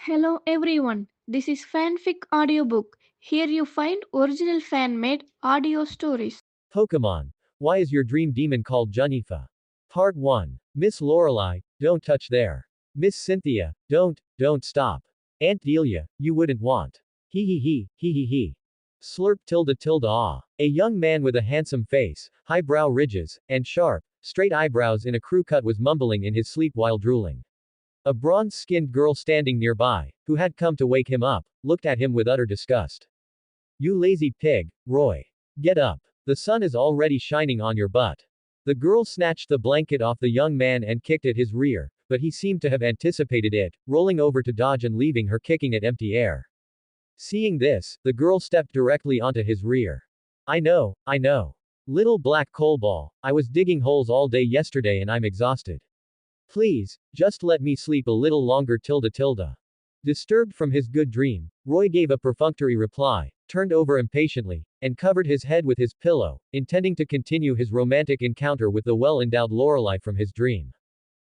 Hello everyone, this is Fanfic Audiobook. Here you find original fan made audio stories. Pokémon. Why is your dream demon called Zhenyifa? Part 1. Miss Lorelei, don't touch there. Miss Cynthia, don't stop. Aunt Delia, you wouldn't want. He. Slurp tilde tilde ah. A young man with a handsome face, high brow ridges, and sharp, straight eyebrows in a crew cut was mumbling in his sleep while drooling. A bronze-skinned girl standing nearby, who had come to wake him up, looked at him with utter disgust. You lazy pig, Roy. Get up. The sun is already shining on your butt. The girl snatched the blanket off the young man and kicked at his rear, but he seemed to have anticipated it, rolling over to dodge and leaving her kicking at empty air. Seeing this, the girl stepped directly onto his rear. I know. Little black coal ball, I was digging holes all day yesterday and I'm exhausted. Please, just let me sleep a little longer tilde tilde. Disturbed from his good dream, Roy gave a perfunctory reply, turned over impatiently, and covered his head with his pillow, intending to continue his romantic encounter with the well-endowed Lorelei from his dream.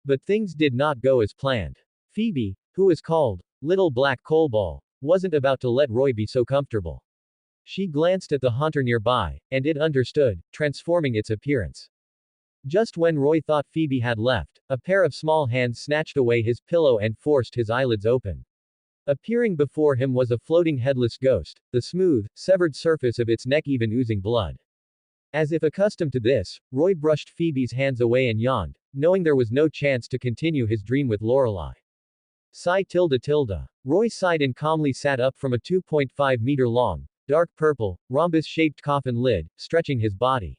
But things did not go as planned. Phoebe, who is called Little Black Coalball, wasn't about to let Roy be so comfortable. She glanced at the haunter nearby, and it understood, transforming its appearance. Just when Roy thought Phoebe had left, a pair of small hands snatched away his pillow and forced his eyelids open. Appearing before him was a floating headless ghost, the smooth, severed surface of its neck even oozing blood. As if accustomed to this, Roy brushed Phoebe's hands away and yawned, knowing there was no chance to continue his dream with Lorelei. Sigh tilde tilde. Roy sighed and calmly sat up from a 2.5-meter long, dark purple, rhombus-shaped coffin lid, stretching his body.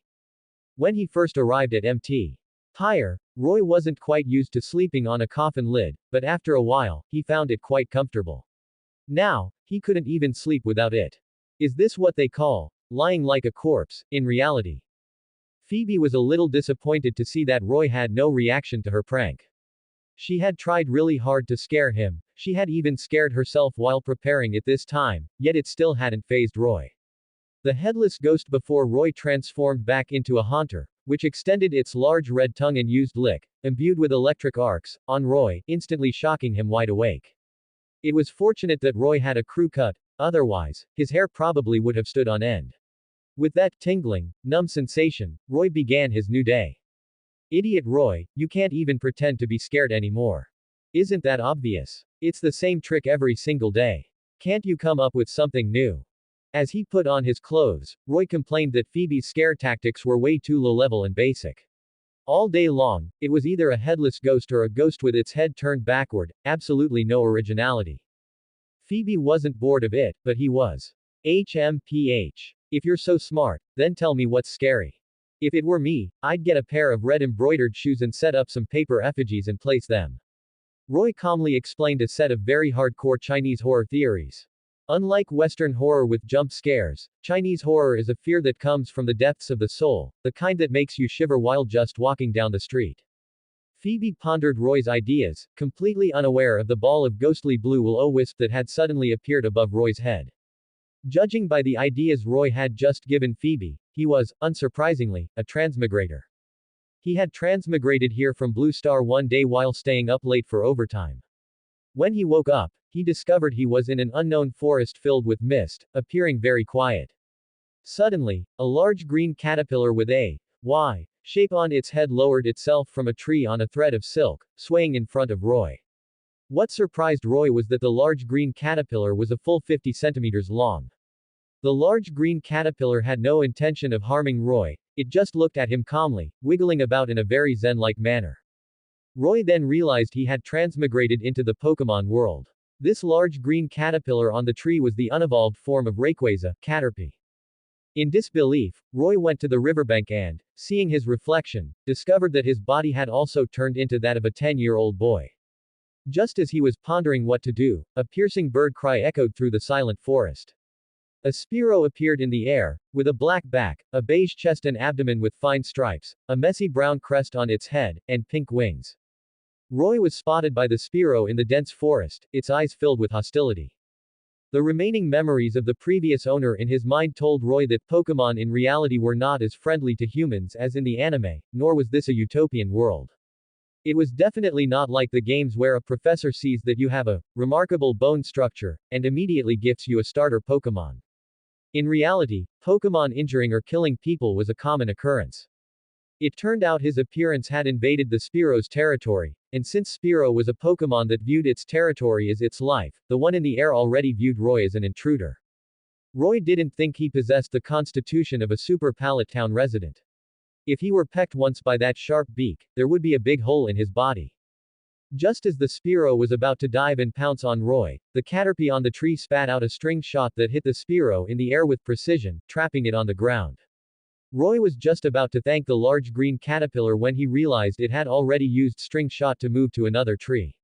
When he first arrived at Mt. Higher, Roy wasn't quite used to sleeping on a coffin lid, but after a while, he found it quite comfortable. Now, he couldn't even sleep without it. Is this what they call lying like a corpse, in reality? Phoebe was a little disappointed to see that Roy had no reaction to her prank. She had tried really hard to scare him, she had even scared herself while preparing it this time, yet it still hadn't fazed Roy. The headless ghost before Roy transformed back into a haunter, which extended its large red tongue and used lick, imbued with electric arcs, on Roy, instantly shocking him wide awake. It was fortunate that Roy had a crew cut, otherwise, his hair probably would have stood on end. With that tingling, numb sensation, Roy began his new day. Idiot Roy, you can't even pretend to be scared anymore. Isn't that obvious? It's the same trick every single day. Can't you come up with something new? As he put on his clothes, Roy complained that Phoebe's scare tactics were way too low-level and basic. All day long, it was either a headless ghost or a ghost with its head turned backward, absolutely no originality. Phoebe wasn't bored of it, but he was. HMPH. If you're so smart, then tell me what's scary. If it were me, I'd get a pair of red embroidered shoes and set up some paper effigies and place them. Roy calmly explained a set of very hardcore Chinese horror theories. Unlike Western horror with jump scares, Chinese horror is a fear that comes from the depths of the soul, the kind that makes you shiver while just walking down the street. Phoebe pondered Roy's ideas, completely unaware of the ball of ghostly blue will-o-wisp that had suddenly appeared above Roy's head. Judging by the ideas Roy had just given Phoebe, he was, unsurprisingly, a transmigrator. He had transmigrated here from Blue Star one day while staying up late for overtime. When he woke up, he discovered he was in an unknown forest filled with mist, appearing very quiet. Suddenly, a large green caterpillar with a Y shape on its head lowered itself from a tree on a thread of silk, swaying in front of Roy. What surprised Roy was that the large green caterpillar was a full 50 centimeters long. The large green caterpillar had no intention of harming Roy, it just looked at him calmly, wiggling about in a very zen-like manner. Roy then realized he had transmigrated into the Pokémon world. This large green caterpillar on the tree was the unevolved form of Rayquaza, Caterpie. In disbelief, Roy went to the riverbank and, seeing his reflection, discovered that his body had also turned into that of a 10-year-old boy. Just as he was pondering what to do, a piercing bird cry echoed through the silent forest. A Spearow appeared in the air, with a black back, a beige chest and abdomen with fine stripes, a messy brown crest on its head, and pink wings. Roy was spotted by the Spearow in the dense forest, its eyes filled with hostility. The remaining memories of the previous owner in his mind told Roy that Pokémon in reality were not as friendly to humans as in the anime, nor was this a utopian world. It was definitely not like the games where a professor sees that you have a remarkable bone structure and immediately gifts you a starter Pokémon. In reality, Pokémon injuring or killing people was a common occurrence. It turned out his appearance had invaded the Spearows' territory, and since Spearow was a Pokémon that viewed its territory as its life, the one in the air already viewed Roy as an intruder. Roy didn't think he possessed the constitution of a Super Pallet Town resident. If he were pecked once by that sharp beak, there would be a big hole in his body. Just as the Spearow was about to dive and pounce on Roy, the Caterpie on the tree spat out a string shot that hit the Spearow in the air with precision, trapping it on the ground. Roy was just about to thank the large green caterpillar when he realized it had already used string shot to move to another tree.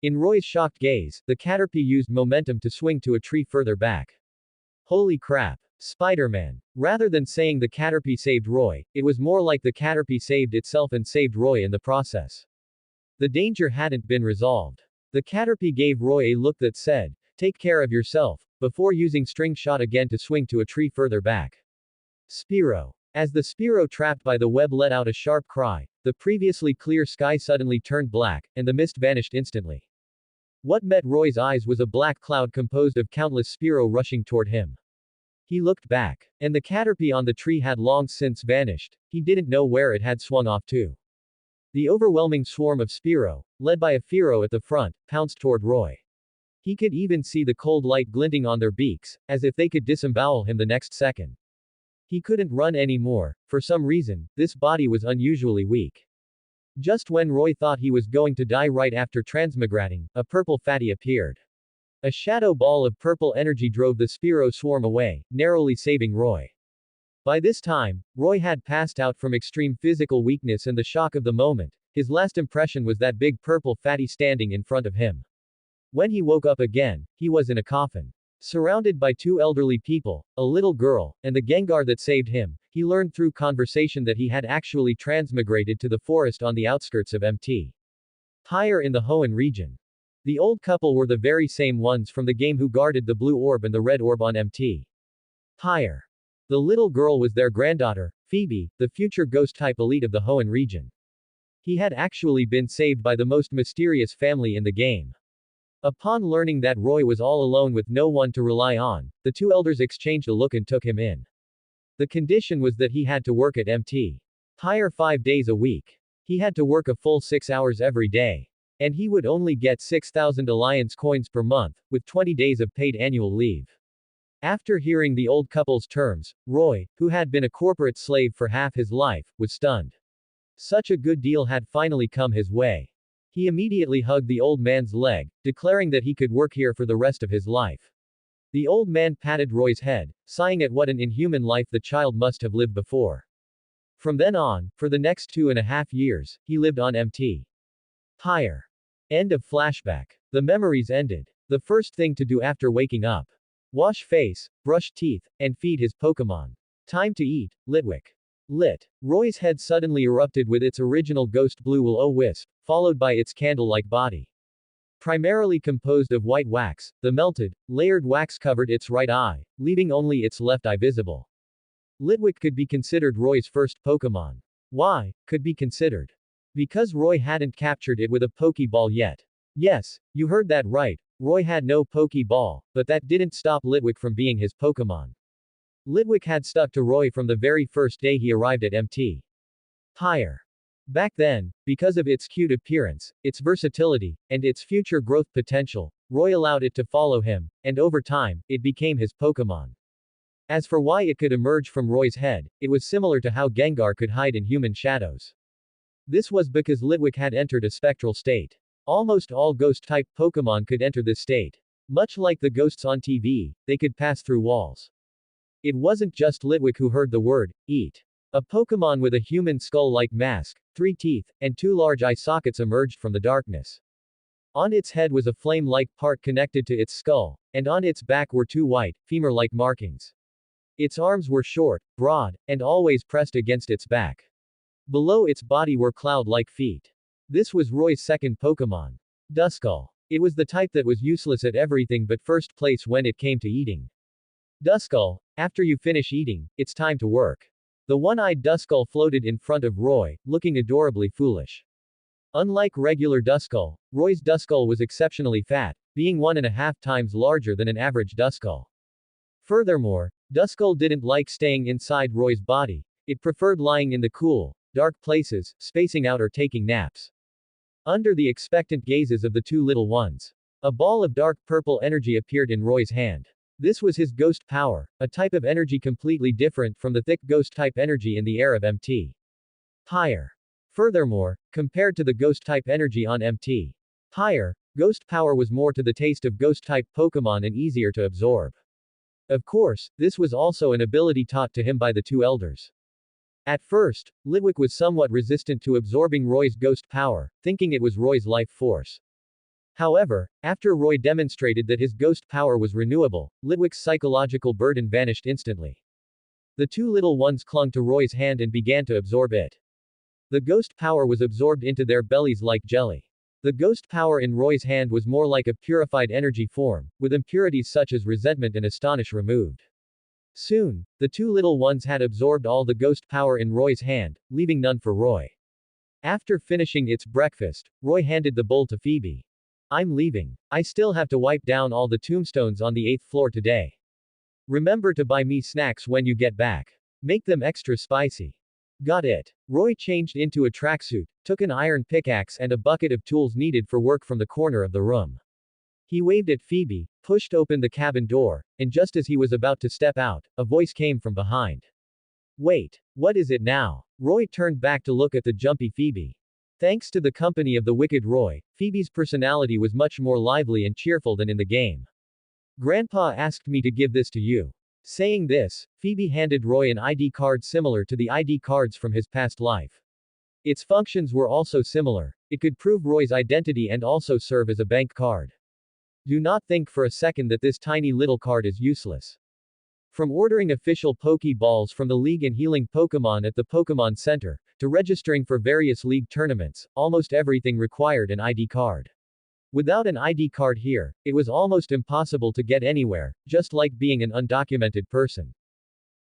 In Roy's shocked gaze, the Caterpie used momentum to swing to a tree further back. Holy crap! Spider-Man. Rather than saying the Caterpie saved Roy, it was more like the Caterpie saved itself and saved Roy in the process. The danger hadn't been resolved. The Caterpie gave Roy a look that said, "Take care of yourself," before using string shot again to swing to a tree further back. Spearow. As the Spearow trapped by the web let out a sharp cry, the previously clear sky suddenly turned black, and the mist vanished instantly. What met Roy's eyes was a black cloud composed of countless Spearow rushing toward him. He looked back, and the Caterpie on the tree had long since vanished. He didn't know where it had swung off to. The overwhelming swarm of Spearow, led by a Fearow at the front, pounced toward Roy. He could even see the cold light glinting on their beaks, as if they could disembowel him the next second. He couldn't run anymore. For some reason, this body was unusually weak. Just when Roy thought he was going to die right after transmigrating, a purple fatty appeared. A shadow ball of purple energy drove the Spearow swarm away, narrowly saving Roy. By this time, Roy had passed out from extreme physical weakness and the shock of the moment. His last impression was that big purple fatty standing in front of him. When he woke up again, he was in a coffin. Surrounded by two elderly people, a little girl, and the Gengar that saved him, he learned through conversation that he had actually transmigrated to the forest on the outskirts of Mt. Higher in the Hoenn region. The old couple were the very same ones from the game who guarded the blue orb and the red orb on Mt. Higher. The little girl was their granddaughter, Phoebe, the future ghost-type elite of the Hoenn region. He had actually been saved by the most mysterious family in the game. Upon learning that Roy was all alone with no one to rely on, the two elders exchanged a look and took him in. The condition was that he had to work at Mt. Higher 5 days a week. He had to work a full 6 hours every day. And he would only get 6,000 Alliance coins per month, with 20 days of paid annual leave. After hearing the old couple's terms, Roy, who had been a corporate slave for half his life, was stunned. Such a good deal had finally come his way. He immediately hugged the old man's leg, declaring that he could work here for the rest of his life. The old man patted Roy's head, sighing at what an inhuman life the child must have lived before. From then on, for the next 2.5 years, he lived on Mt. Higher. End of flashback. The memories ended. The first thing to do after waking up. Wash face, brush teeth, and feed his Pokémon. Time to eat. Litwick. Lit. Roy's head suddenly erupted with its original ghost blue will-o-wisp, followed by its candle-like body. Primarily composed of white wax, the melted, layered wax covered its right eye, leaving only its left eye visible. Litwick could be considered Roy's first Pokémon. Why? Could be considered. Because Roy hadn't captured it with a Pokeball yet. Yes, you heard that right, Roy had no Pokeball, but that didn't stop Litwick from being his Pokémon. Litwick had stuck to Roy from the very first day he arrived at Mt. Higher. Back then, because of its cute appearance, its versatility, and its future growth potential, Roy allowed it to follow him, and over time, it became his Pokémon. As for why it could emerge from Roy's head, it was similar to how Gengar could hide in human shadows. This was because Litwick had entered a spectral state. Almost all ghost-type Pokémon could enter this state. Much like the ghosts on TV, they could pass through walls. It wasn't just Litwick who heard the word, eat. A Pokémon with a human skull-like mask, 3 teeth, and 2 large eye sockets emerged from the darkness. On its head was a flame-like part connected to its skull, and on its back were 2 white, femur-like markings. Its arms were short, broad, and always pressed against its back. Below its body were cloud-like feet. This was Roy's second Pokémon. Duskull. It was the type that was useless at everything but first place when it came to eating. Duskull, after you finish eating, it's time to work. The one-eyed Duskull floated in front of Roy, looking adorably foolish. Unlike regular Duskull, Roy's Duskull was exceptionally fat, being 1.5 times larger than an average Duskull. Furthermore, Duskull didn't like staying inside Roy's body, it preferred lying in the cool, dark places, spacing out or taking naps. Under the expectant gazes of the two little ones, a ball of dark purple energy appeared in Roy's hand. This was his ghost power, a type of energy completely different from the thick ghost-type energy in the air of MT. Higher. Furthermore, compared to the ghost-type energy on MT. Higher, ghost power was more to the taste of ghost-type Pokémon and easier to absorb. Of course, this was also an ability taught to him by the two elders. At first, Litwick was somewhat resistant to absorbing Roy's ghost power, thinking it was Roy's life force. However, after Roy demonstrated that his ghost power was renewable, Litwick's psychological burden vanished instantly. The two little ones clung to Roy's hand and began to absorb it. The ghost power was absorbed into their bellies like jelly. The ghost power in Roy's hand was more like a purified energy form, with impurities such as resentment and astonish removed. Soon, the two little ones had absorbed all the ghost power in Roy's hand, leaving none for Roy. After finishing its breakfast, Roy handed the bowl to Phoebe. I'm leaving. I still have to wipe down all the tombstones on the 8th floor today. Remember to buy me snacks when you get back. Make them extra spicy. Got it. Roy changed into a tracksuit, took an iron pickaxe and a bucket of tools needed for work from the corner of the room. He waved at Phoebe, pushed open the cabin door, and just as he was about to step out, a voice came from behind. Wait, what is it now? Roy turned back to look at the jumpy Phoebe. Thanks to the company of the wicked Roy, Phoebe's personality was much more lively and cheerful than in the game. Grandpa asked me to give this to you. Saying this, Phoebe handed Roy an ID card similar to the ID cards from his past life. Its functions were also similar. It could prove Roy's identity and also serve as a bank card. Do not think for a second that this tiny little card is useless. From ordering official Pokeballs from the League and healing Pokemon at the Pokemon Center, to registering for various League tournaments, almost everything required an ID card. Without an ID card here, it was almost impossible to get anywhere, just like being an undocumented person.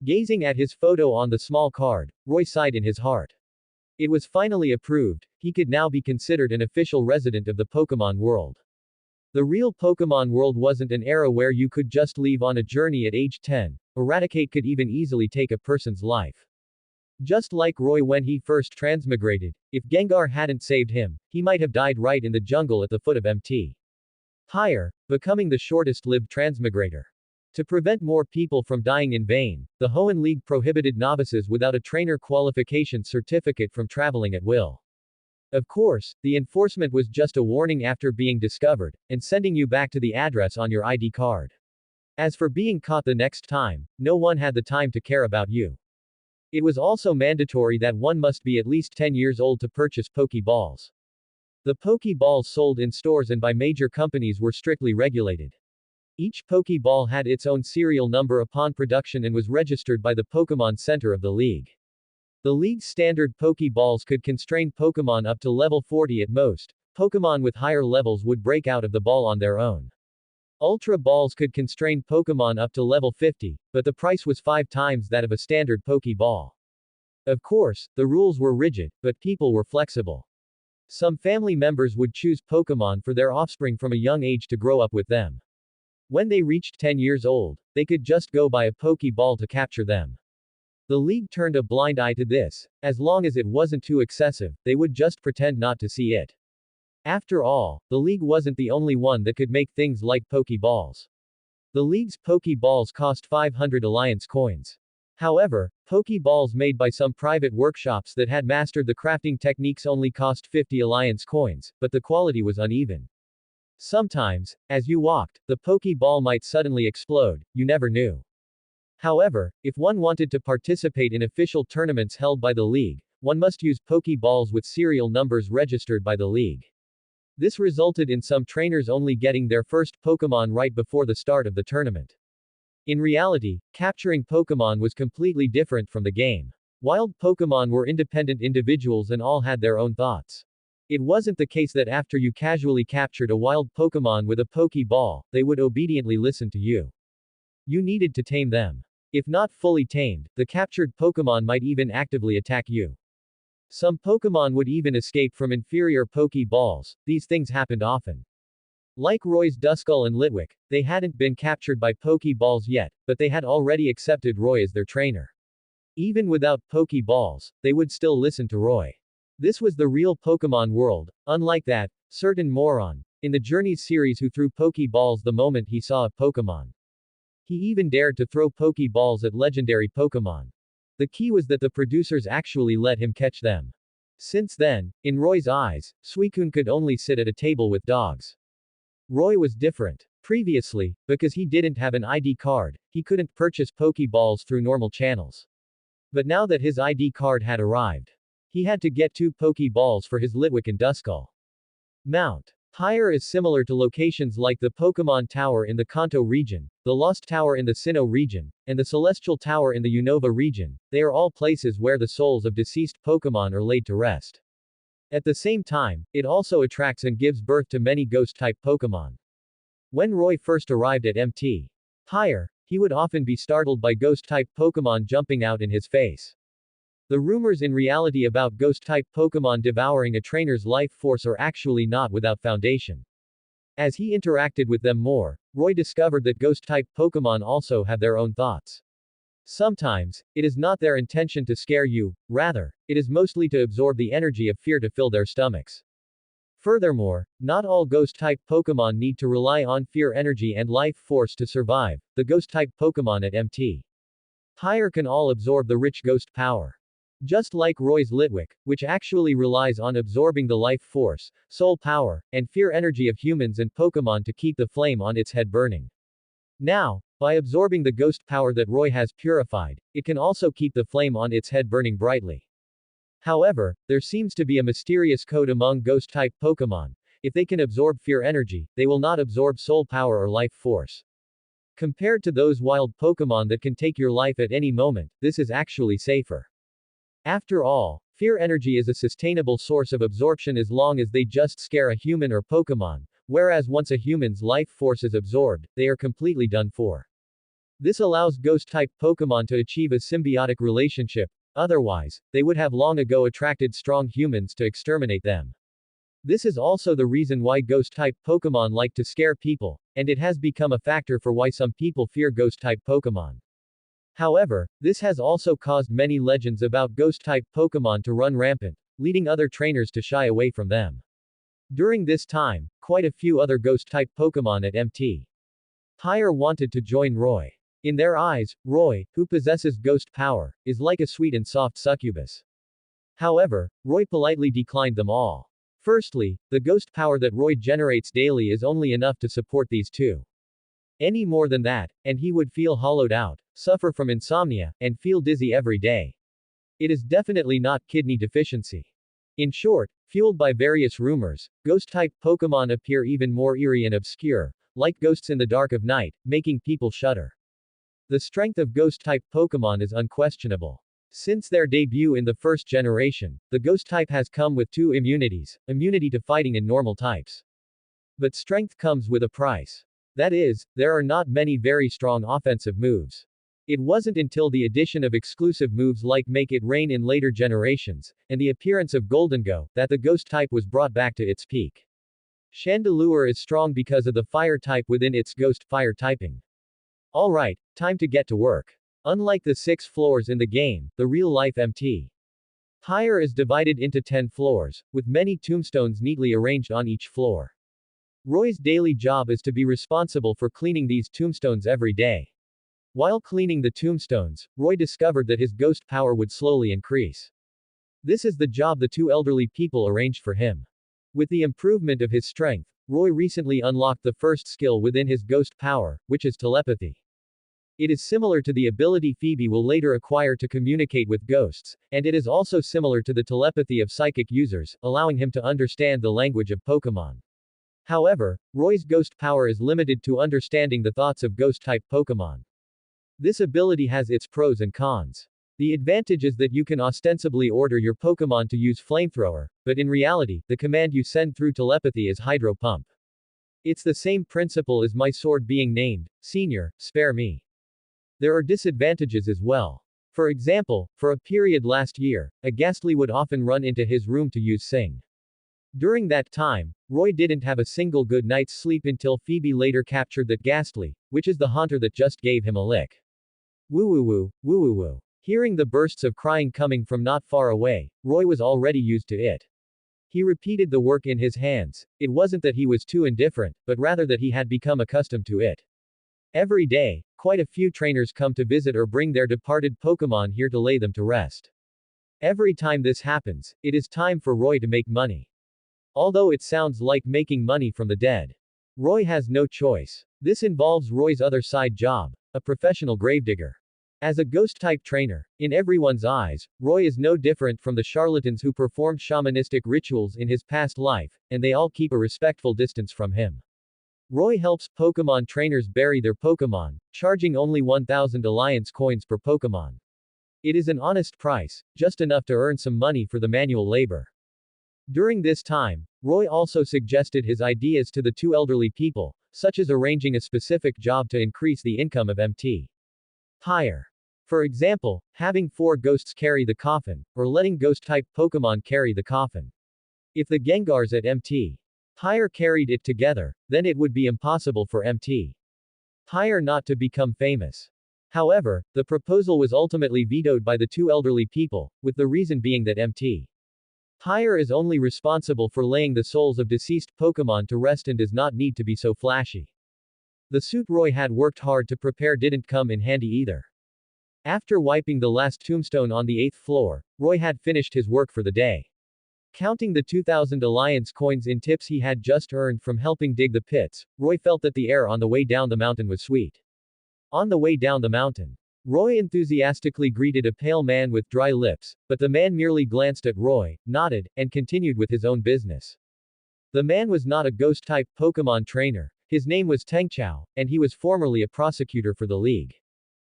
Gazing at his photo on the small card, Roy sighed in his heart. It was finally approved, he could now be considered an official resident of the Pokemon world. The real Pokemon world wasn't an era where you could just leave on a journey at age 10, Eradicate could even easily take a person's life. Just like Roy when he first transmigrated, if Gengar hadn't saved him, he might have died right in the jungle at the foot of MT. Higher, becoming the shortest-lived transmigrator. To prevent more people from dying in vain, the Hoenn League prohibited novices without a trainer qualification certificate from traveling at will. Of course, the enforcement was just a warning after being discovered, and sending you back to the address on your ID card. As for being caught the next time, no one had the time to care about you. It was also mandatory that one must be at least 10 years old to purchase Pokeballs. The Pokeballs sold in stores and by major companies were strictly regulated. Each Pokeball had its own serial number upon production and was registered by the Pokemon Center of the League. The League's standard Pokeballs could constrain Pokemon up to level 40 at most. Pokemon with higher levels would break out of the ball on their own. Ultra Balls could constrain Pokemon up to level 50, but the price was 5 times that of a standard Pokeball. Of course, the rules were rigid, but people were flexible. Some family members would choose Pokemon for their offspring from a young age to grow up with them. When they reached 10 years old, they could just go buy a Pokeball to capture them. The League turned a blind eye to this. As long as it wasn't too excessive, they would just pretend not to see it. After all, the League wasn't the only one that could make things like Pokeballs. The League's Pokeballs cost 500 Alliance coins. However, Pokeballs made by some private workshops that had mastered the crafting techniques only cost 50 Alliance coins, but the quality was uneven. Sometimes, as you walked, the Pokeball might suddenly explode, you never knew. However, if one wanted to participate in official tournaments held by the League, one must use Pokeballs with serial numbers registered by the League. This resulted in some trainers only getting their first Pokemon right before the start of the tournament. In reality, capturing Pokemon was completely different from the game. Wild Pokemon were independent individuals and all had their own thoughts. It wasn't the case that after you casually captured a wild Pokemon with a Pokeball, they would obediently listen to you. You needed to tame them. If not fully tamed, the captured Pokemon might even actively attack you. Some Pokémon would even escape from inferior Pokéballs. These things happened often. Like Roy's Duskull and Litwick, they hadn't been captured by Pokéballs yet, but they had already accepted Roy as their trainer. Even without Pokéballs, they would still listen to Roy. This was the real Pokémon world, unlike that certain moron in the Journeys series who threw Pokéballs the moment he saw a Pokémon. He even dared to throw Pokéballs at legendary Pokémon. The key was that the producers actually let him catch them. Since then, in Roy's eyes, Suicune could only sit at a table with dogs. Roy was different. Previously, because he didn't have an ID card, he couldn't purchase Pokéballs through normal channels. But now that his ID card had arrived, he had to get 2 Pokéballs for his Litwick and Duskull. Mount Higher is similar to locations like the Pokémon Tower in the Kanto region, the Lost Tower in the Sinnoh region, and the Celestial Tower in the Unova region. They are all places where the souls of deceased Pokémon are laid to rest. At the same time, it also attracts and gives birth to many ghost-type Pokémon. When Roy first arrived at Mt. Higher, he would often be startled by ghost-type Pokémon jumping out in his face. The rumors in reality about ghost-type Pokémon devouring a trainer's life force are actually not without foundation. As he interacted with them more, Roy discovered that ghost-type Pokémon also have their own thoughts. Sometimes, it is not their intention to scare you, rather, it is mostly to absorb the energy of fear to fill their stomachs. Furthermore, not all ghost-type Pokémon need to rely on fear energy and life force to survive. The ghost-type Pokémon at Mt. Higher can all absorb the rich ghost power. Just like Roy's Litwick, which actually relies on absorbing the life force, soul power, and fear energy of humans and Pokémon to keep the flame on its head burning. Now, by absorbing the ghost power that Roy has purified, it can also keep the flame on its head burning brightly. However, there seems to be a mysterious code among ghost-type Pokémon. If they can absorb fear energy, they will not absorb soul power or life force. Compared to those wild Pokémon that can take your life at any moment, this is actually safer. After all, fear energy is a sustainable source of absorption as long as they just scare a human or Pokémon, whereas once a human's life force is absorbed, they are completely done for. This allows ghost-type Pokémon to achieve a symbiotic relationship, otherwise, they would have long ago attracted strong humans to exterminate them. This is also the reason why ghost-type Pokémon like to scare people, and it has become a factor for why some people fear ghost-type Pokémon. However, this has also caused many legends about ghost-type Pokémon to run rampant, leading other trainers to shy away from them. During this time, quite a few other ghost-type Pokémon at Mt. Higher wanted to join Roy. In their eyes, Roy, who possesses ghost power, is like a sweet and soft succubus. However, Roy politely declined them all. Firstly, the ghost power that Roy generates daily is only enough to support these two. Any more than that, and he would feel hollowed out, suffer from insomnia, and feel dizzy every day. It is definitely not kidney deficiency. In short, fueled by various rumors, ghost-type Pokémon appear even more eerie and obscure, like ghosts in the dark of night, making people shudder. The strength of ghost-type Pokémon is unquestionable. Since their debut in the first generation, the ghost type has come with 2 immunities, immunity to fighting in normal types. But strength comes with a price. That is, there are not many very strong offensive moves. It wasn't until the addition of exclusive moves like Make It Rain in later generations, and the appearance of Goldengo, that the ghost type was brought back to its peak. Chandelure is strong because of the fire type within its ghost fire typing. Alright, time to get to work. Unlike the 6 floors in the game, the real-life Mt. Higher is divided into 10 floors, with many tombstones neatly arranged on each floor. Roy's daily job is to be responsible for cleaning these tombstones every day. While cleaning the tombstones, Roy discovered that his ghost power would slowly increase. This is the job the 2 elderly people arranged for him. With the improvement of his strength, Roy recently unlocked the first skill within his ghost power, which is telepathy. It is similar to the ability Phoebe will later acquire to communicate with ghosts, and it is also similar to the telepathy of psychic users, allowing him to understand the language of Pokémon. However, Roy's ghost power is limited to understanding the thoughts of ghost-type Pokémon. This ability has its pros and cons. The advantage is that you can ostensibly order your Pokémon to use Flamethrower, but in reality, the command you send through telepathy is Hydro Pump. It's the same principle as my sword being named, Senior, Spare Me. There are disadvantages as well. For example, for a period last year, a Ghastly would often run into his room to use Sing. During that time, Roy didn't have a single good night's sleep until Phoebe later captured that Ghastly, which is the haunter that just gave him a lick. Woo woo woo, woo woo woo. Hearing the bursts of crying coming from not far away, Roy was already used to it. He repeated the work in his hands. It wasn't that he was too indifferent, but rather that he had become accustomed to it. Every day, quite a few trainers come to visit or bring their departed Pokémon here to lay them to rest. Every time this happens, it is time for Roy to make money. Although it sounds like making money from the dead. Roy has no choice. This involves Roy's other side job, a professional gravedigger. As a ghost-type trainer, in everyone's eyes, Roy is no different from the charlatans who performed shamanistic rituals in his past life, and they all keep a respectful distance from him. Roy helps Pokémon trainers bury their Pokémon, charging only 1,000 Alliance coins per Pokémon. It is an honest price, just enough to earn some money for the manual labor. During this time, Roy also suggested his ideas to the two elderly people, such as arranging a specific job to increase the income of MT. Hire. For example, having 4 ghosts carry the coffin, or letting ghost-type Pokémon carry the coffin. If the Gengars at MT. Hire carried it together, then it would be impossible for MT. Hire not to become famous. However, the proposal was ultimately vetoed by the two elderly people, with the reason being that MT. Hire is only responsible for laying the souls of deceased Pokémon to rest and does not need to be so flashy. The suit Roy had worked hard to prepare didn't come in handy either. After wiping the last tombstone on the 8th floor, Roy had finished his work for the day. Counting the 2,000 Alliance coins in tips he had just earned from helping dig the pits, Roy felt that the air on the way down the mountain was sweet. On the way down the mountain, Roy enthusiastically greeted a pale man with dry lips, but the man merely glanced at Roy, nodded, and continued with his own business. The man was not a ghost-type Pokémon trainer. His name was Tengchao, and he was formerly a prosecutor for the League.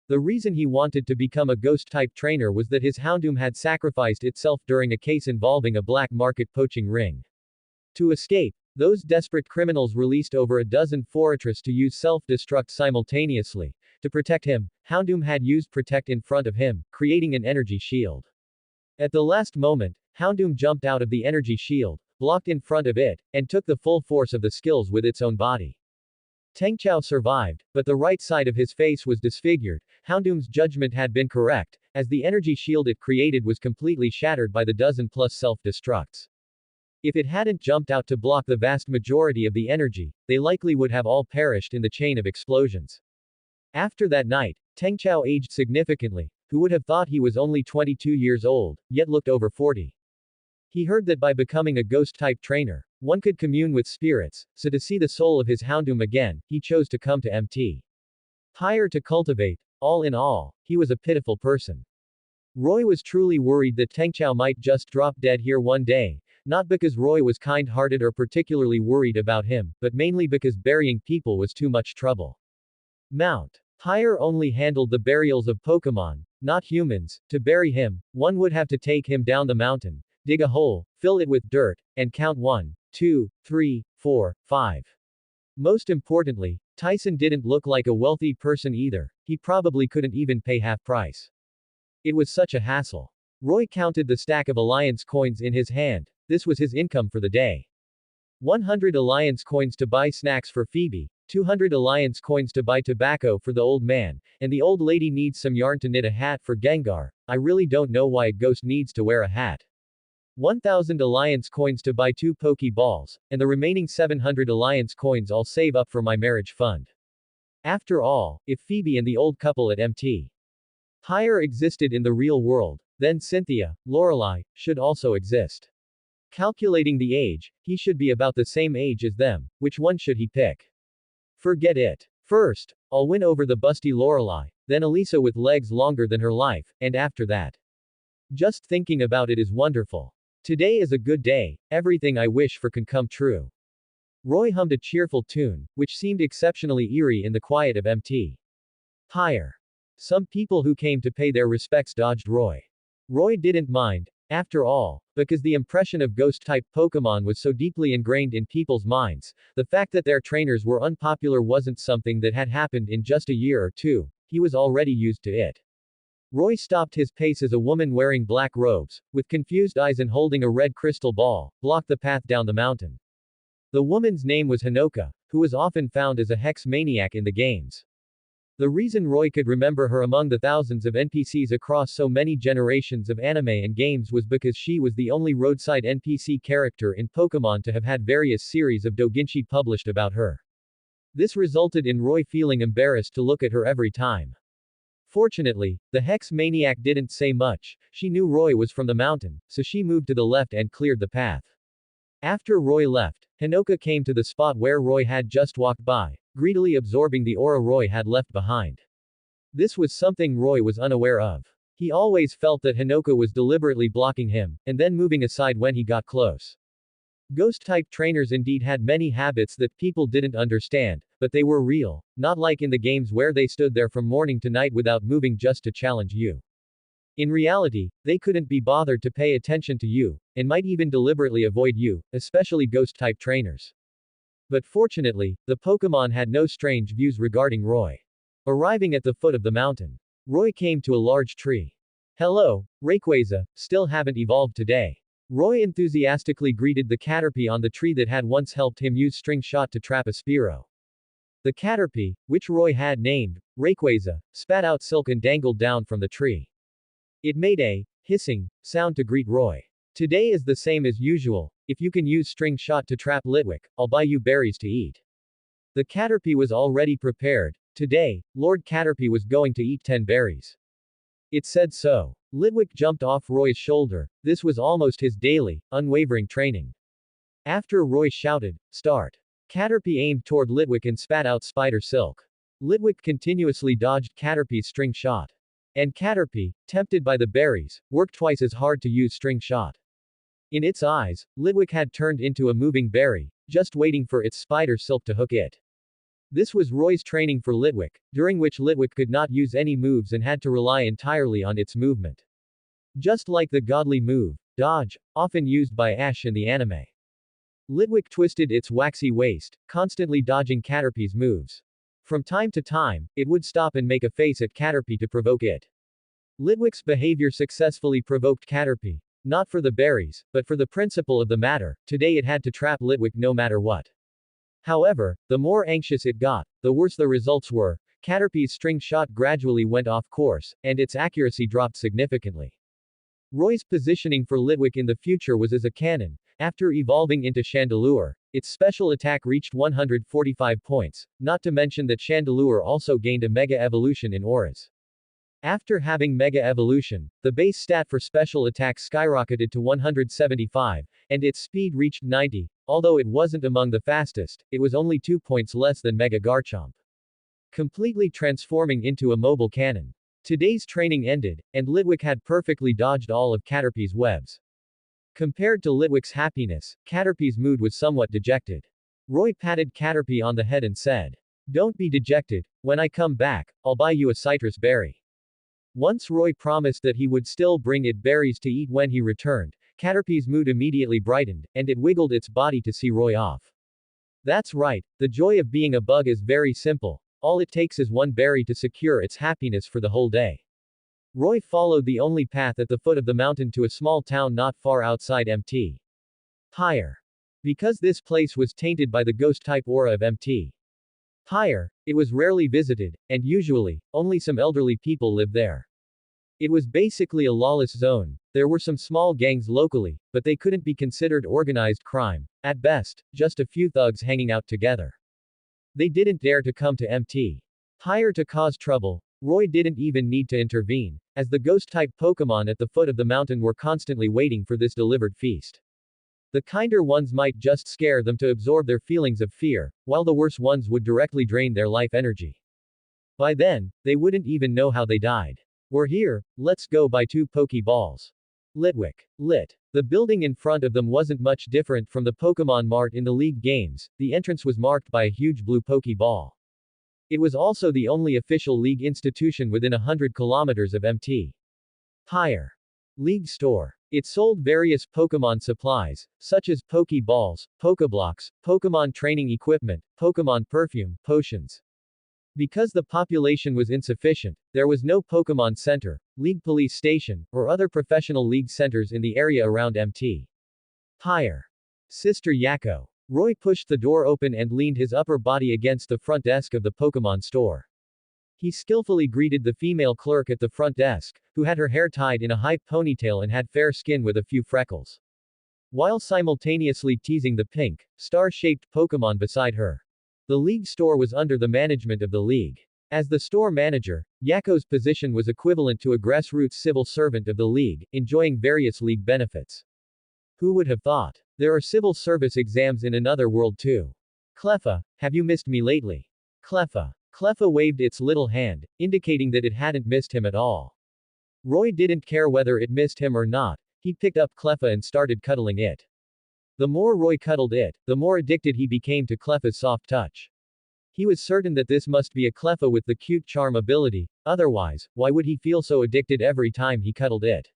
The reason he wanted to become a ghost-type trainer was that his Houndoom had sacrificed itself during a case involving a black market poaching ring. To escape, those desperate criminals released over a dozen Fortress to use self-destruct simultaneously. To protect him, Houndoom had used Protect in front of him, creating an energy shield. At the last moment, Houndoom jumped out of the energy shield, blocked in front of it, and took the full force of the skills with its own body. Tengchao survived, but the right side of his face was disfigured. Houndoom's judgment had been correct, as the energy shield it created was completely shattered by the dozen-plus self-destructs. If it hadn't jumped out to block the vast majority of the energy, they likely would have all perished in the chain of explosions. After that night, Tengchao aged significantly. Who would have thought he was only 22 years old, yet looked over 40. He heard that by becoming a ghost-type trainer, one could commune with spirits, so to see the soul of his Houndoom again, he chose to come to MT. Hire to cultivate. All in all, he was a pitiful person. Roy was truly worried that Tengchao might just drop dead here one day, not because Roy was kind-hearted or particularly worried about him, but mainly because burying people was too much trouble. Mount. Hire only handled the burials of Pokémon, not humans. To bury him, one would have to take him down the mountain, dig a hole, fill it with dirt, and count 1, 2, 3, 4, 5. Most importantly, Tyson didn't look like a wealthy person either. He probably couldn't even pay half price. It was such a hassle. Roy counted the stack of Alliance coins in his hand. This was his income for the day. 100 Alliance coins to buy snacks for Phoebe, 200 Alliance coins to buy tobacco for the old man, and the old lady needs some yarn to knit a hat for Gengar. I really don't know why a ghost needs to wear a hat. 1,000 Alliance coins to buy 2 Pokeballs, and the remaining 700 Alliance coins I'll save up for my marriage fund. After all, if Phoebe and the old couple at MT. Hire existed in the real world, then Cynthia, Lorelei, should also exist. Calculating the age, he should be about the same age as them. Which one should he pick? Forget it. First, I'll win over the busty Lorelei, then Elisa with legs longer than her life, and after that. Just thinking about it is wonderful. Today is a good day, everything I wish for can come true. Roy hummed a cheerful tune, which seemed exceptionally eerie in the quiet of MT. Hire. Some people who came to pay their respects dodged Roy. Roy didn't mind, after all, because the impression of ghost-type Pokémon was so deeply ingrained in people's minds. The fact that their trainers were unpopular wasn't something that had happened in just a year or two. He was already used to it. Roy stopped his pace as a woman wearing black robes, with confused eyes and holding a red crystal ball, blocked the path down the mountain. The woman's name was Hinoka, who was often found as a hex maniac in the games. The reason Roy could remember her among the thousands of NPCs across so many generations of anime and games was because she was the only roadside NPC character in Pokémon to have had various series of doujinshi published about her. This resulted in Roy feeling embarrassed to look at her every time. Fortunately, the Hex Maniac didn't say much. She knew Roy was from the mountain, so she moved to the left and cleared the path. After Roy left, Hinoka came to the spot where Roy had just walked by, greedily absorbing the aura Roy had left behind. This was something Roy was unaware of. He always felt that Hinoka was deliberately blocking him, and then moving aside when he got close. Ghost-type trainers indeed had many habits that people didn't understand, but they were real, not like in the games where they stood there from morning to night without moving just to challenge you. In reality, they couldn't be bothered to pay attention to you, and might even deliberately avoid you, especially ghost-type trainers. But fortunately, the Pokémon had no strange views regarding Roy. Arriving at the foot of the mountain, Roy came to a large tree. Hello, Rayquaza, still haven't evolved today. Roy enthusiastically greeted the Caterpie on the tree that had once helped him use String Shot to trap a Spearow. The Caterpie, which Roy had named Rayquaza, spat out silk and dangled down from the tree. It made a hissing sound to greet Roy. Today is the same as usual. If you can use String Shot to trap Litwick, I'll buy you berries to eat. The Caterpie was already prepared. Today, Lord Caterpie was going to eat 10 berries. It said so. Litwick jumped off Roy's shoulder. This was almost his daily, unwavering training. After Roy shouted, "Start!" Caterpie aimed toward Litwick and spat out spider silk. Litwick continuously dodged Caterpie's String Shot. And Caterpie, tempted by the berries, worked twice as hard to use String Shot. In its eyes, Litwick had turned into a moving berry, just waiting for its spider silk to hook it. This was Roy's training for Litwick, during which Litwick could not use any moves and had to rely entirely on its movement. Just like the godly move, dodge, often used by Ash in the anime. Litwick twisted its waxy waist, constantly dodging Caterpie's moves. From time to time, it would stop and make a face at Caterpie to provoke it. Litwick's behavior successfully provoked Caterpie, not for the berries, but for the principle of the matter. Today it had to trap Litwick no matter what. However, the more anxious it got, the worse the results were. Caterpie's String Shot gradually went off course, and its accuracy dropped significantly. Roy's positioning for Litwick in the future was as a cannon. After evolving into Chandelure, its special attack reached 145 points, not to mention that Chandelure also gained a Mega Evolution in auras. After having Mega Evolution, the base stat for special attack skyrocketed to 175, and its speed reached 90. Although it wasn't among the fastest, it was only 2 points less than Mega Garchomp. Completely transforming into a mobile cannon. Today's training ended, and Litwick had perfectly dodged all of Caterpie's webs. Compared to Litwick's happiness, Caterpie's mood was somewhat dejected. Roy patted Caterpie on the head and said, "Don't be dejected. When I come back, I'll buy you a citrus berry." Once Roy promised that he would still bring it berries to eat when he returned, Caterpie's mood immediately brightened, and it wiggled its body to see Roy off. That's right, the joy of being a bug is very simple. All it takes is one berry to secure its happiness for the whole day. Roy followed the only path at the foot of the mountain to a small town not far outside Mt. Higher. Because this place was tainted by the ghost-type aura of Mt. Higher, it was rarely visited, and usually, only some elderly people lived there. It was basically a lawless zone. There were some small gangs locally, but they couldn't be considered organized crime. At best, just a few thugs hanging out together. They didn't dare to come to Mt. Higher to cause trouble. Roy didn't even need to intervene, as the ghost-type Pokémon at the foot of the mountain were constantly waiting for this delivered feast. The kinder ones might just scare them to absorb their feelings of fear, while the worse ones would directly drain their life energy. By then, they wouldn't even know how they died. We're here, let's go buy 2 Pokeballs. Litwick. Lit. The building in front of them wasn't much different from the Pokémon Mart in the League games. The entrance was marked by a huge blue Pokeball. It was also the only official League institution within 100 kilometers of Mt. Higher. League store. It sold various Pokémon supplies, such as Pokeballs, Pokeblocks, Pokémon training equipment, Pokémon perfume, potions. Because the population was insufficient, there was no Pokémon Center. League Police Station, or other professional league centers in the area around Mt. Higher. Sister Yako. Roy pushed the door open and leaned his upper body against the front desk of the Pokémon store. He skillfully greeted the female clerk at the front desk, who had her hair tied in a high ponytail and had fair skin with a few freckles, while simultaneously teasing the pink, star-shaped Pokémon beside her. The league store was under the management of the league. As the store manager, Yako's position was equivalent to a grassroots civil servant of the league, enjoying various league benefits. Who would have thought? There are civil service exams in another world too. Cleffa, have you missed me lately? Cleffa. Cleffa waved its little hand, indicating that it hadn't missed him at all. Roy didn't care whether it missed him or not. He picked up Cleffa and started cuddling it. The more Roy cuddled it, the more addicted he became to Cleffa's soft touch. He was certain that this must be a Cleffa with the cute charm ability, otherwise, why would he feel so addicted every time he cuddled it?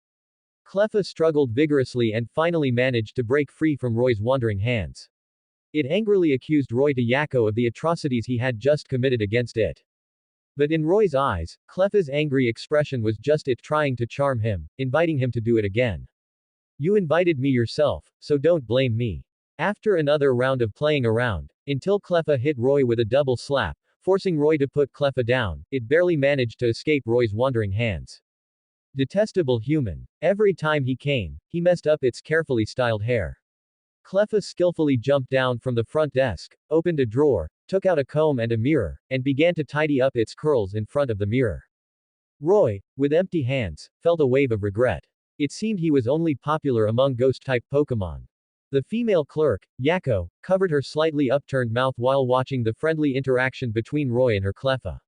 Cleffa struggled vigorously and finally managed to break free from Roy's wandering hands. It angrily accused Roy to Yako of the atrocities he had just committed against it. But in Roy's eyes, Cleffa's angry expression was just it trying to charm him, inviting him to do it again. You invited me yourself, so don't blame me. After another round of playing around, until Cleffa hit Roy with a double slap, forcing Roy to put Cleffa down, it barely managed to escape Roy's wandering hands. Detestable human. Every time he came, he messed up its carefully styled hair. Cleffa skillfully jumped down from the front desk, opened a drawer, took out a comb and a mirror, and began to tidy up its curls in front of the mirror. Roy, with empty hands, felt a wave of regret. It seemed he was only popular among ghost-type Pokémon. The female clerk, Yako, covered her slightly upturned mouth while watching the friendly interaction between Roy and her Cleffa.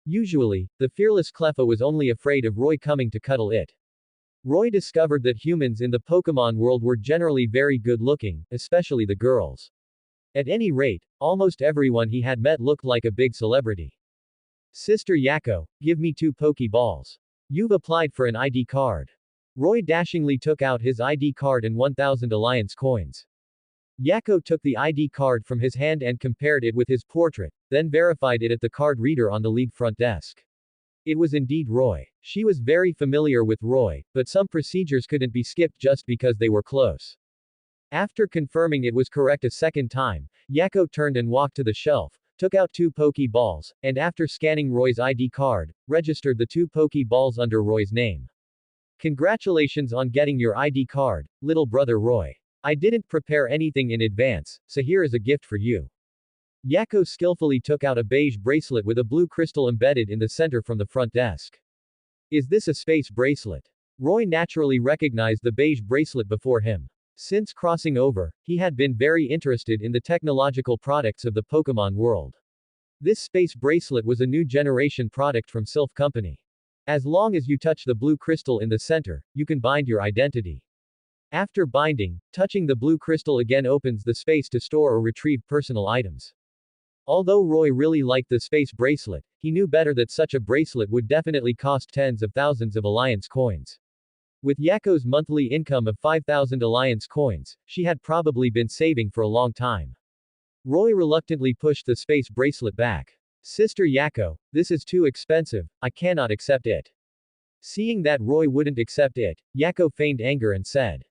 Usually, the fearless Cleffa was only afraid of Roy coming to cuddle it. Roy discovered that humans in the Pokémon world were generally very good-looking, especially the girls. At any rate, almost everyone he had met looked like a big celebrity. Sister Yako, give me 2 Pokeballs. You've applied for an ID card. Roy dashingly took out his ID card and 1,000 Alliance coins. Yako took the ID card from his hand and compared it with his portrait, then verified it at the card reader on the league front desk. It was indeed Roy. She was very familiar with Roy, but some procedures couldn't be skipped just because they were close. After confirming it was correct a second time, Yako turned and walked to the shelf, took out 2 Pokeballs, and after scanning Roy's ID card, registered the 2 Pokeballs under Roy's name. Congratulations on getting your ID card, little brother Roy. I didn't prepare anything in advance, so here is a gift for you. Yako skillfully took out a beige bracelet with a blue crystal embedded in the center from the front desk. Is this a space bracelet? Roy naturally recognized the beige bracelet before him. Since crossing over, he had been very interested in the technological products of the Pokémon world. This space bracelet was a new generation product from Sylph Company. As long as you touch the blue crystal in the center, you can bind your identity. After binding, touching the blue crystal again opens the space to store or retrieve personal items. Although Roy really liked the space bracelet, he knew better that such a bracelet would definitely cost tens of thousands of Alliance coins. With Yako's monthly income of 5,000 Alliance coins, she had probably been saving for a long time. Roy reluctantly pushed the space bracelet back. Sister Yako, this is too expensive, I cannot accept it. Seeing that Roy wouldn't accept it, Yako feigned anger and said,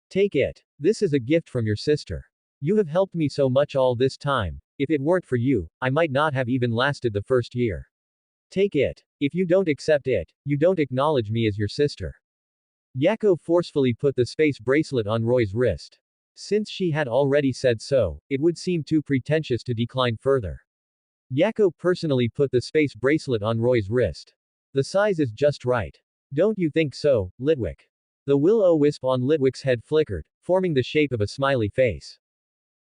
take it. This is a gift from your sister. You have helped me so much all this time. If it weren't for you, I might not have even lasted the first year. Take it. If you don't accept it, you don't acknowledge me as your sister. Yako forcefully put the space bracelet on Roy's wrist. Since she had already said so, it would seem too pretentious to decline further. Yako personally put the space bracelet on Roy's wrist. The size is just right. Don't you think so, Litwick? The will-o-wisp on Litwick's head flickered, forming the shape of a smiley face.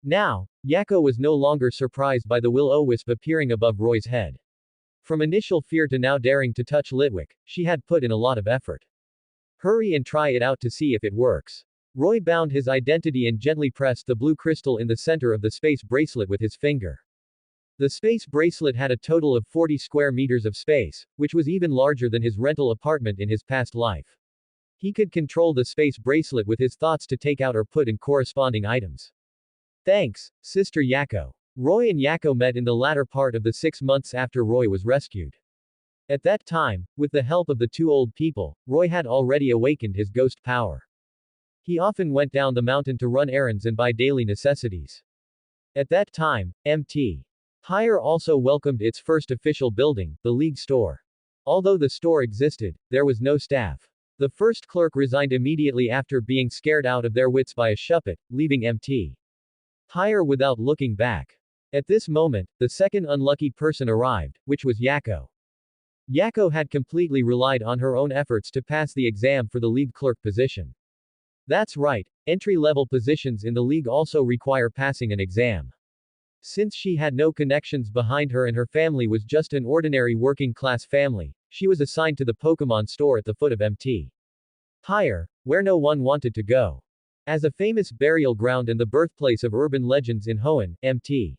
Now, Yako was no longer surprised by the will-o-wisp appearing above Roy's head. From initial fear to now daring to touch Litwick, she had put in a lot of effort. Hurry and try it out to see if it works. Roy bound his identity and gently pressed the blue crystal in the center of the space bracelet with his finger. The space bracelet had a total of 40 square meters of space, which was even larger than his rental apartment in his past life. He could control the space bracelet with his thoughts to take out or put in corresponding items. Thanks, Sister Yako. Roy and Yako met in the latter part of the 6 months after Roy was rescued. At that time, with the help of the two old people, Roy had already awakened his ghost power. He often went down the mountain to run errands and buy daily necessities. At that time, Mt. Higher also welcomed its first official building, the League Store. Although the store existed, there was no staff. The first clerk resigned immediately after being scared out of their wits by a shuppet, leaving Mt. Higher without looking back. At this moment, the second unlucky person arrived, which was Yako. Yako had completely relied on her own efforts to pass the exam for the league clerk position. That's right, entry-level positions in the league also require passing an exam. Since she had no connections behind her and her family was just an ordinary working-class family, she was assigned to the Pokémon store at the foot of Mt. Higher, where no one wanted to go. As a famous burial ground and the birthplace of urban legends in Hoenn, Mt.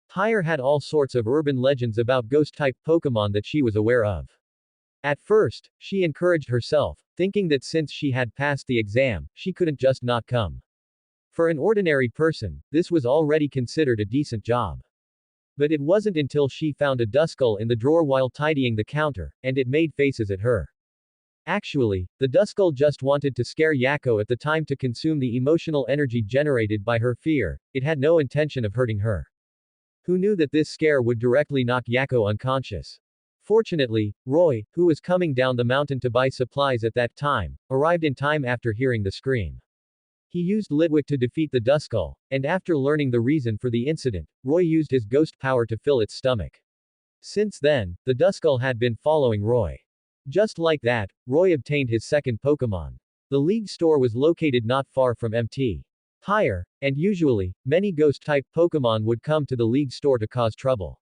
Higher had all sorts of urban legends about ghost-type Pokémon that she was aware of. At first, she encouraged herself, thinking that since she had passed the exam, she couldn't just not come. For an ordinary person, this was already considered a decent job. But it wasn't until she found a Duskull in the drawer while tidying the counter, and it made faces at her. Actually, the Duskull just wanted to scare Yako at the time to consume the emotional energy generated by her fear, it had no intention of hurting her. Who knew that this scare would directly knock Yako unconscious? Fortunately, Roy, who was coming down the mountain to buy supplies at that time, arrived in time after hearing the scream. He used Litwick to defeat the Duskull, and after learning the reason for the incident, Roy used his ghost power to fill its stomach. Since then, the Duskull had been following Roy. Just like that, Roy obtained his second Pokémon. The League store was located not far from Mt. Higher, and usually, many ghost-type Pokémon would come to the League store to cause trouble.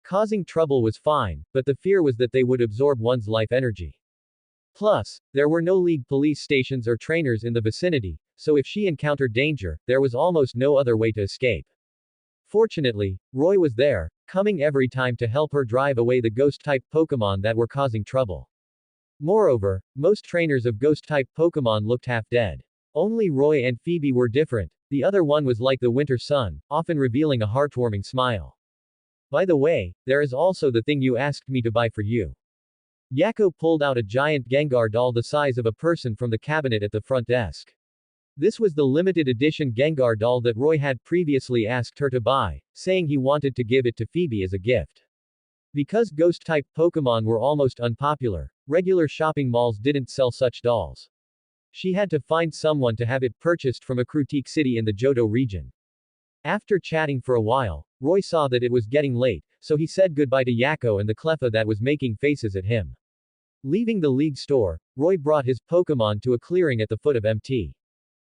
Causing trouble was fine, but the fear was that they would absorb one's life energy. Plus, there were no League police stations or trainers in the vicinity, so if she encountered danger, there was almost no other way to escape. Fortunately, Roy was there, coming every time to help her drive away the ghost-type Pokémon that were causing trouble. Moreover, most trainers of ghost-type Pokémon looked half dead. Only Roy and Phoebe were different, the other one was like the winter sun, often revealing a heartwarming smile. By the way, there is also the thing you asked me to buy for you. Yako pulled out a giant Gengar doll the size of a person from the cabinet at the front desk. This was the limited edition Gengar doll that Roy had previously asked her to buy, saying he wanted to give it to Phoebe as a gift. Because ghost-type Pokémon were almost unpopular, regular shopping malls didn't sell such dolls. She had to find someone to have it purchased from a critique city in the Johto region. After chatting for a while, Roy saw that it was getting late, so he said goodbye to Yako and the Cleffa that was making faces at him. Leaving the League store, Roy brought his Pokémon to a clearing at the foot of Mt.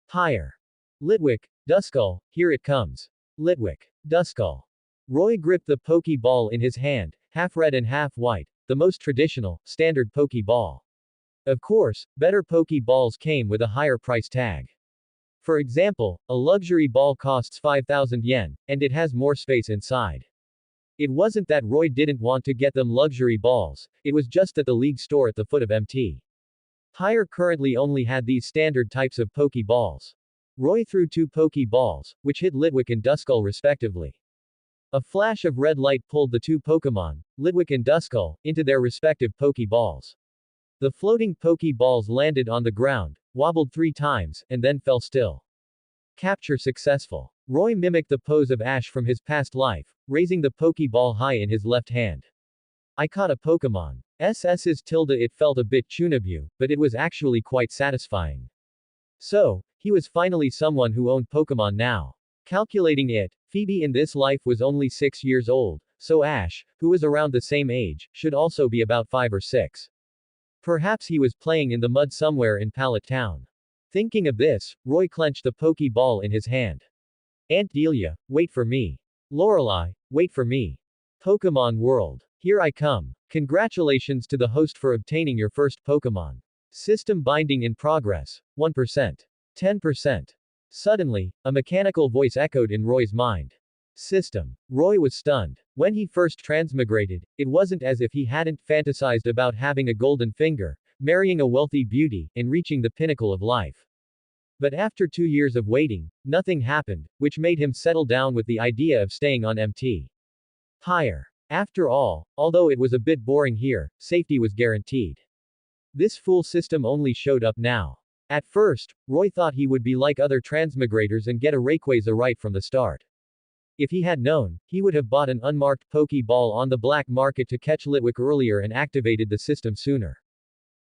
Higher. Litwick, Duskull, here it comes. Litwick, Duskull. Roy gripped the Pokeball in his hand, half red and half white, the most traditional, standard Pokeball. Of course, better Pokeballs came with a higher price tag. For example, a luxury ball costs 5,000 yen, and it has more space inside. It wasn't that Roy didn't want to get them luxury balls, it was just that the League store at the foot of Mt. Higher currently only had these standard types of Pokeballs. Roy threw two Pokeballs, which hit Litwick and Duskull respectively. A flash of red light pulled the two Pokemon, Litwick and Duskull, into their respective Pokeballs. The floating Pokeballs landed on the ground, wobbled 3 times, and then fell still. Capture successful. Roy mimicked the pose of Ash from his past life, raising the Pokeball high in his left hand. I caught a Pokemon. SS's tilde it felt a bit chunabu, but it was actually quite satisfying. So, he was finally someone who owned Pokemon now. Calculating it, Phoebe in this life was only 6 years old, so Ash, who was around the same age, should also be about 5 or 6. Perhaps he was playing in the mud somewhere in Pallet Town. Thinking of this, Roy clenched the Pokeball in his hand. Aunt Delia, wait for me. Lorelei, wait for me. Pokemon World. Here I come. Congratulations to the host for obtaining your first Pokemon. System binding in progress. 1%. 10%. Suddenly, a mechanical voice echoed in Roy's mind. System. Roy was stunned. When he first transmigrated, it wasn't as if he hadn't fantasized about having a golden finger, marrying a wealthy beauty, and reaching the pinnacle of life. But after 2 years of waiting, nothing happened, which made him settle down with the idea of staying on Mt. Higher. After all, although it was a bit boring here, safety was guaranteed. This fool system only showed up now. At first, Roy thought he would be like other transmigrators and get a Rayquaza right from the start. If he had known, he would have bought an unmarked Pokeball on the black market to catch Litwick earlier and activated the system sooner.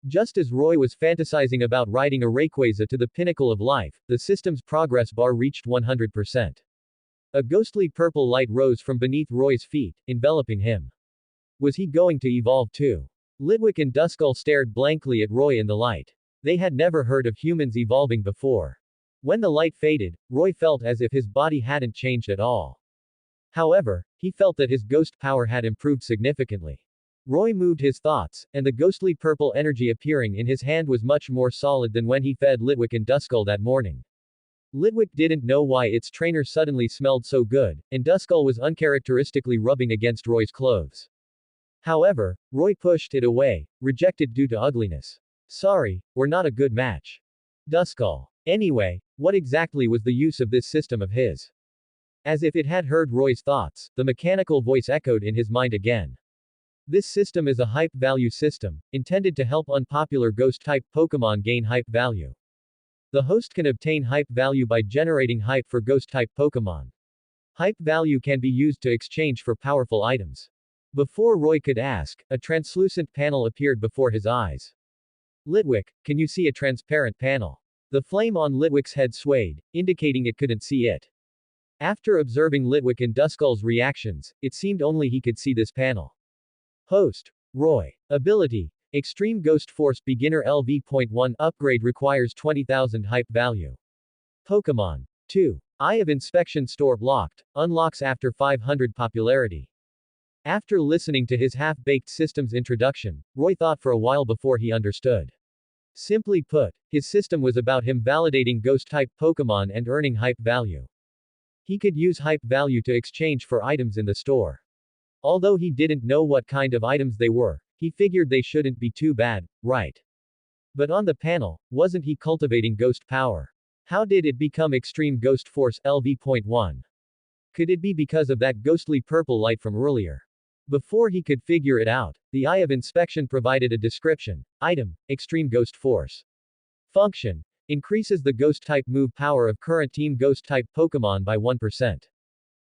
Just as Roy was fantasizing about riding a Rayquaza to the pinnacle of life, the system's progress bar reached 100%. A ghostly purple light rose from beneath Roy's feet, enveloping him. Was he going to evolve too? Litwick and Duskull stared blankly at Roy in the light. They had never heard of humans evolving before. When the light faded, Roy felt as if his body hadn't changed at all. However, he felt that his ghost power had improved significantly. Roy moved his thoughts, and the ghostly purple energy appearing in his hand was much more solid than when he fed Litwick and Duskull that morning. Litwick didn't know why its trainer suddenly smelled so good, and Duskull was uncharacteristically rubbing against Roy's clothes. However, Roy pushed it away, rejected due to ugliness. Sorry, we're not a good match. Duskull. Anyway, what exactly was the use of this system of his? As if it had heard Roy's thoughts, the mechanical voice echoed in his mind again. This system is a hype value system, intended to help unpopular ghost-type Pokémon gain hype value. The host can obtain hype value by generating hype for ghost-type Pokémon. Hype value can be used to exchange for powerful items. Before Roy could ask, a translucent panel appeared before his eyes. Litwick, can you see a transparent panel? The flame on Litwick's head swayed, indicating it couldn't see it. After observing Litwick and Duskull's reactions, it seemed only he could see this panel. Host. Roy. Ability. Extreme Ghost Force Beginner LV.1 upgrade requires 20,000 hype value. Pokémon. 2. Eye of Inspection Store locked, unlocks after 500 popularity. After listening to his half-baked system's introduction, Roy thought for a while before he understood. Simply put, his system was about him validating ghost-type Pokémon and earning hype value. He could use hype value to exchange for items in the store. Although he didn't know what kind of items they were, he figured they shouldn't be too bad, right? But on the panel, wasn't he cultivating ghost power? How did it become Extreme Ghost Force LV.1? Could it be because of that ghostly purple light from earlier? Before he could figure it out, the Eye of Inspection provided a description. Item, Extreme Ghost Force. Function, increases the ghost-type move power of current team ghost-type Pokémon by 1%.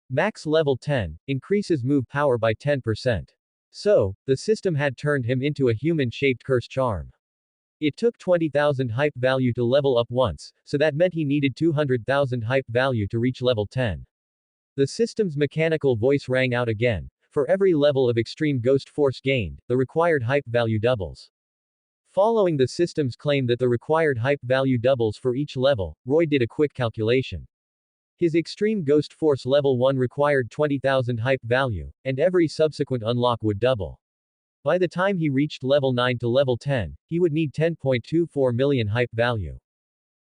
Max level 10, increases move power by 10%. So, the system had turned him into a human-shaped curse charm. It took 20,000 hype value to level up once, so that meant he needed 200,000 hype value to reach level 10. The system's mechanical voice rang out again. For every level of extreme ghost force gained, the required hype value doubles. Following the system's claim that the required hype value doubles for each level, Roy did a quick calculation. His extreme ghost force level 1 required 20,000 hype value, and every subsequent unlock would double. By the time he reached level 9 to level 10, he would need 10.24 million hype value.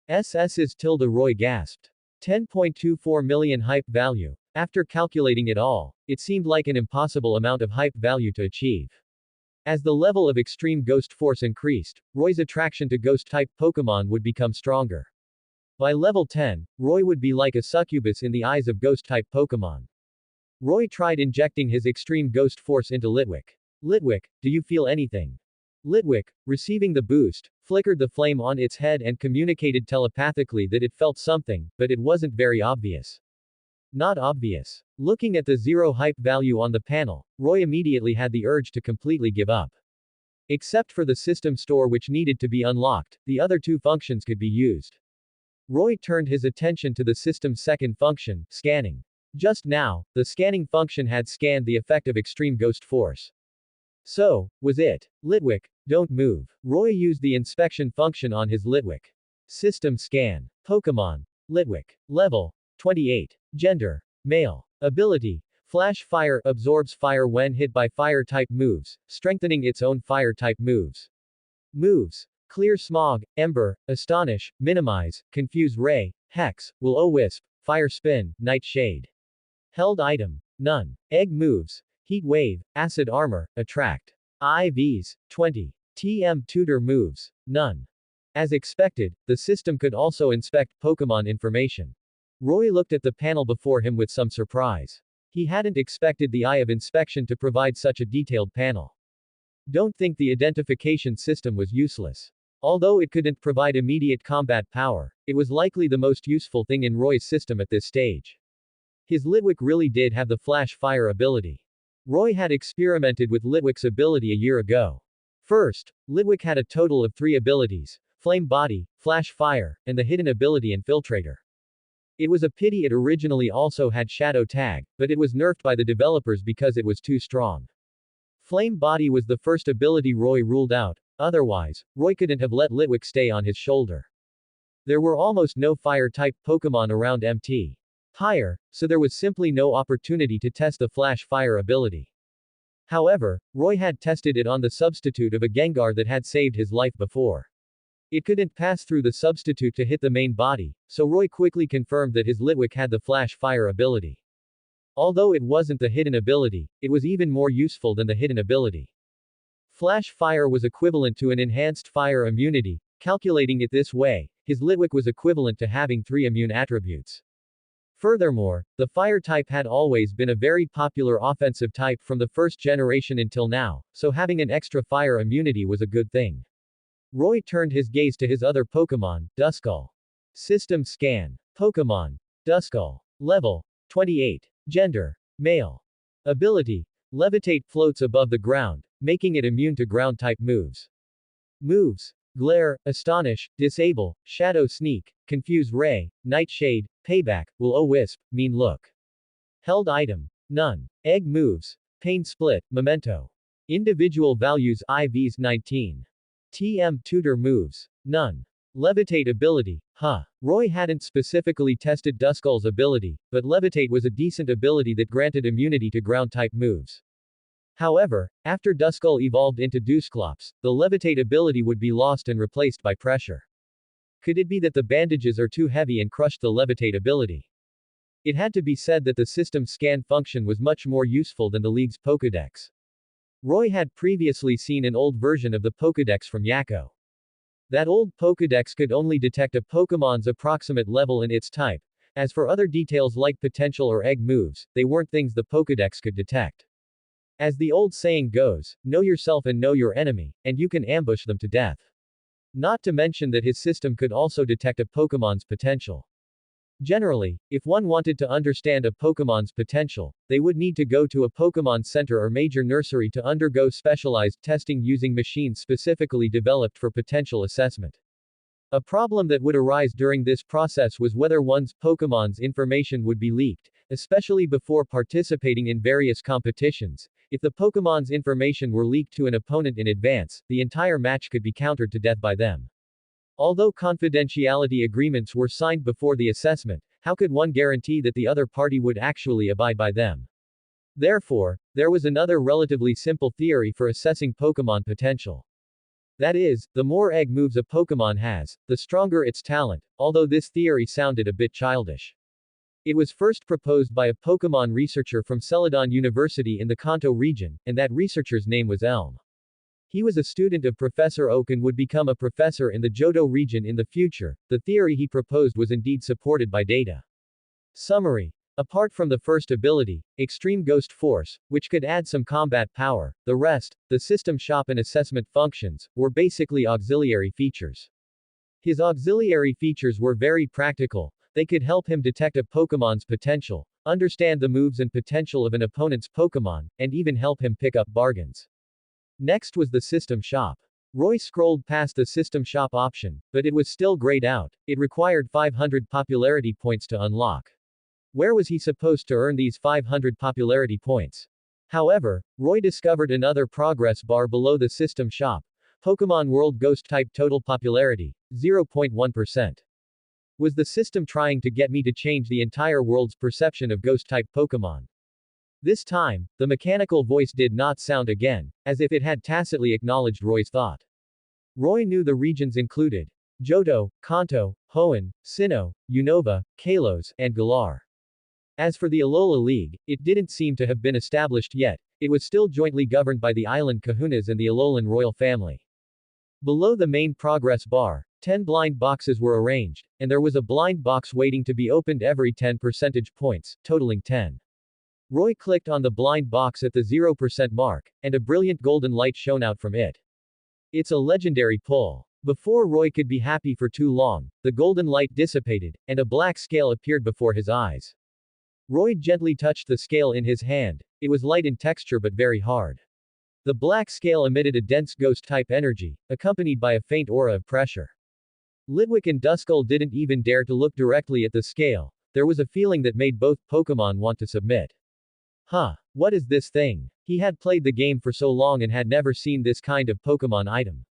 SS's tilde Roy gasped. 10.24 million hype value. After calculating it all, it seemed like an impossible amount of hype value to achieve. As the level of extreme ghost force increased, Roy's attraction to ghost-type Pokémon would become stronger. By level 10, Roy would be like a succubus in the eyes of ghost-type Pokémon. Roy tried injecting his extreme ghost force into Litwick. Litwick, do you feel anything? Litwick, receiving the boost, flickered the flame on its head and communicated telepathically that it felt something, but it wasn't very obvious. Not obvious. Looking at the zero hype value on the panel, Roy immediately had the urge to completely give up. Except for the system store which needed to be unlocked, the other two functions could be used. Roy turned his attention to the system's second function, scanning. Just now, the scanning function had scanned the effect of extreme ghost force. So, was it? Litwick, don't move. Roy used the inspection function on his Litwick. System scan. Pokémon. Litwick. Level. 28. Gender. Male. Ability. Flash Fire absorbs fire when hit by fire-type moves, strengthening its own fire-type moves. Moves. Clear Smog, Ember, Astonish, Minimize, Confuse Ray, Hex, Will-O-Wisp, Fire Spin, Nightshade. Held item. None. Egg moves. Heat Wave, Acid Armor, Attract. IVs. 20. TM Tutor moves. None. As expected, the system could also inspect Pokémon information. Roy looked at the panel before him with some surprise. He hadn't expected the eye of inspection to provide such a detailed panel. Don't think the identification system was useless. Although it couldn't provide immediate combat power, it was likely the most useful thing in Roy's system at this stage. His Litwick really did have the flash fire ability. Roy had experimented with Litwick's ability a year ago. First, Litwick had a total of 3 abilities: Flame Body, Flash Fire, and the hidden ability Infiltrator. It was a pity it originally also had Shadow Tag, but it was nerfed by the developers because it was too strong. Flame Body was the first ability Roy ruled out, otherwise, Roy couldn't have let Litwick stay on his shoulder. There were almost no Fire-type Pokémon around MT. Higher, so there was simply no opportunity to test the Flash Fire ability. However, Roy had tested it on the substitute of a Gengar that had saved his life before. It couldn't pass through the substitute to hit the main body, so Roy quickly confirmed that his Litwick had the Flash Fire ability. Although it wasn't the hidden ability, it was even more useful than the hidden ability. Flash Fire was equivalent to an enhanced fire immunity. Calculating it this way, his Litwick was equivalent to having 3 immune attributes. Furthermore, the fire type had always been a very popular offensive type from the first generation until now, so having an extra fire immunity was a good thing. Roy turned his gaze to his other Pokémon, Duskull. System Scan. Pokémon. Duskull. Level. 28. Gender. Male. Ability. Levitate, floats above the ground, making it immune to ground-type moves. Moves. Glare, Astonish, Disable, Shadow Sneak, Confuse Ray, Nightshade, Payback, Will-O-Wisp, Mean Look. Held item. None. Egg moves. Pain Split, Memento. Individual values IVs 19. TM Tutor moves. None. Levitate ability. Roy hadn't specifically tested Duskull's ability, but Levitate was a decent ability that granted immunity to ground-type moves. However, after Duskull evolved into Dusclops, the Levitate ability would be lost and replaced by Pressure. Could it be that the bandages are too heavy and crushed the Levitate ability? It had to be said that the system scan function was much more useful than the League's Pokédex. Roy had previously seen an old version of the Pokédex from Yakko. That old Pokédex could only detect a Pokémon's approximate level and its type. As for other details like potential or egg moves, they weren't things the Pokédex could detect. As the old saying goes, know yourself and know your enemy, and you can ambush them to death. Not to mention that his system could also detect a Pokémon's potential. Generally, if one wanted to understand a Pokémon's potential, they would need to go to a Pokémon Center or major nursery to undergo specialized testing using machines specifically developed for potential assessment. A problem that would arise during this process was whether one's Pokémon's information would be leaked, especially before participating in various competitions. If the Pokémon's information were leaked to an opponent in advance, the entire match could be countered to death by them. Although confidentiality agreements were signed before the assessment, how could one guarantee that the other party would actually abide by them? Therefore, there was another relatively simple theory for assessing Pokémon potential. That is, the more egg moves a Pokémon has, the stronger its talent, although this theory sounded a bit childish. It was first proposed by a Pokémon researcher from Celadon University in the Kanto region, and that researcher's name was Elm. He was a student of Professor Oak and would become a professor in the Johto region in the future. The theory he proposed was indeed supported by data. Summary. Apart from the first ability, Extreme Ghost Force, which could add some combat power, the rest, the system shop and assessment functions, were basically auxiliary features. His auxiliary features were very practical. They could help him detect a Pokémon's potential, understand the moves and potential of an opponent's Pokémon, and even help him pick up bargains. Next was the system shop. Roy scrolled past the system shop option, but it was still grayed out. It required 500 popularity points to unlock. Where was he supposed to earn these 500 popularity points? However, Roy discovered another progress bar below the system shop. Pokémon World Ghost Type Total Popularity, 0.1%. Was the system trying to get me to change the entire world's perception of Ghost-type Pokémon? This time, the mechanical voice did not sound again, as if it had tacitly acknowledged Roy's thought. Roy knew the regions included Johto, Kanto, Hoenn, Sinnoh, Unova, Kalos, and Galar. As for the Alola League, it didn't seem to have been established yet. It was still jointly governed by the island Kahunas and the Alolan royal family. Below the main progress bar, 10 blind boxes were arranged, and there was a blind box waiting to be opened every 10 percentage points, totaling 10. Roy clicked on the blind box at the 0% mark, and a brilliant golden light shone out from it. It's a legendary pull. Before Roy could be happy for too long, the golden light dissipated, and a black scale appeared before his eyes. Roy gently touched the scale in his hand. It was light in texture but very hard. The black scale emitted a dense ghost-type energy, accompanied by a faint aura of pressure. Litwick and Duskull didn't even dare to look directly at the scale. There was a feeling that made both Pokémon want to submit. Huh. What is this thing? He had played the game for so long and had never seen this kind of Pokémon item.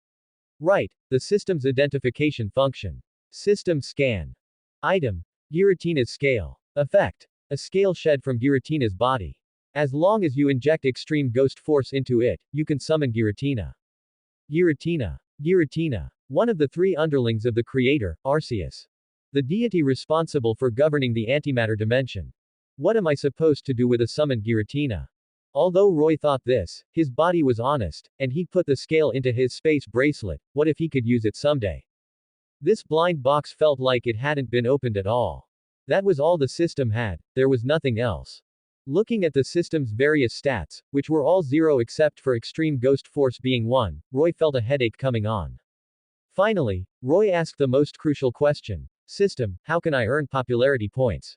Right. The system's identification function. System scan. Item. Giratina's scale. Effect. A scale shed from Giratina's body. As long as you inject extreme ghost force into it, you can summon Giratina. Giratina. Giratina. One of the three underlings of the creator, Arceus. The deity responsible for governing the antimatter dimension. What am I supposed to do with a summoned Giratina? Although Roy thought this, his body was honest, and he put the scale into his space bracelet. What if he could use it someday? This blind box felt like it hadn't been opened at all. That was all the system had, there was nothing else. Looking at the system's various stats, which were all 0 except for extreme ghost force being 1, Roy felt a headache coming on. Finally, Roy asked the most crucial question. System, how can I earn popularity points?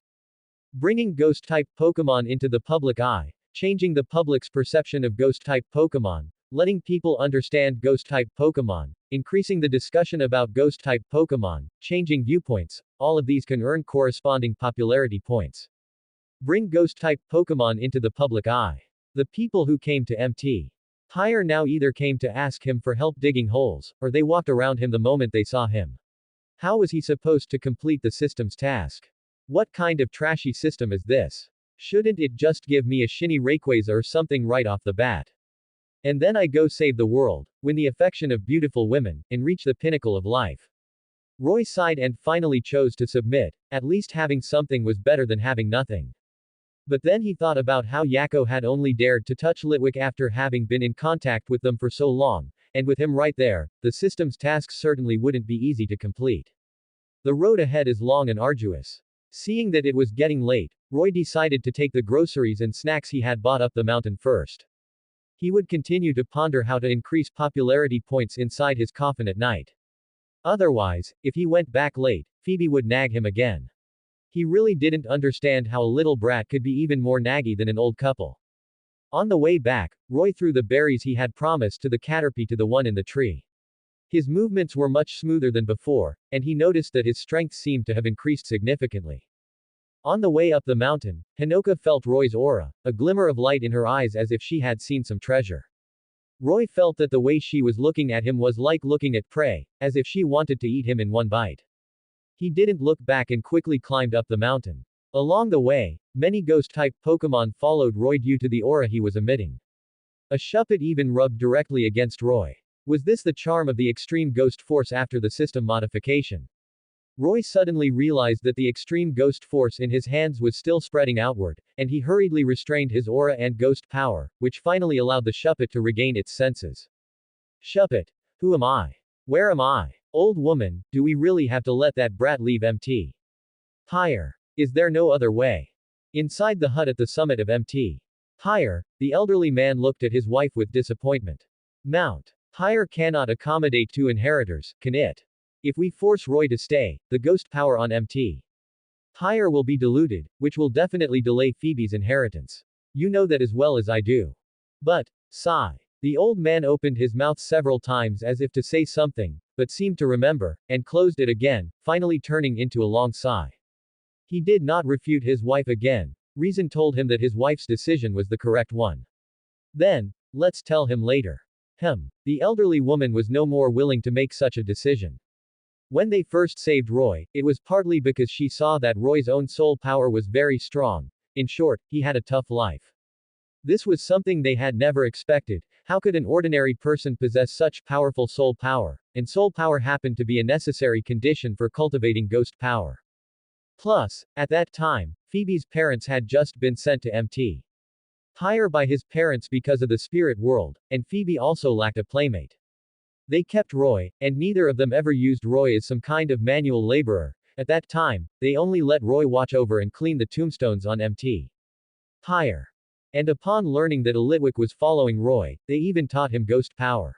Bringing ghost-type Pokémon into the public eye, changing the public's perception of ghost-type Pokémon, letting people understand ghost-type Pokémon, increasing the discussion about ghost-type Pokémon, changing viewpoints, all of these can earn corresponding popularity points. Bring ghost-type Pokémon into the public eye. The people who came to Mt. Higher now either came to ask him for help digging holes, or they walked around him the moment they saw him. How was he supposed to complete the system's task? What kind of trashy system is this? Shouldn't it just give me a shiny Rayquaza or something right off the bat? And then I go save the world, win the affection of beautiful women, and reach the pinnacle of life. Roy sighed and finally chose to submit. At least having something was better than having nothing. But then he thought about how Yakko had only dared to touch Litwick after having been in contact with them for so long, and with him right there, the system's tasks certainly wouldn't be easy to complete. The road ahead is long and arduous. Seeing that it was getting late, Roy decided to take the groceries and snacks he had bought up the mountain first. He would continue to ponder how to increase popularity points inside his coffin at night. Otherwise, if he went back late, Phoebe would nag him again. He really didn't understand how a little brat could be even more naggy than an old couple. On the way back, Roy threw the berries he had promised to the Caterpie to the one in the tree. His movements were much smoother than before, and he noticed that his strength seemed to have increased significantly. On the way up the mountain, Hinoka felt Roy's aura, a glimmer of light in her eyes as if she had seen some treasure. Roy felt that the way she was looking at him was like looking at prey, as if she wanted to eat him in one bite. He didn't look back and quickly climbed up the mountain. Along the way, many ghost-type Pokémon followed Roy due to the aura he was emitting. A Shuppet even rubbed directly against Roy. Was this the charm of the extreme ghost force after the system modification? Roy suddenly realized that the extreme ghost force in his hands was still spreading outward, and he hurriedly restrained his aura and ghost power, which finally allowed the Shuppet to regain its senses. Shuppet. Who am I? Where am I? Old woman, do we really have to let that brat leave Mt. Higher? Is there no other way? Inside the hut at the summit of Mt. Higher, the elderly man looked at his wife with disappointment. Mount. Higher cannot accommodate two inheritors, can it? If we force Roy to stay, the ghost power on Mt. Higher will be diluted, which will definitely delay Phoebe's inheritance. You know that as well as I do. But, sigh. The old man opened his mouth several times as if to say something, but seemed to remember, and closed it again, finally turning into a long sigh. He did not refute his wife again. Reason told him that his wife's decision was the correct one. Then, let's tell him later. The elderly woman was no more willing to make such a decision. When they first saved Roy, it was partly because she saw that Roy's own soul power was very strong. In short, he had a tough life. This was something they had never expected. How could an ordinary person possess such powerful soul power? And soul power happened to be a necessary condition for cultivating ghost power. Plus, at that time, Phoebe's parents had just been sent to Mt. Higher by his parents because of the spirit world, and Phoebe also lacked a playmate. They kept Roy, and neither of them ever used Roy as some kind of manual laborer. At that time, they only let Roy watch over and clean the tombstones on Mt. Higher. And upon learning that Litwick was following Roy, they even taught him ghost power.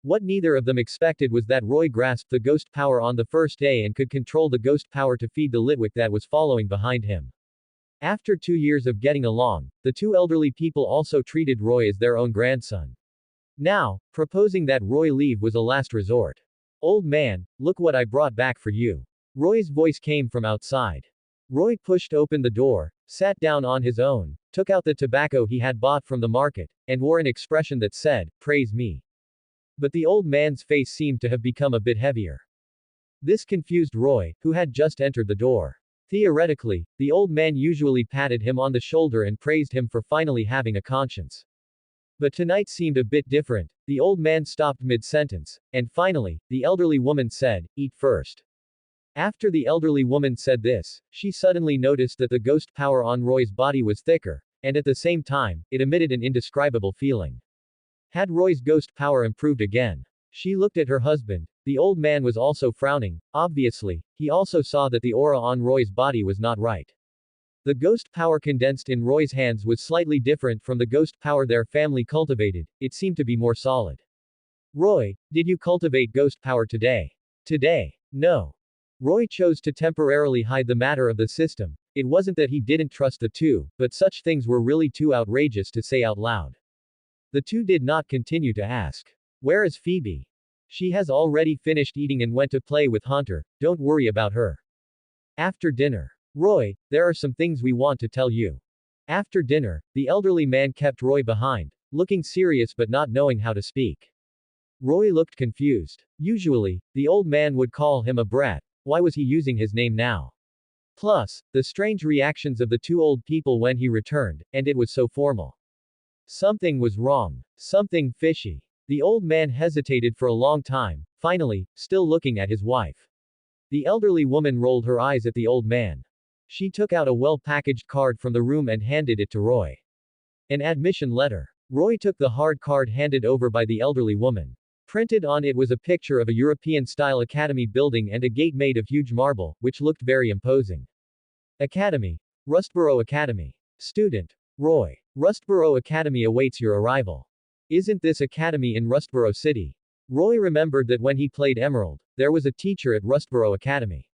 What neither of them expected was that Roy grasped the ghost power on the first day and could control the ghost power to feed the Litwick that was following behind him. After 2 years of getting along, the two elderly people also treated Roy as their own grandson. Now, proposing that Roy leave was a last resort. Old man, look what I brought back for you. Roy's voice came from outside. Roy pushed open the door, sat down on his own, took out the tobacco he had bought from the market, and wore an expression that said, "Praise me." But the old man's face seemed to have become a bit heavier. This confused Roy, who had just entered the door. Theoretically, the old man usually patted him on the shoulder and praised him for finally having a conscience. But tonight seemed a bit different. The old man stopped mid-sentence, and finally, the elderly woman said, "Eat first." After the elderly woman said this, she suddenly noticed that the ghost power on Roy's body was thicker, and at the same time, it emitted an indescribable feeling. Had Roy's ghost power improved again? She looked at her husband. The old man was also frowning. Obviously, he also saw that the aura on Roy's body was not right. The ghost power condensed in Roy's hands was slightly different from the ghost power their family cultivated. It seemed to be more solid. Roy, did you cultivate ghost power today? Today? No. Roy chose to temporarily hide the matter of the system. It wasn't that he didn't trust the two, but such things were really too outrageous to say out loud. The two did not continue to ask. Where is Phoebe? She has already finished eating and went to play with Hunter, don't worry about her. After dinner. Roy, there are some things we want to tell you. After dinner, the elderly man kept Roy behind, looking serious but not knowing how to speak. Roy looked confused. Usually, the old man would call him a brat. Why was he using his name now? Plus, the strange reactions of the two old people when he returned, and it was so formal. Something was wrong. Something fishy. The old man hesitated for a long time, finally, still looking at his wife. The elderly woman rolled her eyes at the old man. She took out a well-packaged card from the room and handed it to Roy. An admission letter. Roy took the hard card handed over by the elderly woman. Printed on it was a picture of a European-style academy building and a gate made of huge marble, which looked very imposing. Academy. Rustboro Academy. Student. Roy. Rustboro Academy awaits your arrival. Isn't this academy in Rustboro City? Roy remembered that when he played Emerald, there was a teacher at Rustboro Academy.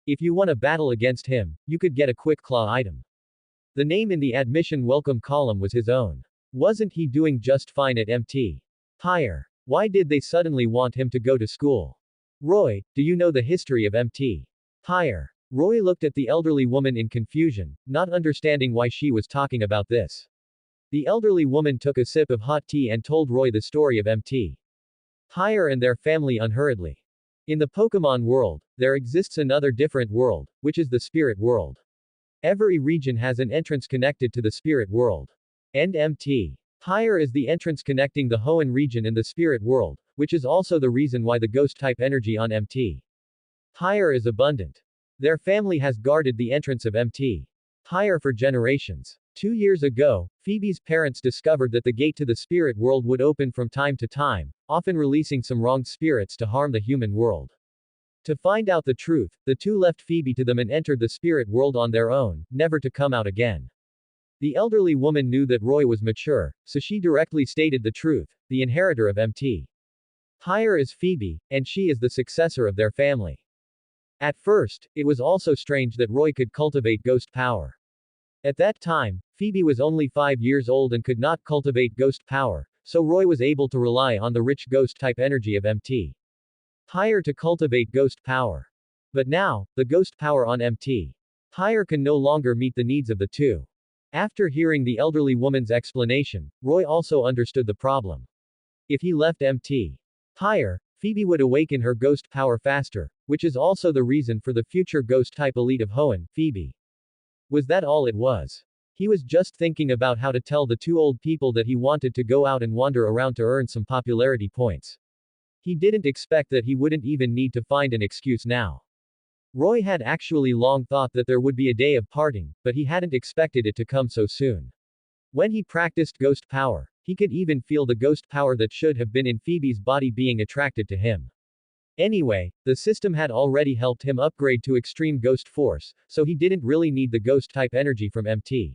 If you won a battle against him, you could get a quick claw item. The name in the admission welcome column was his own. Wasn't he doing just fine at MT? Higher. Why did they suddenly want him to go to school? Roy, do you know the history of MT? Higher. Roy looked at the elderly woman in confusion, not understanding why she was talking about this. The elderly woman took a sip of hot tea and told Roy the story of MT. Higher and their family unhurriedly. In the Pokémon world, there exists another different world, which is the spirit world. Every region has an entrance connected to the spirit world. And MT. Higher is the entrance connecting the Hoenn region and the spirit world, which is also the reason why the ghost-type energy on MT. Higher is abundant. Their family has guarded the entrance of MT. Higher for generations. 2 years ago, Phoebe's parents discovered that the gate to the spirit world would open from time to time, often releasing some wronged spirits to harm the human world. To find out the truth, the two left Phoebe to them and entered the spirit world on their own, never to come out again. The elderly woman knew that Roy was mature, so she directly stated the truth, the inheritor of MT. Higher is Phoebe, and she is the successor of their family. At first, it was also strange that Roy could cultivate ghost power. At that time, Phoebe was only 5 years old and could not cultivate ghost power, so Roy was able to rely on the rich ghost-type energy of MT. Higher to cultivate ghost power. But now, the ghost power on MT. Higher can no longer meet the needs of the two. After hearing the elderly woman's explanation, Roy also understood the problem. If he left MT. Higher, Phoebe would awaken her ghost power faster, which is also the reason for the future ghost-type elite of Hoenn, Phoebe. Was that all it was? He was just thinking about how to tell the two old people that he wanted to go out and wander around to earn some popularity points. He didn't expect that he wouldn't even need to find an excuse now. Roy had actually long thought that there would be a day of parting, but he hadn't expected it to come so soon. When he practiced ghost power, he could even feel the ghost power that should have been in Phoebe's body being attracted to him. Anyway, the system had already helped him upgrade to extreme ghost force, so he didn't really need the ghost-type energy from MT.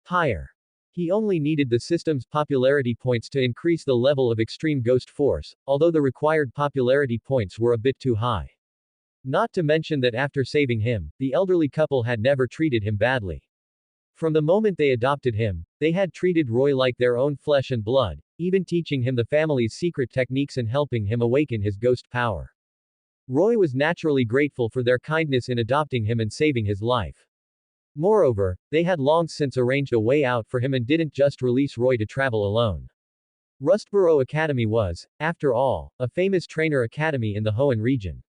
Higher. He only needed the system's popularity points to increase the level of extreme ghost force, although the required popularity points were a bit too high. Not to mention that after saving him, the elderly couple had never treated him badly. From the moment they adopted him, they had treated Roy like their own flesh and blood, even teaching him the family's secret techniques and helping him awaken his ghost power. Roy was naturally grateful for their kindness in adopting him and saving his life. Moreover, they had long since arranged a way out for him and didn't just release Roy to travel alone. Rustboro Academy was, after all, a famous trainer academy in the Hoenn region.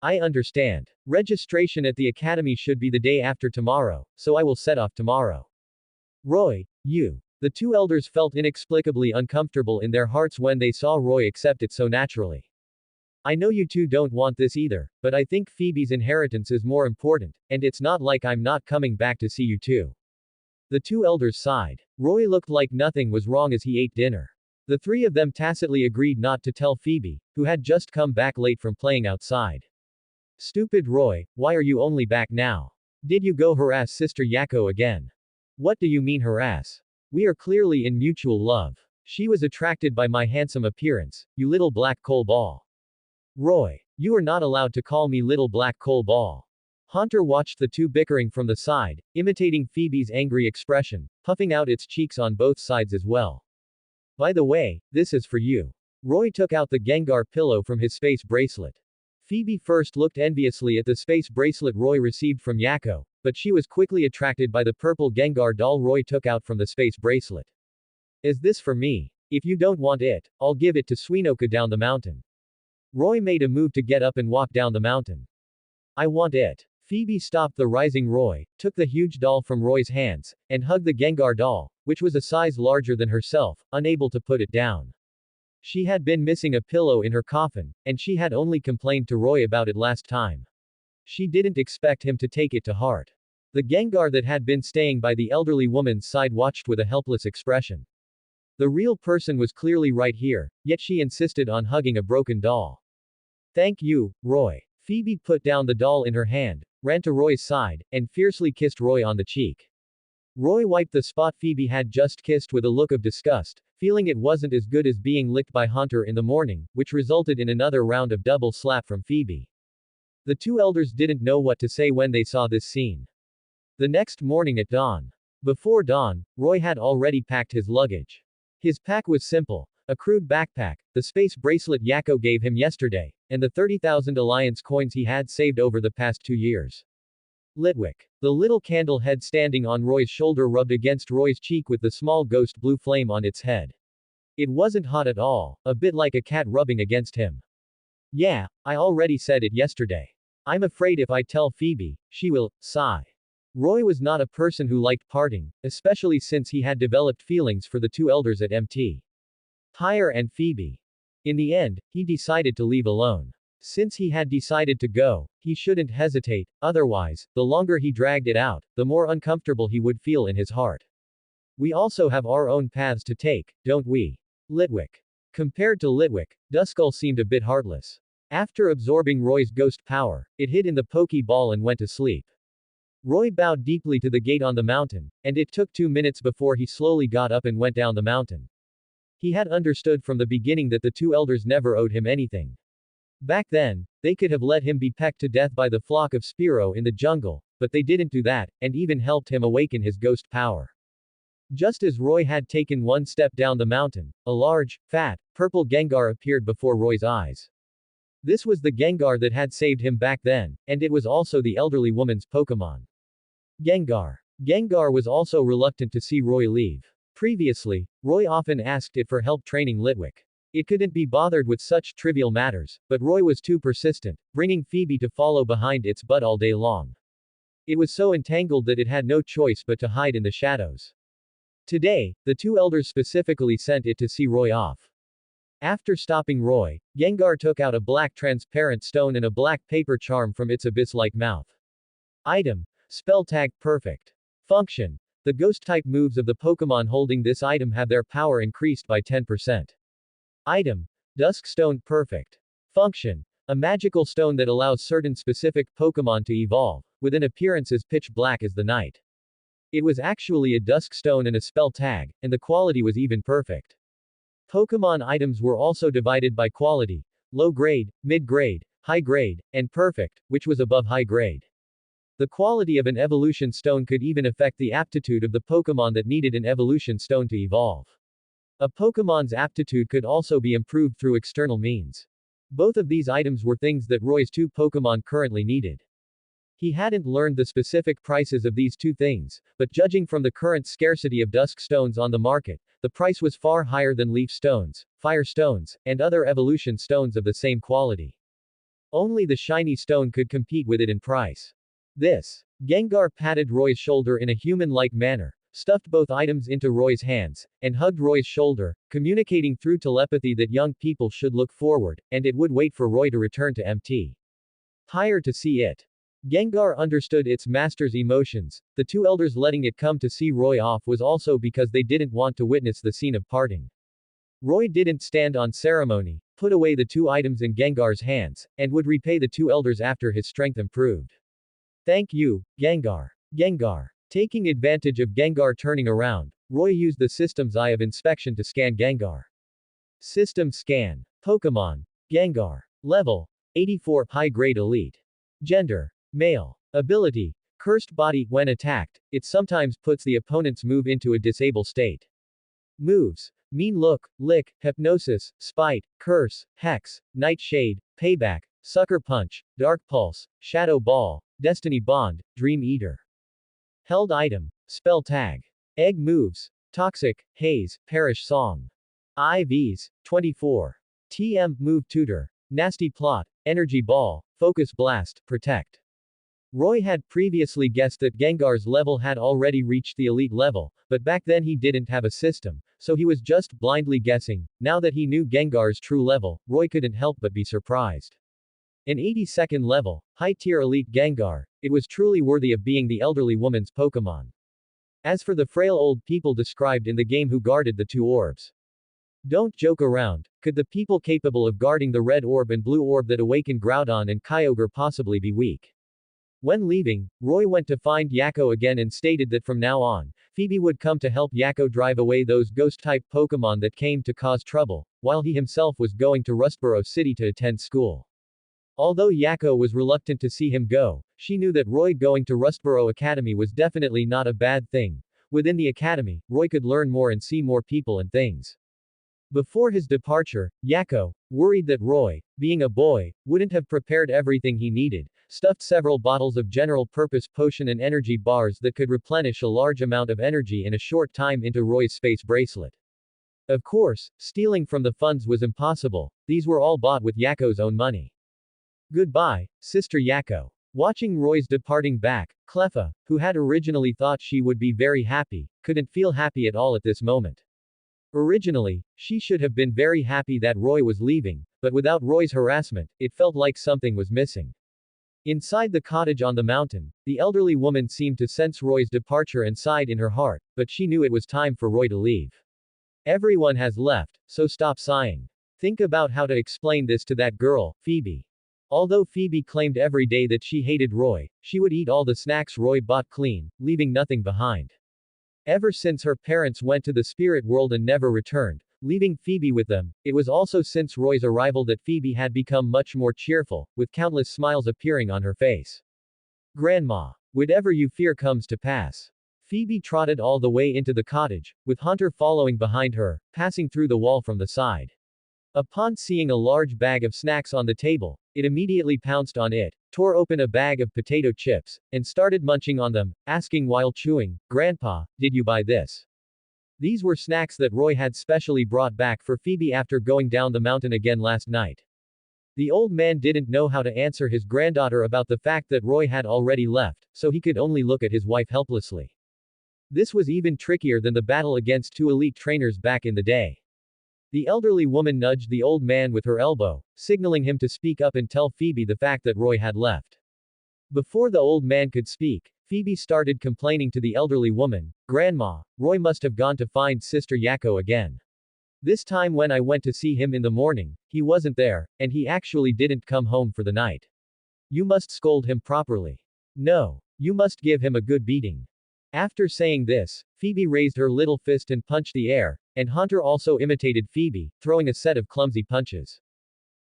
I understand. Registration at the academy should be the day after tomorrow, so I will set off tomorrow. Roy, you. The two elders felt inexplicably uncomfortable in their hearts when they saw Roy accept it so naturally. I know you two don't want this either, but I think Phoebe's inheritance is more important, and it's not like I'm not coming back to see you two. The two elders sighed. Roy looked like nothing was wrong as he ate dinner. The three of them tacitly agreed not to tell Phoebe, who had just come back late from playing outside. Stupid Roy, why are you only back now? Did you go harass Sister Yako again? What do you mean harass? We are clearly in mutual love. She was attracted by my handsome appearance, you little black coal ball. Roy, you are not allowed to call me little black coal ball. Hunter watched the two bickering from the side, imitating Phoebe's angry expression, puffing out its cheeks on both sides as well. By the way, this is for you. Roy took out the Gengar pillow from his space bracelet. Phoebe first looked enviously at the space bracelet Roy received from Yako, but she was quickly attracted by the purple Gengar doll Roy took out from the space bracelet. Is this for me? If you don't want it, I'll give it to Suinoka down the mountain. Roy made a move to get up and walk down the mountain. I want it. Phoebe stopped the rising Roy, took the huge doll from Roy's hands, and hugged the Gengar doll, which was a size larger than herself, unable to put it down. She had been missing a pillow in her coffin, and she had only complained to Roy about it last time. She didn't expect him to take it to heart. The Gengar that had been staying by the elderly woman's side watched with a helpless expression. The real person was clearly right here, yet she insisted on hugging a broken doll. Thank you, Roy. Phoebe put down the doll in her hand, ran to Roy's side, and fiercely kissed Roy on the cheek. Roy wiped the spot Phoebe had just kissed with a look of disgust, feeling it wasn't as good as being licked by Hunter in the morning, which resulted in another round of double slap from Phoebe. The two elders didn't know what to say when they saw this scene. The next morning at dawn. Before dawn, Roy had already packed his luggage. His pack was simple, a crude backpack, the space bracelet Yako gave him yesterday, and the 30,000 Alliance coins he had saved over the past 2 years. Litwick. The little candle head standing on Roy's shoulder rubbed against Roy's cheek with the small ghost blue flame on its head. It wasn't hot at all, a bit like a cat rubbing against him. Yeah, I already said it yesterday. I'm afraid if I tell Phoebe, she will sigh. Roy was not a person who liked parting, especially since he had developed feelings for the two elders at MT. Hire and Phoebe. In the end, he decided to leave alone. Since he had decided to go, he shouldn't hesitate, otherwise, the longer he dragged it out, the more uncomfortable he would feel in his heart. We also have our own paths to take, don't we? Litwick. Compared to Litwick, Duskull seemed a bit heartless. After absorbing Roy's ghost power, it hid in the Pokeball and went to sleep. Roy bowed deeply to the gate on the mountain, and it took 2 minutes before he slowly got up and went down the mountain. He had understood from the beginning that the two elders never owed him anything. Back then, they could have let him be pecked to death by the flock of Spearow in the jungle, but they didn't do that, and even helped him awaken his ghost power. Just as Roy had taken one step down the mountain, a large, fat, purple Gengar appeared before Roy's eyes. This was the Gengar that had saved him back then, and it was also the elderly woman's Pokémon. Gengar. Gengar was also reluctant to see Roy leave. Previously, Roy often asked it for help training Litwick. It couldn't be bothered with such trivial matters, but Roy was too persistent, bringing Phoebe to follow behind its butt all day long. It was so entangled that it had no choice but to hide in the shadows. Today, the two elders specifically sent it to see Roy off. After stopping Roy, Gengar took out a black transparent stone and a black paper charm from its abyss-like mouth. Item. Spell tag perfect. Function. The ghost-type moves of the Pokémon holding this item have their power increased by 10%. Item. Dusk Stone Perfect. Function. A magical stone that allows certain specific Pokémon to evolve, with an appearance as pitch black as the night. It was actually a dusk stone and a spell tag, and the quality was even perfect. Pokémon items were also divided by quality: low grade, mid grade, high grade, and perfect, which was above high grade. The quality of an evolution stone could even affect the aptitude of the Pokémon that needed an evolution stone to evolve. A Pokémon's aptitude could also be improved through external means. Both of these items were things that Roy's two Pokémon currently needed. He hadn't learned the specific prices of these two things, but judging from the current scarcity of dusk stones on the market, the price was far higher than leaf stones, fire stones, and other evolution stones of the same quality. Only the shiny stone could compete with it in price. This Gengar patted Roy's shoulder in a human-like manner, stuffed both items into Roy's hands, and hugged Roy's shoulder, communicating through telepathy that young people should look forward, and it would wait for Roy to return to MT. Higher to see it. Gengar understood its master's emotions. The two elders letting it come to see Roy off was also because they didn't want to witness the scene of parting. Roy didn't stand on ceremony, put away the two items in Gengar's hands, and would repay the two elders after his strength improved. Thank you, Gengar. Gengar. Taking advantage of Gengar turning around, Roy used the system's eye of inspection to scan Gengar. System scan. Pokémon. Gengar. Level. 84, high-grade elite. Gender. Male. Ability. Cursed body. When attacked, it sometimes puts the opponent's move into a disable state. Moves. Mean Look, Lick, Hypnosis, Spite, Curse, Hex, Nightshade, Payback, Sucker Punch, Dark Pulse, Shadow Ball, Destiny Bond, Dream Eater. Held item. Spell tag. Egg moves. Toxic, Haze, Perish Song. IVs. 24. TM Move Tutor. Nasty Plot, Energy Ball, Focus Blast, Protect. Roy had previously guessed that Gengar's level had already reached the elite level, but back then he didn't have a system, so he was just blindly guessing. Now that he knew Gengar's true level, Roy couldn't help but be surprised. An 82nd level, high-tier elite Gengar, it was truly worthy of being the elderly woman's Pokémon. As for the frail old people described in the game who guarded the two orbs. Don't joke around. Could the people capable of guarding the red orb and blue orb that awakened Groudon and Kyogre possibly be weak? When leaving, Roy went to find Yakko again and stated that from now on, Phoebe would come to help Yakko drive away those ghost-type Pokémon that came to cause trouble, while he himself was going to Rustboro City to attend school. Although Yakko was reluctant to see him go, she knew that Roy going to Rustboro Academy was definitely not a bad thing. Within the academy, Roy could learn more and see more people and things. Before his departure, Yakko, worried that Roy, being a boy, wouldn't have prepared everything he needed, stuffed several bottles of general-purpose potion and energy bars that could replenish a large amount of energy in a short time into Roy's space bracelet. Of course, stealing from the funds was impossible. These were all bought with Yakko's own money. Goodbye, Sister Yakko. Watching Roy's departing back, Cleffa, who had originally thought she would be very happy, couldn't feel happy at all at this moment. Originally, she should have been very happy that Roy was leaving, but without Roy's harassment, it felt like something was missing. Inside the cottage on the mountain, the elderly woman seemed to sense Roy's departure and sighed in her heart, but she knew it was time for Roy to leave. Everyone has left, so stop sighing. Think about how to explain this to that girl, Phoebe. Although Phoebe claimed every day that she hated Roy, she would eat all the snacks Roy bought clean, leaving nothing behind. Ever since her parents went to the spirit world and never returned, leaving Phoebe with them, it was also since Roy's arrival that Phoebe had become much more cheerful, with countless smiles appearing on her face. Grandma. Whatever you fear comes to pass. Phoebe trotted all the way into the cottage, with Hunter following behind her, passing through the wall from the side. Upon seeing a large bag of snacks on the table, it immediately pounced on it, tore open a bag of potato chips, and started munching on them, asking while chewing, "Grandpa, did you buy this?" These were snacks that Roy had specially brought back for Phoebe after going down the mountain again last night. The old man didn't know how to answer his granddaughter about the fact that Roy had already left, so he could only look at his wife helplessly. This was even trickier than the battle against two elite trainers back in the day. The elderly woman nudged the old man with her elbow, signaling him to speak up and tell Phoebe the fact that Roy had left. Before the old man could speak, Phoebe started complaining to the elderly woman, "Grandma, Roy must have gone to find Sister Yakko again. This time when I went to see him in the morning, he wasn't there, and he actually didn't come home for the night. You must scold him properly. No. You must give him a good beating." After saying this, Phoebe raised her little fist and punched the air, and Hunter also imitated Phoebe, throwing a set of clumsy punches.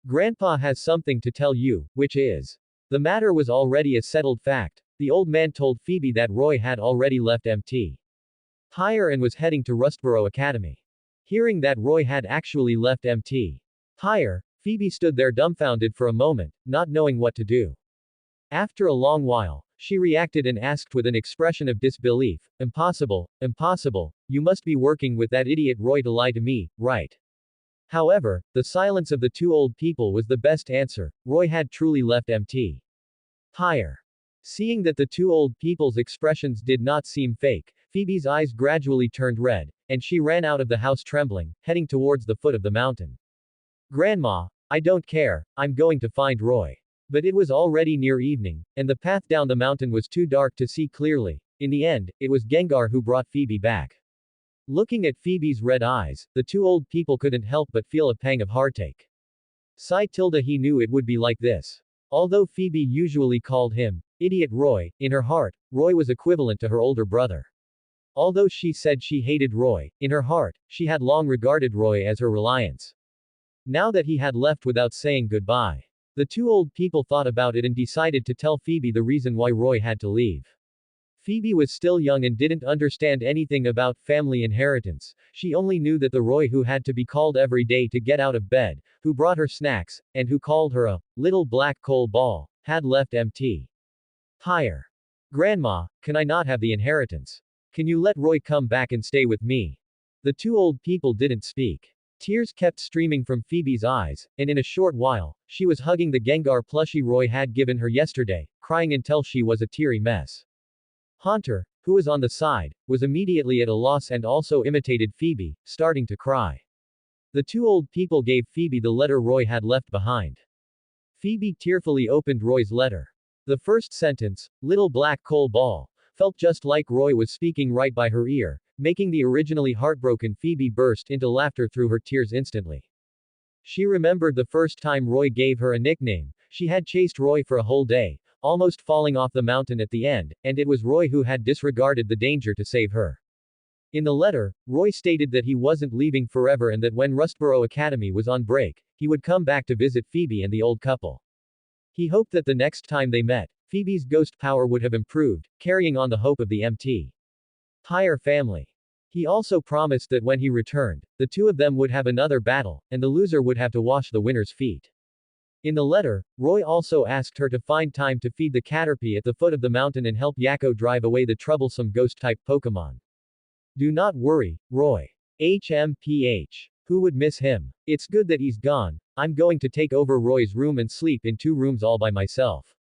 Grandpa has something to tell you, which is. The matter was already a settled fact. The old man told Phoebe that Roy had already left MT. Tyre and was heading to Rustboro Academy. Hearing that Roy had actually left MT. Tyre, Phoebe stood there dumbfounded for a moment, not knowing what to do. After a long while, she reacted and asked with an expression of disbelief, "Impossible, impossible, you must be working with that idiot Roy to lie to me, right?" However, the silence of the two old people was the best answer. Roy had truly left MT. Tyre. Seeing that the two old people's expressions did not seem fake, Phoebe's eyes gradually turned red, and she ran out of the house trembling, heading towards the foot of the mountain. "Grandma, I don't care, I'm going to find Roy." But it was already near evening, and the path down the mountain was too dark to see clearly. In the end, it was Gengar who brought Phoebe back. Looking at Phoebe's red eyes, the two old people couldn't help but feel a pang of heartache. He knew it would be like this. Although Phoebe usually called him, Idiot Roy, in her heart, Roy was equivalent to her older brother. Although she said she hated Roy, in her heart, she had long regarded Roy as her reliance. Now that he had left without saying goodbye, the two old people thought about it and decided to tell Phoebe the reason why Roy had to leave. Phoebe was still young and didn't understand anything about family inheritance. She only knew that the Roy who had to be called every day to get out of bed, who brought her snacks, and who called her a little black coal ball, had left MT. Tyre. "Grandma, can I not have the inheritance? Can you let Roy come back and stay with me?" The two old people didn't speak. Tears kept streaming from Phoebe's eyes, and in a short while, she was hugging the Gengar plushie Roy had given her yesterday, crying until she was a teary mess. Hunter, who was on the side, was immediately at a loss and also imitated Phoebe, starting to cry. The two old people gave Phoebe the letter Roy had left behind. Phoebe tearfully opened Roy's letter. The first sentence, "little black coal ball," felt just like Roy was speaking right by her ear, making the originally heartbroken Phoebe burst into laughter through her tears instantly. She remembered the first time Roy gave her a nickname. She had chased Roy for a whole day, almost falling off the mountain at the end, and it was Roy who had disregarded the danger to save her. In the letter, Roy stated that he wasn't leaving forever and that when Rustboro Academy was on break, he would come back to visit Phoebe and the old couple. He hoped that the next time they met, Phoebe's ghost power would have improved, carrying on the hope of the MT. Tyre family. He also promised that when he returned, the two of them would have another battle, and the loser would have to wash the winner's feet. In the letter, Roy also asked her to find time to feed the Caterpie at the foot of the mountain and help Yakko drive away the troublesome ghost-type Pokémon. "Do not worry, Roy. HMPH. Who would miss him? It's good that he's gone. I'm going to take over Roy's room and sleep in 2 rooms all by myself."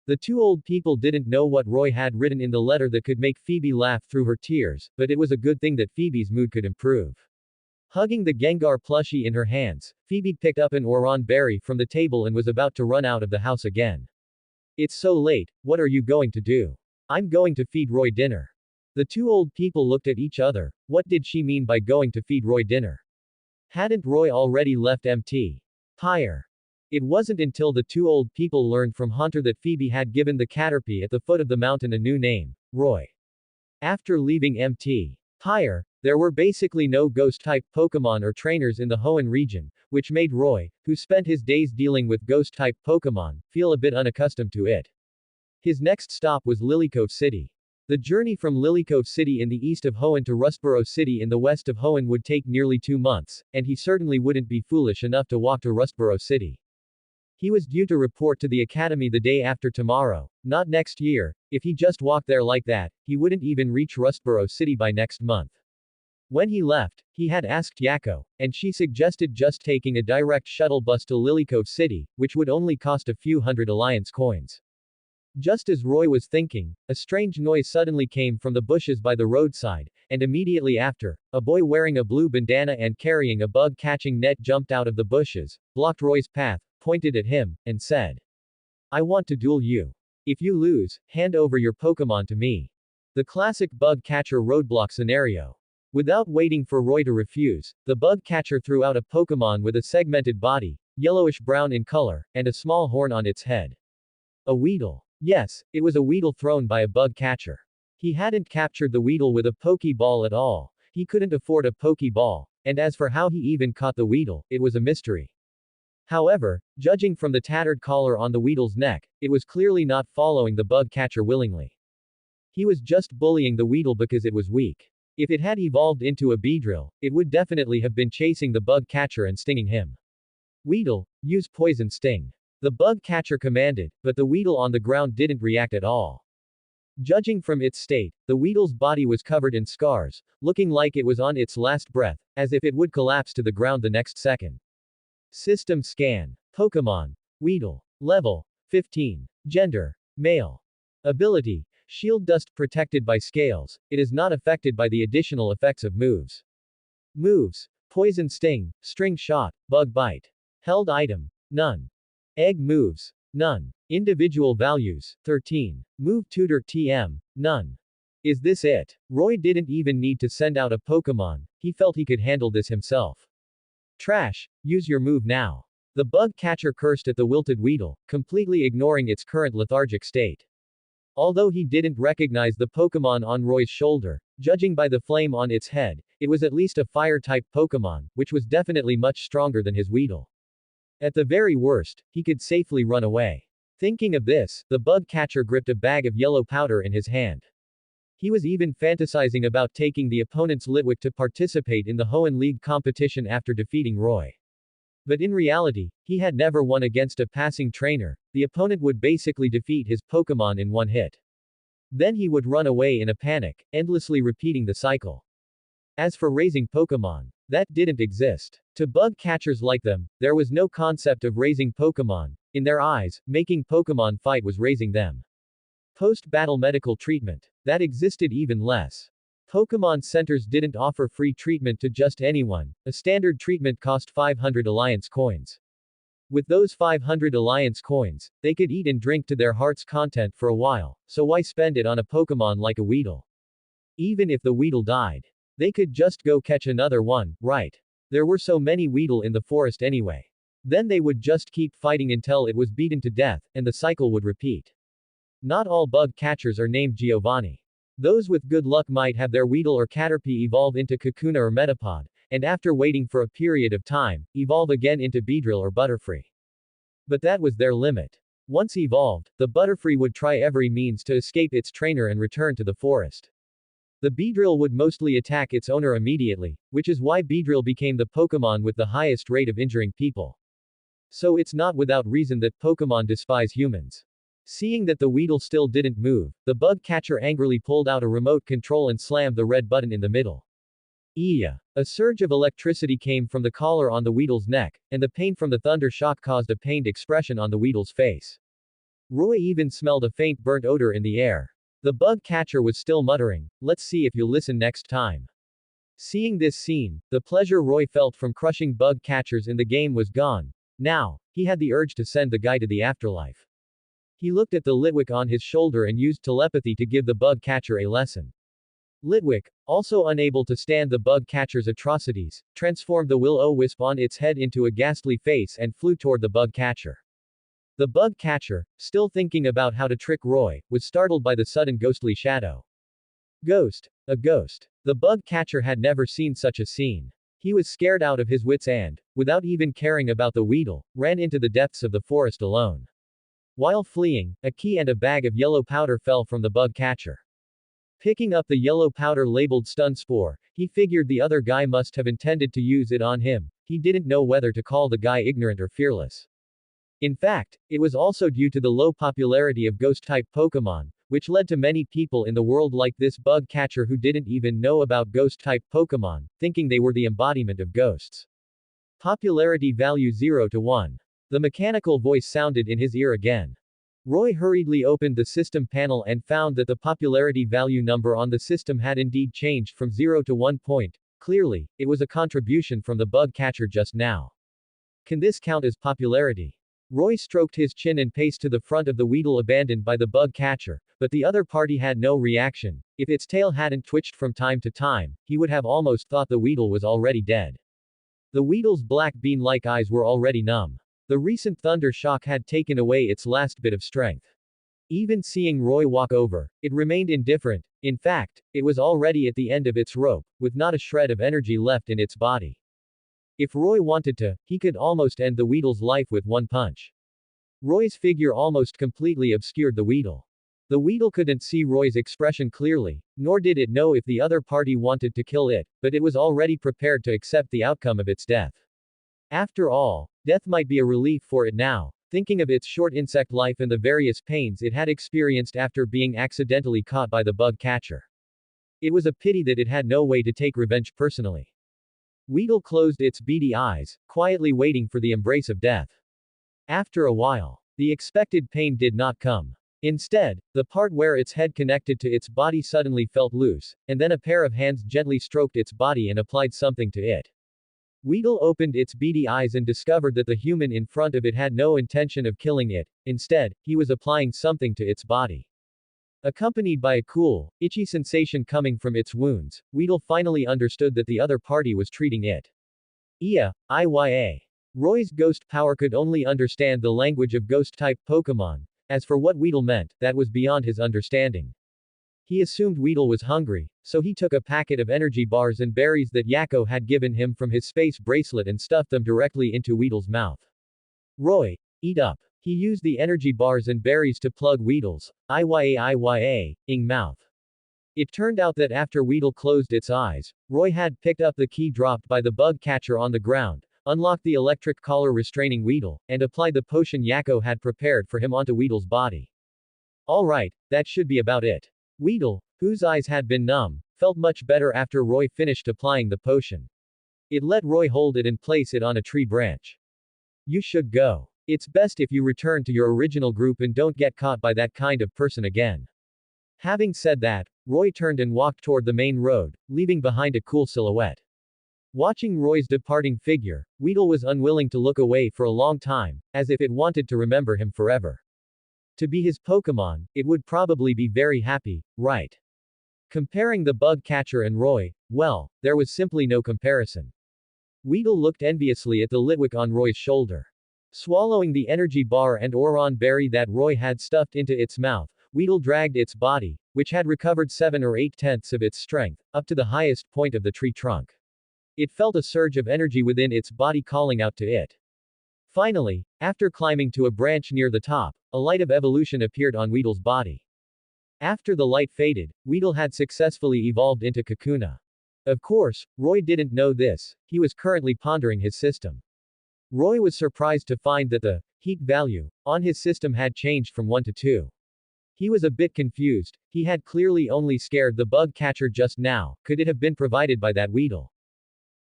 The two old people didn't know what Roy had written in the letter that could make Phoebe laugh through her tears, but it was a good thing that Phoebe's mood could improve. Hugging the Gengar plushie in her hands, Phoebe picked up an Oran berry from the table and was about to run out of the house again. "It's so late, what are you going to do?" "I'm going to feed Roy dinner." The two old people looked at each other. What did she mean by going to feed Roy dinner? Hadn't Roy already left MT? Tyre. It wasn't until the two old people learned from Hunter that Phoebe had given the Caterpie at the foot of the mountain a new name, Roy. After leaving MT. Tyre, there were basically no ghost-type Pokémon or trainers in the Hoenn region, which made Roy, who spent his days dealing with ghost-type Pokémon, feel a bit unaccustomed to it. His next stop was Lilycove City. The journey from Lilycove City in the east of Hoenn to Rustboro City in the west of Hoenn would take nearly 2 months, and he certainly wouldn't be foolish enough to walk to Rustboro City. He was due to report to the academy the day after tomorrow, not next year. If he just walked there like that, he wouldn't even reach Rustboro City by next month. When he left, he had asked Yakko, and she suggested just taking a direct shuttle bus to Lilycove City, which would only cost a few hundred Alliance coins. Just as Roy was thinking, a strange noise suddenly came from the bushes by the roadside, and immediately after, a boy wearing a blue bandana and carrying a bug-catching net jumped out of the bushes, blocked Roy's path, pointed at him, and said, "I want to duel you. If you lose, hand over your Pokémon to me." The classic bug catcher roadblock scenario. Without waiting for Roy to refuse, the bug catcher threw out a Pokémon with a segmented body, yellowish-brown in color, and a small horn on its head. A Weedle. Yes, it was a Weedle thrown by a bug catcher. He hadn't captured the Weedle with a Pokeball at all. He couldn't afford a Pokeball, and as for how he even caught the Weedle, it was a mystery. However, judging from the tattered collar on the Weedle's neck, it was clearly not following the bug catcher willingly. He was just bullying the Weedle because it was weak. If it had evolved into a Beedrill, it would definitely have been chasing the bug catcher and stinging him. Weedle, use poison sting. The bug catcher commanded, but the Weedle on the ground didn't react at all. Judging from its state, the Weedle's body was covered in scars, looking like it was on its last breath, as if it would collapse to the ground the next second. System scan. Pokémon. Weedle. Level. 15. Gender. Male. Ability. Shield dust protected by scales, it is not affected by the additional effects of moves. Moves. Poison sting, string shot, bug bite. Held item. None. Egg moves. None. Individual values. 13. Move tutor TM. None. Is this it? Roy didn't even need to send out a Pokémon, he felt he could handle this himself. Trash, use your move now. The bug catcher cursed at the wilted Weedle, completely ignoring its current lethargic state. Although he didn't recognize the Pokémon on Roy's shoulder, judging by the flame on its head, it was at least a fire-type Pokémon, which was definitely much stronger than his Weedle. At the very worst, he could safely run away. Thinking of this, the bug catcher gripped a bag of yellow powder in his hand. He was even fantasizing about taking the opponent's Litwick to participate in the Hoenn League competition after defeating Roy. But in reality, he had never won against a passing trainer, the opponent would basically defeat his Pokémon in one hit. Then he would run away in a panic, endlessly repeating the cycle. As for raising Pokémon, that didn't exist. To bug catchers like them, there was no concept of raising Pokémon. In their eyes, making Pokémon fight was raising them. Post-battle medical treatment. That existed even less. Pokémon centers didn't offer free treatment to just anyone, a standard treatment cost 500 Alliance coins. With those 500 Alliance coins, they could eat and drink to their heart's content for a while, so why spend it on a Pokémon like a Weedle? Even if the Weedle died, they could just go catch another one, right? There were so many Weedle in the forest anyway. Then they would just keep fighting until it was beaten to death, and the cycle would repeat. Not all bug catchers are named Giovanni. Those with good luck might have their Weedle or Caterpie evolve into Kakuna or Metapod, and after waiting for a period of time, evolve again into Beedrill or Butterfree. But that was their limit. Once evolved, the Butterfree would try every means to escape its trainer and return to the forest. The Beedrill would mostly attack its owner immediately, which is why Beedrill became the Pokémon with the highest rate of injuring people. So it's not without reason that Pokémon despise humans. Seeing that the Weedle still didn't move, the bug catcher angrily pulled out a remote control and slammed the red button in the middle. Yeah. A surge of electricity came from the collar on the Weedle's neck, and the pain from the thunder shock caused a pained expression on the Weedle's face. Roy even smelled a faint burnt odor in the air. The bug catcher was still muttering, "Let's see if you'll listen next time." Seeing this scene, the pleasure Roy felt from crushing bug catchers in the game was gone. Now, he had the urge to send the guy to the afterlife. He looked at the Litwick on his shoulder and used telepathy to give the bug catcher a lesson. Litwick, also unable to stand the bug catcher's atrocities, transformed the will-o-wisp on its head into a ghastly face and flew toward the bug catcher. The bug catcher, still thinking about how to trick Roy, was startled by the sudden ghostly shadow. Ghost. A ghost. The bug catcher had never seen such a scene. He was scared out of his wits and, without even caring about the Weedle, ran into the depths of the forest alone. While fleeing, a key and a bag of yellow powder fell from the bug catcher. Picking up the yellow powder labeled stun spore, he figured the other guy must have intended to use it on him. He didn't know whether to call the guy ignorant or fearless. In fact, it was also due to the low popularity of ghost-type Pokémon, which led to many people in the world like this bug catcher who didn't even know about ghost-type Pokémon, thinking they were the embodiment of ghosts. Popularity value 0 to 1. The mechanical voice sounded in his ear again. Roy hurriedly opened the system panel and found that the popularity value number on the system had indeed changed from 0 to 1 point. Clearly, it was a contribution from the bug catcher just now. Can this count as popularity? Roy stroked his chin and paced to the front of the Weedle abandoned by the bug catcher, but the other party had no reaction. If its tail hadn't twitched from time to time, he would have almost thought the Weedle was already dead. The Weedle's black bean-like eyes were already numb. The recent thunder shock had taken away its last bit of strength. Even seeing Roy walk over, it remained indifferent. In fact, it was already at the end of its rope, with not a shred of energy left in its body. If Roy wanted to, he could almost end the Weedle's life with one punch. Roy's figure almost completely obscured the Weedle. The Weedle couldn't see Roy's expression clearly, nor did it know if the other party wanted to kill it, but it was already prepared to accept the outcome of its death. After all, death might be a relief for it now, thinking of its short insect life and the various pains it had experienced after being accidentally caught by the bug catcher. It was a pity that it had no way to take revenge personally. Weedle closed its beady eyes, quietly waiting for the embrace of death. After a while, the expected pain did not come. Instead, the part where its head connected to its body suddenly felt loose, and then a pair of hands gently stroked its body and applied something to it. Weedle opened its beady eyes and discovered that the human in front of it had no intention of killing it. Instead, he was applying something to its body. Accompanied by a cool, itchy sensation coming from its wounds, Weedle finally understood that the other party was treating it. Iya. Roy's ghost power could only understand the language of ghost-type Pokémon. As for what Weedle meant, that was beyond his understanding. He assumed Weedle was hungry, so he took a packet of energy bars and berries that Yakko had given him from his space bracelet and stuffed them directly into Weedle's mouth. Roy, eat up. He used the energy bars and berries to plug Weedle's ing mouth. It turned out that after Weedle closed its eyes, Roy had picked up the key dropped by the bug catcher on the ground, unlocked the electric collar restraining Weedle, and applied the potion Yakko had prepared for him onto Weedle's body. Alright, that should be about it. Weedle, whose eyes had been numb, felt much better after Roy finished applying the potion. It let Roy hold it and place it on a tree branch. You should go. It's best if you return to your original group and don't get caught by that kind of person again. Having said that, Roy turned and walked toward the main road, leaving behind a cool silhouette. Watching Roy's departing figure, Weedle was unwilling to look away for a long time, as if it wanted to remember him forever. To be his Pokémon, it would probably be very happy, right? Comparing the bug catcher and Roy, well, there was simply no comparison. Weedle looked enviously at the Litwick on Roy's shoulder. Swallowing the energy bar and Oron berry that Roy had stuffed into its mouth, Weedle dragged its body, which had recovered 7 or 8/10 of its strength, up to the highest point of the tree trunk. It felt a surge of energy within its body calling out to it. Finally, after climbing to a branch near the top, a light of evolution appeared on Weedle's body. After the light faded, Weedle had successfully evolved into Kakuna. Of course, Roy didn't know this, he was currently pondering his system. Roy was surprised to find that the heat value on his system had changed from 1 to 2. He was a bit confused, he had clearly only scared the bug catcher just now, could it have been provided by that Weedle?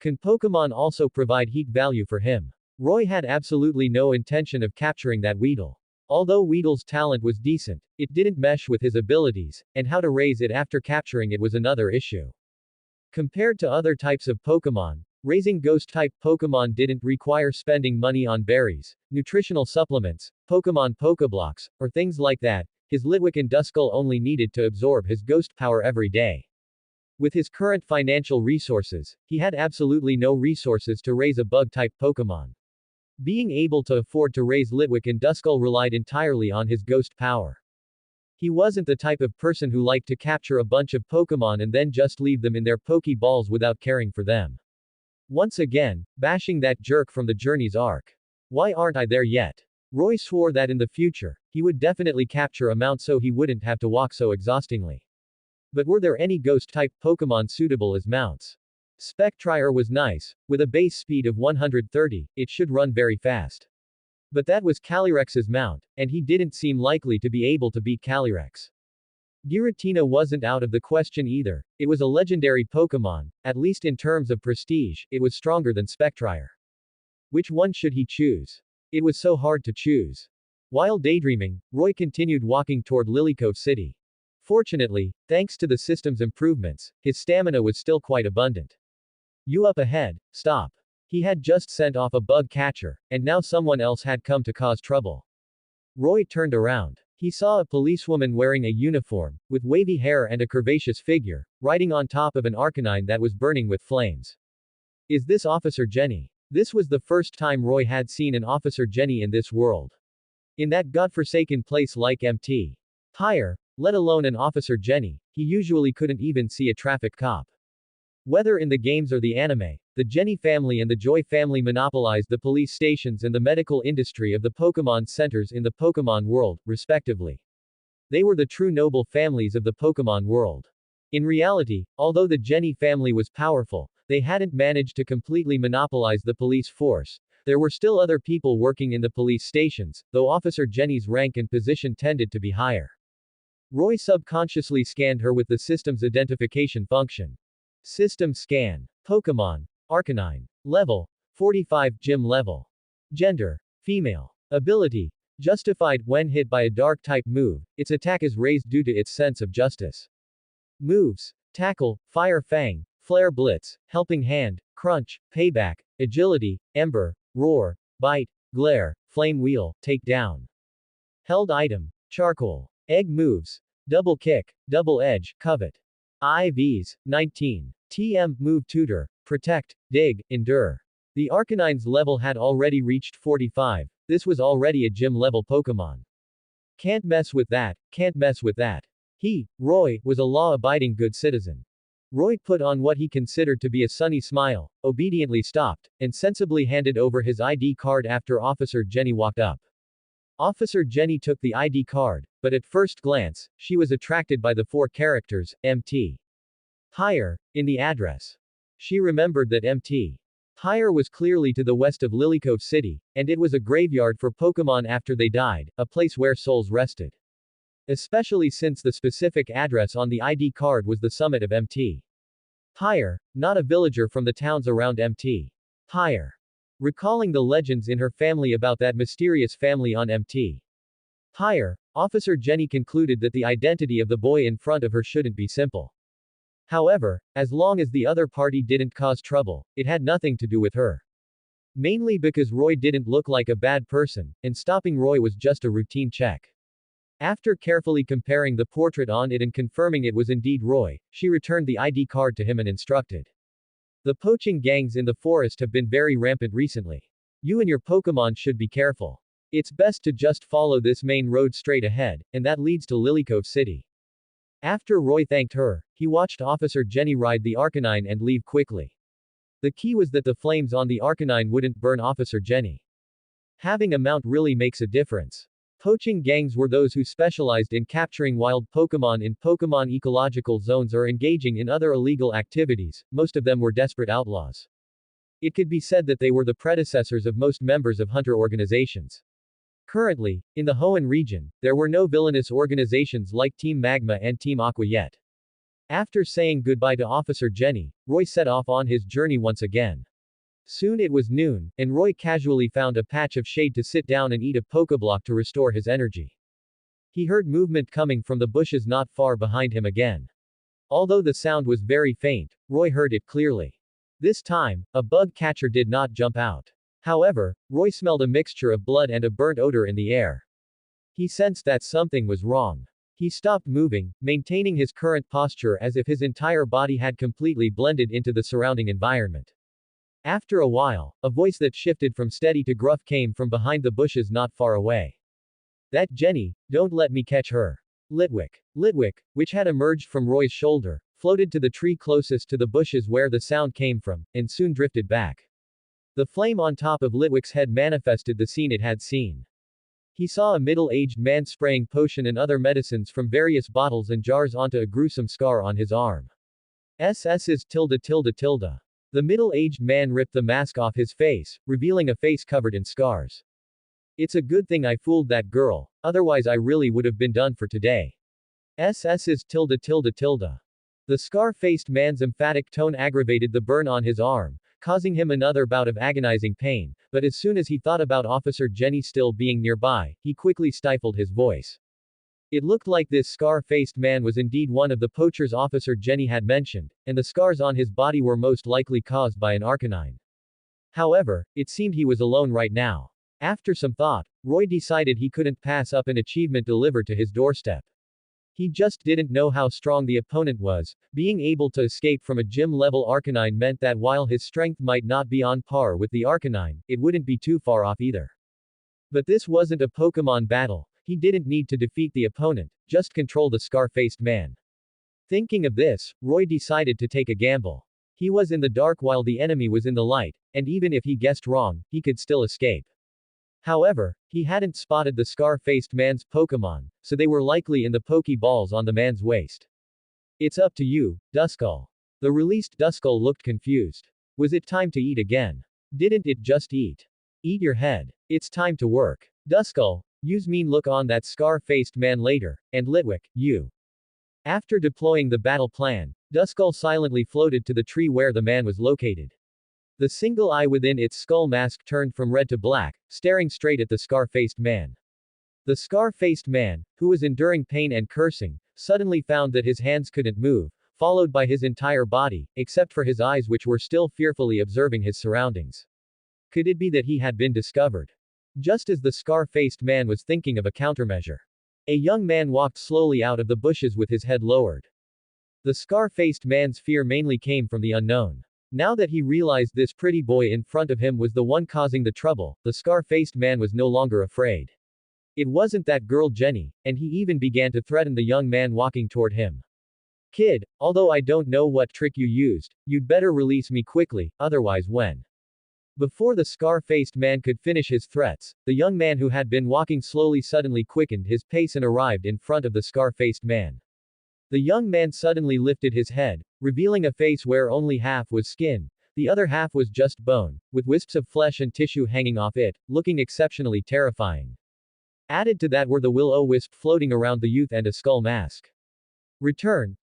Can Pokémon also provide heat value for him? Roy had absolutely no intention of capturing that Weedle. Although Weedle's talent was decent, it didn't mesh with his abilities, and how to raise it after capturing it was another issue. Compared to other types of Pokémon, raising ghost-type Pokémon didn't require spending money on berries, nutritional supplements, Pokémon Pokéblocks, or things like that. His Litwick and Duskull only needed to absorb his ghost power every day. With his current financial resources, he had absolutely no resources to raise a bug-type Pokémon. Being able to afford to raise Litwick and Duskull relied entirely on his ghost power. He wasn't the type of person who liked to capture a bunch of Pokémon and then just leave them in their Pokéballs without caring for them. Once again, bashing that jerk from the journey's arc. Why aren't I there yet? Roy swore that in the future, he would definitely capture a mount so he wouldn't have to walk so exhaustingly. But were there any ghost-type Pokémon suitable as mounts? Spectrier was nice, with a base speed of 130, it should run very fast. But that was Calirex's mount, and he didn't seem likely to be able to beat Calyrex. Giratina wasn't out of the question either, it was a legendary Pokémon, at least in terms of prestige, it was stronger than Spectrier. Which one should he choose? It was so hard to choose. While daydreaming, Roy continued walking toward Lilycove City. Fortunately, thanks to the system's improvements, his stamina was still quite abundant. You up ahead, stop. He had just sent off a bug catcher, and now someone else had come to cause trouble. Roy turned around. He saw a policewoman wearing a uniform, with wavy hair and a curvaceous figure, riding on top of an Arcanine that was burning with flames. Is this Officer Jenny? This was the first time Roy had seen an Officer Jenny in this world. In that godforsaken place like MT. higher, let alone an Officer Jenny, he usually couldn't even see a traffic cop. Whether in the games or the anime, the Jenny family and the Joy family monopolized the police stations and the medical industry of the Pokémon centers in the Pokémon world, respectively. They were the true noble families of the Pokémon world. In reality, although the Jenny family was powerful, they hadn't managed to completely monopolize the police force. There were still other people working in the police stations, though Officer Jenny's rank and position tended to be higher. Roy subconsciously scanned her with the system's identification function. System scan. Pokémon. Arcanine. Level. 45 Gym level. Gender. Female. Ability. Justified when hit by a dark-type move, its attack is raised due to its sense of justice. Moves. Tackle, Fire Fang, Flare Blitz, Helping Hand, Crunch, Payback, Agility, Ember, Roar, Bite, Glare, Flame Wheel, Takedown. Held item. Charcoal. Egg moves. Double Kick, Double Edge, Covet. IVs. 19. TM, Move Tutor, Protect, Dig, Endure. The Arcanine's level had already reached 45. This was already a gym level Pokemon. Can't mess with that, can't mess with that. He, Roy, was a law-abiding good citizen. Roy put on what he considered to be a sunny smile, obediently stopped, and sensibly handed over his ID card after Officer Jenny walked up. Officer Jenny took the ID card, but at first glance, she was attracted by the 4 characters, MT. Higher, in the address. She remembered that MT. Higher was clearly to the west of Lilycove City, and it was a graveyard for Pokémon after they died, a place where souls rested. Especially since the specific address on the ID card was the summit of MT. Higher, not a villager from the towns around MT. Higher. Recalling the legends in her family about that mysterious family on MT. Higher, Officer Jenny concluded that the identity of the boy in front of her shouldn't be simple. However, as long as the other party didn't cause trouble, it had nothing to do with her. Mainly because Roy didn't look like a bad person, and stopping Roy was just a routine check. After carefully comparing the portrait on it and confirming it was indeed Roy, she returned the ID card to him and instructed. The poaching gangs in the forest have been very rampant recently. You and your Pokémon should be careful. It's best to just follow this main road straight ahead, and that leads to Lilycove City. After Roy thanked her, he watched Officer Jenny ride the Arcanine and leave quickly. The key was that the flames on the Arcanine wouldn't burn Officer Jenny. Having a mount really makes a difference. Poaching gangs were those who specialized in capturing wild Pokémon in Pokémon ecological zones or engaging in other illegal activities. Most of them were desperate outlaws. It could be said that they were the predecessors of most members of hunter organizations. Currently, in the Hoenn region, there were no villainous organizations like Team Magma and Team Aqua yet. After saying goodbye to Officer Jenny, Roy set off on his journey once again. Soon it was noon, and Roy casually found a patch of shade to sit down and eat a Pokéblock to restore his energy. He heard movement coming from the bushes not far behind him again. Although the sound was very faint, Roy heard it clearly. This time, a bug catcher did not jump out. However, Roy smelled a mixture of blood and a burnt odor in the air. He sensed that something was wrong. He stopped moving, maintaining his current posture as if his entire body had completely blended into the surrounding environment. After a while, a voice that shifted from steady to gruff came from behind the bushes not far away. That Jenny, don't let me catch her. Litwick. Litwick, which had emerged from Roy's shoulder, floated to the tree closest to the bushes where the sound came from, and soon drifted back. The flame on top of Litwick's head manifested the scene it had seen. He saw a middle-aged man spraying potion and other medicines from various bottles and jars onto a gruesome scar on his arm. SS's tilde tilde tilde. The middle-aged man ripped the mask off his face, revealing a face covered in scars. It's a good thing I fooled that girl, otherwise I really would have been done for today. SS's tilde tilde tilde. The scar-faced man's emphatic tone aggravated the burn on his arm, causing him another bout of agonizing pain, but as soon as he thought about Officer Jenny still being nearby, he quickly stifled his voice. It looked like this scar-faced man was indeed one of the poachers Officer Jenny had mentioned, and the scars on his body were most likely caused by an Arcanine. However, it seemed he was alone right now. After some thought, Roy decided he couldn't pass up an achievement delivered to his doorstep. He just didn't know how strong the opponent was. Being able to escape from a gym-level Arcanine meant that while his strength might not be on par with the Arcanine, it wouldn't be too far off either. But this wasn't a Pokémon battle. He didn't need to defeat the opponent, just control the scar-faced man. Thinking of this, Roy decided to take a gamble. He was in the dark while the enemy was in the light, and even if he guessed wrong, he could still escape. However, he hadn't spotted the scar-faced man's Pokémon, so they were likely in the Pokeballs on the man's waist. It's up to you, Duskull. The released Duskull looked confused. Was it time to eat again? Didn't it just eat? Eat your head. It's time to work. Duskull, use mean look on that scar-faced man later, and Litwick, you. After deploying the battle plan, Duskull silently floated to the tree where the man was located. The single eye within its skull mask turned from red to black, staring straight at the scar-faced man. The scar-faced man, who was enduring pain and cursing, suddenly found that his hands couldn't move, followed by his entire body, except for his eyes which were still fearfully observing his surroundings. Could it be that he had been discovered? Just as the scar-faced man was thinking of a countermeasure, a young man walked slowly out of the bushes with his head lowered. The scar-faced man's fear mainly came from the unknown. Now that he realized this pretty boy in front of him was the one causing the trouble, the scar-faced man was no longer afraid. It wasn't that girl Jenny, and he even began to threaten the young man walking toward him. Kid, although I don't know what trick you used, you'd better release me quickly, otherwise when. Before the scar-faced man could finish his threats, the young man who had been walking slowly suddenly quickened his pace and arrived in front of the scar-faced man. The young man suddenly lifted his head, revealing a face where only half was skin, the other half was just bone, with wisps of flesh and tissue hanging off it, looking exceptionally terrifying. Added to that were the will-o-wisp floating around the youth and a skull mask. Return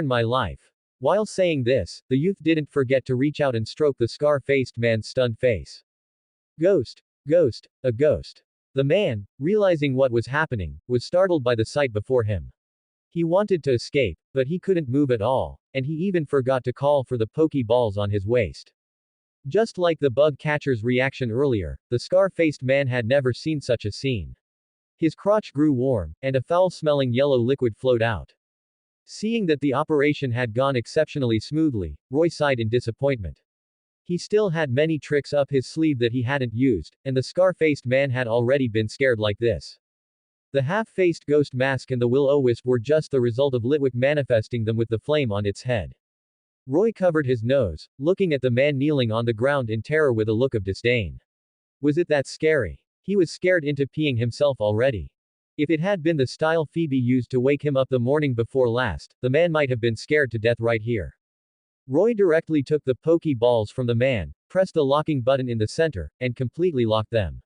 my life. While saying this, the youth didn't forget to reach out and stroke the scar-faced man's stunned face. Ghost, a ghost. The man, realizing what was happening, was startled by the sight before him. He wanted to escape, but he couldn't move at all, and he even forgot to call for the Pokeballs on his waist. Just like the bug catcher's reaction earlier, the scar-faced man had never seen such a scene. His crotch grew warm, and a foul-smelling yellow liquid flowed out. Seeing that the operation had gone exceptionally smoothly, Roy sighed in disappointment. He still had many tricks up his sleeve that he hadn't used, and the scar-faced man had already been scared like this. The half-faced ghost mask and the will-o-wisp were just the result of Litwick manifesting them with the flame on its head. Roy covered his nose, looking at the man kneeling on the ground in terror with a look of disdain. Was it that scary? He was scared into peeing himself already. If it had been the style Phoebe used to wake him up the morning before last, the man might have been scared to death right here. Roy directly took the Pokeballs from the man, pressed the locking button in the center, and completely locked them.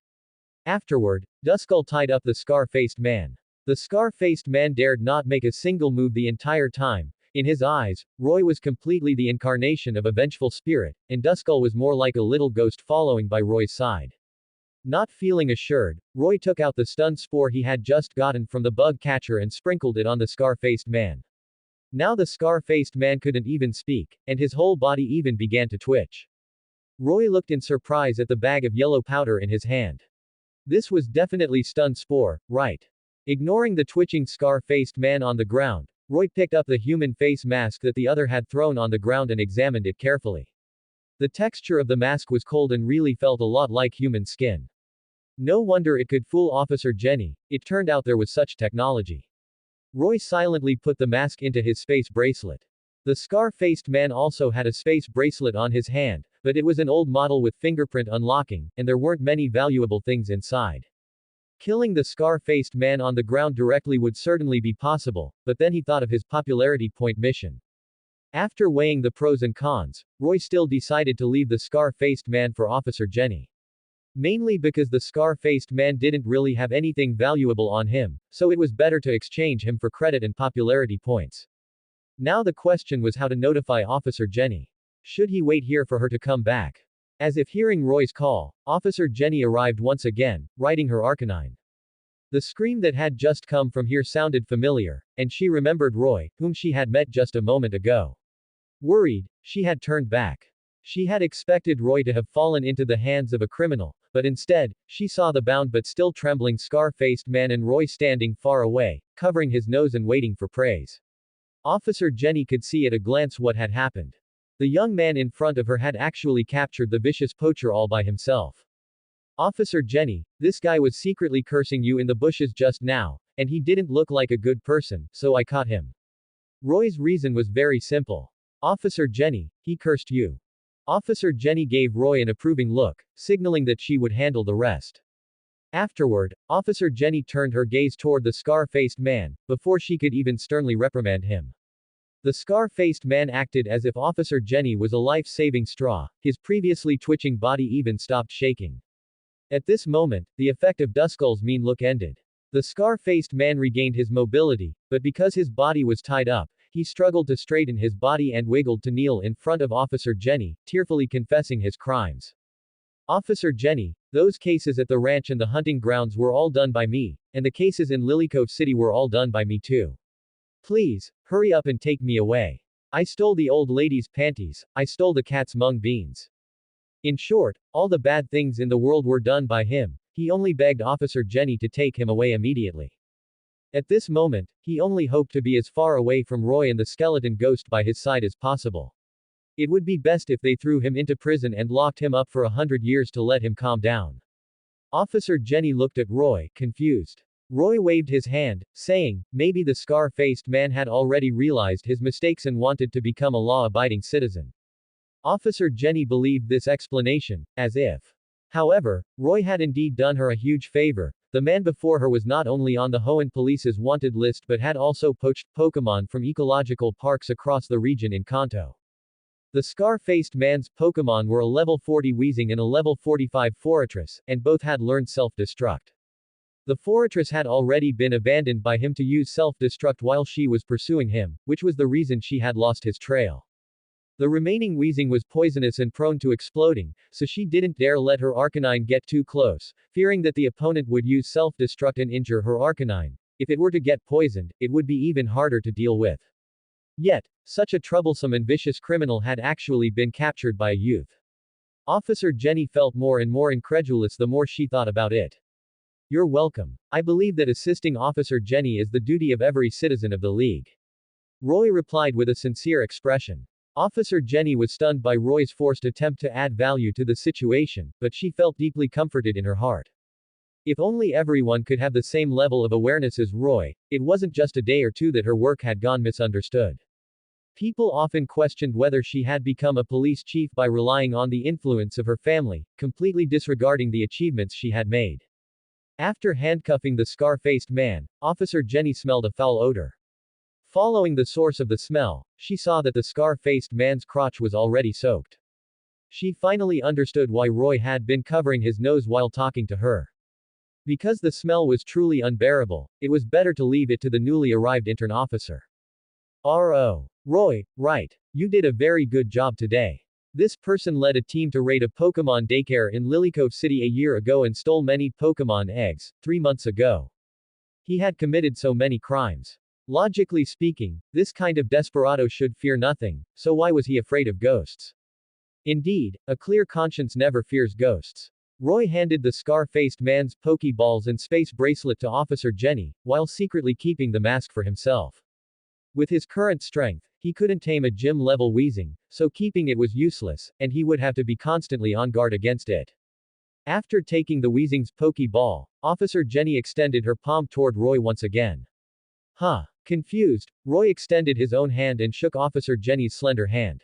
Afterward, Duskull tied up the scar-faced man. The scar-faced man dared not make a single move the entire time. In his eyes, Roy was completely the incarnation of a vengeful spirit, and Duskull was more like a little ghost following by Roy's side. Not feeling assured, Roy took out the stun spore he had just gotten from the bug catcher and sprinkled it on the scar-faced man. Now the scar-faced man couldn't even speak, and his whole body even began to twitch. Roy looked in surprise at the bag of yellow powder in his hand. This was definitely stun spore, right? Ignoring the twitching scar-faced man on the ground, Roy picked up the human face mask that the other had thrown on the ground and examined it carefully. The texture of the mask was cold and really felt a lot like human skin. No wonder it could fool Officer Jenny, it turned out there was such technology. Roy silently put the mask into his space bracelet. The scar-faced man also had a space bracelet on his hand, but it was an old model with fingerprint unlocking, and there weren't many valuable things inside. Killing the scar-faced man on the ground directly would certainly be possible, but then he thought of his popularity point mission. After weighing the pros and cons, Roy still decided to leave the scar-faced man for Officer Jenny. Mainly because the scar-faced man didn't really have anything valuable on him, so it was better to exchange him for credit and popularity points. Now the question was how to notify Officer Jenny. Should he wait here for her to come back? As if hearing Roy's call, Officer Jenny arrived once again, riding her Arcanine. The scream that had just come from here sounded familiar, and she remembered Roy, whom she had met just a moment ago. Worried, she had turned back. She had expected Roy to have fallen into the hands of a criminal, but instead, she saw the bound but still trembling scar-faced man and Roy standing far away, covering his nose and waiting for praise. Officer Jenny could see at a glance what had happened. The young man in front of her had actually captured the vicious poacher all by himself. Officer Jenny, this guy was secretly cursing you in the bushes just now, and he didn't look like a good person, so I caught him. Roy's reason was very simple. Officer Jenny, he cursed you. Officer Jenny gave Roy an approving look, signaling that she would handle the rest. Afterward, Officer Jenny turned her gaze toward the scar-faced man, before she could even sternly reprimand him. The scar-faced man acted as if Officer Jenny was a life-saving straw, his previously twitching body even stopped shaking. At this moment, the effect of Duskull's mean look ended. The scar-faced man regained his mobility, but because his body was tied up, he struggled to straighten his body and wiggled to kneel in front of Officer Jenny, tearfully confessing his crimes. Officer Jenny, those cases at the ranch and the hunting grounds were all done by me, and the cases in Lilycove City were all done by me too. Please, hurry up and take me away. I stole the old lady's panties, I stole the cat's mung beans. In short, all the bad things in the world were done by him. He only begged Officer Jenny to take him away immediately. At this moment, he only hoped to be as far away from Roy and the skeleton ghost by his side as possible. It would be best if they threw him into prison and locked him up for 100 years to let him calm down. Officer Jenny looked at Roy, confused. Roy waved his hand, saying, maybe the scar-faced man had already realized his mistakes and wanted to become a law-abiding citizen. Officer Jenny believed this explanation, as if. However, Roy had indeed done her a huge favor. The man before her was not only on the Hoenn police's wanted list but had also poached Pokémon from ecological parks across the region in Kanto. The scar-faced man's Pokémon were a level 40 Weezing and a level 45 Forretress, and both had learned self-destruct. The Forretress had already been abandoned by him to use self-destruct while she was pursuing him, which was the reason she had lost his trail. The remaining Weezing was poisonous and prone to exploding, so she didn't dare let her Arcanine get too close, fearing that the opponent would use self-destruct and injure her Arcanine. If it were to get poisoned, it would be even harder to deal with. Yet, such a troublesome and vicious criminal had actually been captured by a youth. Officer Jenny felt more and more incredulous the more she thought about it. You're welcome. I believe that assisting Officer Jenny is the duty of every citizen of the League. Roy replied with a sincere expression. Officer Jenny was stunned by Roy's forced attempt to add value to the situation, but she felt deeply comforted in her heart. If only everyone could have the same level of awareness as Roy, it wasn't just a day or two that her work had gone misunderstood. People often questioned whether she had become a police chief by relying on the influence of her family, completely disregarding the achievements she had made. After handcuffing the scar-faced man, Officer Jenny smelled a foul odor. Following the source of the smell, she saw that the scar-faced man's crotch was already soaked. She finally understood why Roy had been covering his nose while talking to her. Because the smell was truly unbearable, it was better to leave it to the newly arrived intern officer. Roy, right. You did a very good job today. This person led a team to raid a Pokémon daycare in Lilycove City a year ago and stole many Pokémon eggs, 3 months ago. He had committed so many crimes. Logically speaking, this kind of desperado should fear nothing, so why was he afraid of ghosts? Indeed, a clear conscience never fears ghosts. Roy handed the scar-faced man's Pokeballs and space bracelet to Officer Jenny, while secretly keeping the mask for himself. With his current strength, he couldn't tame a gym-level Weezing, so keeping it was useless, and he would have to be constantly on guard against it. After taking the Weezing's Pokeball, Officer Jenny extended her palm toward Roy once again. Confused, Roy extended his own hand and shook Officer Jenny's slender hand.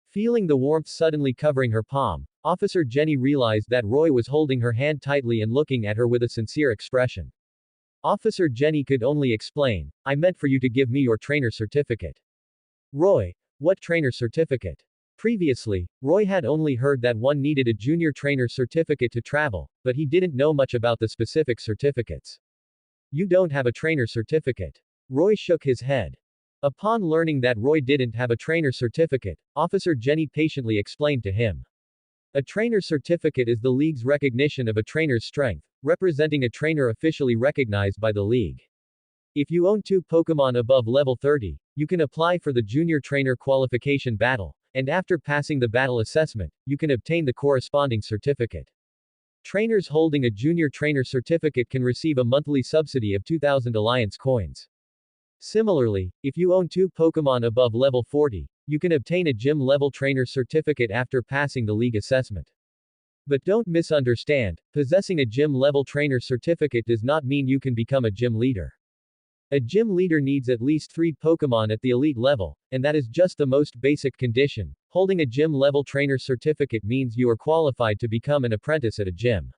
Feeling the warmth suddenly covering her palm, Officer Jenny realized that Roy was holding her hand tightly and looking at her with a sincere expression. Officer Jenny could only explain, I meant for you to give me your trainer certificate. Roy, what trainer certificate? Previously, Roy had only heard that one needed a junior trainer certificate to travel, but he didn't know much about the specific certificates. You don't have a trainer certificate. Roy shook his head. Upon learning that Roy didn't have a trainer certificate, Officer Jenny patiently explained to him. A trainer certificate is the League's recognition of a trainer's strength, representing a trainer officially recognized by the League. If you own 2 Pokémon above level 30, you can apply for the Junior Trainer Qualification Battle, and after passing the battle assessment, you can obtain the corresponding certificate. Trainers holding a Junior Trainer certificate can receive a monthly subsidy of 2,000 Alliance coins. Similarly, if you own 2 Pokémon above level 40, you can obtain a Gym Level Trainer certificate after passing the League assessment. But don't misunderstand, possessing a gym level trainer certificate does not mean you can become a gym leader. A gym leader needs at least 3 Pokémon at the elite level, and that is just the most basic condition. Holding a gym level trainer certificate means you are qualified to become an apprentice at a gym.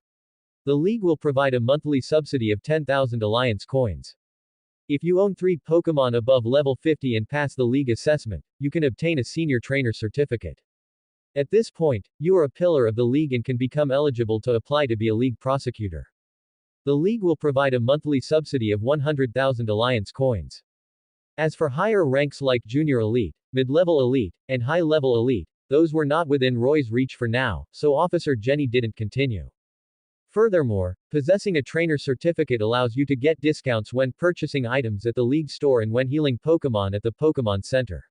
The league will provide a monthly subsidy of 10,000 Alliance coins. If you own 3 Pokémon above level 50 and pass the league assessment, you can obtain a senior trainer certificate. At this point, you are a pillar of the league and can become eligible to apply to be a league prosecutor. The league will provide a monthly subsidy of 100,000 Alliance coins. As for higher ranks like Junior Elite, Mid-Level Elite, and High-Level Elite, those were not within Roy's reach for now, so Officer Jenny didn't continue. Furthermore, possessing a trainer certificate allows you to get discounts when purchasing items at the league store and when healing Pokémon at the Pokémon Center.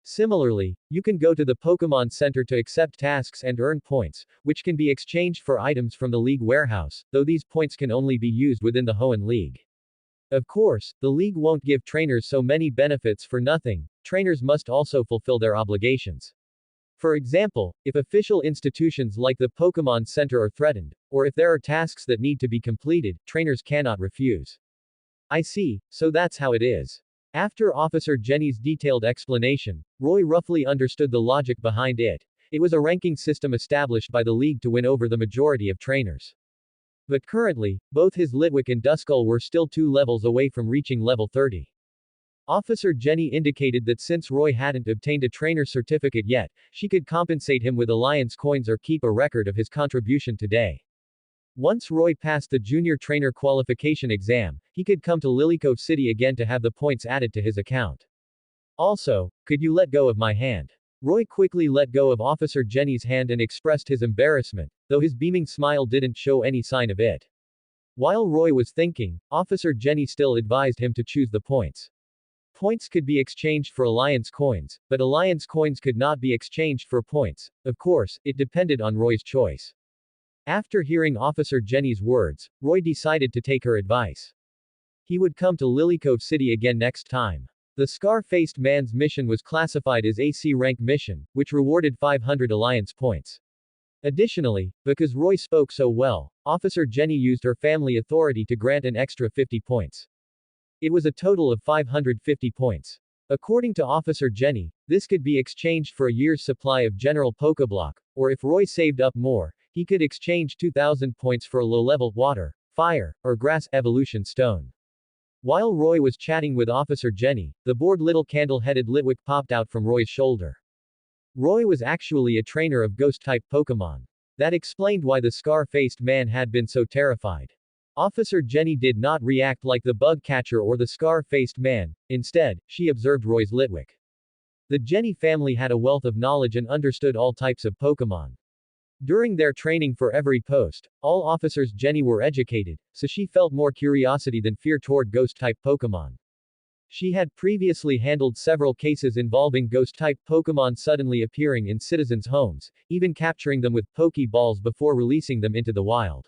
Similarly, you can go to the Pokémon Center to accept tasks and earn points, which can be exchanged for items from the League warehouse, though these points can only be used within the Hoenn League. Of course, the League won't give trainers so many benefits for nothing, trainers must also fulfill their obligations. For example, if official institutions like the Pokémon Center are threatened, or if there are tasks that need to be completed, trainers cannot refuse. I see, so that's how it is. After Officer Jenny's detailed explanation, Roy roughly understood the logic behind it. It was a ranking system established by the League to win over the majority of trainers. But currently, both his Litwick and Duskull were still 2 levels away from reaching level 30. Officer Jenny indicated that since Roy hadn't obtained a trainer certificate yet, she could compensate him with Alliance coins or keep a record of his contribution today. Once Roy passed the junior trainer qualification exam, he could come to Lilycove City again to have the points added to his account. Also, could you let go of my hand? Roy quickly let go of Officer Jenny's hand and expressed his embarrassment, though his beaming smile didn't show any sign of it. While Roy was thinking, Officer Jenny still advised him to choose the points. Points could be exchanged for Alliance coins, but Alliance coins could not be exchanged for points. Of course, it depended on Roy's choice. After hearing Officer Jenny's words, Roy decided to take her advice. He would come to Lilycove City again next time. The scar-faced man's mission was classified as AC rank mission, which rewarded 500 Alliance points. Additionally, because Roy spoke so well, Officer Jenny used her family authority to grant an extra 50 points. It was a total of 550 points. According to Officer Jenny, this could be exchanged for a year's supply of General Pokeblock, or if Roy saved up more, he could exchange 2,000 points for a low-level water, fire, or grass evolution stone. While Roy was chatting with Officer Jenny, the bored little candle-headed Litwick popped out from Roy's shoulder. Roy was actually a trainer of ghost-type Pokémon. That explained why the scar-faced man had been so terrified. Officer Jenny did not react like the bug catcher or the scar-faced man, instead, she observed Roy's Litwick. The Jenny family had a wealth of knowledge and understood all types of Pokémon. During their training for every post, all officers Jenny were educated, so she felt more curiosity than fear toward ghost-type Pokémon. She had previously handled several cases involving ghost-type Pokémon suddenly appearing in citizens' homes, even capturing them with Pokéballs before releasing them into the wild.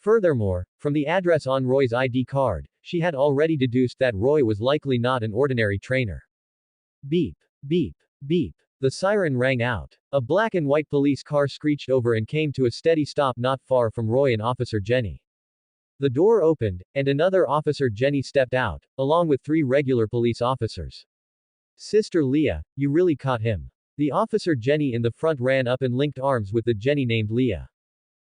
Furthermore, from the address on Roy's ID card, she had already deduced that Roy was likely not an ordinary trainer. Beep. Beep. Beep. The siren rang out. A black and white police car screeched over and came to a steady stop not far from Roy and Officer Jenny. The door opened, and another Officer Jenny stepped out, along with 3 regular police officers. Sister Leah, you really caught him. The Officer Jenny in the front ran up and linked arms with the Jenny named Leah.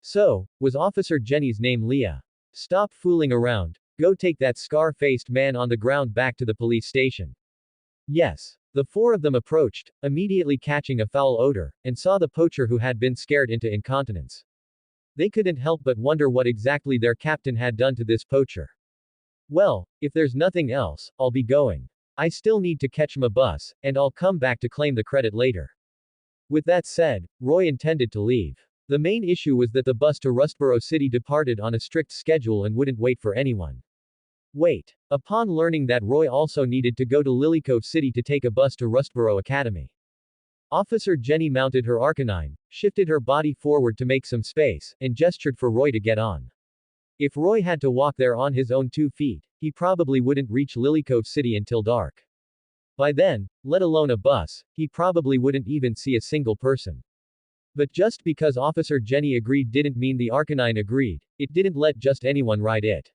So, was Officer Jenny's name Leah? Stop fooling around. Go take that scar-faced man on the ground back to the police station. Yes. The 4 of them approached, immediately catching a foul odor, and saw the poacher who had been scared into incontinence. They couldn't help but wonder what exactly their captain had done to this poacher. Well, if there's nothing else, I'll be going. I still need to catch my bus, and I'll come back to claim the credit later. With that said, Roy intended to leave. The main issue was that the bus to Rustboro City departed on a strict schedule and wouldn't wait for anyone. Wait. Upon learning that Roy also needed to go to Lilycove City to take a bus to Rustboro Academy, Officer Jenny mounted her Arcanine, shifted her body forward to make some space, and gestured for Roy to get on. If Roy had to walk there on his own 2 feet, he probably wouldn't reach Lilycove City until dark. By then, let alone a bus, he probably wouldn't even see a single person. But just because Officer Jenny agreed didn't mean the Arcanine agreed. It didn't let just anyone ride it.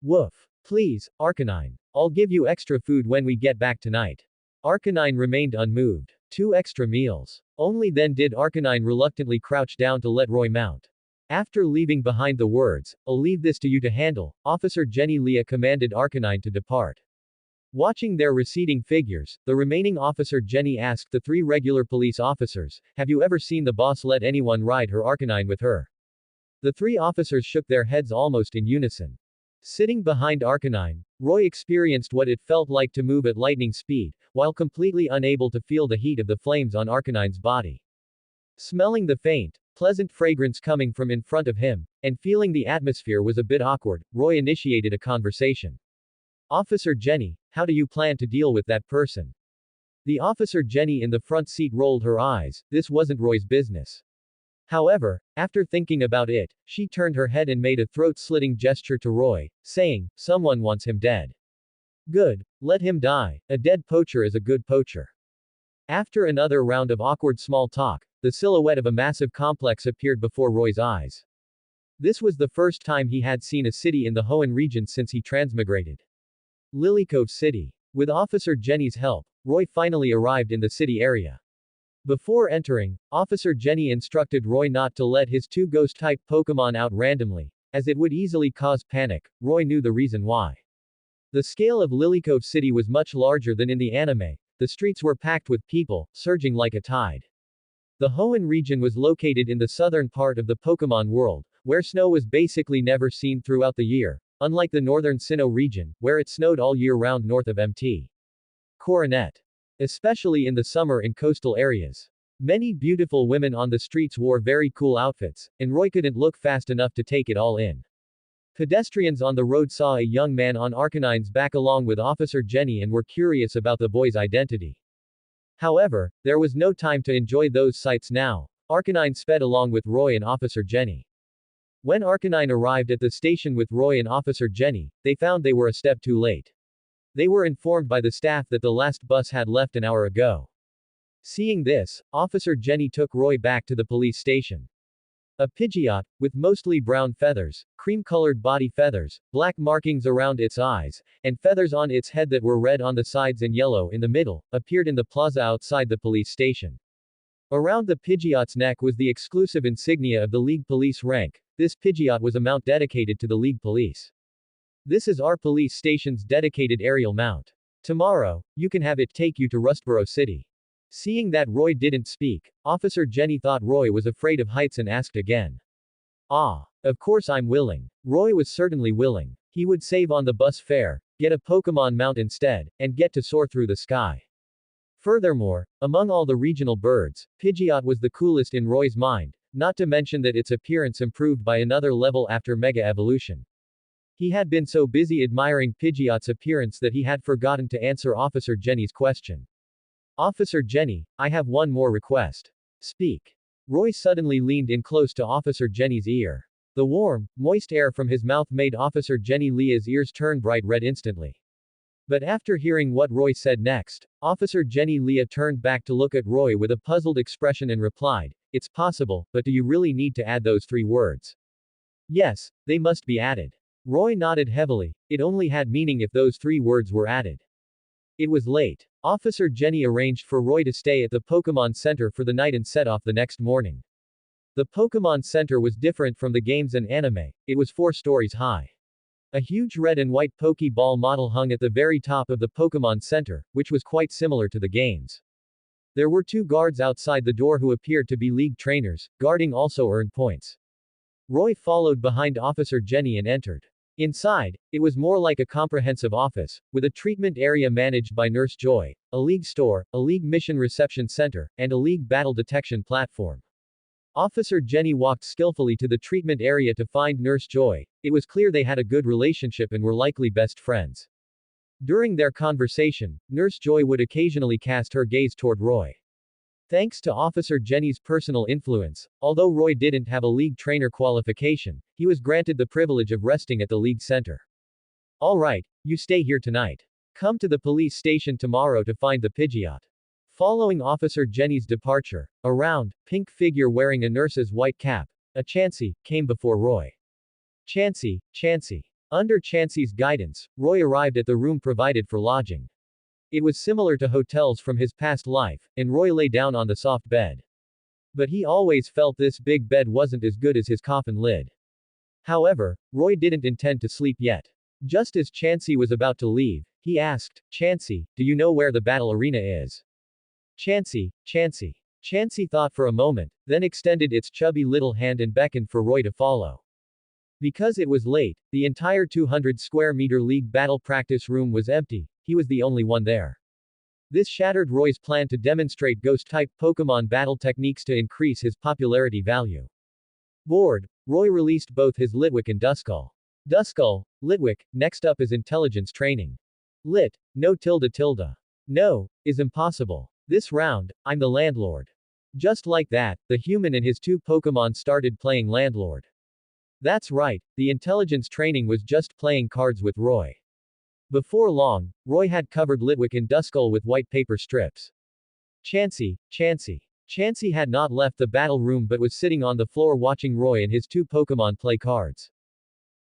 Woof. Please, Arcanine. I'll give you extra food when we get back tonight. Arcanine remained unmoved. 2 extra meals. Only then did Arcanine reluctantly crouch down to let Roy mount. After leaving behind the words, "I'll leave this to you to handle," Officer Jenny Leah commanded Arcanine to depart. Watching their receding figures, the remaining Officer Jenny asked the 3 regular police officers, "Have you ever seen the boss let anyone ride her Arcanine with her?" The 3 officers shook their heads almost in unison. Sitting behind Arcanine, Roy experienced what it felt like to move at lightning speed, while completely unable to feel the heat of the flames on Arcanine's body. Smelling the faint, pleasant fragrance coming from in front of him, and feeling the atmosphere was a bit awkward, Roy initiated a conversation. "Officer Jenny, how do you plan to deal with that person?" The Officer Jenny in the front seat rolled her eyes. This wasn't Roy's business. However, after thinking about it, she turned her head and made a throat-slitting gesture to Roy, saying, "Someone wants him dead." "Good. Let him die. A dead poacher is a good poacher." After another round of awkward small talk, the silhouette of a massive complex appeared before Roy's eyes. This was the first time he had seen a city in the Hoenn region since he transmigrated. Lilycove City. With Officer Jenny's help, Roy finally arrived in the city area. Before entering, Officer Jenny instructed Roy not to let his 2 ghost-type Pokémon out randomly, as it would easily cause panic. Roy knew the reason why. The scale of Lilycove City was much larger than in the anime. The streets were packed with people, surging like a tide. The Hoenn region was located in the southern part of the Pokémon world, where snow was basically never seen throughout the year, unlike the northern Sinnoh region, where it snowed all year round north of Mt. Coronet. Especially in the summer in coastal areas. Many beautiful women on the streets wore very cool outfits, and Roy couldn't look fast enough to take it all in. Pedestrians on the road saw a young man on Arcanine's back along with Officer Jenny and were curious about the boy's identity. However, there was no time to enjoy those sights now. Arcanine sped along with Roy and Officer Jenny. When Arcanine arrived at the station with Roy and Officer Jenny, they found they were a step too late. They were informed by the staff that the last bus had left an hour ago. Seeing this, Officer Jenny took Roy back to the police station. A Pidgeot, with mostly brown feathers, cream-colored body feathers, black markings around its eyes, and feathers on its head that were red on the sides and yellow in the middle, appeared in the plaza outside the police station. Around the Pidgeot's neck was the exclusive insignia of the League Police rank. This Pidgeot was a mount dedicated to the League Police. "This is our police station's dedicated aerial mount. Tomorrow, you can have it take you to Rustboro City." Seeing that Roy didn't speak, Officer Jenny thought Roy was afraid of heights and asked again. "Ah, of course I'm willing." Roy was certainly willing. He would save on the bus fare, get a Pokémon mount instead, and get to soar through the sky. Furthermore, among all the regional birds, Pidgeot was the coolest in Roy's mind, not to mention that its appearance improved by another level after Mega Evolution. He had been so busy admiring Pidgeot's appearance that he had forgotten to answer Officer Jenny's question. "Officer Jenny, I have one more request." "Speak." Roy suddenly leaned in close to Officer Jenny's ear. The warm, moist air from his mouth made Officer Jenny Leah's ears turn bright red instantly. But after hearing what Roy said next, Officer Jenny Leah turned back to look at Roy with a puzzled expression and replied, "It's possible, but do you really need to add those 3 words?" "Yes, they must be added." Roy nodded heavily. It only had meaning if those 3 words were added. It was late. Officer Jenny arranged for Roy to stay at the Pokémon Center for the night and set off the next morning. The Pokémon Center was different from the games and anime. It was 4 stories high. A huge red and white Pokeball model hung at the very top of the Pokémon Center, which was quite similar to the games. There were 2 guards outside the door who appeared to be league trainers. Guarding also earned points. Roy followed behind Officer Jenny and entered. Inside, it was more like a comprehensive office, with a treatment area managed by Nurse Joy, a league store, a league mission reception center, and a league battle detection platform. Officer Jenny walked skillfully to the treatment area to find Nurse Joy. It was clear they had a good relationship and were likely best friends. During their conversation, Nurse Joy would occasionally cast her gaze toward Roy. Thanks to Officer Jenny's personal influence, although Roy didn't have a league trainer qualification, he was granted the privilege of resting at the league center. "All right, you stay here tonight. Come to the police station tomorrow to find the Pidgeot." Following Officer Jenny's departure, a round, pink figure wearing a nurse's white cap, a Chansey, came before Roy. Chansey, Chansey. Under Chansey's guidance, Roy arrived at the room provided for lodging. It was similar to hotels from his past life, and Roy lay down on the soft bed. But he always felt this big bed wasn't as good as his coffin lid. However, Roy didn't intend to sleep yet. Just as Chansey was about to leave, he asked, Chansey, do you know where the battle arena is? Chansey, Chansey. Chansey thought for a moment, then extended its chubby little hand and beckoned for Roy to follow. Because it was late, the entire 200 square meter league battle practice room was empty, he was the only one there. This shattered Roy's plan to demonstrate ghost-type Pokémon battle techniques to increase his popularity value. Bored, Roy released both his Litwick and Duskull. Duskull, Litwick, next up is intelligence training. Lit, no tilde tilde. No, is impossible. This round, I'm the landlord. Just like that, the human and his two Pokémon started playing landlord. That's right, the intelligence training was just playing cards with Roy. Before long, Roy had covered Litwick and Duskull with white paper strips. Chansey, Chansey. Chansey had not left the battle room but was sitting on the floor watching Roy and his two Pokémon play cards.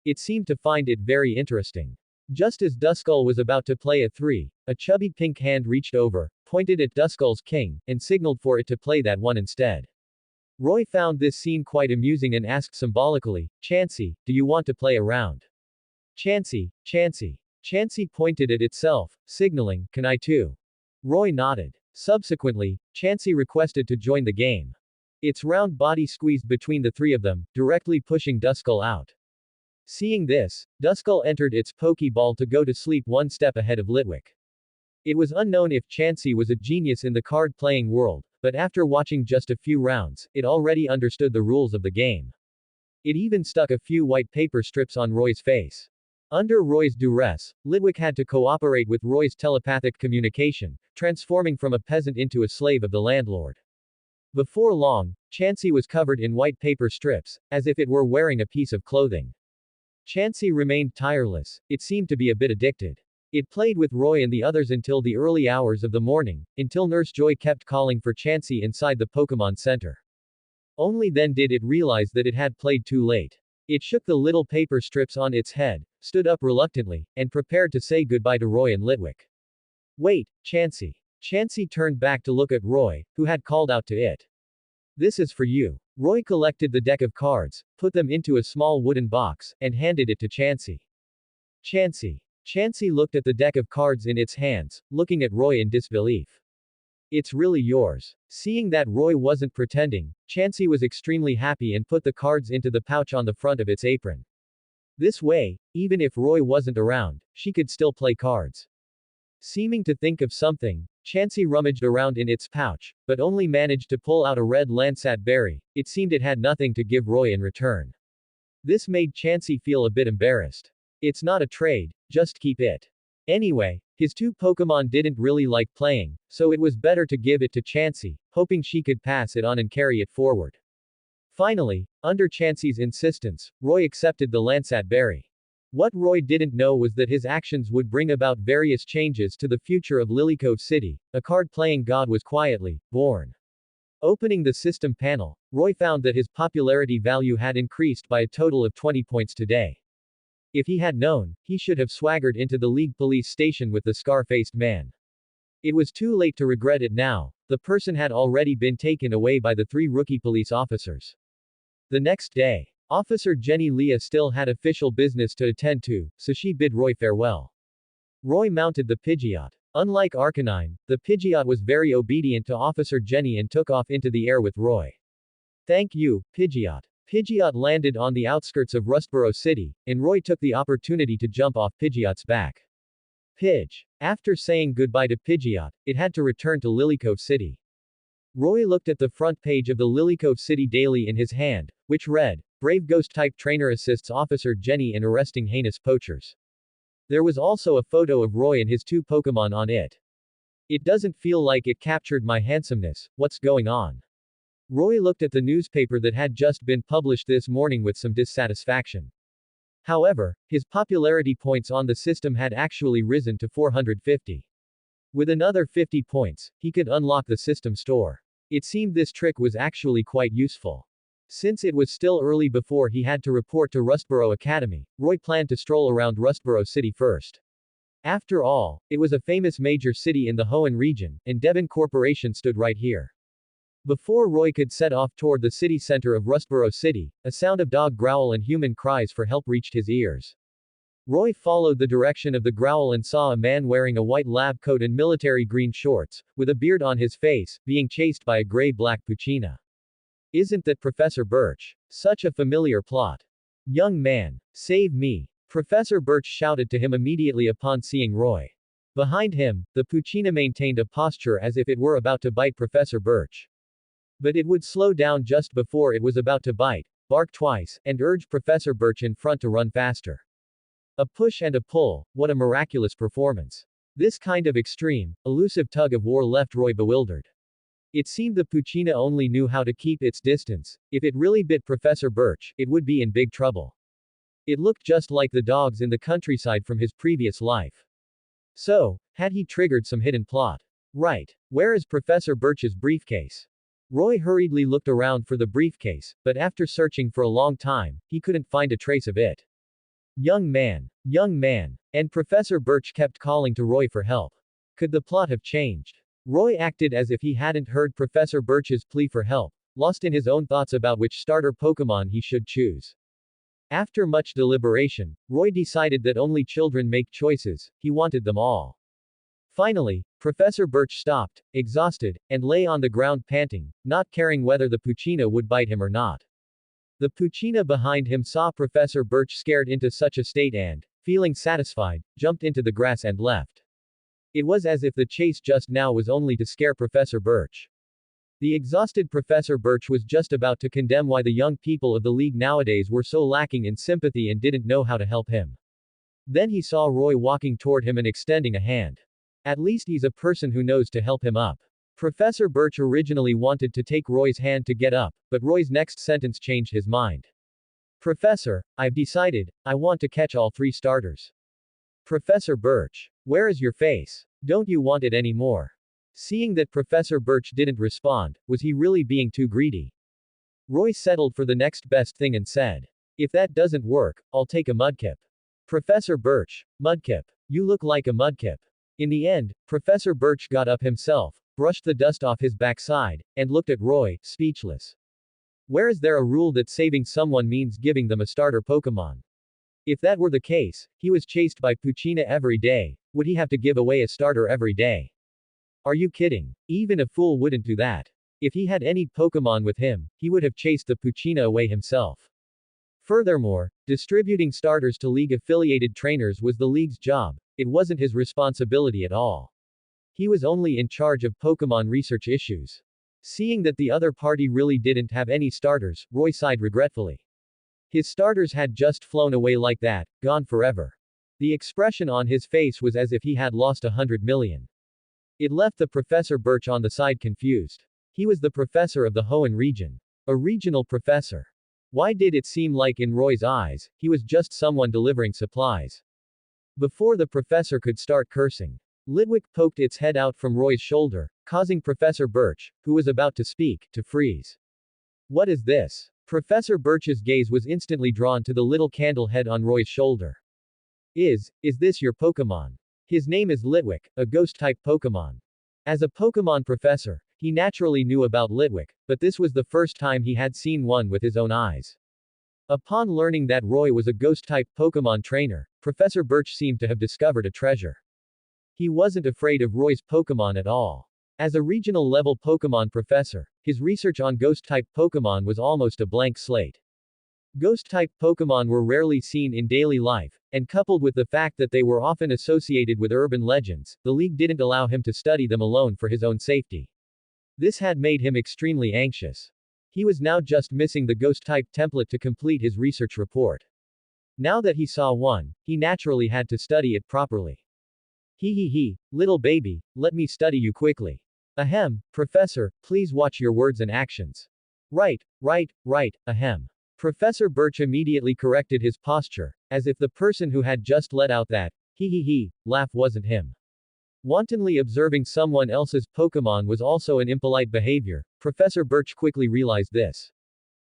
It seemed to find it very interesting. Just as Duskull was about to play a 3, a chubby pink hand reached over, pointed at Duskull's king, and signaled for it to play that one instead. Roy found this scene quite amusing and asked symbolically, Chansey, do you want to play a round? Chansey, Chansey. Chansey pointed at itself, signaling, can I too? Roy nodded. Subsequently, Chansey requested to join the game. Its round body squeezed between the three of them, directly pushing Duskull out. Seeing this, Duskull entered its Pokeball to go to sleep one step ahead of Litwick. It was unknown if Chansey was a genius in the card-playing world, but after watching just a few rounds, it already understood the rules of the game. It even stuck a few white paper strips on Roy's face. Under Roy's duress, Litwick had to cooperate with Roy's telepathic communication, transforming from a peasant into a slave of the landlord. Before long, Chansey was covered in white paper strips, as if it were wearing a piece of clothing. Chansey remained tireless, it seemed to be a bit addicted. It played with Roy and the others until the early hours of the morning, until Nurse Joy kept calling for Chansey inside the Pokémon Center. Only then did it realize that it had played too late. It shook the little paper strips on its head, stood up reluctantly, and prepared to say goodbye to Roy and Litwick. Wait, Chansey. Chansey turned back to look at Roy, who had called out to it. This is for you. Roy collected the deck of cards, put them into a small wooden box, and handed it to Chansey. Chansey. Chansey looked at the deck of cards in its hands, looking at Roy in disbelief. It's really yours. Seeing that Roy wasn't pretending, Chansey was extremely happy and put the cards into the pouch on the front of its apron. This way, even if Roy wasn't around, she could still play cards. Seeming to think of something, Chansey rummaged around in its pouch, but only managed to pull out a red Lansat berry. It seemed it had nothing to give Roy in return. This made Chansey feel a bit embarrassed. It's not a trade, just keep it. Anyway, his two Pokémon didn't really like playing, so it was better to give it to Chansey, hoping she could pass it on and carry it forward. Finally, under Chansey's insistence, Roy accepted the Lansat berry. What Roy didn't know was that his actions would bring about various changes to the future of Lilycove City. A card-playing god was quietly born. Opening the system panel, Roy found that his popularity value had increased by a total of 20 points today. If he had known, he should have swaggered into the League police station with the scar-faced man. It was too late to regret it now, the person had already been taken away by the 3 rookie police officers. The next day, Officer Jenny Leah still had official business to attend to, so she bid Roy farewell. Roy mounted the Pidgeot. Unlike Arcanine, the Pidgeot was very obedient to Officer Jenny and took off into the air with Roy. Thank you, Pidgeot. Pidgeot landed on the outskirts of Rustboro City, and Roy took the opportunity to jump off Pidgeot's back. Pidge. After saying goodbye to Pidgeot, it had to return to Lilycove City. Roy looked at the front page of the Lilycove City Daily in his hand, which read, Brave Ghost-type trainer assists Officer Jenny in arresting heinous poachers. There was also a photo of Roy and his 2 Pokémon on it. It doesn't feel like it captured my handsomeness, what's going on? Roy looked at the newspaper that had just been published this morning with some dissatisfaction. However, his popularity points on the system had actually risen to 450. With another 50 points, he could unlock the system store. It seemed this trick was actually quite useful. Since it was still early before he had to report to Rustboro Academy, Roy planned to stroll around Rustboro City first. After all, it was a famous major city in the Hoenn region, and Devon Corporation stood right here. Before Roy could set off toward the city center of Rustboro City, a sound of dog growl and human cries for help reached his ears. Roy followed the direction of the growl and saw a man wearing a white lab coat and military green shorts, with a beard on his face, being chased by a gray-black Puccina. Isn't that Professor Birch? Such a familiar plot. Young man, save me. Professor Birch shouted to him immediately upon seeing Roy. Behind him, the Puccina maintained a posture as if it were about to bite Professor Birch. But it would slow down just before it was about to bite, bark twice, and urge Professor Birch in front to run faster. A push and a pull, what a miraculous performance. This kind of extreme, elusive tug of war left Roy bewildered. It seemed the Puccina only knew how to keep its distance. If it really bit Professor Birch, it would be in big trouble. It looked just like the dogs in the countryside from his previous life. So, had he triggered some hidden plot? Right. Where is Professor Birch's briefcase? Roy hurriedly looked around for the briefcase, but after searching for a long time, he couldn't find a trace of it. Young man, and Professor Birch kept calling to Roy for help. Could the plot have changed? Roy acted as if he hadn't heard Professor Birch's plea for help, lost in his own thoughts about which starter Pokémon he should choose. After much deliberation, Roy decided that only children make choices, he wanted them all. Finally, Professor Birch stopped, exhausted, and lay on the ground panting, not caring whether the Puccina would bite him or not. The Puccina behind him saw Professor Birch scared into such a state and, feeling satisfied, jumped into the grass and left. It was as if the chase just now was only to scare Professor Birch. The exhausted Professor Birch was just about to condemn why the young people of the League nowadays were so lacking in sympathy and didn't know how to help him. Then he saw Roy walking toward him and extending a hand. At least he's a person who knows to help him up. Professor Birch originally wanted to take Roy's hand to get up, but Roy's next sentence changed his mind. Professor, I've decided, I want to catch all 3 starters. Professor Birch, where is your face? Don't you want it anymore? Seeing that Professor Birch didn't respond, was he really being too greedy? Roy settled for the next best thing and said, if that doesn't work, I'll take a mudkip. Professor Birch, mudkip. You look like a mudkip. In the end, Professor Birch got up himself, brushed the dust off his backside, and looked at Roy, speechless. Where is there a rule that saving someone means giving them a starter Pokémon? If that were the case, he was chased by Puccina every day, would he have to give away a starter every day? Are you kidding? Even a fool wouldn't do that. If he had any Pokémon with him, he would have chased the Puccina away himself. Furthermore, distributing starters to League-affiliated trainers was the League's job, it wasn't his responsibility at all. He was only in charge of Pokémon research issues. Seeing that the other party really didn't have any starters, Roy sighed regretfully. His starters had just flown away like that, gone forever. The expression on his face was as if he had lost 100 million. It left the Professor Birch on the side confused. He was the professor of the Hoenn region. A regional professor. Why did it seem like in Roy's eyes, he was just someone delivering supplies? Before the professor could start cursing, Litwick poked its head out from Roy's shoulder, causing Professor Birch, who was about to speak, to freeze. What is this? Professor Birch's gaze was instantly drawn to the little candle head on Roy's shoulder. Is this your Pokémon? His name is Litwick, a ghost-type Pokémon. As a Pokémon professor, he naturally knew about Litwick, but this was the first time he had seen one with his own eyes. Upon learning that Roy was a ghost-type Pokémon trainer, Professor Birch seemed to have discovered a treasure. He wasn't afraid of Roy's Pokémon at all. As a regional-level Pokémon professor, his research on ghost-type Pokémon was almost a blank slate. Ghost-type Pokémon were rarely seen in daily life, and coupled with the fact that they were often associated with urban legends, the League didn't allow him to study them alone for his own safety. This had made him extremely anxious. He was now just missing the ghost-type template to complete his research report. Now that he saw one, he naturally had to study it properly. Little baby, let me study you quickly. Ahem, Professor, please watch your words and actions. Right, ahem. Professor Birch immediately corrected his posture, as if the person who had just let out that, laugh wasn't him. Wantonly observing someone else's Pokémon was also an impolite behavior. Professor Birch quickly realized this.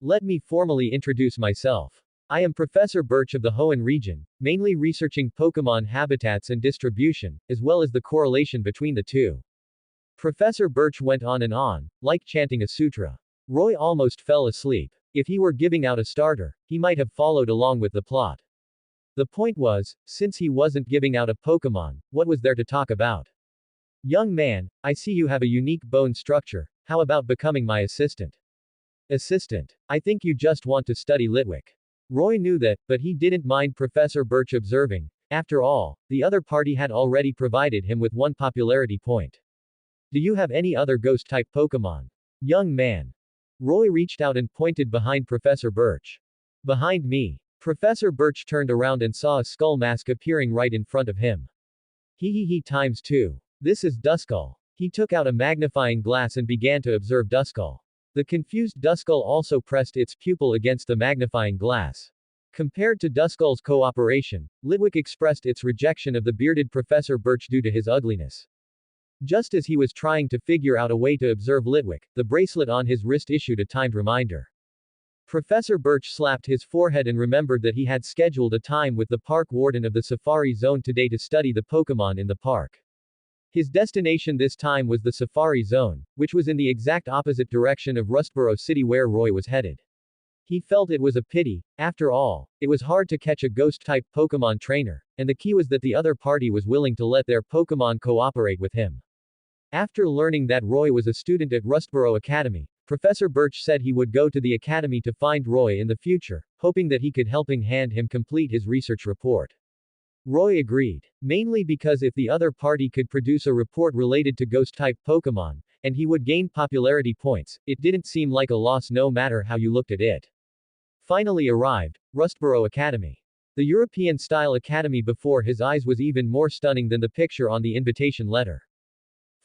Let me formally introduce myself. I am Professor Birch of the Hoenn region, mainly researching Pokémon habitats and distribution, as well as the correlation between the two. Professor Birch went on and on, like chanting a sutra. Roy almost fell asleep. If he were giving out a starter, he might have followed along with the plot. The point was, since he wasn't giving out a Pokémon, what was there to talk about? Young man, I see you have a unique bone structure, how about becoming my assistant? Assistant. I think you just want to study Litwick. Roy knew that, but he didn't mind Professor Birch observing. After all, the other party had already provided him with one popularity point. Do you have any other ghost-type Pokémon? Young man. Roy reached out and pointed behind Professor Birch. Behind me. Professor Birch turned around and saw a skull mask appearing right in front of him. He times 2. This is Duskull. He took out a magnifying glass and began to observe Duskull. The confused Duskull also pressed its pupil against the magnifying glass. Compared to Duskull's cooperation, Litwick expressed its rejection of the bearded Professor Birch due to his ugliness. Just as he was trying to figure out a way to observe Litwick, the bracelet on his wrist issued a timed reminder. Professor Birch slapped his forehead and remembered that he had scheduled a time with the park warden of the Safari Zone today to study the Pokémon in the park. His destination this time was the Safari Zone, which was in the exact opposite direction of Rustboro City where Roy was headed. He felt it was a pity. After all, it was hard to catch a ghost-type Pokémon trainer, and the key was that the other party was willing to let their Pokémon cooperate with him. After learning that Roy was a student at Rustboro Academy, Professor Birch said he would go to the academy to find Roy in the future, hoping that he could helping hand him complete his research report. Roy agreed. Mainly because if the other party could produce a report related to ghost-type Pokémon, and he would gain popularity points, it didn't seem like a loss no matter how you looked at it. Finally arrived, Rustboro Academy. The European-style academy before his eyes was even more stunning than the picture on the invitation letter.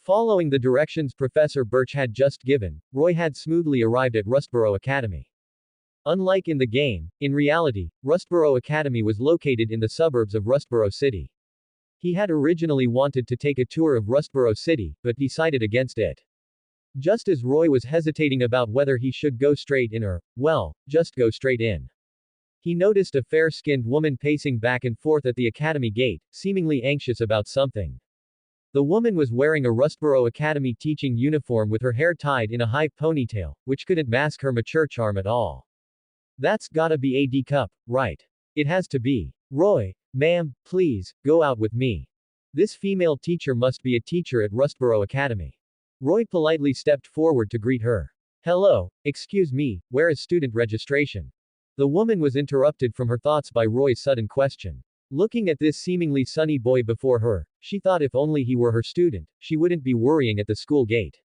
Following the directions Professor Birch had just given, Roy had smoothly arrived at Rustboro Academy. Unlike in the game, in reality, Rustboro Academy was located in the suburbs of Rustboro City. He had originally wanted to take a tour of Rustboro City, but decided against it. Just as Roy was hesitating about whether he should go straight in or, well, just go straight in. He noticed a fair-skinned woman pacing back and forth at the academy gate, seemingly anxious about something. The woman was wearing a Rustboro Academy teaching uniform with her hair tied in a high ponytail, which couldn't mask her mature charm at all. That's gotta be a D cup, right? It has to be. Roy, ma'am, please, go out with me. This female teacher must be a teacher at Rustboro Academy. Roy politely stepped forward to greet her. Hello, excuse me, where is student registration? The woman was interrupted from her thoughts by Roy's sudden question. Looking at this seemingly sunny boy before her, she thought if only he were her student, she wouldn't be worrying at the school gate.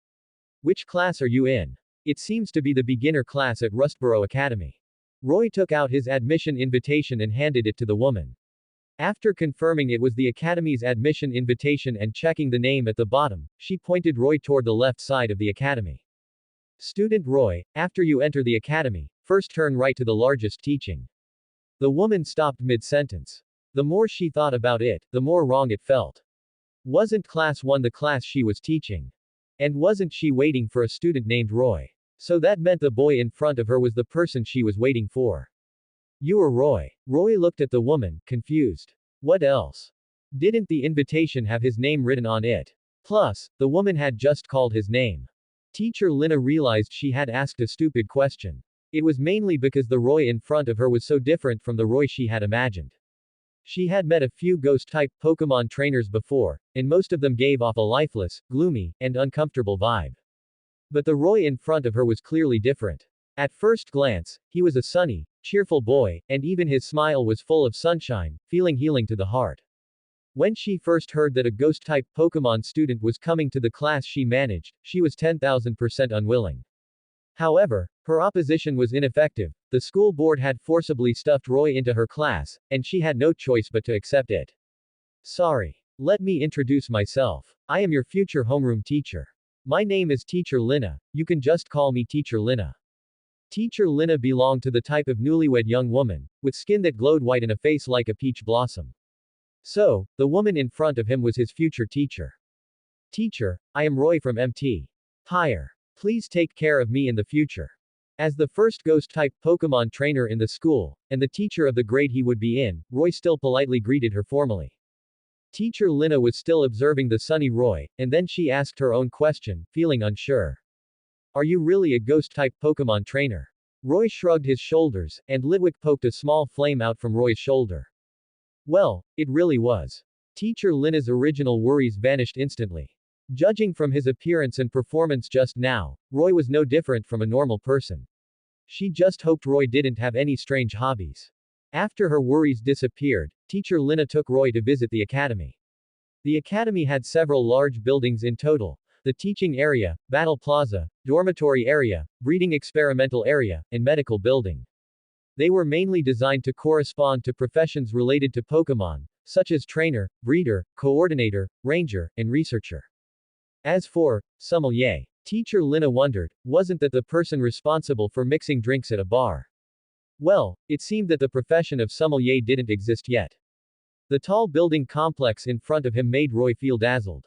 Which class are you in? It seems to be the beginner class at Rustboro Academy. Roy took out his admission invitation and handed it to the woman. After confirming it was the academy's admission invitation and checking the name at the bottom, she pointed Roy toward the left side of the academy. Student Roy, after you enter the academy, first turn right to the largest teaching. The woman stopped mid-sentence. The more she thought about it, the more wrong it felt. Wasn't Class 1 the class she was teaching? And wasn't she waiting for a student named Roy? So that meant the boy in front of her was the person she was waiting for. You are Roy. Roy looked at the woman, confused. What else? Didn't the invitation have his name written on it? Plus, the woman had just called his name. Teacher Lina realized she had asked a stupid question. It was mainly because the Roy in front of her was so different from the Roy she had imagined. She had met a few ghost-type Pokémon trainers before, and most of them gave off a lifeless, gloomy, and uncomfortable vibe. But the Roy in front of her was clearly different. At first glance, he was a sunny, cheerful boy, and even his smile was full of sunshine, feeling healing to the heart. When she first heard that a ghost-type Pokémon student was coming to the class she managed, she was 10,000% unwilling. However, her opposition was ineffective. The school board had forcibly stuffed Roy into her class, and she had no choice but to accept it. Sorry. Let me introduce myself. I am your future homeroom teacher. My name is Teacher Lina, you can just call me Teacher Lina. Teacher Lina belonged to the type of newlywed young woman, with skin that glowed white and a face like a peach blossom. So, the woman in front of him was his future teacher. Teacher, I am Roy from MT. Higher. Please take care of me in the future. As the first ghost-type Pokemon trainer in the school, and the teacher of the grade he would be in, Roy still politely greeted her formally. Teacher Lina was still observing the sunny Roy, and then she asked her own question, feeling unsure. Are you really a ghost-type Pokemon trainer? Roy shrugged his shoulders, and Lidwick poked a small flame out from Roy's shoulder. Well, it really was. Teacher Lina's original worries vanished instantly. Judging from his appearance and performance just now, Roy was no different from a normal person. She just hoped Roy didn't have any strange hobbies. After her worries disappeared, Teacher Lina took Roy to visit the academy. The academy had several large buildings in total: the teaching area, battle plaza, dormitory area, breeding experimental area, and medical building. They were mainly designed to correspond to professions related to Pokemon, such as trainer, breeder, coordinator, ranger, and researcher. As for sommelier, Teacher Lina wondered, wasn't that the person responsible for mixing drinks at a bar? Well, it seemed that the profession of sommelier didn't exist yet. The tall building complex in front of him made Roy feel dazzled.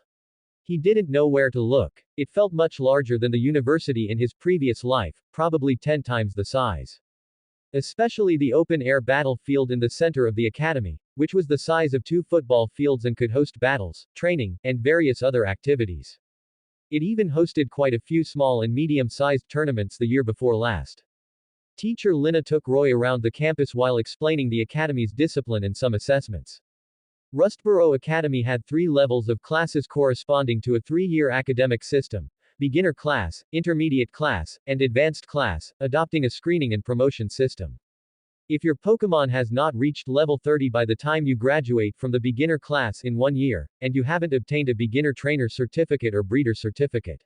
He didn't know where to look. It felt much larger than the university in his previous life, probably 10 times the size. Especially the open-air battlefield in the center of the academy, which was the size of 2 football fields and could host battles, training, and various other activities. It even hosted quite a few small and medium-sized tournaments the year before last. Teacher Lina took Roy around the campus while explaining the academy's discipline and some assessments. Rustboro Academy had 3 levels of classes corresponding to a 3-year academic system: beginner class, intermediate class, and advanced class, adopting a screening and promotion system. If your Pokemon has not reached level 30 by the time you graduate from the beginner class in 1 year, and you haven't obtained a beginner trainer certificate or breeder certificate,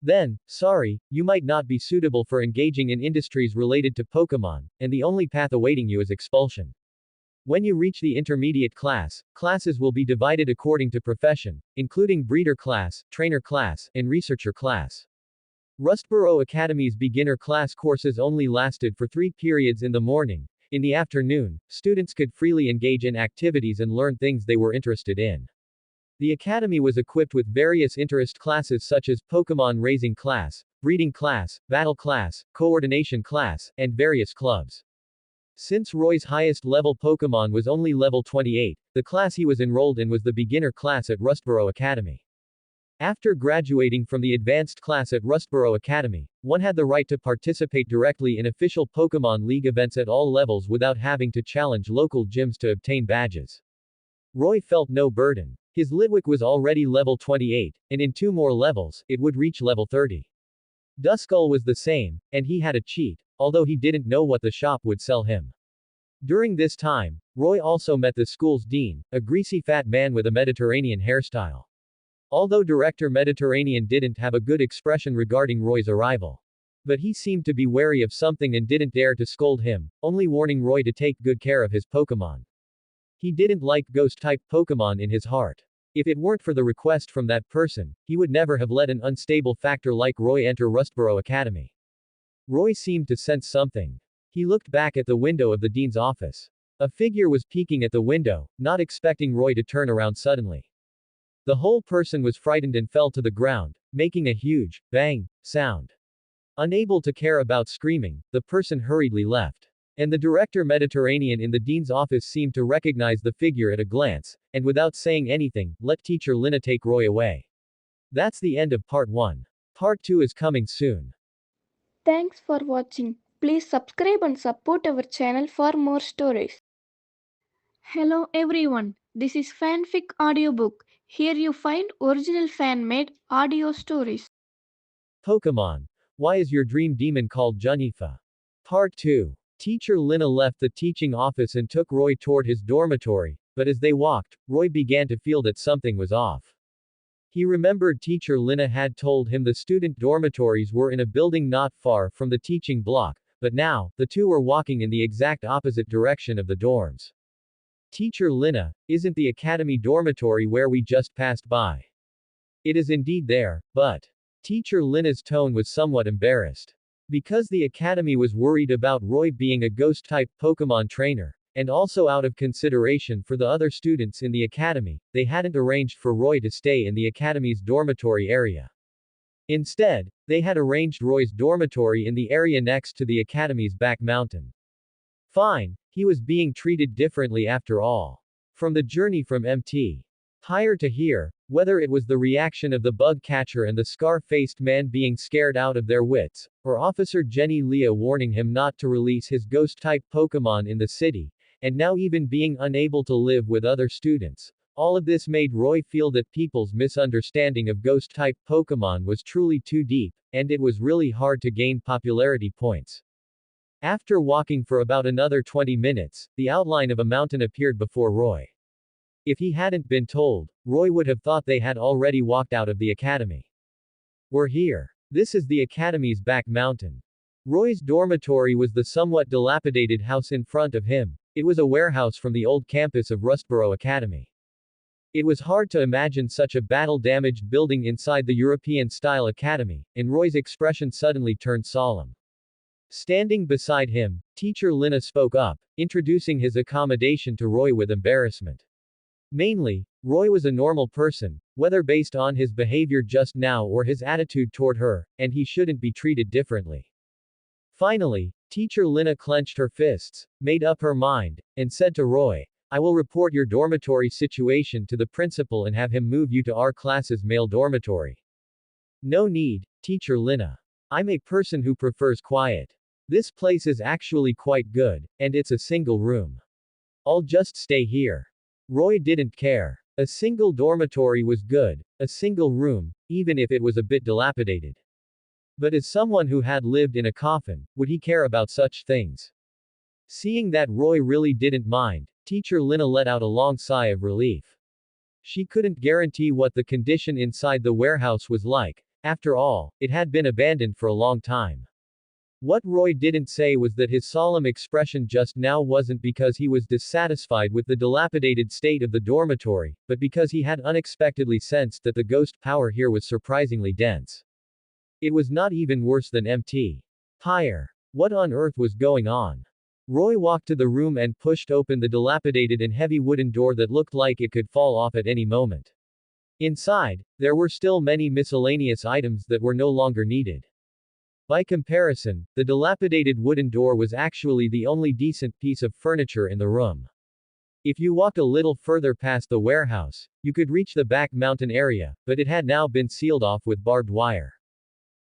then, sorry, you might not be suitable for engaging in industries related to Pokemon, and the only path awaiting you is expulsion. When you reach the intermediate class, classes will be divided according to profession, including breeder class, trainer class, and researcher class. Rustboro Academy's beginner class courses only lasted for 3 periods in the morning. In the afternoon, students could freely engage in activities and learn things they were interested in. The academy was equipped with various interest classes such as Pokemon raising class, breeding class, battle class, coordination class, and various clubs. Since Roy's highest level Pokemon was only level 28, the class he was enrolled in was the beginner class at Rustboro Academy. After graduating from the advanced class at Rustboro Academy, one had the right to participate directly in official Pokemon League events at all levels without having to challenge local gyms to obtain badges. Roy felt no burden. His Lidwick was already level 28, and in 2 more levels, it would reach level 30. Duskull was the same, and he had a cheat, although he didn't know what the shop would sell him. During this time, Roy also met the school's dean, a greasy fat man with a Mediterranean hairstyle. Although Director Mediterranean didn't have a good expression regarding Roy's arrival. But he seemed to be wary of something and didn't dare to scold him, only warning Roy to take good care of his Pokemon. He didn't like ghost-type Pokemon in his heart. If it weren't for the request from that person, he would never have let an unstable factor like Roy enter Rustboro Academy. Roy seemed to sense something. He looked back at the window of the dean's office. A figure was peeking at the window, not expecting Roy to turn around suddenly. The whole person was frightened and fell to the ground, making a huge bang sound. Unable to care about screaming, the person hurriedly left. And the Director Mediterranean in the dean's office seemed to recognize the figure at a glance, and without saying anything, let Teacher Lina take Roy away. That's the end of part 1. Part 2 is coming soon. Thanks for watching. Please subscribe and support our channel for more stories. Hello everyone, this is Fanfic Audiobook. Here you find original fan-made audio stories. Pokemon. Why is your dream demon called Zhenyifa? Part 2. Teacher Lina left the teaching office and took Roy toward his dormitory, but as they walked, Roy began to feel that something was off. He remembered Teacher Lina had told him the student dormitories were in a building not far from the teaching block, but now, the two were walking in the exact opposite direction of the dorms. Teacher Lina, isn't the academy dormitory where we just passed by? It is indeed there, but. Teacher Lina's tone was somewhat embarrassed. Because the academy was worried about Roy being a ghost-type Pokemon trainer, and also out of consideration for the other students in the academy, they hadn't arranged for Roy to stay in the academy's dormitory area. Instead, they had arranged Roy's dormitory in the area next to the academy's back mountain. Fine, he was being treated differently after all. From the journey from Mt. Higher to here, whether it was the reaction of the bug catcher and the scar-faced man being scared out of their wits, or Officer Jenny Leah warning him not to release his ghost-type Pokémon in the city, and now even being unable to live with other students, all of this made Roy feel that people's misunderstanding of ghost-type Pokémon was truly too deep, and it was really hard to gain popularity points. After walking for about another 20 minutes, the outline of a mountain appeared before Roy. If he hadn't been told, Roy would have thought they had already walked out of the academy. We're here. This is the academy's back mountain. Roy's dormitory was the somewhat dilapidated house in front of him. It was a warehouse from the old campus of Rustboro Academy. It was hard to imagine such a battle-damaged building inside the European-style academy, and Roy's expression suddenly turned solemn. Standing beside him, Teacher Lina spoke up, introducing his accommodation to Roy with embarrassment. Mainly, Roy was a normal person, whether based on his behavior just now or his attitude toward her, and he shouldn't be treated differently. Finally, Teacher Lina clenched her fists, made up her mind, and said to Roy, "I will report your dormitory situation to the principal and have him move you to our class's male dormitory." "No need, Teacher Lina. I'm a person who prefers quiet. This place is actually quite good, and it's a single room. I'll just stay here." Roy didn't care. A single dormitory was good, a single room, even if it was a bit dilapidated. But as someone who had lived in a coffin, would he care about such things? Seeing that Roy really didn't mind, Teacher Lina let out a long sigh of relief. She couldn't guarantee what the condition inside the warehouse was like. After all, it had been abandoned for a long time. What Roy didn't say was that his solemn expression just now wasn't because he was dissatisfied with the dilapidated state of the dormitory, but because he had unexpectedly sensed that the ghost power here was surprisingly dense. It was not even worse than Mt. Higher. What on earth was going on? Roy walked to the room and pushed open the dilapidated and heavy wooden door that looked like it could fall off at any moment. Inside, there were still many miscellaneous items that were no longer needed. By comparison, the dilapidated wooden door was actually the only decent piece of furniture in the room. If you walked a little further past the warehouse, you could reach the back mountain area, but it had now been sealed off with barbed wire.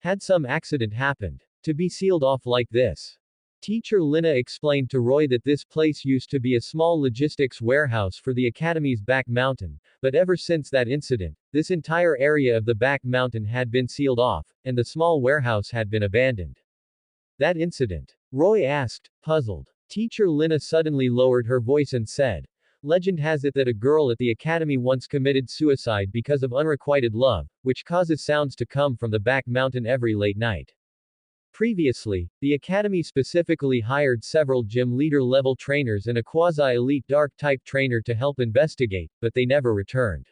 Had some accident happened to be sealed off like this? Teacher Lina explained to Roy that this place used to be a small logistics warehouse for the academy's back mountain, but ever since that incident, this entire area of the back mountain had been sealed off, and the small warehouse had been abandoned. That incident? Roy asked, puzzled. Teacher Lina suddenly lowered her voice and said, "Legend has it that a girl at the academy once committed suicide because of unrequited love, which causes sounds to come from the back mountain every late night. Previously, the academy specifically hired several gym leader-level trainers and a quasi-elite dark-type trainer to help investigate, but they never returned.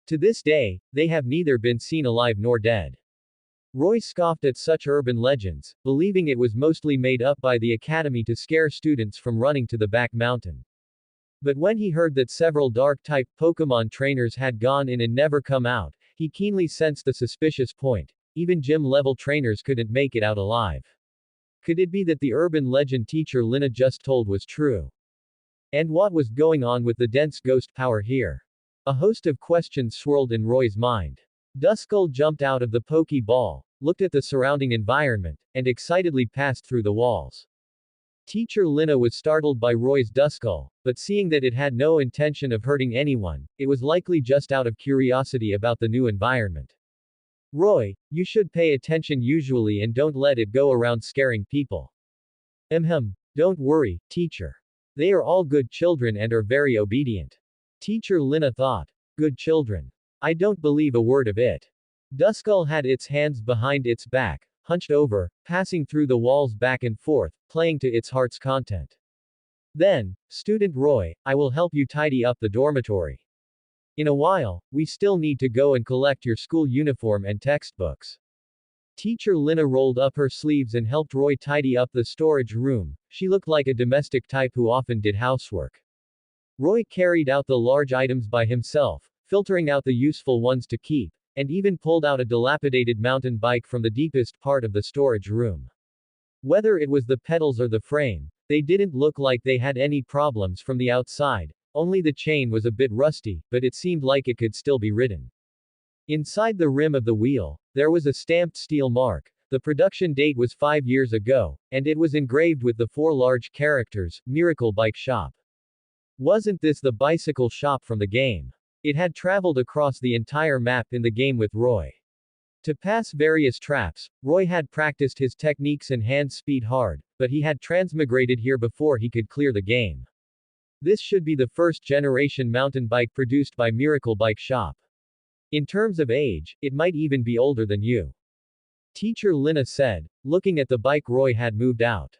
To this day, they have neither been seen alive nor dead." Roy scoffed at such urban legends, believing it was mostly made up by the academy to scare students from running to the back mountain. But when he heard that several dark-type Pokémon trainers had gone in and never come out, he keenly sensed the suspicious point. Even gym-level trainers couldn't make it out alive. Could it be that the urban legend Teacher Lina just told was true? And what was going on with the dense ghost power here? A host of questions swirled in Roy's mind. Duskull jumped out of the Pokeball, looked at the surrounding environment, and excitedly passed through the walls. Teacher Lina was startled by Roy's Duskull, but seeing that it had no intention of hurting anyone, it was likely just out of curiosity about the new environment. "Roy, you should pay attention usually and don't let it go around scaring people." Don't worry, teacher. They are all good children and are very obedient." Teacher Lina thought. Good children. I don't believe a word of it. Duskull had its hands behind its back, hunched over, passing through the walls back and forth, playing to its heart's content. Then, "Student Roy, I will help you tidy up the dormitory. In a while, we still need to go and collect your school uniform and textbooks." Teacher Lina rolled up her sleeves and helped Roy tidy up the storage room. She looked like a domestic type who often did housework. Roy carried out the large items by himself, filtering out the useful ones to keep, and even pulled out a dilapidated mountain bike from the deepest part of the storage room. Whether it was the pedals or the frame, they didn't look like they had any problems from the outside, only the chain was a bit rusty, but it seemed like it could still be ridden. Inside the rim of the wheel, there was a stamped steel mark. The production date was 5 years ago, and it was engraved with the 4 large characters, Miracle Bike Shop. Wasn't this the bicycle shop from the game? It had traveled across the entire map in the game with Roy. To pass various traps, Roy had practiced his techniques and hand speed hard, but he had transmigrated here before he could clear the game. This should be the first generation mountain bike produced by Miracle Bike Shop. In terms of age, it might even be older than you. Teacher Lina said, looking at the bike Roy had moved out.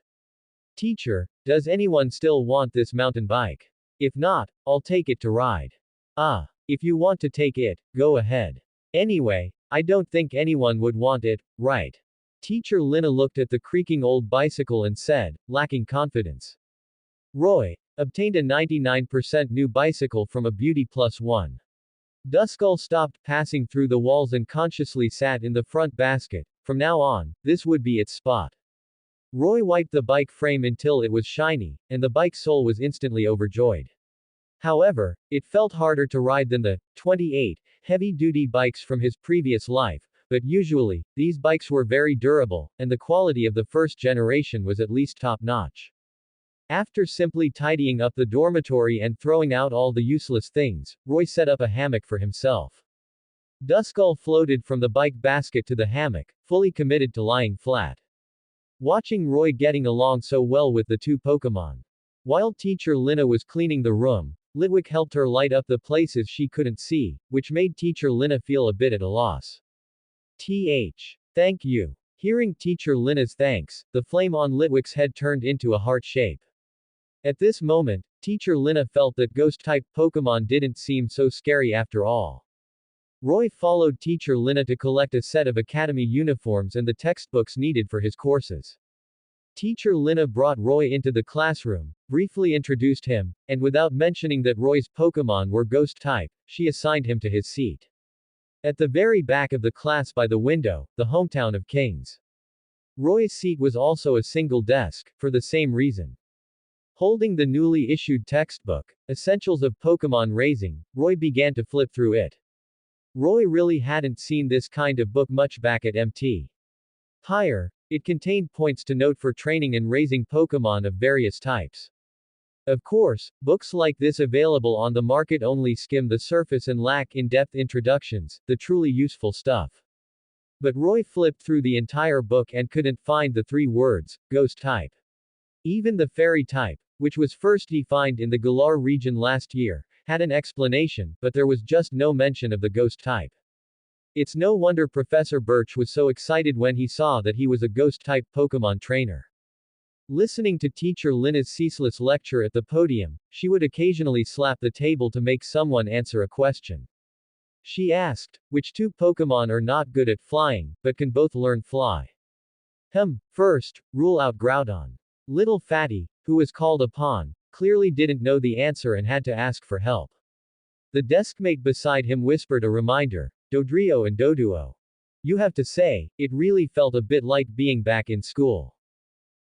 Teacher, does anyone still want this mountain bike? If not, I'll take it to ride. Ah, if you want to take it, go ahead. Anyway, I don't think anyone would want it, right? Teacher Lina looked at the creaking old bicycle and said, lacking confidence. Roy obtained a 99% new bicycle from a Beauty Plus One. Duskull stopped passing through the walls and consciously sat in the front basket. From now on, this would be its spot. Roy wiped the bike frame until it was shiny, and the bike sole was instantly overjoyed. However, it felt harder to ride than the 28 heavy-duty bikes from his previous life, but usually, these bikes were very durable, and the quality of the first generation was at least top-notch. After simply tidying up the dormitory and throwing out all the useless things, Roy set up a hammock for himself. Duskull floated from the bike basket to the hammock, fully committed to lying flat. Watching Roy getting along so well with the 2 Pokémon. While Teacher Lina was cleaning the room, Litwick helped her light up the places she couldn't see, which made Teacher Lina feel a bit at a loss. Thank you. Hearing Teacher Lina's thanks, the flame on Litwick's head turned into a heart shape. At this moment, Teacher Lina felt that ghost-type Pokémon didn't seem so scary after all. Roy followed Teacher Lina to collect a set of academy uniforms and the textbooks needed for his courses. Teacher Lina brought Roy into the classroom, briefly introduced him, and without mentioning that Roy's Pokémon were ghost-type, she assigned him to his seat. At the very back of the class by the window, the hometown of kings. Roy's seat was also a single desk, for the same reason. Holding the newly issued textbook, Essentials of Pokémon Raising, Roy began to flip through it. Roy really hadn't seen this kind of book much back at MT. Higher, it contained points to note for training and raising Pokémon of various types. Of course, books like this available on the market only skim the surface and lack in-depth introductions, the truly useful stuff. But Roy flipped through the entire book and couldn't find the 3 words, ghost type. Even the fairy type, which was first defined in the Galar region last year, had an explanation, but there was just no mention of the ghost type. It's no wonder Professor Birch was so excited when he saw that he was a ghost-type Pokémon trainer. Listening to Teacher Lina's ceaseless lecture at the podium, she would occasionally slap the table to make someone answer a question. She asked, which 2 Pokémon are not good at flying, but can both learn fly? First, rule out Groudon. Little Fatty, who was called upon, clearly didn't know the answer and had to ask for help. The deskmate beside him whispered a reminder, Dodrio and Doduo. You have to say, it really felt a bit like being back in school.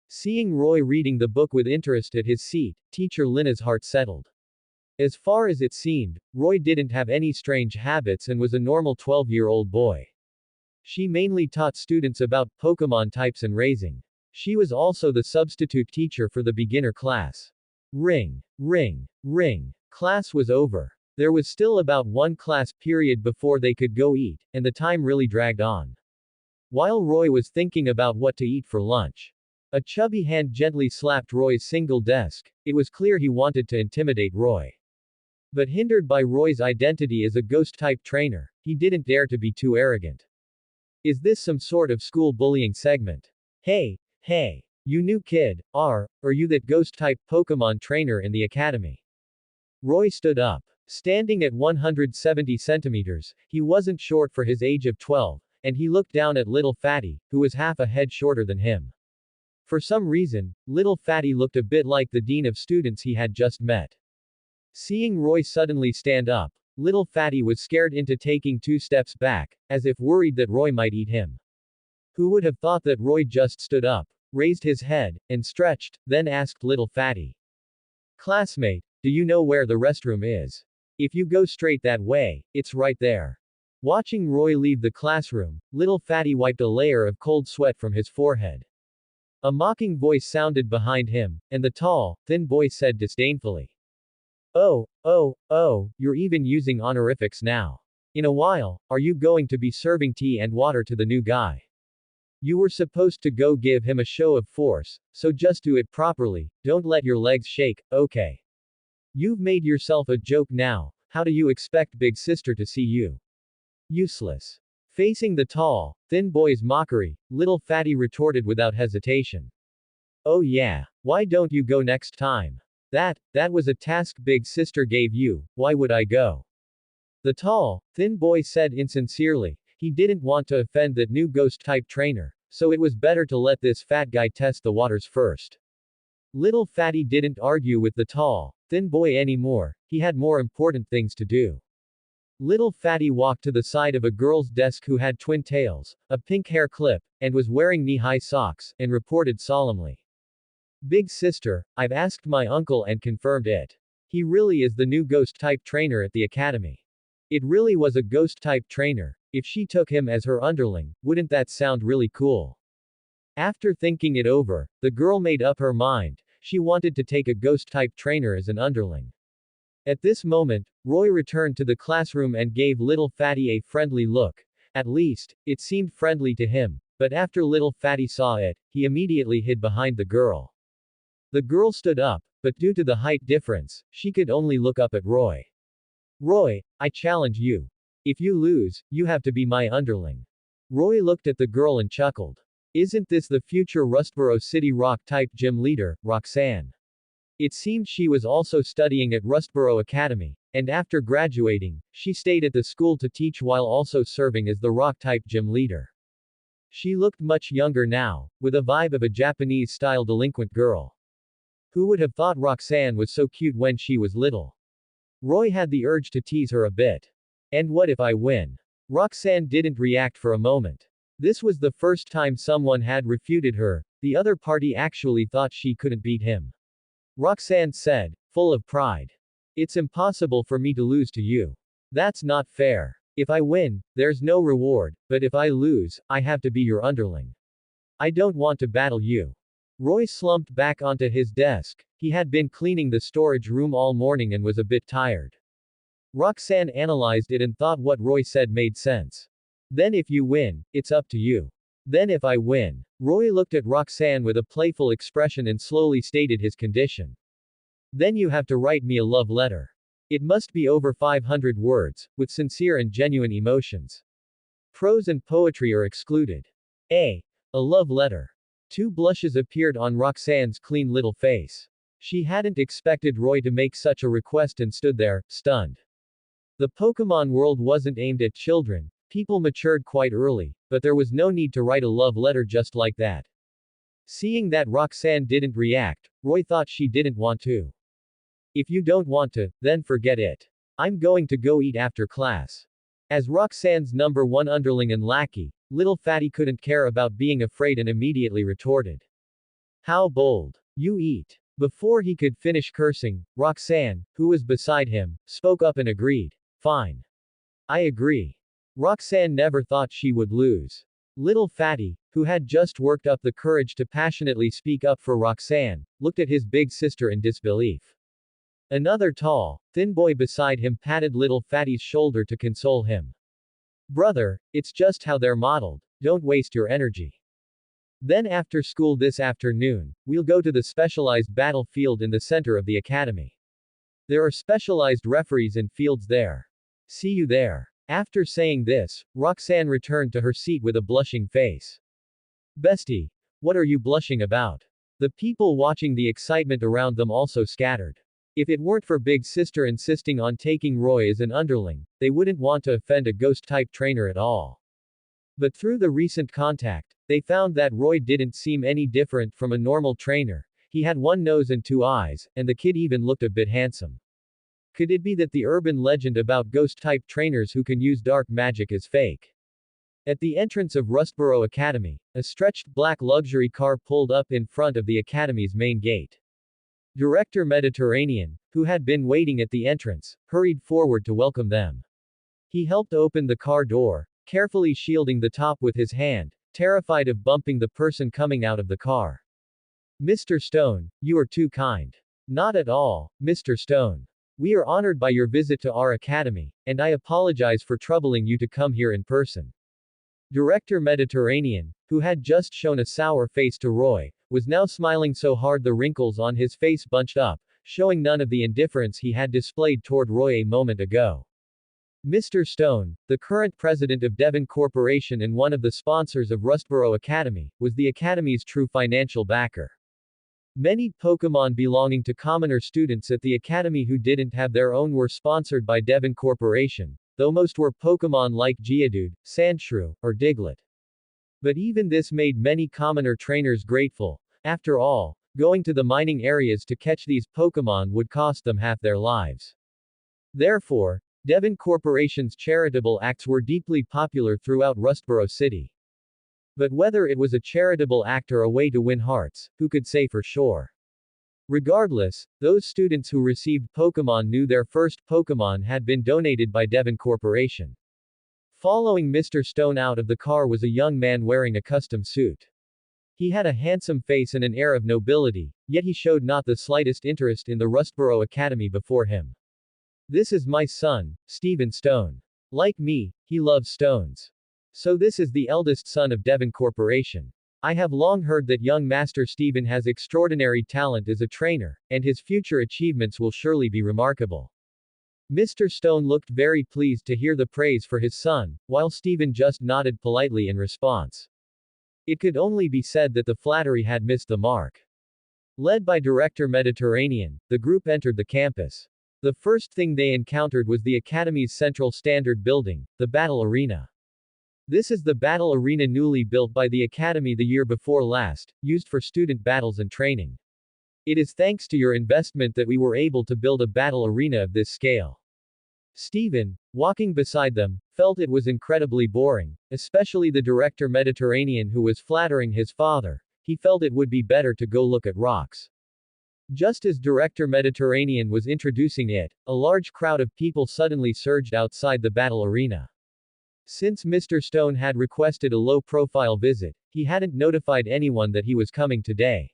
Seeing Roy reading the book with interest at his seat, Teacher Lina's heart settled. As far as it seemed, Roy didn't have any strange habits and was a normal 12-year-old boy. She mainly taught students about Pokémon types and raising. She was also the substitute teacher for the beginner class. Ring. Ring. Ring. Class was over. There was still about 1 class period before they could go eat, and the time really dragged on. While Roy was thinking about what to eat for lunch, a chubby hand gently slapped Roy's single desk. It was clear he wanted to intimidate Roy. But hindered by Roy's identity as a ghost-type trainer, he didn't dare to be too arrogant. Is this some sort of school bullying segment? Hey, you new kid, are you that ghost-type Pokémon trainer in the academy? Roy stood up. Standing at 170 centimeters, he wasn't short for his age of 12, and he looked down at little Fatty, who was half a head shorter than him. For some reason, little Fatty looked a bit like the dean of students he had just met. Seeing Roy suddenly stand up, little Fatty was scared into taking 2 steps back, as if worried that Roy might eat him. Who would have thought that Roy just stood up, raised his head, and stretched, then asked little Fatty. Classmate, do you know where the restroom is? If you go straight that way, it's right there. Watching Roy leave the classroom, little Fatty wiped a layer of cold sweat from his forehead. A mocking voice sounded behind him, and the tall, thin boy said disdainfully. Oh, you're even using honorifics now. In a while, are you going to be serving tea and water to the new guy? You were supposed to go give him a show of force, so just do it properly, don't let your legs shake, okay? You've made yourself a joke now, how do you expect Big Sister to see you? Useless. Facing the tall, thin boy's mockery, little Fatty retorted without hesitation. Oh yeah, why don't you go next time? That was a task Big Sister gave you, why would I go? The tall, thin boy said insincerely. He didn't want to offend that new ghost-type trainer, so it was better to let this fat guy test the waters first. Little Fatty didn't argue with the tall, thin boy anymore, he had more important things to do. Little Fatty walked to the side of a girl's desk who had twin tails, a pink hair clip, and was wearing knee-high socks, and reported solemnly. Big Sister, I've asked my uncle and confirmed it. He really is the new ghost-type trainer at the academy. It really was a ghost-type trainer. If she took him as her underling, wouldn't that sound really cool? After thinking it over, the girl made up her mind. She wanted to take a ghost-type trainer as an underling. At this moment, Roy returned to the classroom and gave little Fatty a friendly look. At least, it seemed friendly to him, but after little Fatty saw it, he immediately hid behind the girl. The girl stood up, but due to the height difference, she could only look up at Roy. Roy, I challenge you. If you lose, you have to be my underling. Roy looked at the girl and chuckled. Isn't this the future Rustboro City Rock-type gym leader, Roxanne? It seemed she was also studying at Rustboro Academy, and after graduating, she stayed at the school to teach while also serving as the Rock-type gym leader. She looked much younger now, with a vibe of a Japanese-style delinquent girl. Who would have thought Roxanne was so cute when she was little? Roy had the urge to tease her a bit. And what if I win? Roxanne didn't react for a moment. This was the first time someone had refuted her, the other party actually thought she couldn't beat him. Roxanne said, full of pride. It's impossible for me to lose to you. That's not fair. If I win, there's no reward, but if I lose, I have to be your underling. I don't want to battle you. Roy slumped back onto his desk. He had been cleaning the storage room all morning and was a bit tired. Roxanne analyzed it and thought what Roy said made sense. Then if you win, it's up to you. Then if I win. Roy looked at Roxanne with a playful expression and slowly stated his condition. Then you have to write me a love letter. It must be over 500 words, with sincere and genuine emotions. Prose and poetry are excluded. A love letter. 2 blushes appeared on Roxanne's clean little face. She hadn't expected Roy to make such a request and stood there, stunned. The Pokémon world wasn't aimed at children, people matured quite early, but there was no need to write a love letter just like that. Seeing that Roxanne didn't react, Roy thought she didn't want to. If you don't want to, then forget it. I'm going to go eat after class. As Roxanne's number 1 underling and lackey, little Fatty couldn't care about being afraid and immediately retorted. How bold. You eat. Before he could finish cursing, Roxanne, who was beside him, spoke up and agreed. Fine. I agree. Roxanne never thought she would lose. Little Fatty, who had just worked up the courage to passionately speak up for Roxanne, looked at his big sister in disbelief. Another tall, thin boy beside him patted little Fatty's shoulder to console him. Brother, it's just how they're modeled, don't waste your energy. Then after school this afternoon, we'll go to the specialized battlefield in the center of the academy. There are specialized referees and fields there. See you there. After saying this, Roxanne returned to her seat with a blushing face. Bestie. What are you blushing about? The people watching the excitement around them also scattered. If it weren't for Big Sister insisting on taking Roy as an underling, they wouldn't want to offend a ghost-type trainer at all. But through the recent contact, they found that Roy didn't seem any different from a normal trainer. He had one nose and two eyes, and the kid even looked a bit handsome. Could it be that the urban legend about ghost-type trainers who can use dark magic is fake? At the entrance of Rustboro Academy, a stretched black luxury car pulled up in front of the academy's main gate. Director Mediterranean, who had been waiting at the entrance, hurried forward to welcome them. He helped open the car door, carefully shielding the top with his hand, terrified of bumping the person coming out of the car. Mr. Stone, you are too kind. Not at all, Mr. Stone. We are honored by your visit to our academy, and I apologize for troubling you to come here in person. Director Mediterranean, who had just shown a sour face to Roy, was now smiling so hard the wrinkles on his face bunched up, showing none of the indifference he had displayed toward Roy a moment ago. Mr. Stone, the current president of Devon Corporation and one of the sponsors of Rustboro Academy, was the academy's true financial backer. Many Pokémon belonging to commoner students at the academy who didn't have their own were sponsored by Devon Corporation, though most were Pokémon like Geodude, Sandshrew, or Diglett. But even this made many commoner trainers grateful. After all, going to the mining areas to catch these Pokémon would cost them half their lives. Therefore, Devon Corporation's charitable acts were deeply popular throughout Rustboro City. But whether it was a charitable act or a way to win hearts, who could say for sure? Regardless, those students who received Pokémon knew their first Pokémon had been donated by Devon Corporation. Following Mr. Stone out of the car was a young man wearing a custom suit. He had a handsome face and an air of nobility, yet he showed not the slightest interest in the Rustboro Academy before him. This is my son, Stephen Stone. Like me, he loves stones. So this is the eldest son of Devon Corporation. I have long heard that young Master Stephen has extraordinary talent as a trainer, and his future achievements will surely be remarkable. Mr. Stone looked very pleased to hear the praise for his son, while Stephen just nodded politely in response. It could only be said that the flattery had missed the mark. Led by Director Mediterranean, the group entered the campus. The first thing they encountered was the Academy's central standard building, the Battle Arena. This is the battle arena newly built by the Academy the year before last, used for student battles and training. It is thanks to your investment that we were able to build a battle arena of this scale. Stephen, walking beside them, felt it was incredibly boring, especially the Director Mediterranean who was flattering his father. He felt it would be better to go look at rocks. Just as Director Mediterranean was introducing it, a large crowd of people suddenly surged outside the battle arena. Since Mr. Stone had requested a low-profile visit, he hadn't notified anyone that he was coming today.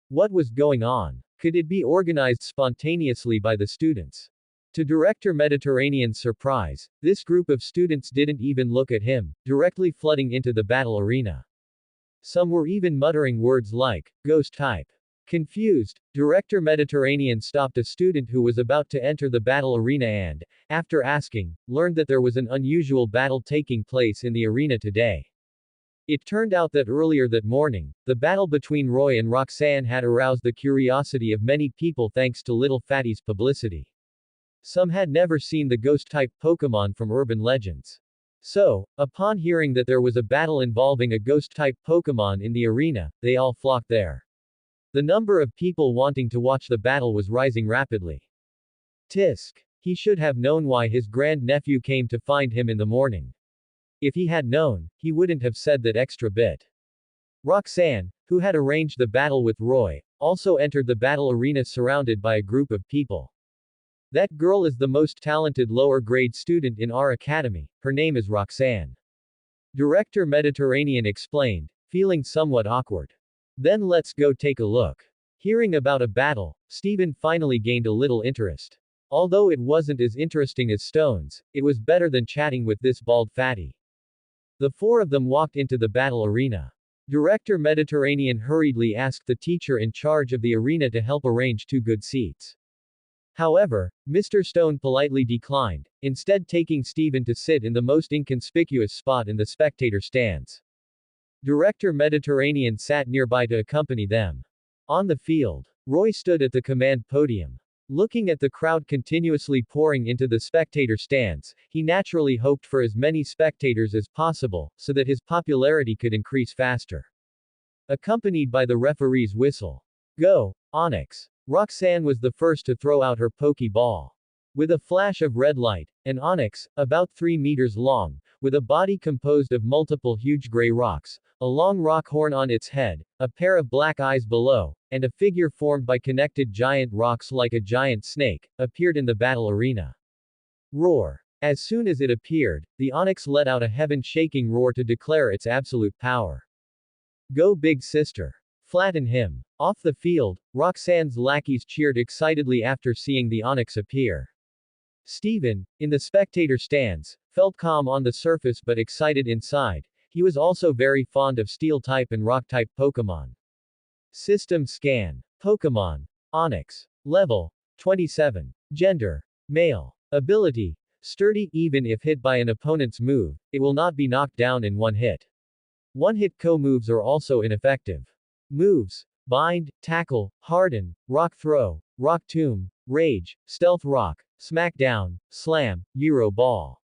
What was going on? Could it be organized spontaneously by the students? To Director Mediterranean's surprise, this group of students didn't even look at him, directly flooding into the battle arena. Some were even muttering words like, ghost type. Confused, Director Mediterranean stopped a student who was about to enter the battle arena and, after asking, learned that there was an unusual battle taking place in the arena today. It turned out that earlier that morning, the battle between Roy and Roxanne had aroused the curiosity of many people thanks to Little Fatty's publicity. Some had never seen the ghost-type Pokémon from urban legends. So, upon hearing that there was a battle involving a ghost-type Pokémon in the arena, they all flocked there. The number of people wanting to watch the battle was rising rapidly. Tisk. He should have known why his grand-nephew came to find him in the morning. If he had known, he wouldn't have said that extra bit. Roxanne, who had arranged the battle with Roy, also entered the battle arena surrounded by a group of people. That girl is the most talented lower-grade student in our academy, her name is Roxanne. Director Mediterranean explained, feeling somewhat awkward. Then let's go take a look. Hearing about a battle, Stephen finally gained a little interest. Although it wasn't as interesting as Stone's, it was better than chatting with this bald fatty. The four of them walked into the battle arena. Director Mediterranean hurriedly asked the teacher in charge of the arena to help arrange 2 good seats. However, Mr. Stone politely declined, instead taking Stephen to sit in the most inconspicuous spot in the spectator stands. Director Mediterranean sat nearby to accompany them. On the field, Roy stood at the command podium. Looking at the crowd continuously pouring into the spectator stands, he naturally hoped for as many spectators as possible, so that his popularity could increase faster. Accompanied by the referee's whistle. Go, Onyx! Roxanne was the first to throw out her Pokeball. With a flash of red light, an onyx, about 3 meters long, with a body composed of multiple huge gray rocks, a long rock horn on its head, a pair of black eyes below, and a figure formed by connected giant rocks like a giant snake, appeared in the battle arena. Roar! As soon as it appeared, the onyx let out a heaven-shaking roar to declare its absolute power. Go Big Sister! Flatten him! Off the field, Roxanne's lackeys cheered excitedly after seeing the onyx appear. Steven, in the spectator stands, felt calm on the surface but excited inside. He was also very fond of Steel-type and Rock-type Pokémon. System scan. Pokémon. Onyx. Level. 27. Gender. Male. Ability. Sturdy. Even if hit by an opponent's move, it will not be knocked down in one hit. One-hit moves are also ineffective. Moves. Bind, Tackle, Harden, Rock Throw, Rock Tomb, Rage, Stealth Rock, Smackdown, Slam, Euro Ball.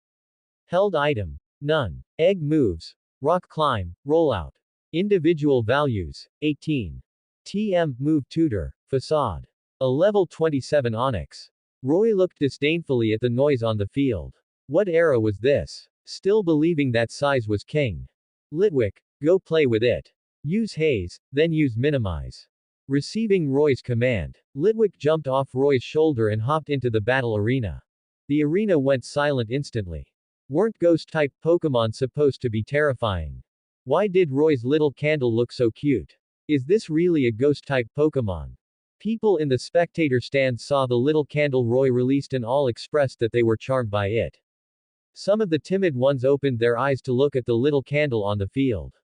Held item. None. Egg moves. Rock Climb, Rollout. Individual values. 18. TM Move Tutor, Facade. A level 27 Onyx. Roy looked disdainfully at the noise on the field. What era was this? Still believing that size was king. Litwick, go play with it. Use haze, then use minimize. Receiving Roy's command, Litwick jumped off Roy's shoulder and hopped into the battle arena. The arena went silent instantly. Weren't ghost-type Pokémon supposed to be terrifying? Why did Roy's little candle look so cute? Is this really a ghost-type Pokémon? People in the spectator stand saw the little candle Roy released and all expressed that they were charmed by it. Some of the timid ones opened their eyes to look at the little candle on the field.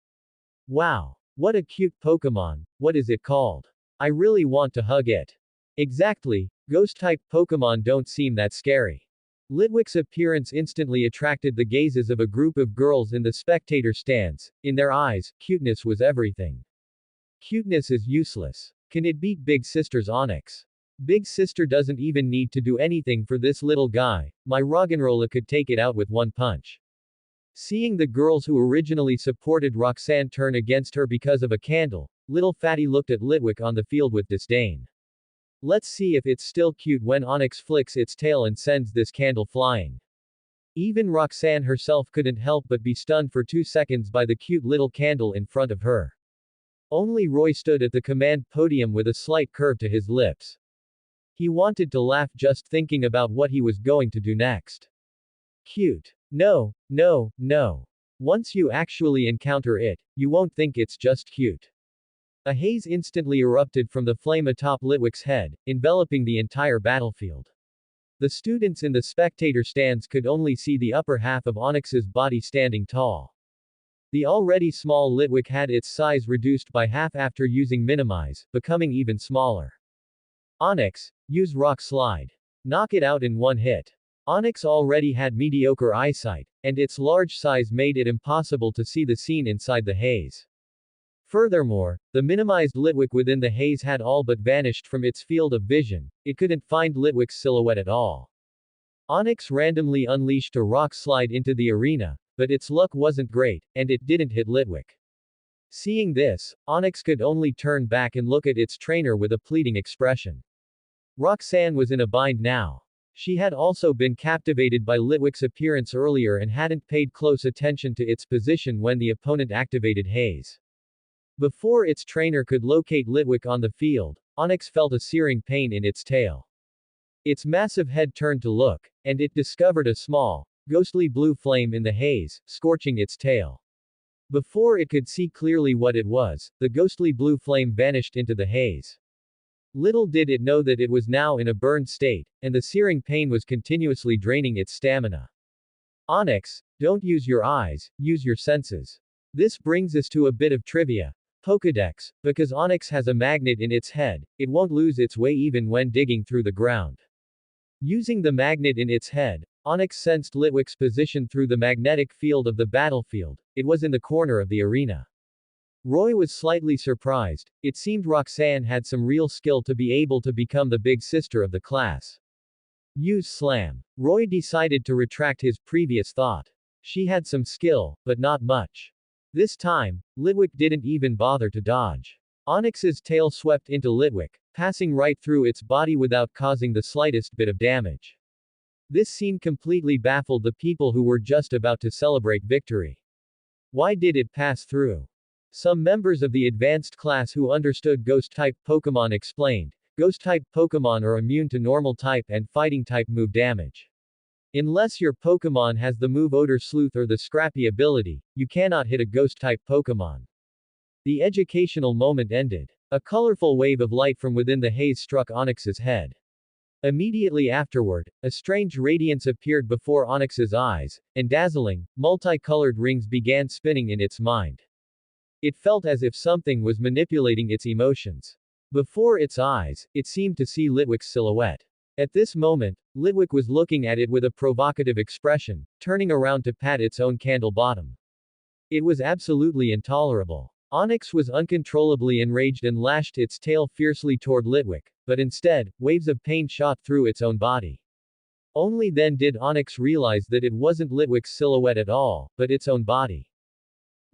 Wow! What a cute Pokémon, what is it called? I really want to hug it. Exactly, ghost-type Pokémon don't seem that scary. Litwick's appearance instantly attracted the gazes of a group of girls in the spectator stands. In their eyes, cuteness was everything. Cuteness is useless. Can it beat Big Sister's Onyx? Big Sister doesn't even need to do anything for this little guy. My Roggenrola could take it out with one punch. Seeing the girls who originally supported Roxanne turn against her because of a candle, little Fatty looked at Litwick on the field with disdain. Let's see if it's still cute when Onyx flicks its tail and sends this candle flying. Even Roxanne herself couldn't help but be stunned for 2 seconds by the cute little candle in front of her. Only Roy stood at the command podium with a slight curve to his lips. He wanted to laugh just thinking about what he was going to do next. Cute. No, no, no. Once you actually encounter it, you won't think it's just cute. A haze instantly erupted from the flame atop Litwick's head, enveloping the entire battlefield. The students in the spectator stands could only see the upper half of Onyx's body standing tall. The already small Litwick had its size reduced by half after using minimize, becoming even smaller. Onyx, use Rock Slide. Knock it out in one hit. Onyx already had mediocre eyesight, and its large size made it impossible to see the scene inside the haze. Furthermore, the minimized Litwick within the haze had all but vanished from its field of vision. It couldn't find Litwick's silhouette at all. Onyx randomly unleashed a rock slide into the arena, but its luck wasn't great, and it didn't hit Litwick. Seeing this, Onyx could only turn back and look at its trainer with a pleading expression. Roxanne was in a bind now. She had also been captivated by Litwick's appearance earlier and hadn't paid close attention to its position when the opponent activated haze. Before its trainer could locate Litwick on the field, Onyx felt a searing pain in its tail. Its massive head turned to look, and it discovered a small, ghostly blue flame in the haze, scorching its tail. Before it could see clearly what it was, the ghostly blue flame vanished into the haze. Little did it know that it was now in a burned state, and the searing pain was continuously draining its stamina. Onyx, don't use your eyes, use your senses. This brings us to a bit of trivia. Pokédex, because Onyx has a magnet in its head, it won't lose its way even when digging through the ground. Using the magnet in its head, Onyx sensed Litwick's position through the magnetic field of the battlefield. It was in the corner of the arena. Roy was slightly surprised. It seemed Roxanne had some real skill to be able to become the big sister of the class. Use slam. Roy decided to retract his previous thought. She had some skill, but not much. This time, Litwick didn't even bother to dodge. Onyx's tail swept into Litwick, passing right through its body without causing the slightest bit of damage. This scene completely baffled the people who were just about to celebrate victory. Why did it pass through? Some members of the advanced class who understood Ghost-type Pokémon explained, Ghost-type Pokémon are immune to normal-type and fighting-type move damage. Unless your Pokémon has the move Odor Sleuth or the Scrappy ability, you cannot hit a Ghost-type Pokémon. The educational moment ended. A colorful wave of light from within the haze struck Onyx's head. Immediately afterward, a strange radiance appeared before Onyx's eyes, and dazzling, multicolored rings began spinning in its mind. It felt as if something was manipulating its emotions. Before its eyes, it seemed to see Litwick's silhouette. At this moment, Litwick was looking at it with a provocative expression, turning around to pat its own candle bottom. It was absolutely intolerable. Onyx was uncontrollably enraged and lashed its tail fiercely toward Litwick, but instead, waves of pain shot through its own body. Only then did Onyx realize that it wasn't Litwick's silhouette at all, but its own body.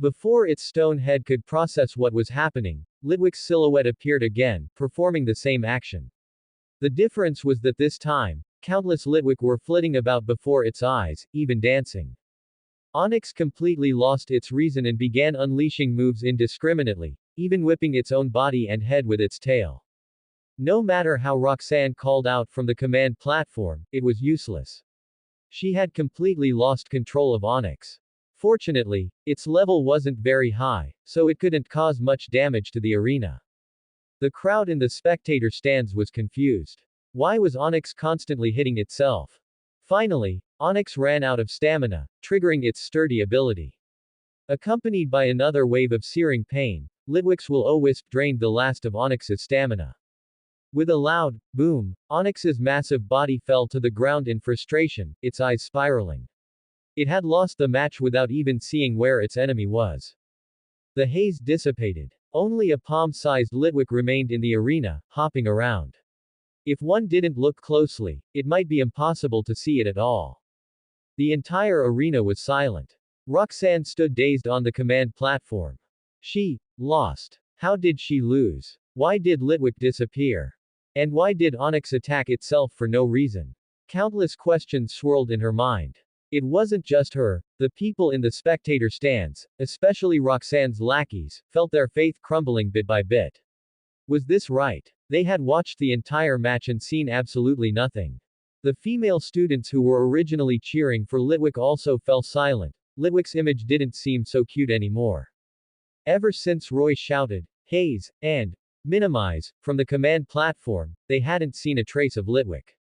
Before its stone head could process what was happening, Litwick's silhouette appeared again, performing the same action. The difference was that this time, countless Litwick were flitting about before its eyes, even dancing. Onyx completely lost its reason and began unleashing moves indiscriminately, even whipping its own body and head with its tail. No matter how Roxanne called out from the command platform, it was useless. She had completely lost control of Onyx. Fortunately, its level wasn't very high, so it couldn't cause much damage to the arena. The crowd in the spectator stands was confused. Why was Onyx constantly hitting itself? Finally, Onyx ran out of stamina, triggering its sturdy ability. Accompanied by another wave of searing pain, Litwick's will-o-wisp drained the last of Onyx's stamina. With a loud boom, Onyx's massive body fell to the ground in frustration, its eyes spiraling. It had lost the match without even seeing where its enemy was. The haze dissipated. Only a palm-sized Litwick remained in the arena, hopping around. If one didn't look closely, it might be impossible to see it at all. The entire arena was silent. Roxanne stood dazed on the command platform. She lost. How did she lose? Why did Litwick disappear? And why did Onyx attack itself for no reason? Countless questions swirled in her mind. It wasn't just her, the people in the spectator stands, especially Roxanne's lackeys, felt their faith crumbling bit by bit. Was this right? They had watched the entire match and seen absolutely nothing. The female students who were originally cheering for Litwick also fell silent. Litwick's image didn't seem so cute anymore. Ever since Roy shouted, "Haze," and "Minimize," from the command platform, they hadn't seen a trace of Litwick.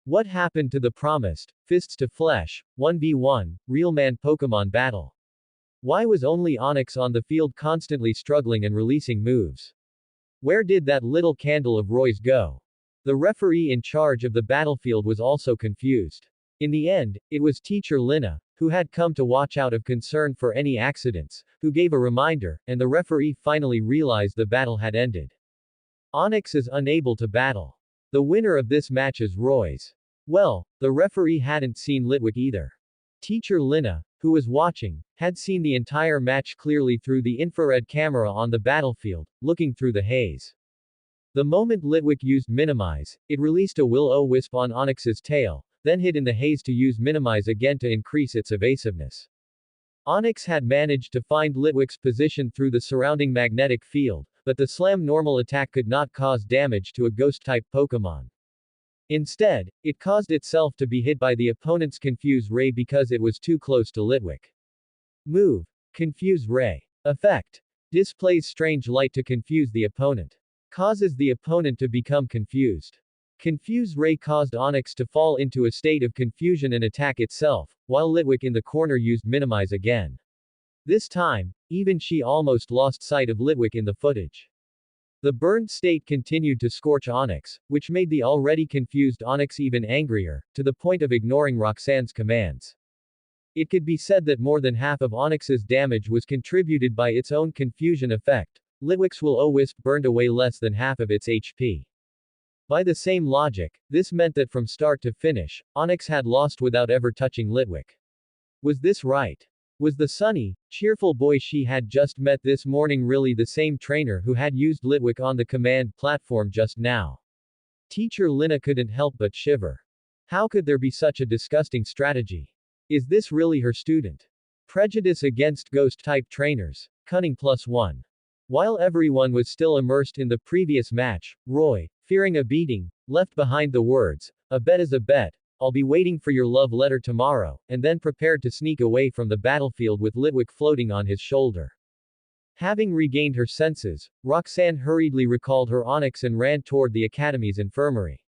What happened to the promised, fists to flesh, 1v1, real man Pokémon battle? Why was only Onyx on the field constantly struggling and releasing moves? Where did that little candle of Roy's go? The referee in charge of the battlefield was also confused. In the end, it was Teacher Lina, who had come to watch out of concern for any accidents, who gave a reminder, and the referee finally realized the battle had ended. Onyx is unable to battle. The winner of this match is Roy's. Well, the referee hadn't seen Litwick either. Teacher Lina, who was watching, had seen the entire match clearly through the infrared camera on the battlefield, looking through the haze. The moment Litwick used Minimize, it released a will-o-wisp on Onyx's tail, then hid in the haze to use Minimize again to increase its evasiveness. Onyx had managed to find Litwick's position through the surrounding magnetic field, but the Slam normal attack could not cause damage to a Ghost-type Pokémon. Instead, it caused itself to be hit by the opponent's Confuse Ray because it was too close to Litwick. Move. Confuse Ray. Effect. Displays strange light to confuse the opponent. Causes the opponent to become confused. Confuse Ray caused Onyx to fall into a state of confusion and attack itself, while Litwick in the corner used Minimize again. This time, even she almost lost sight of Litwick in the footage. The burned state continued to scorch Onyx, which made the already confused Onyx even angrier, to the point of ignoring Roxanne's commands. It could be said that more than half of Onyx's damage was contributed by its own confusion effect. Litwick's will-o-wisp burned away less than half of its HP. By the same logic, this meant that from start to finish, Onyx had lost without ever touching Litwick. Was this right? Was the sunny, cheerful boy she had just met this morning really the same trainer who had used Litwick on the command platform just now? Teacher Lina couldn't help but shiver. How could there be such a disgusting strategy? Is this really her student? Prejudice against ghost-type trainers. Cunning +1. While everyone was still immersed in the previous match, Roy, fearing a beating, left behind the words, "A bet is a bet, I'll be waiting for your love letter tomorrow," and then prepared to sneak away from the battlefield with Litwick floating on his shoulder. Having regained her senses, Roxanne hurriedly recalled her Onyx and ran toward the academy's infirmary.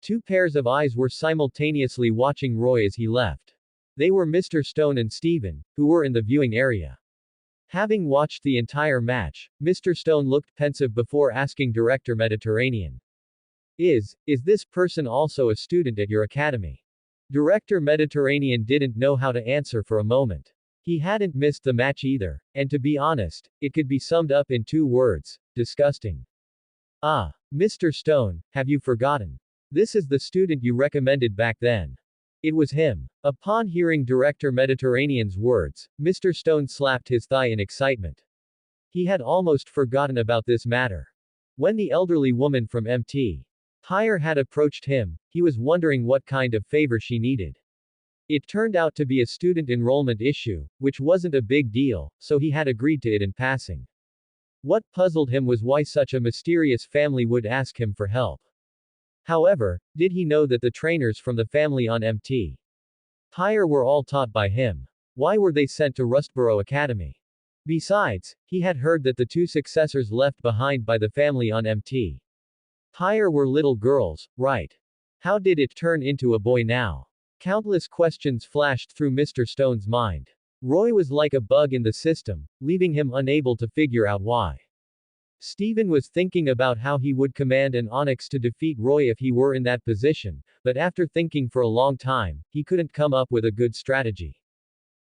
Two pairs of eyes were simultaneously watching Roy as he left. They were Mr. Stone and Stephen, who were in the viewing area. Having watched the entire match, Mr. Stone looked pensive before asking Director Mediterranean. Is this person also a student at your academy? Director Mediterranean didn't know how to answer for a moment. He hadn't missed the match either, and to be honest, it could be summed up in 2 words: disgusting. Ah, Mr. Stone, have you forgotten? This is the student you recommended back then. It was him. Upon hearing Director Mediterranean's words, Mr. Stone slapped his thigh in excitement. He had almost forgotten about this matter. When the elderly woman from Mt. Higher had approached him, he was wondering what kind of favor she needed. It turned out to be a student enrollment issue, which wasn't a big deal, so he had agreed to it in passing. What puzzled him was why such a mysterious family would ask him for help. However, did he know that the trainers from the family on Mt. Higher were all taught by him? Why were they sent to Rustboro Academy? Besides, he had heard that the 2 successors left behind by the family on Mt. Higher were little girls, right? How did it turn into a boy now? Countless questions flashed through Mr. Stone's mind. Roy was like a bug in the system, leaving him unable to figure out why. Stephen was thinking about how he would command an Onyx to defeat Roy if he were in that position, but after thinking for a long time, he couldn't come up with a good strategy.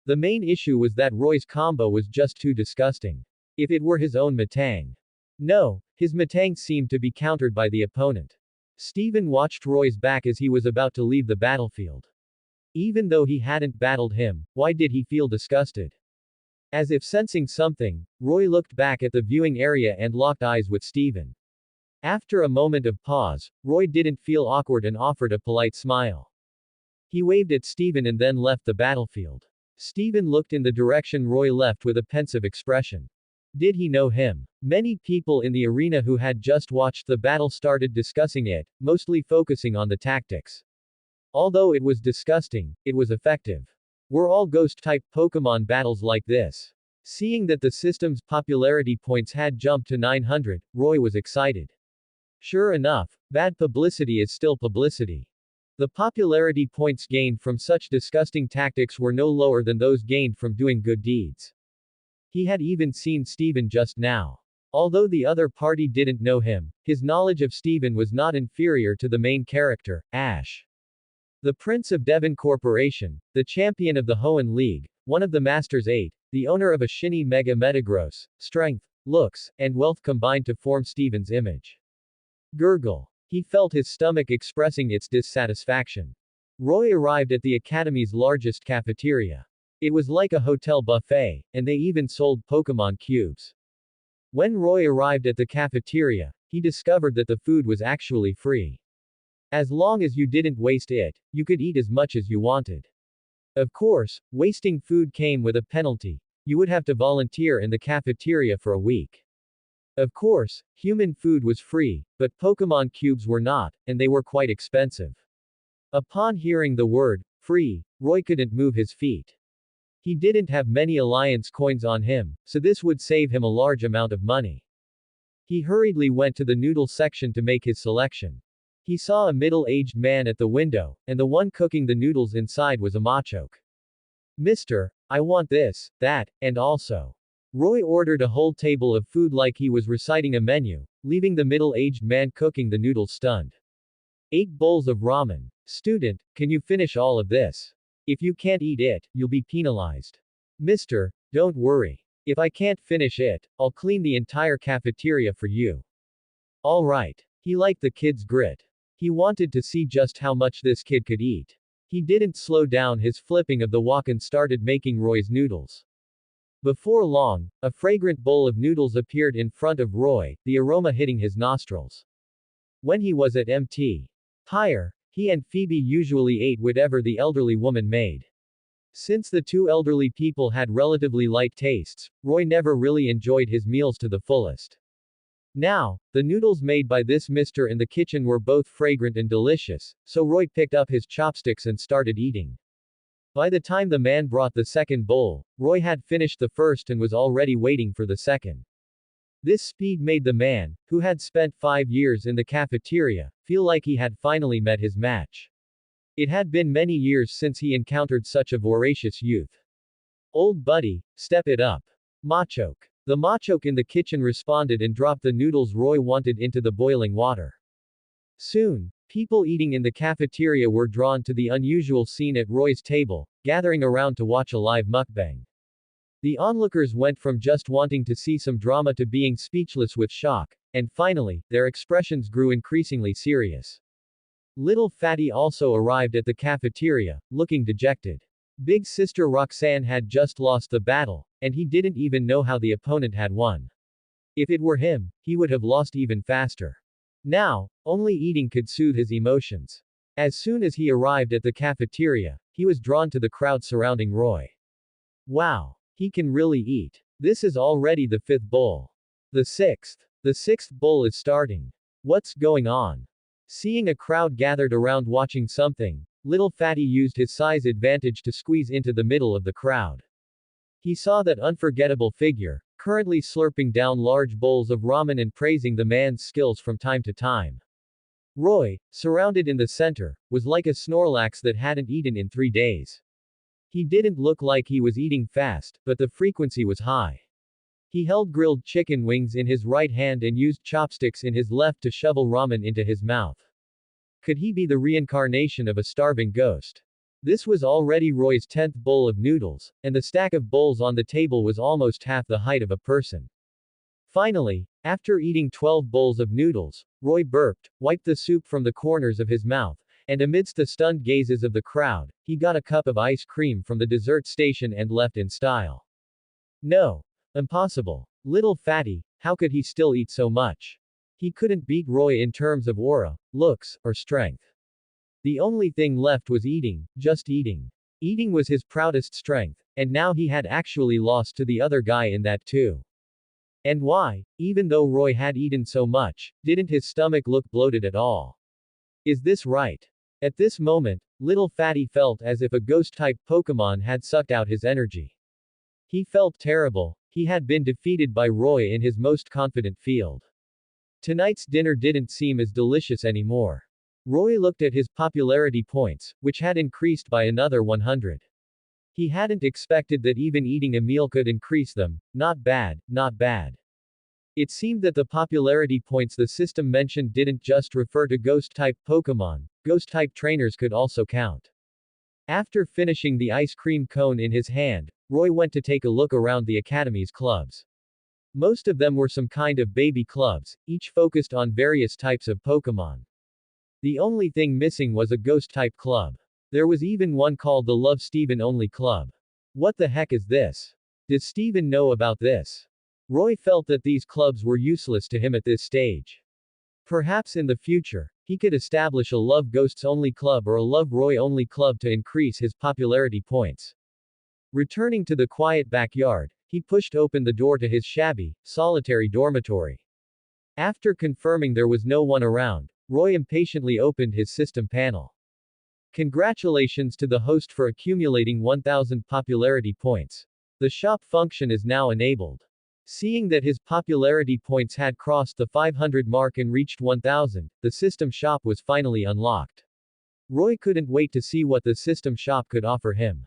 The main issue was that Roy's combo was just too disgusting. If it were his own Matang. No, his Matang seemed to be countered by the opponent. Stephen watched Roy's back as he was about to leave the battlefield. Even though he hadn't battled him, why did he feel disgusted? As if sensing something, Roy looked back at the viewing area and locked eyes with Stephen. After a moment of pause, Roy didn't feel awkward and offered a polite smile. He waved at Stephen and then left the battlefield. Stephen looked in the direction Roy left with a pensive expression. Did he know him? Many people in the arena who had just watched the battle started discussing it, mostly focusing on the tactics. Although it was disgusting, it was effective. Were all ghost-type Pokémon battles like this? Seeing that the system's popularity points had jumped to 900, Roy was excited. Sure enough, bad publicity is still publicity. The popularity points gained from such disgusting tactics were no lower than those gained from doing good deeds. He had even seen Stephen just now. Although the other party didn't know him, his knowledge of Stephen was not inferior to the main character, Ash. The Prince of Devon Corporation, the champion of the Hoenn League, one of the Masters 8, the owner of a Shinny Mega Metagross, strength, looks, and wealth combined to form Stephen's image. Gurgle. He felt his stomach expressing its dissatisfaction. Roy arrived at the Academy's largest cafeteria. It was like a hotel buffet, and they even sold Pokémon cubes. When Roy arrived at the cafeteria, he discovered that the food was actually free. As long as you didn't waste it, you could eat as much as you wanted. Of course, wasting food came with a penalty. You would have to volunteer in the cafeteria for a week. Of course, human food was free, but Pokémon cubes were not, and they were quite expensive. Upon hearing the word, free, Roy couldn't move his feet. He didn't have many alliance coins on him, so this would save him a large amount of money. He hurriedly went to the noodle section to make his selection. He saw a middle-aged man at the window, and the one cooking the noodles inside was a Machoke. Mister, I want this, that, and also. Roy ordered a whole table of food like he was reciting a menu, leaving the middle-aged man cooking the noodles stunned. 8 bowls of ramen. Student, can you finish all of this? If you can't eat it, you'll be penalized. Mister, don't worry. If I can't finish it, I'll clean the entire cafeteria for you. Alright. He liked the kid's grit. He wanted to see just how much this kid could eat. He didn't slow down his flipping of the wok and started making Roy's noodles. Before long, a fragrant bowl of noodles appeared in front of Roy, the aroma hitting his nostrils. When he was at Mt. Higher, he and Phoebe usually ate whatever the elderly woman made. Since the two elderly people had relatively light tastes, Roy never really enjoyed his meals to the fullest. Now, the noodles made by this mister in the kitchen were both fragrant and delicious, so Roy picked up his chopsticks and started eating. By the time the man brought the second bowl, Roy had finished the first and was already waiting for the second. This speed made the man, who had spent 5 years in the cafeteria, feel like he had finally met his match. It had been many years since he encountered such a voracious youth. Old buddy, step it up. Machoke. The machoke in the kitchen responded and dropped the noodles Roy wanted into the boiling water. Soon, people eating in the cafeteria were drawn to the unusual scene at Roy's table, gathering around to watch a live mukbang. The onlookers went from just wanting to see some drama to being speechless with shock, and finally, their expressions grew increasingly serious. Little Fatty also arrived at the cafeteria, looking dejected. Big Sister Roxanne had just lost the battle, and he didn't even know how the opponent had won. If it were him, he would have lost even faster. Now, only eating could soothe his emotions. As soon as he arrived at the cafeteria, he was drawn to the crowd surrounding Roy. Wow, he can really eat. This is already the 5th bowl. The 6th bowl is starting. What's going on? Seeing a crowd gathered around watching something, Little Fatty used his size advantage to squeeze into the middle of the crowd. He saw that unforgettable figure, currently slurping down large bowls of ramen and praising the man's skills from time to time. Roy, surrounded in the center, was like a Snorlax that hadn't eaten in 3 days. He didn't look like he was eating fast, but the frequency was high. He held grilled chicken wings in his right hand and used chopsticks in his left to shovel ramen into his mouth. Could he be the reincarnation of a starving ghost? This was already Roy's 10th bowl of noodles, and the stack of bowls on the table was almost half the height of a person. Finally, after eating 12 bowls of noodles, Roy burped, wiped the soup from the corners of his mouth, and amidst the stunned gazes of the crowd, he got a cup of ice cream from the dessert station and left in style. No. Impossible. Little Fatty, how could he still eat so much? He couldn't beat Roy in terms of aura, looks, or strength. The only thing left was eating, just eating. Eating was his proudest strength, and now he had actually lost to the other guy in that too. And why, even though Roy had eaten so much, didn't his stomach look bloated at all? Is this right? At this moment, Little Fatty felt as if a ghost-type Pokémon had sucked out his energy. He felt terrible. He had been defeated by Roy in his most confident field. Tonight's dinner didn't seem as delicious anymore. Roy looked at his popularity points, which had increased by another 100. He hadn't expected that even eating a meal could increase them. Not bad, not bad. It seemed that the popularity points the system mentioned didn't just refer to ghost-type Pokémon, ghost-type trainers could also count. After finishing the ice cream cone in his hand, Roy went to take a look around the Academy's clubs. Most of them were some kind of baby clubs, each focused on various types of Pokémon. The only thing missing was a ghost-type club. There was even one called the Love Steven Only Club. What the heck is this? Does Steven know about this? Roy felt that these clubs were useless to him at this stage. Perhaps in the future, he could establish a Love Ghosts Only Club or a Love Roy Only Club to increase his popularity points. Returning to the quiet backyard, he pushed open the door to his shabby, solitary dormitory. After confirming there was no one around, Roy impatiently opened his system panel. Congratulations to the host for accumulating 1000 popularity points. The shop function is now enabled. Seeing that his popularity points had crossed the 500 mark and reached 1000, the system shop was finally unlocked. Roy couldn't wait to see what the system shop could offer him.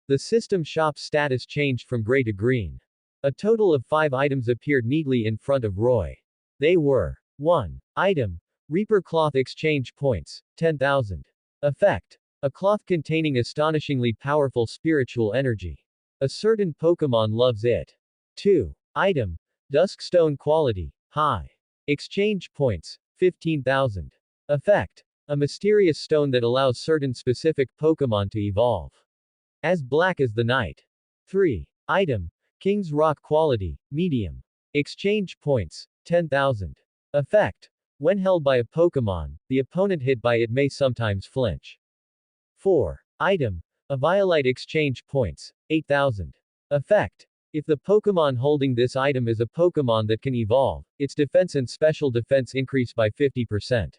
The system shop's status changed from gray to green. A total of 5 items appeared neatly in front of Roy. They were 1. Item. Reaper Cloth Exchange Points, 10,000. Effect. A cloth containing astonishingly powerful spiritual energy. A certain Pokémon loves it. 2. Item. Dusk Stone quality. High. Exchange points. 15,000. Effect. A mysterious stone that allows certain specific Pokémon to evolve. As black as the night. 3. Item. King's Rock quality. Medium. Exchange points. 10,000. Effect. When held by a Pokémon, the opponent hit by it may sometimes flinch. 4. Item. A Violite exchange points. 8,000. Effect. If the Pokémon holding this item is a Pokémon that can evolve, its defense and special defense increase by 50%.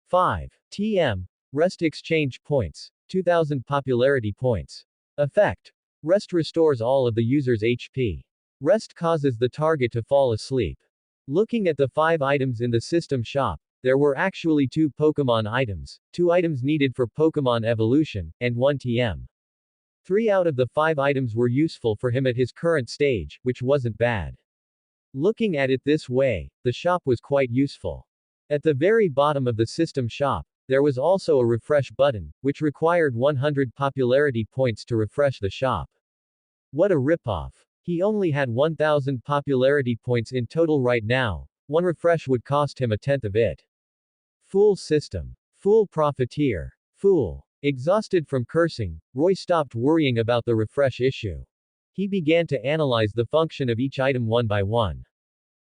5. TM. Rest exchange points. 2,000 popularity points. Effect. Rest restores all of the user's HP. Rest causes the target to fall asleep. Looking at the 5 items in the system shop, there were actually 2 Pokémon items, 2 items needed for Pokémon evolution, and 1 TM. 3 out of the 5 items were useful for him at his current stage, which wasn't bad. Looking at it this way, the shop was quite useful. At the very bottom of the system shop, there was also a refresh button, which required 100 popularity points to refresh the shop. What a ripoff. He only had 1,000 popularity points in total right now. One refresh would cost him a tenth of it. Fool system. Fool profiteer. Fool. Exhausted from cursing, Roy stopped worrying about the refresh issue. He began to analyze the function of each item one by one.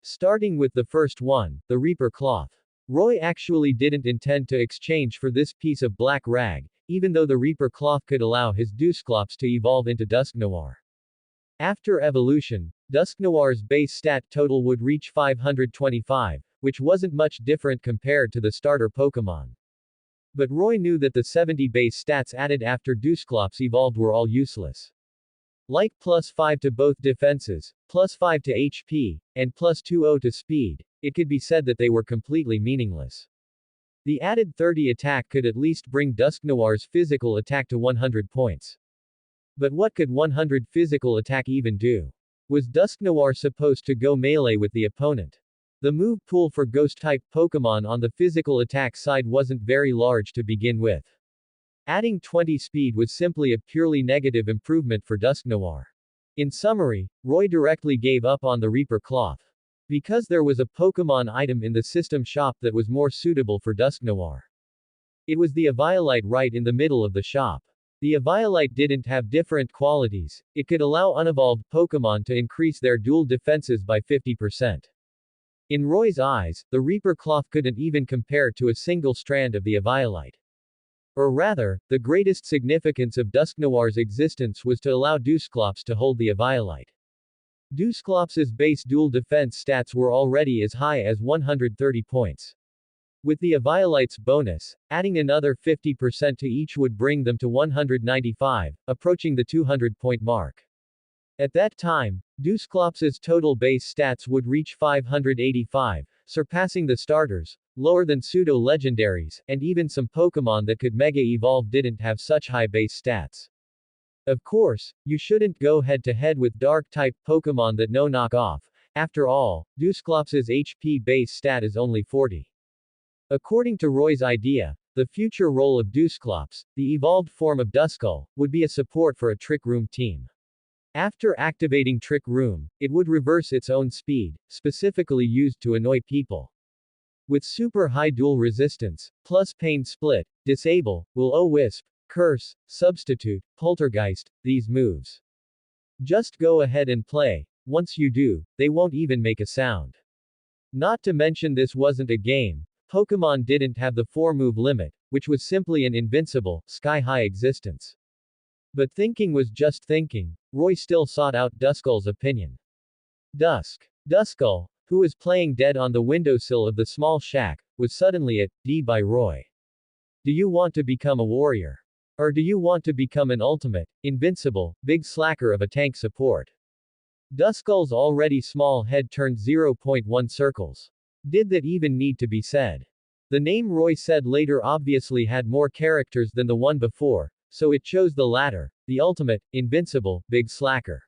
Starting with the first one, the Reaper cloth. Roy actually didn't intend to exchange for this piece of black rag, even though the Reaper cloth could allow his Dusclops to evolve into Dusknoir. After evolution, Dusknoir's base stat total would reach 525, which wasn't much different compared to the starter Pokémon. But Roy knew that the 70 base stats added after Dusclops evolved were all useless. Like plus 5 to both defenses, plus 5 to HP, and plus 20 to speed, it could be said that they were completely meaningless. The added 30 attack could at least bring Dusknoir's physical attack to 100 points. But what could 100 physical attack even do? Was Dusknoir supposed to go melee with the opponent? The move pool for Ghost-type Pokémon on the physical attack side wasn't very large to begin with. Adding 20 speed was simply a purely negative improvement for Dusknoir. In summary, Roy directly gave up on the Reaper cloth. Because there was a Pokémon item in the system shop that was more suitable for Dusknoir. It was the Eviolite right in the middle of the shop. The Eviolite didn't have different qualities, it could allow unevolved Pokémon to increase their dual defenses by 50%. In Roy's eyes, the Reaper cloth couldn't even compare to a single strand of the Eviolite. Or rather, the greatest significance of Dusknoir's existence was to allow Dusclops to hold the Eviolite. Dusclops' base dual defense stats were already as high as 130 points. With the Eviolite's bonus, adding another 50% to each would bring them to 195, approaching the 200-point mark. At that time, Dusclops' total base stats would reach 585, surpassing the starters, lower than pseudo-legendaries, and even some Pokémon that could mega-evolve didn't have such high base stats. Of course, you shouldn't go head-to-head with Dark-type Pokémon that no knock-off. After all, Dusclops' HP base stat is only 40. According to Roy's idea, the future role of Dusclops, the evolved form of Duskull, would be a support for a Trick Room team. After activating Trick Room, it would reverse its own speed, specifically used to annoy people. With super high dual resistance, plus Pain Split, Disable, Will-O-Wisp, Curse, Substitute, Poltergeist, these moves. Just go ahead and play. Once you do, they won't even make a sound. Not to mention this wasn't a game. Pokémon didn't have the 4-move limit, which was simply an invincible, sky-high existence. But thinking was just thinking. Roy still sought out Duskull's opinion. Duskull, who was playing dead on the windowsill of the small shack, was suddenly at D by Roy. Do you want to become a warrior? Or do you want to become an ultimate, invincible, big slacker of a tank support? Duskull's already small head turned 0.1 circles. Did that even need to be said? The name Roy said later obviously had more characters than the one before, so it chose the latter, the ultimate, invincible, big slacker.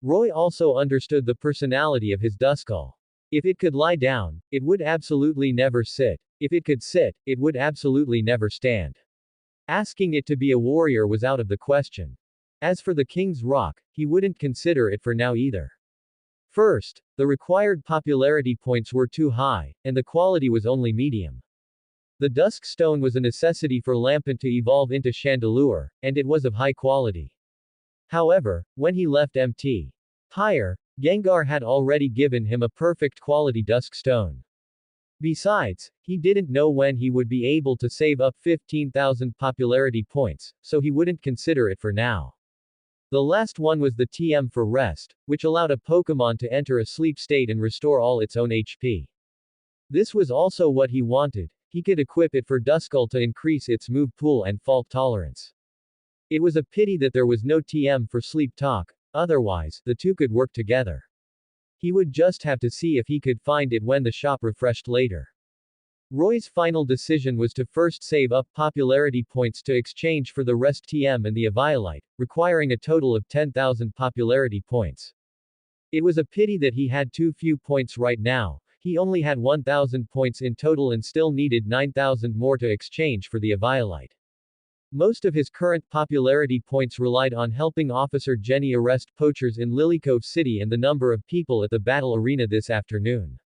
Roy also understood the personality of his Duskull. If it could lie down, it would absolutely never sit. If it could sit, it would absolutely never stand. Asking it to be a warrior was out of the question. As for the King's Rock, he wouldn't consider it for now either. First, the required popularity points were too high, and the quality was only medium. The dusk stone was a necessity for Lampant to evolve into Chandelure, and it was of high quality. However, when he left Mt. Pyre, Gengar had already given him a perfect quality dusk stone. Besides, he didn't know when he would be able to save up 15,000 popularity points, so he wouldn't consider it for now. The last one was the TM for rest, which allowed a Pokémon to enter a sleep state and restore all its own HP. This was also what he wanted. He could equip it for Duskull to increase its move pool and fault tolerance. It was a pity that there was no TM for Sleep Talk, otherwise, the two could work together. He would just have to see if he could find it when the shop refreshed later. Roy's final decision was to first save up popularity points to exchange for the rest TM and the Eviolite, requiring a total of 10,000 popularity points. It was a pity that he had too few points right now. He only had 1,000 points in total and still needed 9,000 more to exchange for the Eviolite. Most of his current popularity points relied on helping Officer Jenny arrest poachers in Lilycove City and the number of people at the battle arena this afternoon.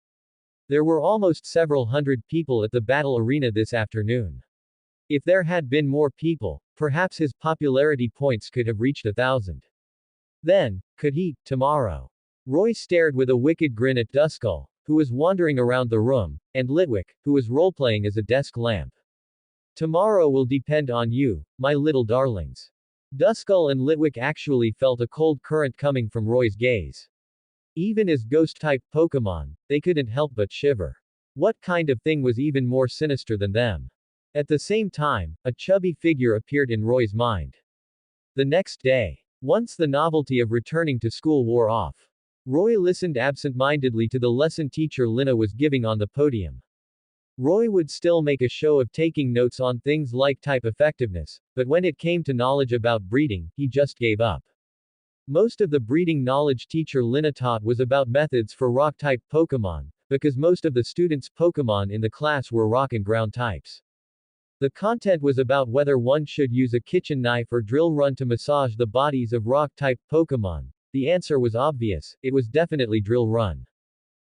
There were almost several hundred people at the battle arena this afternoon. If there had been more people, perhaps his popularity points could have reached 1,000. Then, could he, tomorrow? Roy stared with a wicked grin at Duskull, who was wandering around the room, and Litwick, who was role-playing as a desk lamp. Tomorrow will depend on you, my little darlings. Duskull and Litwick actually felt a cold current coming from Roy's gaze. Even as ghost-type Pokémon, they couldn't help but shiver. What kind of thing was even more sinister than them? At the same time, a chubby figure appeared in Roy's mind. The next day, once the novelty of returning to school wore off, Roy listened absent-mindedly to the lesson teacher Lina was giving on the podium. Roy would still make a show of taking notes on things like type effectiveness, but when it came to knowledge about breeding, he just gave up. Most of the breeding knowledge teacher Lina taught was about methods for rock-type Pokémon, because most of the students' Pokémon in the class were rock and ground types. The content was about whether one should use a kitchen knife or drill run to massage the bodies of rock-type Pokémon. The answer was obvious, it was definitely drill run.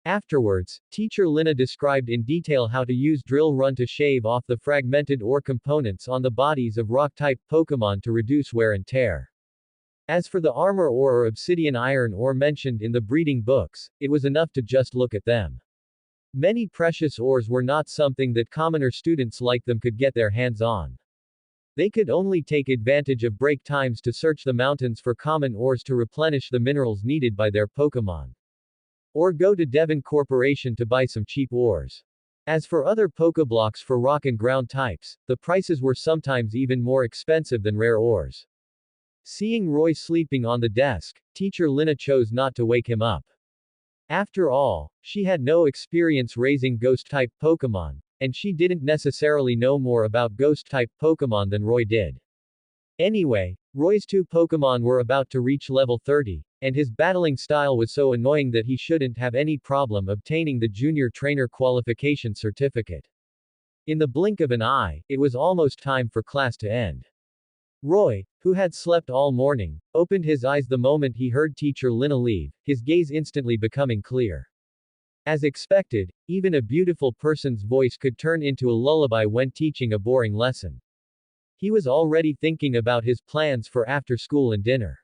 Afterwards, teacher Lina described in detail how to use drill run to shave off the fragmented ore components on the bodies of rock-type Pokémon to reduce wear and tear. As for the armor ore or obsidian iron ore mentioned in the breeding books, it was enough to just look at them. Many precious ores were not something that commoner students like them could get their hands on. They could only take advantage of break times to search the mountains for common ores to replenish the minerals needed by their Pokémon. Or go to Devon Corporation to buy some cheap ores. As for other Pokéblocks for rock and ground types, the prices were sometimes even more expensive than rare ores. Seeing Roy sleeping on the desk, teacher Lina chose not to wake him up. After all, she had no experience raising ghost-type Pokémon, and she didn't necessarily know more about ghost-type Pokémon than Roy did. Anyway, Roy's two Pokémon were about to reach level 30, and his battling style was so annoying that he shouldn't have any problem obtaining the Junior Trainer Qualification Certificate. In the blink of an eye, it was almost time for class to end. Roy, who had slept all morning, opened his eyes the moment he heard teacher Lina leave, his gaze instantly becoming clear. As expected, even a beautiful person's voice could turn into a lullaby when teaching a boring lesson. He was already thinking about his plans for after school and dinner.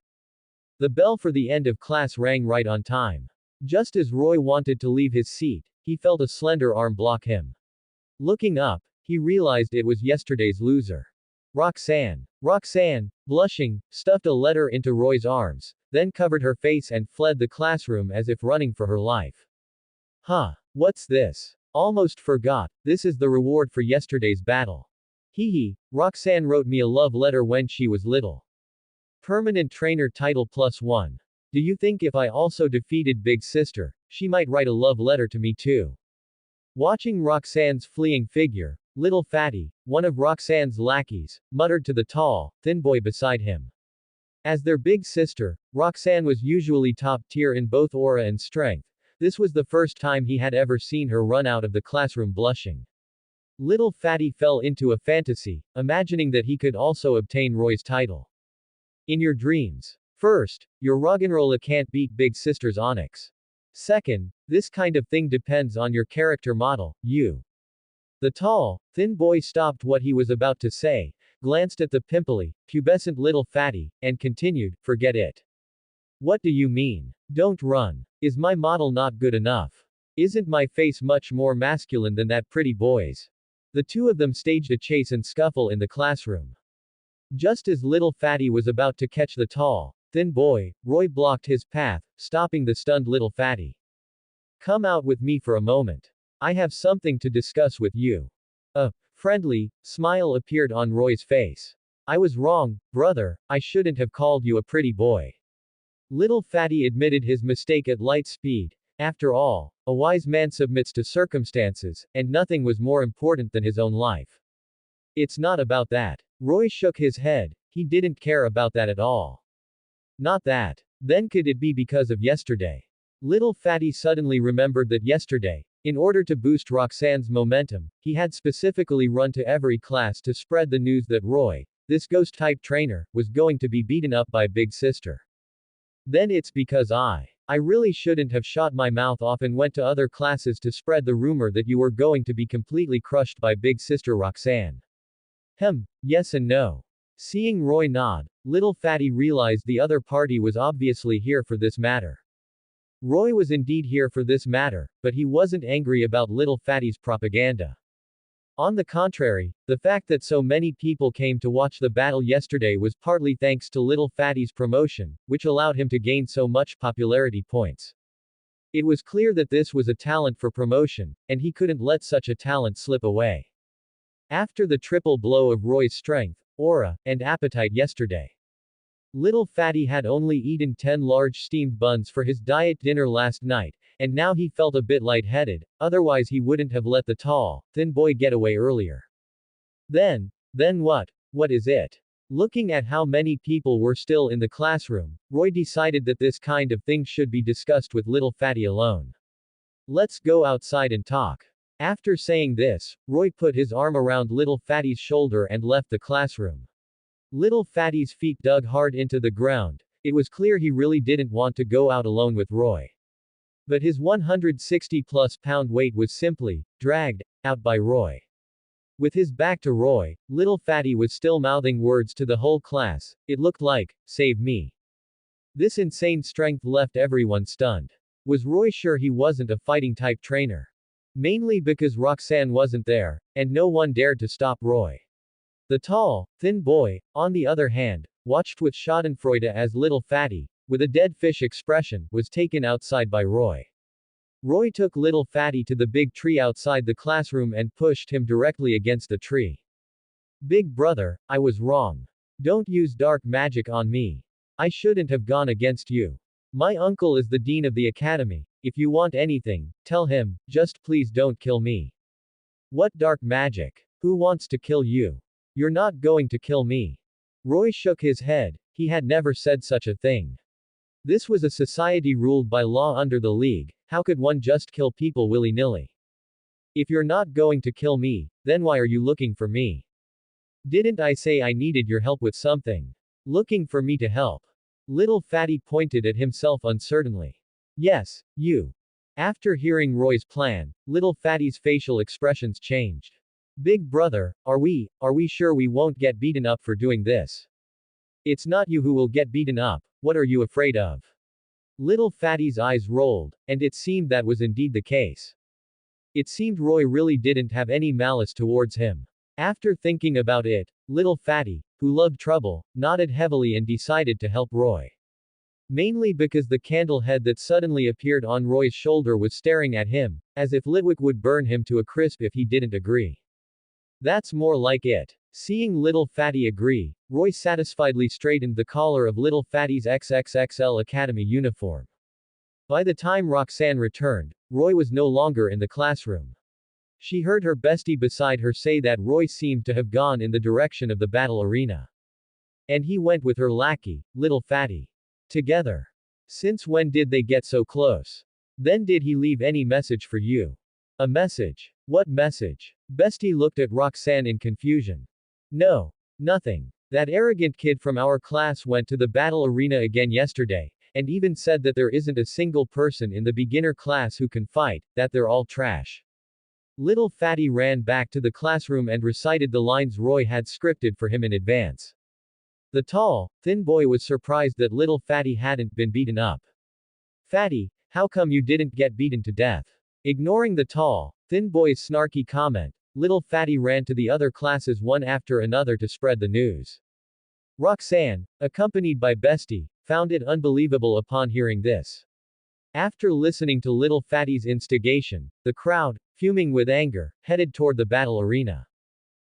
The bell for the end of class rang right on time. Just as Roy wanted to leave his seat, he felt a slender arm block him. Looking up, he realized it was yesterday's loser. Roxanne. Roxanne, blushing, stuffed a letter into Roy's arms, then covered her face and fled the classroom as if running for her life. Huh. What's this? Almost forgot, this is the reward for yesterday's battle. Hee hee, Roxanne wrote me a love letter when she was little. Permanent trainer title +1. Do you think if I also defeated Big Sister, she might write a love letter to me too? Watching Roxanne's fleeing figure, Little Fatty, one of Roxanne's lackeys, muttered to the tall, thin boy beside him. As their big sister, Roxanne was usually top tier in both aura and strength. This was the first time he had ever seen her run out of the classroom blushing. Little Fatty fell into a fantasy, imagining that he could also obtain Roy's title. In your dreams. First, your roggenrola can't beat Big Sister's Onyx. Second, this kind of thing depends on your character model, you. The tall, thin boy stopped what he was about to say, glanced at the pimply, pubescent little fatty, and continued, forget it. What do you mean? Don't run. Is my model not good enough? Isn't my face much more masculine than that pretty boy's? The two of them staged a chase and scuffle in the classroom. Just as little fatty was about to catch the tall, thin boy, Roy blocked his path, stopping the stunned little fatty. Come out with me for a moment. I have something to discuss with you. A friendly smile appeared on Roy's face. I was wrong, brother, I shouldn't have called you a pretty boy. Little fatty admitted his mistake at light speed. After all, a wise man submits to circumstances, and nothing was more important than his own life. It's not about that. Roy shook his head, he didn't care about that at all. Not that. Then could it be because of yesterday? Little fatty suddenly remembered that yesterday, in order to boost Roxanne's momentum, he had specifically run to every class to spread the news that Roy, this ghost-type trainer, was going to be beaten up by Big Sister. Then it's because I really shouldn't have shot my mouth off and went to other classes to spread the rumor that you were going to be completely crushed by Big Sister Roxanne. Yes and no. Seeing Roy nod, little fatty realized the other party was obviously here for this matter. Roy was indeed here for this matter, but he wasn't angry about little fatty's propaganda. On the contrary, the fact that so many people came to watch the battle yesterday was partly thanks to little fatty's promotion, which allowed him to gain so much popularity points. It was clear that this was a talent for promotion, and he couldn't let such a talent slip away. After the triple blow of Roy's strength, aura, and appetite yesterday, little fatty had only eaten 10 large steamed buns for his diet dinner last night, and now he felt a bit lightheaded, otherwise he wouldn't have let the tall, thin boy get away earlier. Then what? What is it? Looking at how many people were still in the classroom, Roy decided that this kind of thing should be discussed with little fatty alone. Let's go outside and talk. After saying this, Roy put his arm around little fatty's shoulder and left the classroom. Little fatty's feet dug hard into the ground. It was clear he really didn't want to go out alone with Roy. But his 160-plus pound weight was simply dragged out by Roy. With his back to Roy, little fatty was still mouthing words to the whole class. It looked like, save me. This insane strength left everyone stunned. Was Roy sure he wasn't a fighting-type trainer? Mainly because Roxanne wasn't there, and no one dared to stop Roy. The tall, thin boy, on the other hand, watched with schadenfreude as little fatty, with a dead fish expression, was taken outside by Roy. Roy took little fatty to the big tree outside the classroom and pushed him directly against the tree. Big brother, I was wrong. Don't use dark magic on me. I shouldn't have gone against you. My uncle is the dean of the academy. If you want anything, tell him, just please don't kill me. What dark magic? Who wants to kill you? You're not going to kill me. Roy shook his head, he had never said such a thing. This was a society ruled by law under the League, how could one just kill people willy-nilly? If you're not going to kill me, then why are you looking for me? Didn't I say I needed your help with something? Looking for me to help? Little fatty pointed at himself uncertainly. Yes, you. After hearing Roy's plan, little fatty's facial expressions changed. Big brother, are we sure we won't get beaten up for doing this? It's not you who will get beaten up, what are you afraid of? Little fatty's eyes rolled, and it seemed that was indeed the case. It seemed Roy really didn't have any malice towards him. After thinking about it, little fatty, who loved trouble, nodded heavily and decided to help Roy. Mainly because the candle head that suddenly appeared on Roy's shoulder was staring at him, as if Litwick would burn him to a crisp if he didn't agree. That's more like it. Seeing little fatty agree, Roy satisfiedly straightened the collar of little fatty's XXXL Academy uniform. By the time Roxanne returned, Roy was no longer in the classroom. She heard her bestie beside her say that Roy seemed to have gone in the direction of the battle arena. And he went with her lackey, little fatty. Together. Since when did they get so close? Then did he leave any message for you? A message? What message? Bestie looked at Roxanne in confusion. No. Nothing. That arrogant kid from our class went to the battle arena again yesterday, and even said that there isn't a single person in the beginner class who can fight, that they're all trash. Little Fatty ran back to the classroom and recited the lines Roy had scripted for him in advance. The tall, thin boy was surprised that Little Fatty hadn't been beaten up. Fatty, how come you didn't get beaten to death? Ignoring the tall, thin boy's snarky comment, Little Fatty ran to the other classes one after another to spread the news. Roxanne, accompanied by Bestie, found it unbelievable upon hearing this. After listening to Little Fatty's instigation, the crowd, fuming with anger, headed toward the battle arena.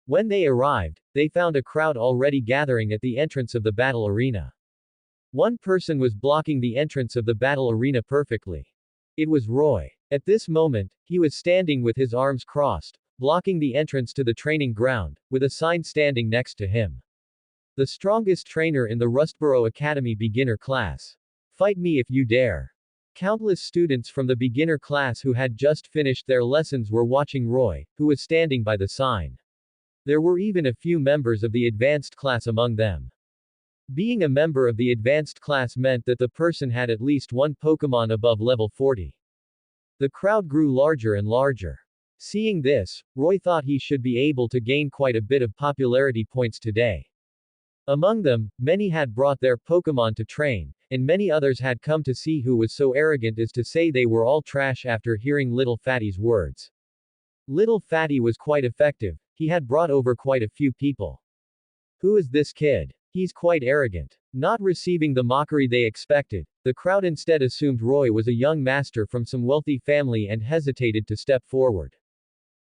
When they arrived, they found a crowd already gathering at the entrance of the battle arena. One person was blocking the entrance of the battle arena perfectly. It was Roy. At this moment, he was standing with his arms crossed, blocking the entrance to the training ground, with a sign standing next to him. The strongest trainer in the Rustboro Academy beginner class. Fight me if you dare. Countless students from the beginner class who had just finished their lessons were watching Roy, who was standing by the sign. There were even a few members of the advanced class among them. Being a member of the advanced class meant that the person had at least one Pokémon above level 40. The crowd grew larger and larger. Seeing this, Roy thought he should be able to gain quite a bit of popularity points today. Among them, many had brought their Pokémon to train, and many others had come to see who was so arrogant as to say they were all trash after hearing Little Fatty's words. Little Fatty was quite effective, he had brought over quite a few people. Who is this kid? He's quite arrogant. Not receiving the mockery they expected, the crowd instead assumed Roy was a young master from some wealthy family and hesitated to step forward.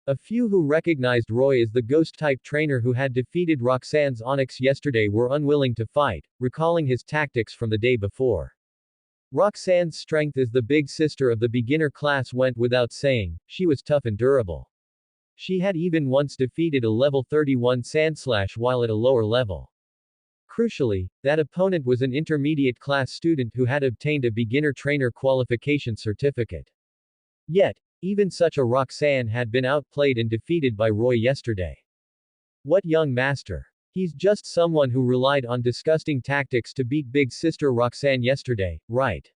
A few who recognized Roy as the ghost-type trainer who had defeated Roxanne's Onyx yesterday were unwilling to fight, recalling his tactics from the day before. Roxanne's strength as the big sister of the beginner class went without saying, she was tough and durable. She had even once defeated a level 31 Sandslash while at a lower level. Crucially, that opponent was an intermediate class student who had obtained a beginner trainer qualification certificate. Yet, even such a Roxanne had been outplayed and defeated by Roy yesterday. What young master? He's just someone who relied on disgusting tactics to beat big sister Roxanne yesterday, right?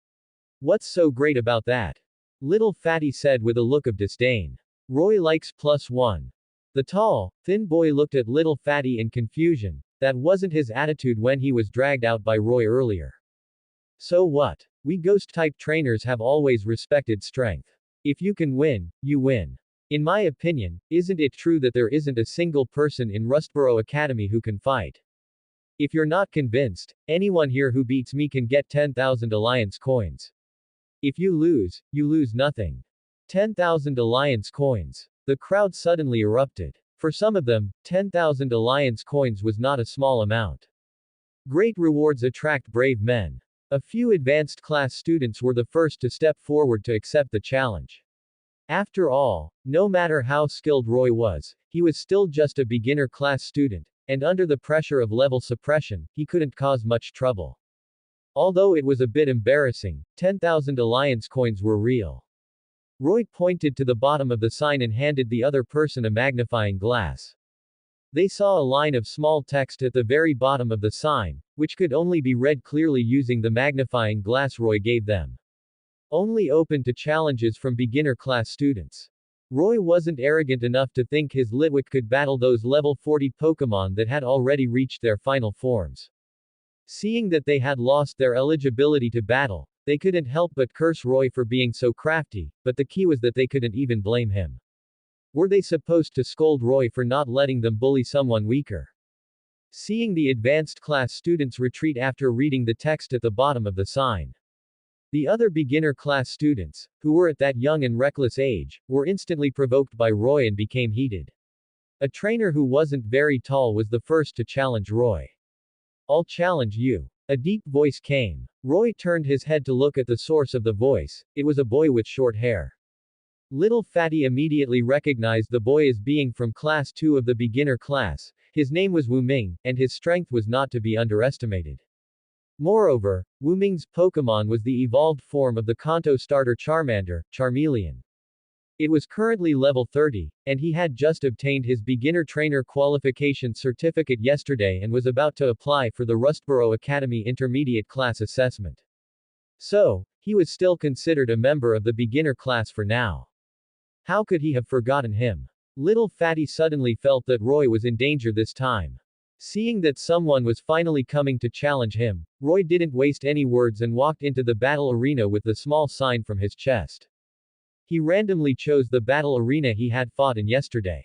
What's so great about that? Little Fatty said with a look of disdain. Roy likes +1. The tall, thin boy looked at Little Fatty in confusion. That wasn't his attitude when he was dragged out by Roy earlier. So what? We ghost-type trainers have always respected strength. If you can win, you win. In my opinion, isn't it true that there isn't a single person in Rustboro Academy who can fight? If you're not convinced, anyone here who beats me can get 10,000 Alliance coins. If you lose nothing. 10,000 Alliance coins. The crowd suddenly erupted. For some of them, 10,000 Alliance coins was not a small amount. Great rewards attract brave men. A few advanced class students were the first to step forward to accept the challenge. After all, no matter how skilled Roy was, he was still just a beginner class student, and under the pressure of level suppression, he couldn't cause much trouble. Although it was a bit embarrassing, 10,000 Alliance coins were real. Roy pointed to the bottom of the sign and handed the other person a magnifying glass. They saw a line of small text at the very bottom of the sign, which could only be read clearly using the magnifying glass Roy gave them. Only open to challenges from beginner class students. Roy wasn't arrogant enough to think his Litwick could battle those level 40 Pokémon that had already reached their final forms. Seeing that they had lost their eligibility to battle, they couldn't help but curse Roy for being so crafty, but the key was that they couldn't even blame him. Were they supposed to scold Roy for not letting them bully someone weaker? Seeing the advanced class students retreat after reading the text at the bottom of the sign. The other beginner class students, who were at that young and reckless age, were instantly provoked by Roy and became heated. A trainer who wasn't very tall was the first to challenge Roy. I'll challenge you. A deep voice came. Roy turned his head to look at the source of the voice. It was a boy with short hair. Little Fatty immediately recognized the boy as being from Class 2 of the beginner class. His name was Wu Ming, and his strength was not to be underestimated. Moreover, Wu Ming's Pokémon was the evolved form of the Kanto starter Charmander, Charmeleon. It was currently level 30, and he had just obtained his beginner trainer qualification certificate yesterday and was about to apply for the Rustboro Academy intermediate class assessment. So, he was still considered a member of the beginner class for now. How could he have forgotten him? Little Fatty suddenly felt that Roy was in danger this time. Seeing that someone was finally coming to challenge him, Roy didn't waste any words and walked into the battle arena with the small sign from his chest. He randomly chose the battle arena he had fought in yesterday.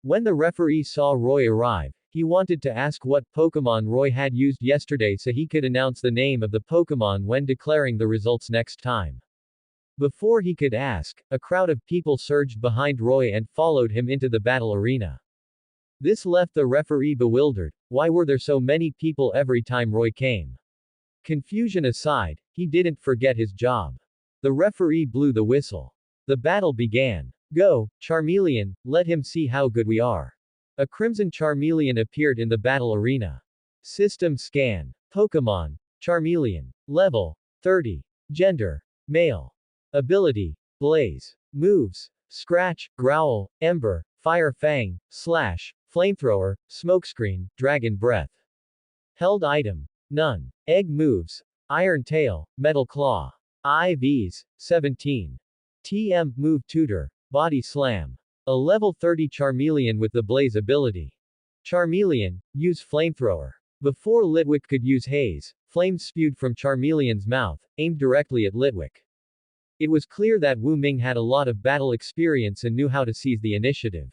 When the referee saw Roy arrive, he wanted to ask what Pokémon Roy had used yesterday so he could announce the name of the Pokémon when declaring the results next time. Before he could ask, a crowd of people surged behind Roy and followed him into the battle arena. This left the referee bewildered. Why were there so many people every time Roy came? Confusion aside, he didn't forget his job. The referee blew the whistle. The battle began. Go, Charmeleon, let him see how good we are. A crimson Charmeleon appeared in the battle arena. System scan. Pokémon. Charmeleon. Level. 30. Gender. Male. Ability. Blaze. Moves. Scratch, Growl, Ember, Fire Fang, Slash, Flamethrower, Smokescreen, Dragon Breath. Held item. None. Egg moves. Iron Tail, Metal Claw. IVs. 17. TM Move Tutor, Body Slam. A level 30 Charmeleon with the Blaze ability. Charmeleon, use Flamethrower. Before Litwick could use Haze, flames spewed from Charmeleon's mouth, aimed directly at Litwick. It was clear that Wu Ming had a lot of battle experience and knew how to seize the initiative.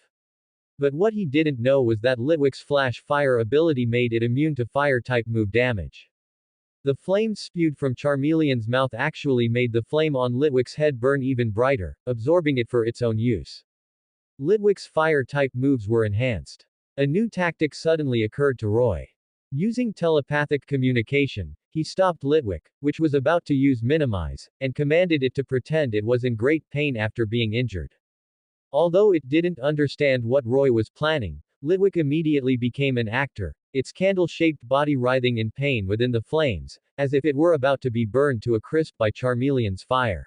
But what he didn't know was that Litwick's Flash Fire ability made it immune to Fire-type move damage. The flames spewed from Charmeleon's mouth actually made the flame on Litwick's head burn even brighter, absorbing it for its own use. Litwick's fire-type moves were enhanced. A new tactic suddenly occurred to Roy. Using telepathic communication, he stopped Litwick, which was about to use Minimize, and commanded it to pretend it was in great pain after being injured. Although it didn't understand what Roy was planning, Litwick immediately became an actor, its candle-shaped body writhing in pain within the flames, as if it were about to be burned to a crisp by Charmeleon's fire.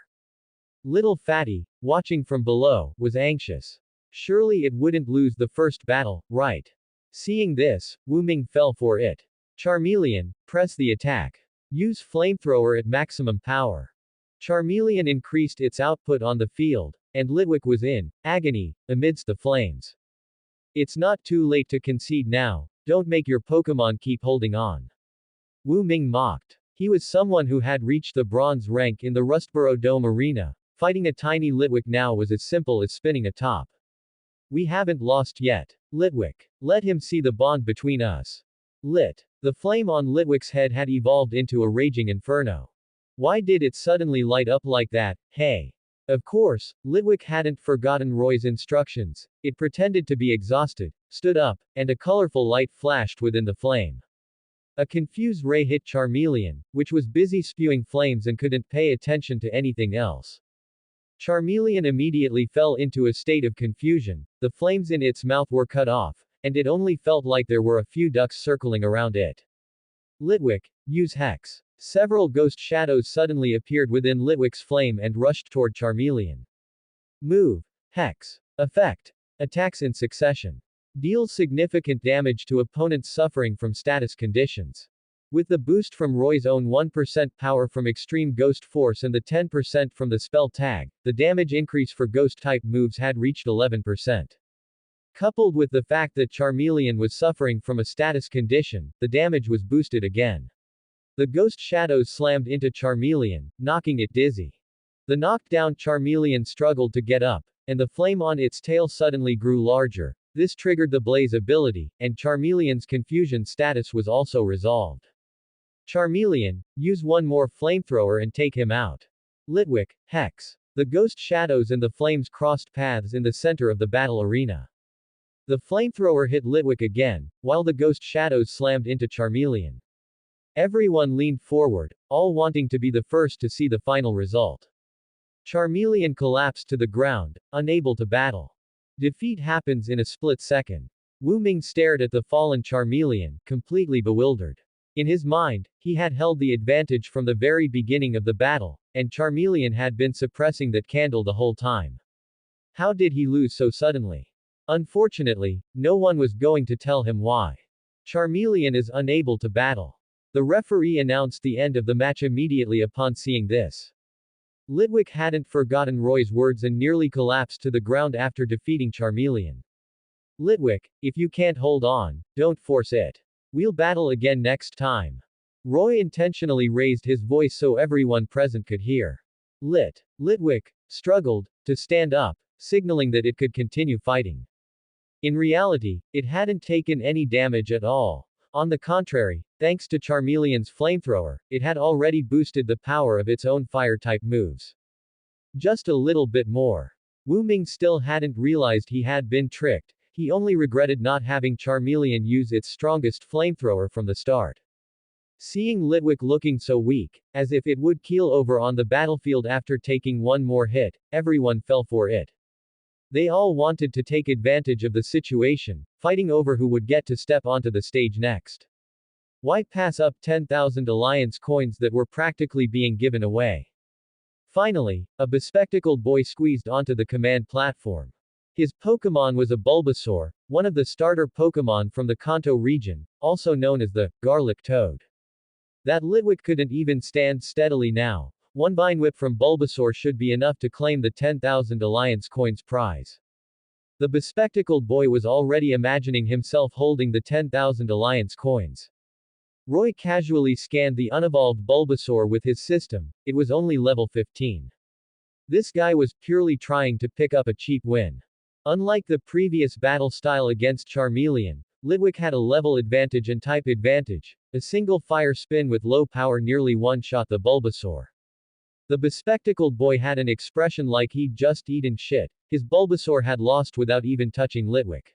Little Fatty, watching from below, was anxious. Surely it wouldn't lose the first battle, right? Seeing this, Wu Ming fell for it. Charmeleon, press the attack. Use Flamethrower at maximum power. Charmeleon increased its output on the field, and Litwick was in agony amidst the flames. It's not too late to concede now, don't make your Pokémon keep holding on. Wu Ming mocked. He was someone who had reached the bronze rank in the Rustboro Dome arena. Fighting a tiny Litwick now was as simple as spinning a top. We haven't lost yet. Litwick. Let him see the bond between us. Lit. The flame on Litwick's head had evolved into a raging inferno. Why did it suddenly light up like that, hey? Of course, Litwick hadn't forgotten Roy's instructions. It pretended to be exhausted, stood up, and a colorful light flashed within the flame. A confused ray hit Charmeleon, which was busy spewing flames and couldn't pay attention to anything else. Charmeleon immediately fell into a state of confusion, the flames in its mouth were cut off, and it only felt like there were a few ducks circling around it. Litwick, use Hex. Several ghost shadows suddenly appeared within Litwick's flame and rushed toward Charmeleon. Move. Hex. Effect. Attacks in succession. Deals significant damage to opponents suffering from status conditions. With the boost from Roy's own 1% power from Extreme Ghost Force and the 10% from the spell tag, the damage increase for Ghost-type moves had reached 11%. Coupled with the fact that Charmeleon was suffering from a status condition, the damage was boosted again. The ghost shadows slammed into Charmeleon, knocking it dizzy. The knocked down Charmeleon struggled to get up, and the flame on its tail suddenly grew larger. This triggered the Blaze ability, and Charmeleon's confusion status was also resolved. Charmeleon, use one more flamethrower and take him out. Litwick, Hex. The ghost shadows and the flames crossed paths in the center of the battle arena. The flamethrower hit Litwick again, while the ghost shadows slammed into Charmeleon. Everyone leaned forward, all wanting to be the first to see the final result. Charmeleon collapsed to the ground, unable to battle. Defeat happens in a split second. Wu Ming stared at the fallen Charmeleon, completely bewildered. In his mind, he had held the advantage from the very beginning of the battle, and Charmeleon had been suppressing that candle the whole time. How did he lose so suddenly? Unfortunately, no one was going to tell him why. Charmeleon is unable to battle. The referee announced the end of the match immediately upon seeing this. Litwick hadn't forgotten Roy's words and nearly collapsed to the ground after defeating Charmeleon. Litwick, if you can't hold on, don't force it. We'll battle again next time. Roy intentionally raised his voice so everyone present could hear. Litwick struggled to stand up, signaling that it could continue fighting. In reality, it hadn't taken any damage at all. On the contrary, thanks to Charmeleon's flamethrower, it had already boosted the power of its own fire-type moves. Just a little bit more. Wu Ming still hadn't realized he had been tricked, he only regretted not having Charmeleon use its strongest flamethrower from the start. Seeing Litwick looking so weak, as if it would keel over on the battlefield after taking one more hit, everyone fell for it. They all wanted to take advantage of the situation, fighting over who would get to step onto the stage next. Why pass up 10,000 alliance coins that were practically being given away? Finally, a bespectacled boy squeezed onto the command platform. His Pokémon was a Bulbasaur, one of the starter Pokémon from the Kanto region, also known as the Garlic Toad. That Litwick couldn't even stand steadily now. One Vine Whip from Bulbasaur should be enough to claim the 10,000 Alliance coins prize. The bespectacled boy was already imagining himself holding the 10,000 Alliance coins. Roy casually scanned the unevolved Bulbasaur with his system, it was only level 15. This guy was purely trying to pick up a cheap win. Unlike the previous battle style against Charmeleon, Litwick had a level advantage and type advantage. A single fire spin with low power nearly one-shot the Bulbasaur. The bespectacled boy had an expression like he'd just eaten shit. His Bulbasaur had lost without even touching Litwick.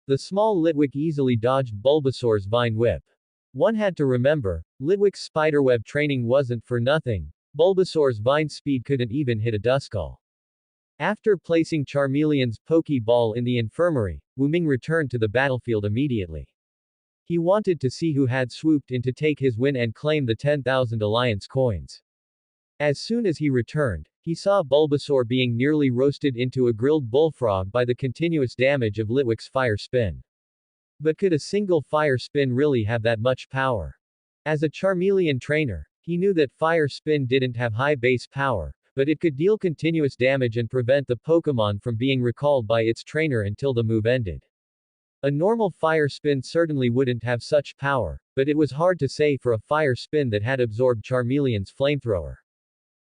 The small Litwick easily dodged Bulbasaur's Vine Whip. One had to remember, Litwick's spiderweb training wasn't for nothing. Bulbasaur's vine speed couldn't even hit a Duskull. After placing Charmeleon's Pokeball in the infirmary, Wu Ming returned to the battlefield immediately. He wanted to see who had swooped in to take his win and claim the 10,000 Alliance coins. As soon as he returned, he saw Bulbasaur being nearly roasted into a grilled bullfrog by the continuous damage of Litwick's fire spin. But could a single fire spin really have that much power? As a Charmeleon trainer, he knew that fire spin didn't have high base power, but it could deal continuous damage and prevent the Pokémon from being recalled by its trainer until the move ended. A normal fire spin certainly wouldn't have such power, but it was hard to say for a fire spin that had absorbed Charmeleon's flamethrower.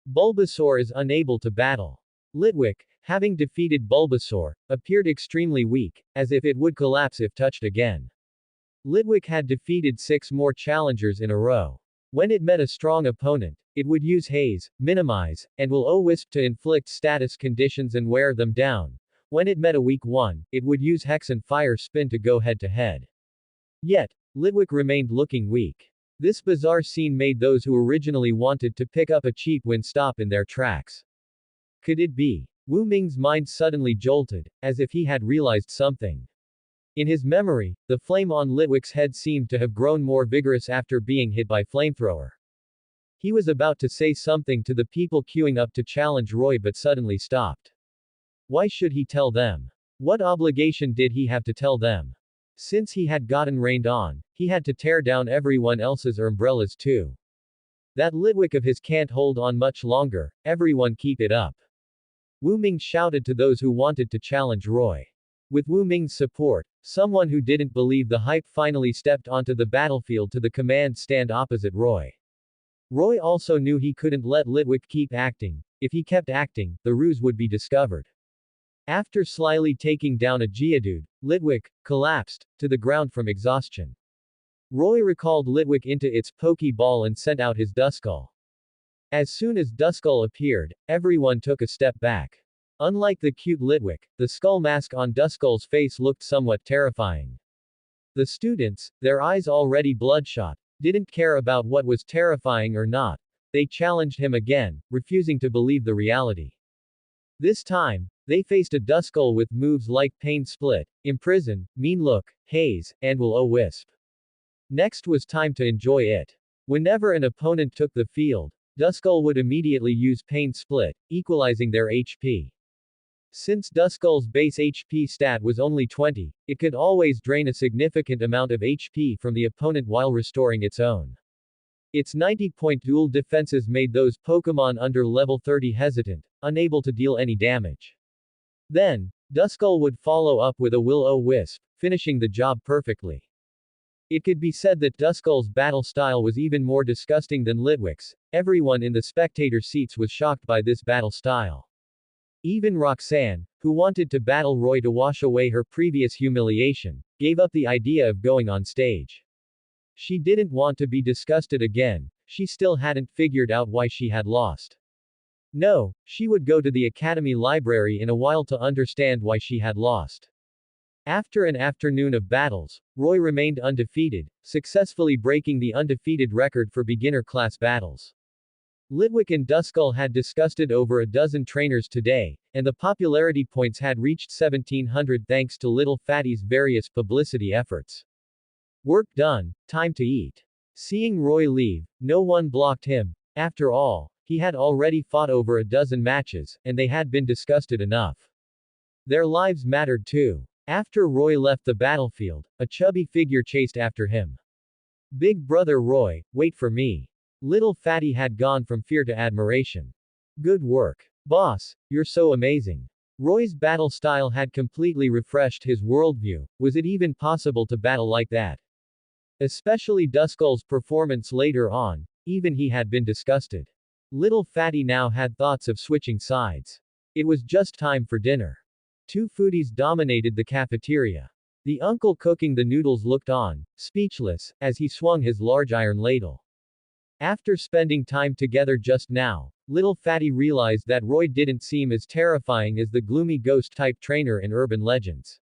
Bulbasaur is unable to battle. Litwick, having defeated Bulbasaur, appeared extremely weak, as if it would collapse if touched again. Litwick had defeated 6 more challengers in a row. When it met a strong opponent, it would use Haze, Minimize, and Will-O-Wisp to inflict status conditions and wear them down. When it met a weak one, it would use Hex and Fire Spin to go head-to-head. Yet, Litwick remained looking weak. This bizarre scene made those who originally wanted to pick up a cheap win stop in their tracks. Could it be? Wu Ming's mind suddenly jolted, as if he had realized something. In his memory, the flame on Litwick's head seemed to have grown more vigorous after being hit by flamethrower. He was about to say something to the people queuing up to challenge Roy but suddenly stopped. Why should he tell them? What obligation did he have to tell them? Since he had gotten rained on, he had to tear down everyone else's umbrellas too. That Litwick of his can't hold on much longer, everyone keep it up. Wu Ming shouted to those who wanted to challenge Roy. With Wu Ming's support, someone who didn't believe the hype finally stepped onto the battlefield to the command stand opposite Roy. Roy also knew he couldn't let Litwick keep acting. If he kept acting, the ruse would be discovered. After slyly taking down a Geodude, Litwick collapsed to the ground from exhaustion. Roy recalled Litwick into its Pokeball and sent out his Duskull. As soon as Duskull appeared, everyone took a step back. Unlike the cute Litwick, the skull mask on Duskull's face looked somewhat terrifying. The students, their eyes already bloodshot, didn't care about what was terrifying or not. They challenged him again, refusing to believe the reality. This time, they faced a Duskull with moves like Pain Split, Imprison, Mean Look, Haze, and Will-O-Wisp. Next was time to enjoy it. Whenever an opponent took the field, Duskull would immediately use Pain Split, equalizing their HP. Since Duskull's base HP stat was only 20, it could always drain a significant amount of HP from the opponent while restoring its own. Its 90-point dual defenses made those Pokémon under level 30 hesitant, unable to deal any damage. Then, Duskull would follow up with a Will-O-Wisp, finishing the job perfectly. It could be said that Duskull's battle style was even more disgusting than Litwick's. Everyone in the spectator seats was shocked by this battle style. Even Roxanne, who wanted to battle Roy to wash away her previous humiliation, gave up the idea of going on stage. She didn't want to be disgusted again, she still hadn't figured out why she had lost. No, she would go to the Academy Library in a while to understand why she had lost. After an afternoon of battles, Roy remained undefeated, successfully breaking the undefeated record for beginner class battles. Litwick and Duskull had disgusted over a dozen trainers today, and the popularity points had reached 1700 thanks to Little Fatty's various publicity efforts. Work done, time to eat. Seeing Roy leave, no one blocked him. After all, he had already fought over a dozen matches, and they had been disgusted enough. Their lives mattered too. After Roy left the battlefield, a chubby figure chased after him. Big brother Roy, wait for me. Little Fatty had gone from fear to admiration. Good work. Boss, you're so amazing. Roy's battle style had completely refreshed his worldview. Was it even possible to battle like that? Especially Duskull's performance later on, even he had been disgusted. Little Fatty now had thoughts of switching sides. It was just time for dinner. Two foodies dominated the cafeteria. The uncle cooking the noodles looked on, speechless, as he swung his large iron ladle. After spending time together just now, Little Fatty realized that Roy didn't seem as terrifying as the gloomy ghost-type trainer in urban legends.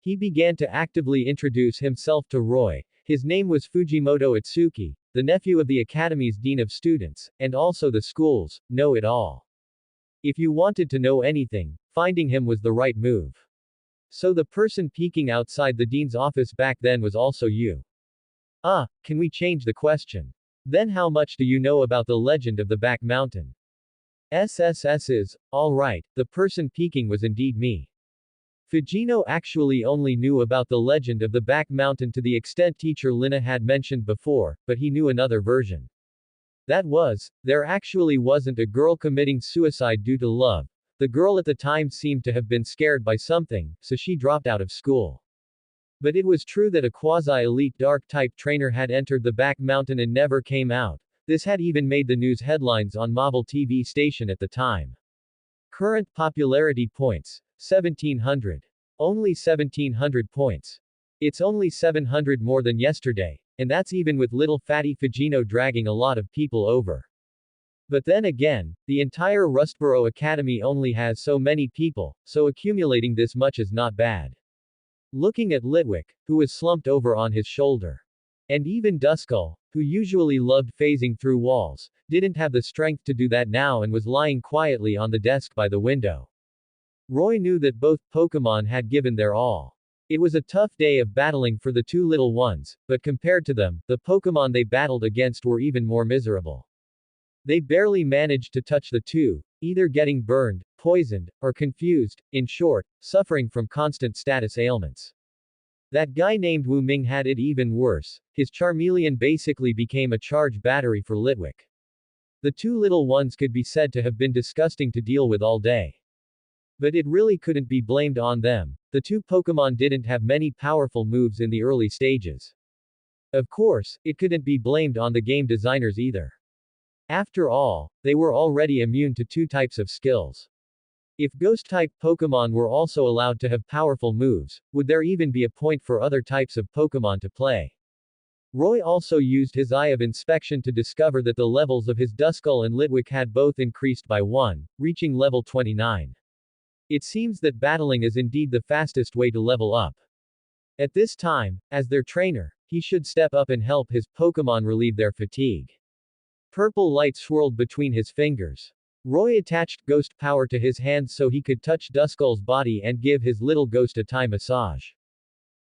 He began to actively introduce himself to Roy. His name was Fujimoto Itsuki, the nephew of the Academy's Dean of Students, and also the school's know-it-all. If you wanted to know anything, finding him was the right move. So the person peeking outside the dean's office back then was also you. Can we change the question? Then how much do you know about the legend of the Back Mountain? SSS, alright, the person peeking was indeed me. Fujino actually only knew about the legend of the Back Mountain to the extent teacher Lina had mentioned before, but he knew another version. That was, there actually wasn't a girl committing suicide due to love. The girl at the time seemed to have been scared by something, so she dropped out of school. But it was true that a quasi-elite dark-type trainer had entered the Back Mountain and never came out. This had even made the news headlines on Mobile TV station at the time. Current popularity points, 1700. Only 1700 points. It's only 700 more than yesterday, and that's even with Little Fatty Fujino dragging a lot of people over. But then again, the entire Rustboro Academy only has so many people, so accumulating this much is not bad. Looking at Litwick, who was slumped over on his shoulder. And even Duskull, who usually loved phasing through walls, didn't have the strength to do that now and was lying quietly on the desk by the window. Roy knew that both Pokémon had given their all. It was a tough day of battling for the two little ones, but compared to them, the Pokémon they battled against were even more miserable. They barely managed to touch the two, either getting burned, poisoned, or confused, in short, suffering from constant status ailments. That guy named Wu Ming had it even worse. His Charmeleon basically became a charge battery for Litwick. The two little ones could be said to have been disgusting to deal with all day. But it really couldn't be blamed on them. The two Pokémon didn't have many powerful moves in the early stages. Of course, it couldn't be blamed on the game designers either. After all, they were already immune to two types of skills. If Ghost-type Pokémon were also allowed to have powerful moves, would there even be a point for other types of Pokémon to play? Roy also used his Eye of Inspection to discover that the levels of his Duskull and Litwick had both increased by 1, reaching level 29. It seems that battling is indeed the fastest way to level up. At this time, as their trainer, he should step up and help his Pokémon relieve their fatigue. Purple light swirled between his fingers. Roy attached ghost power to his hands so he could touch Duskull's body and give his little ghost a Thai massage.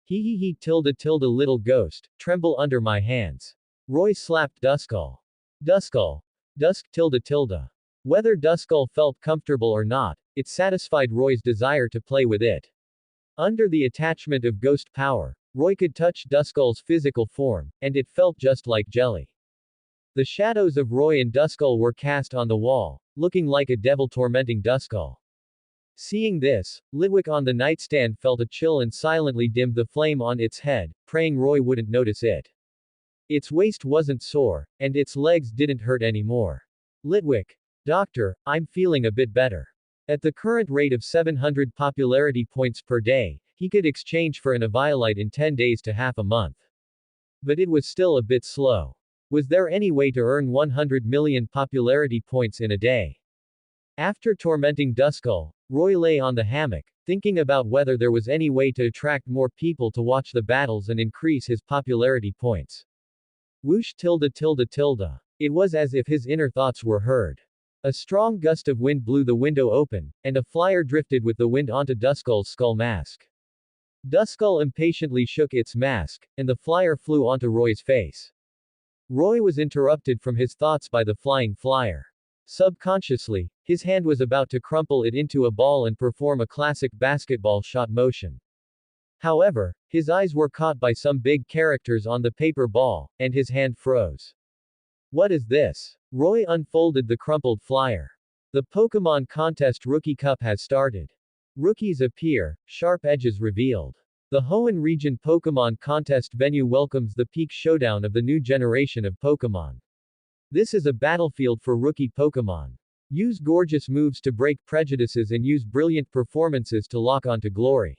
Hee little ghost, tremble under my hands. Roy slapped Duskull. Duskull. Dusk. Whether Duskull felt comfortable or not, it satisfied Roy's desire to play with it. Under the attachment of ghost power, Roy could touch Duskull's physical form, and it felt just like jelly. The shadows of Roy and Duskull were cast on the wall, looking like a devil tormenting Duskull. Seeing this, Litwick on the nightstand felt a chill and silently dimmed the flame on its head, praying Roy wouldn't notice it. Its waist wasn't sore, and its legs didn't hurt anymore. Litwick. Doctor, I'm feeling a bit better. At the current rate of 700 popularity points per day, he could exchange for an Eviolite in 10 days to half a month. But it was still a bit slow. Was there any way to earn 100 million popularity points in a day? After tormenting Duskull, Roy lay on the hammock, thinking about whether there was any way to attract more people to watch the battles and increase his popularity points. Whoosh tilde tilde tilde. It was as if his inner thoughts were heard. A strong gust of wind blew the window open, and a flyer drifted with the wind onto Duskull's skull mask. Duskull impatiently shook its mask, and the flyer flew onto Roy's face. Roy was interrupted from his thoughts by the flying flyer. Subconsciously, his hand was about to crumple it into a ball and perform a classic basketball shot motion. However, his eyes were caught by some big characters on the paper ball, and his hand froze. What is this? Roy unfolded the crumpled flyer. The Pokémon Contest Rookie Cup has started. Rookies appear, sharp edges revealed. The Hoenn Region Pokémon Contest venue welcomes the peak showdown of the new generation of Pokémon. This is a battlefield for rookie Pokémon. Use gorgeous moves to break prejudices and use brilliant performances to lock onto glory.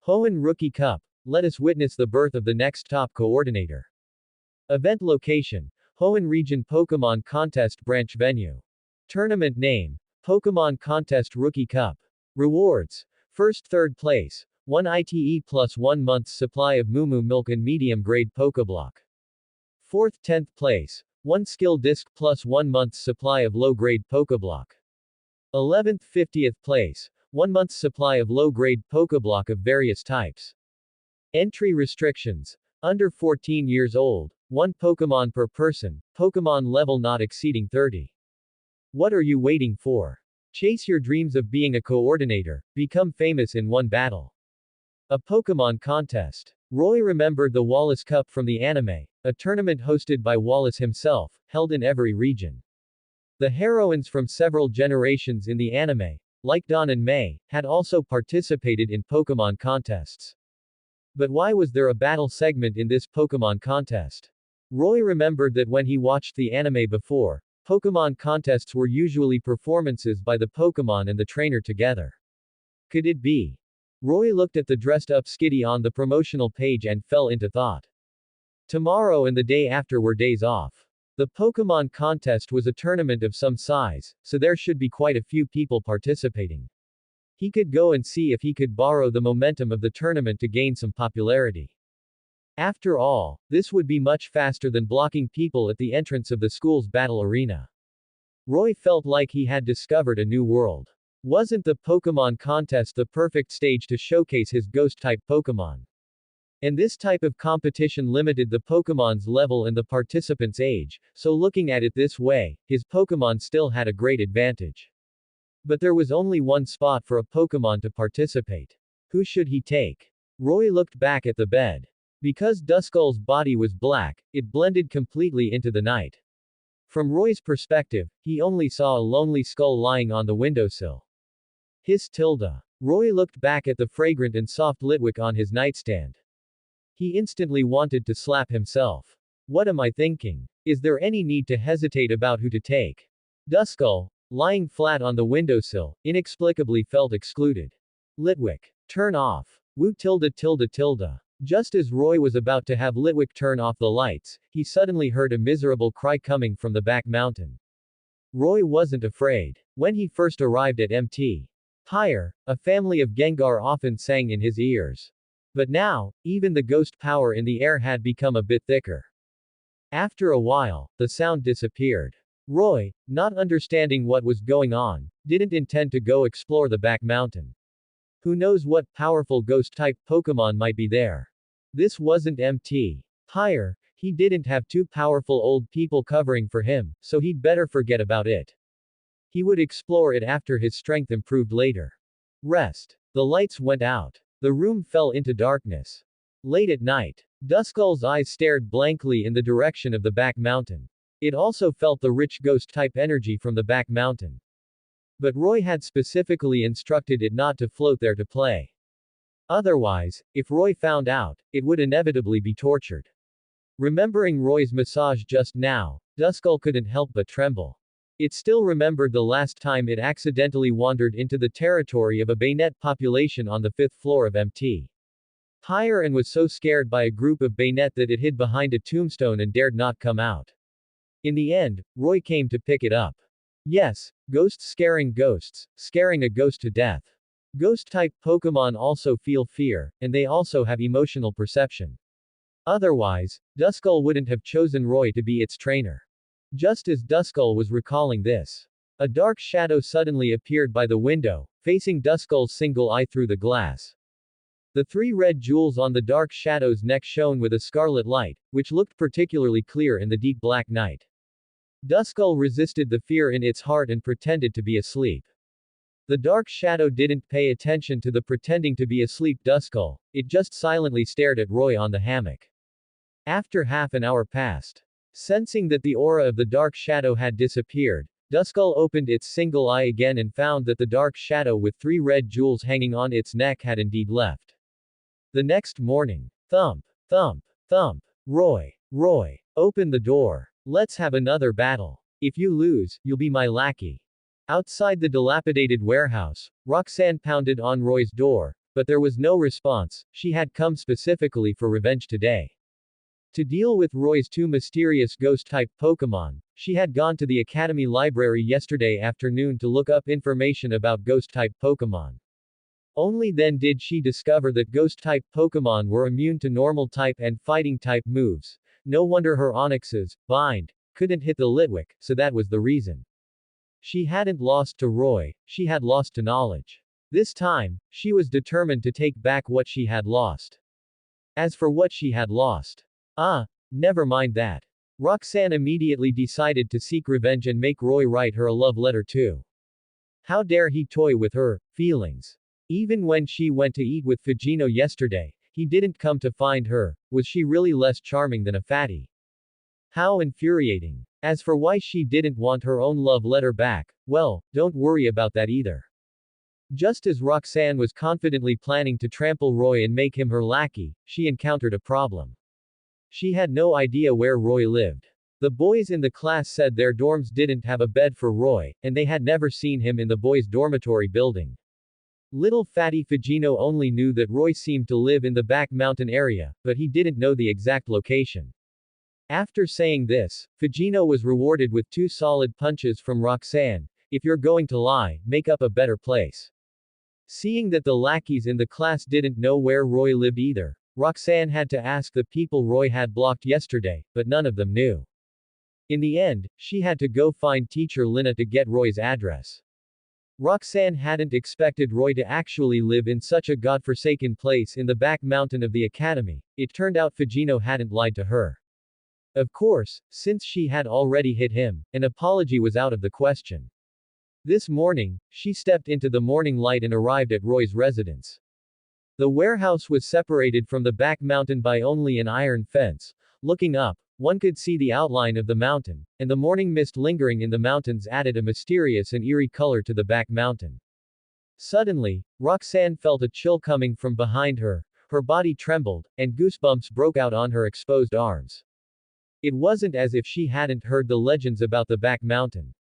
Hoenn Rookie Cup. Let us witness the birth of the next top coordinator. Event location: Hoenn Region Pokémon Contest Branch Venue. Tournament name: Pokémon Contest Rookie Cup. Rewards: First 3rd place, 1 ITE plus 1 month's supply of Moo Milk and medium grade Pokéblock. 4th 10th place, 1 skill disc plus 1 month's supply of low grade Pokéblock. 11th 50th place, 1 month's supply of low grade Pokéblock of various types. Entry restrictions: under 14 years old, 1 Pokemon per person, Pokemon level not exceeding 30. What are you waiting for? Chase your dreams of being a coordinator, become famous in one battle. A Pokemon contest. Roy remembered the Wallace Cup from the anime, a tournament hosted by Wallace himself, held in every region. The heroines from several generations in the anime, like Dawn and May, had also participated in Pokemon contests. But why was there a battle segment in this Pokemon contest? Roy remembered that when he watched the anime before, Pokemon contests were usually performances by the Pokemon and the trainer together. Could it be? Roy looked at the dressed-up Skitty on the promotional page and fell into thought. Tomorrow and the day after were days off. The Pokemon contest was a tournament of some size, so there should be quite a few people participating. He could go and see if he could borrow the momentum of the tournament to gain some popularity. After all, this would be much faster than blocking people at the entrance of the school's battle arena. Roy felt like he had discovered a new world. Wasn't the Pokemon contest the perfect stage to showcase his ghost-type Pokemon? And this type of competition limited the Pokemon's level and the participants' age, so looking at it this way, his Pokemon still had a great advantage. But there was only one spot for a Pokemon to participate. Who should he take? Roy looked back at the bed. Because Duskull's body was black, it blended completely into the night. From Roy's perspective, he only saw a lonely skull lying on the windowsill. Hiss tilde. Roy looked back at the fragrant and soft Litwick on his nightstand. He instantly wanted to slap himself. What am I thinking? Is there any need to hesitate about who to take? Duskull, lying flat on the windowsill, inexplicably felt excluded. Litwick. Turn off. Woo tilde tilde tilde. Just as Roy was about to have Litwick turn off the lights, he suddenly heard a miserable cry coming from the back mountain. Roy wasn't afraid. When he first arrived at Mt. Pyre, a family of Gengar often sang in his ears. But now, even the ghost power in the air had become a bit thicker. After a while, the sound disappeared. Roy, not understanding what was going on, didn't intend to go explore the back mountain. Who knows what powerful ghost-type Pokemon might be there. This wasn't Mt. Pyre, he didn't have 2 powerful old people covering for him, so he'd better forget about it. He would explore it after his strength improved later. Rest. The lights went out. The room fell into darkness. Late at night, Duskull's eyes stared blankly in the direction of the back mountain. It also felt the rich ghost-type energy from the back mountain. But Roy had specifically instructed it not to float there to play. Otherwise, if Roy found out, it would inevitably be tortured. Remembering Roy's massage just now, Duskull couldn't help but tremble. It still remembered the last time it accidentally wandered into the territory of a Baynet population on the 5th floor of MT. Higher and was so scared by a group of Baynet that it hid behind a tombstone and dared not come out. In the end, Roy came to pick it up. Yes, ghosts, scaring a ghost to death. Ghost-type Pokémon also feel fear, and they also have emotional perception. Otherwise, Duskull wouldn't have chosen Roy to be its trainer. Just as Duskull was recalling this, a dark shadow suddenly appeared by the window, facing Duskull's single eye through the glass. The 3 red jewels on the dark shadow's neck shone with a scarlet light, which looked particularly clear in the deep black night. Duskull resisted the fear in its heart and pretended to be asleep. The dark shadow didn't pay attention to the pretending to be asleep Duskull, it just silently stared at Roy on the hammock. After half an hour passed. Sensing that the aura of the dark shadow had disappeared, Duskull opened its single eye again and found that the dark shadow with 3 red jewels hanging on its neck had indeed left. The next morning. Thump, thump, thump. Roy, open the door. Let's have another battle. If you lose, you'll be my lackey. Outside the dilapidated warehouse, Roxanne pounded on Roy's door, but there was no response. She had come specifically for revenge today. To deal with Roy's 2 mysterious ghost-type Pokémon, she had gone to the Academy Library yesterday afternoon to look up information about ghost-type Pokémon. Only then did she discover that ghost-type Pokémon were immune to normal-type and fighting-type moves. No wonder her Onyx's bind couldn't hit the Litwick, so that was the reason. She hadn't lost to Roy, she had lost to knowledge. This time, she was determined to take back what she had lost. As for what she had lost, never mind that. Roxanne immediately decided to seek revenge and make Roy write her a love letter too. How dare he toy with her feelings? Even when she went to eat with Fujino yesterday, he didn't come to find her. Was she really less charming than a fatty? How infuriating. As for why she didn't want her own love letter back, well, don't worry about that either. Just as Roxanne was confidently planning to trample Roy and make him her lackey, she encountered a problem. She had no idea where Roy lived. The boys in the class said their dorms didn't have a bed for Roy, and they had never seen him in the boys' dormitory building. Little fatty Fujino only knew that Roy seemed to live in the back mountain area, but he didn't know the exact location. After saying this, Fujino was rewarded with 2 solid punches from Roxanne. If you're going to lie, make up a better place. Seeing that the lackeys in the class didn't know where Roy lived either, Roxanne had to ask the people Roy had blocked yesterday, but none of them knew. In the end, she had to go find teacher Lina to get Roy's address. Roxanne hadn't expected Roy to actually live in such a godforsaken place in the back mountain of the academy. It turned out Fujino hadn't lied to her. Of course, since she had already hit him, an apology was out of the question. This morning, she stepped into the morning light and arrived at Roy's residence. The warehouse was separated from the back mountain by only an iron fence. Looking up, one could see the outline of the mountain, and the morning mist lingering in the mountains added a mysterious and eerie color to the back mountain. Suddenly, Roxanne felt a chill coming from behind her, her body trembled, and goosebumps broke out on her exposed arms. It wasn't as if she hadn't heard the legends about the back mountain.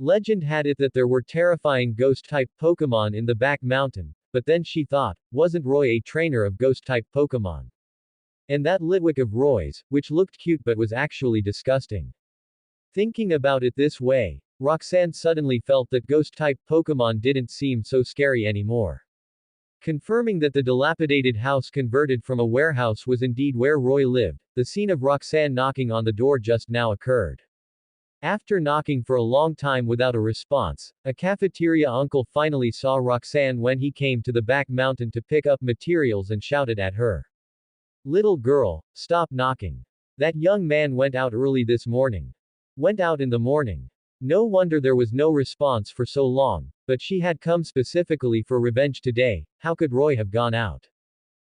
Legend had it that there were terrifying ghost-type Pokémon in the back mountain, but then she thought, wasn't Roy a trainer of ghost-type Pokémon? And that Litwick of Roy's, which looked cute but was actually disgusting. Thinking about it this way, Roxanne suddenly felt that ghost-type Pokémon didn't seem so scary anymore. Confirming that the dilapidated house converted from a warehouse was indeed where Roy lived, the scene of Roxanne knocking on the door just now occurred. After knocking for a long time without a response, a cafeteria uncle finally saw Roxanne when he came to the back mountain to pick up materials and shouted at her. "Little girl, stop knocking. That young man went out early this morning." Went out in the morning. No wonder there was no response for so long, but she had come specifically for revenge today. How could Roy have gone out?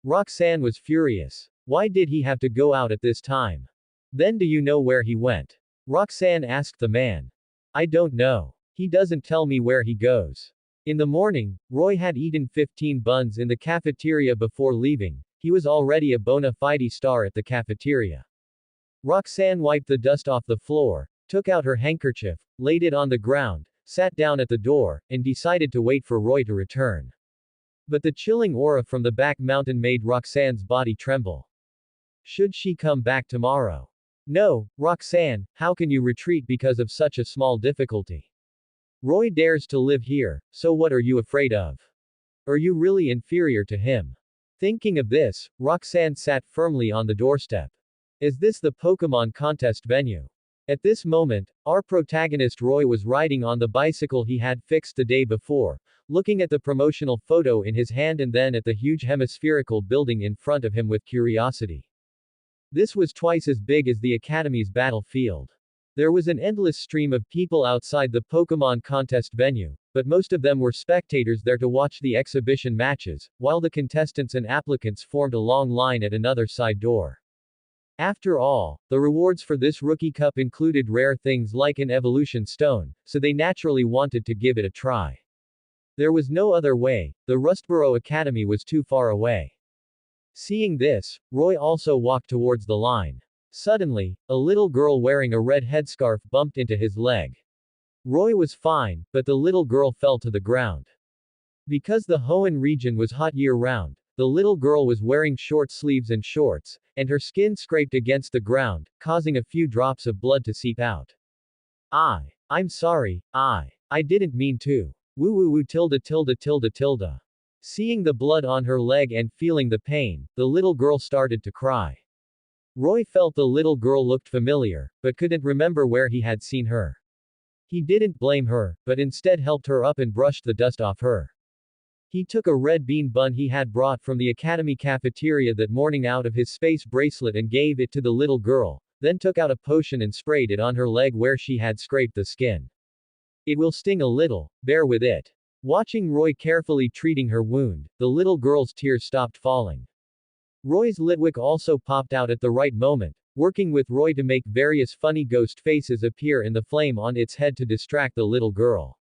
Roxanne was furious. Why did he have to go out at this time? Then do you know where he went? Roxanne asked the man. I don't know. He doesn't tell me where he goes. In the morning, Roy had eaten 15 buns in the cafeteria before leaving. He was already a bona fide star at the cafeteria. Roxanne wiped the dust off the floor, took out her handkerchief, laid it on the ground, sat down at the door, and decided to wait for Roy to return. But the chilling aura from the back mountain made Roxanne's body tremble. Should she come back tomorrow? No, Roxanne, how can you retreat because of such a small difficulty? Roy dares to live here, so what are you afraid of? Are you really inferior to him? Thinking of this, Roxanne sat firmly on the doorstep. Is this the Pokémon contest venue? At this moment, our protagonist Roy was riding on the bicycle he had fixed the day before, looking at the promotional photo in his hand and then at the huge hemispherical building in front of him with curiosity. This was twice as big as the Academy's battlefield. There was an endless stream of people outside the Pokémon contest venue, but most of them were spectators there to watch the exhibition matches, while the contestants and applicants formed a long line at another side door. After all, the rewards for this Rookie Cup included rare things like an evolution stone, so they naturally wanted to give it a try. There was no other way, the Rustboro Academy was too far away. Seeing this, Roy also walked towards the line. Suddenly, a little girl wearing a red headscarf bumped into his leg. Roy was fine, but the little girl fell to the ground. Because the Hoenn region was hot year-round, the little girl was wearing short sleeves and shorts, and her skin scraped against the ground, causing a few drops of blood to seep out. I'm sorry, I didn't mean to. Woo woo woo tilde tilde tilde tilde. Seeing the blood on her leg and feeling the pain, the little girl started to cry. Roy felt the little girl looked familiar, but couldn't remember where he had seen her. He didn't blame her, but instead helped her up and brushed the dust off her. He took a red bean bun he had brought from the academy cafeteria that morning out of his space bracelet and gave it to the little girl, then took out a potion and sprayed it on her leg where she had scraped the skin. It will sting a little, bear with it. Watching Roy carefully treating her wound, the little girl's tears stopped falling. Roy's Litwick also popped out at the right moment, working with Roy to make various funny ghost faces appear in the flame on its head to distract the little girl.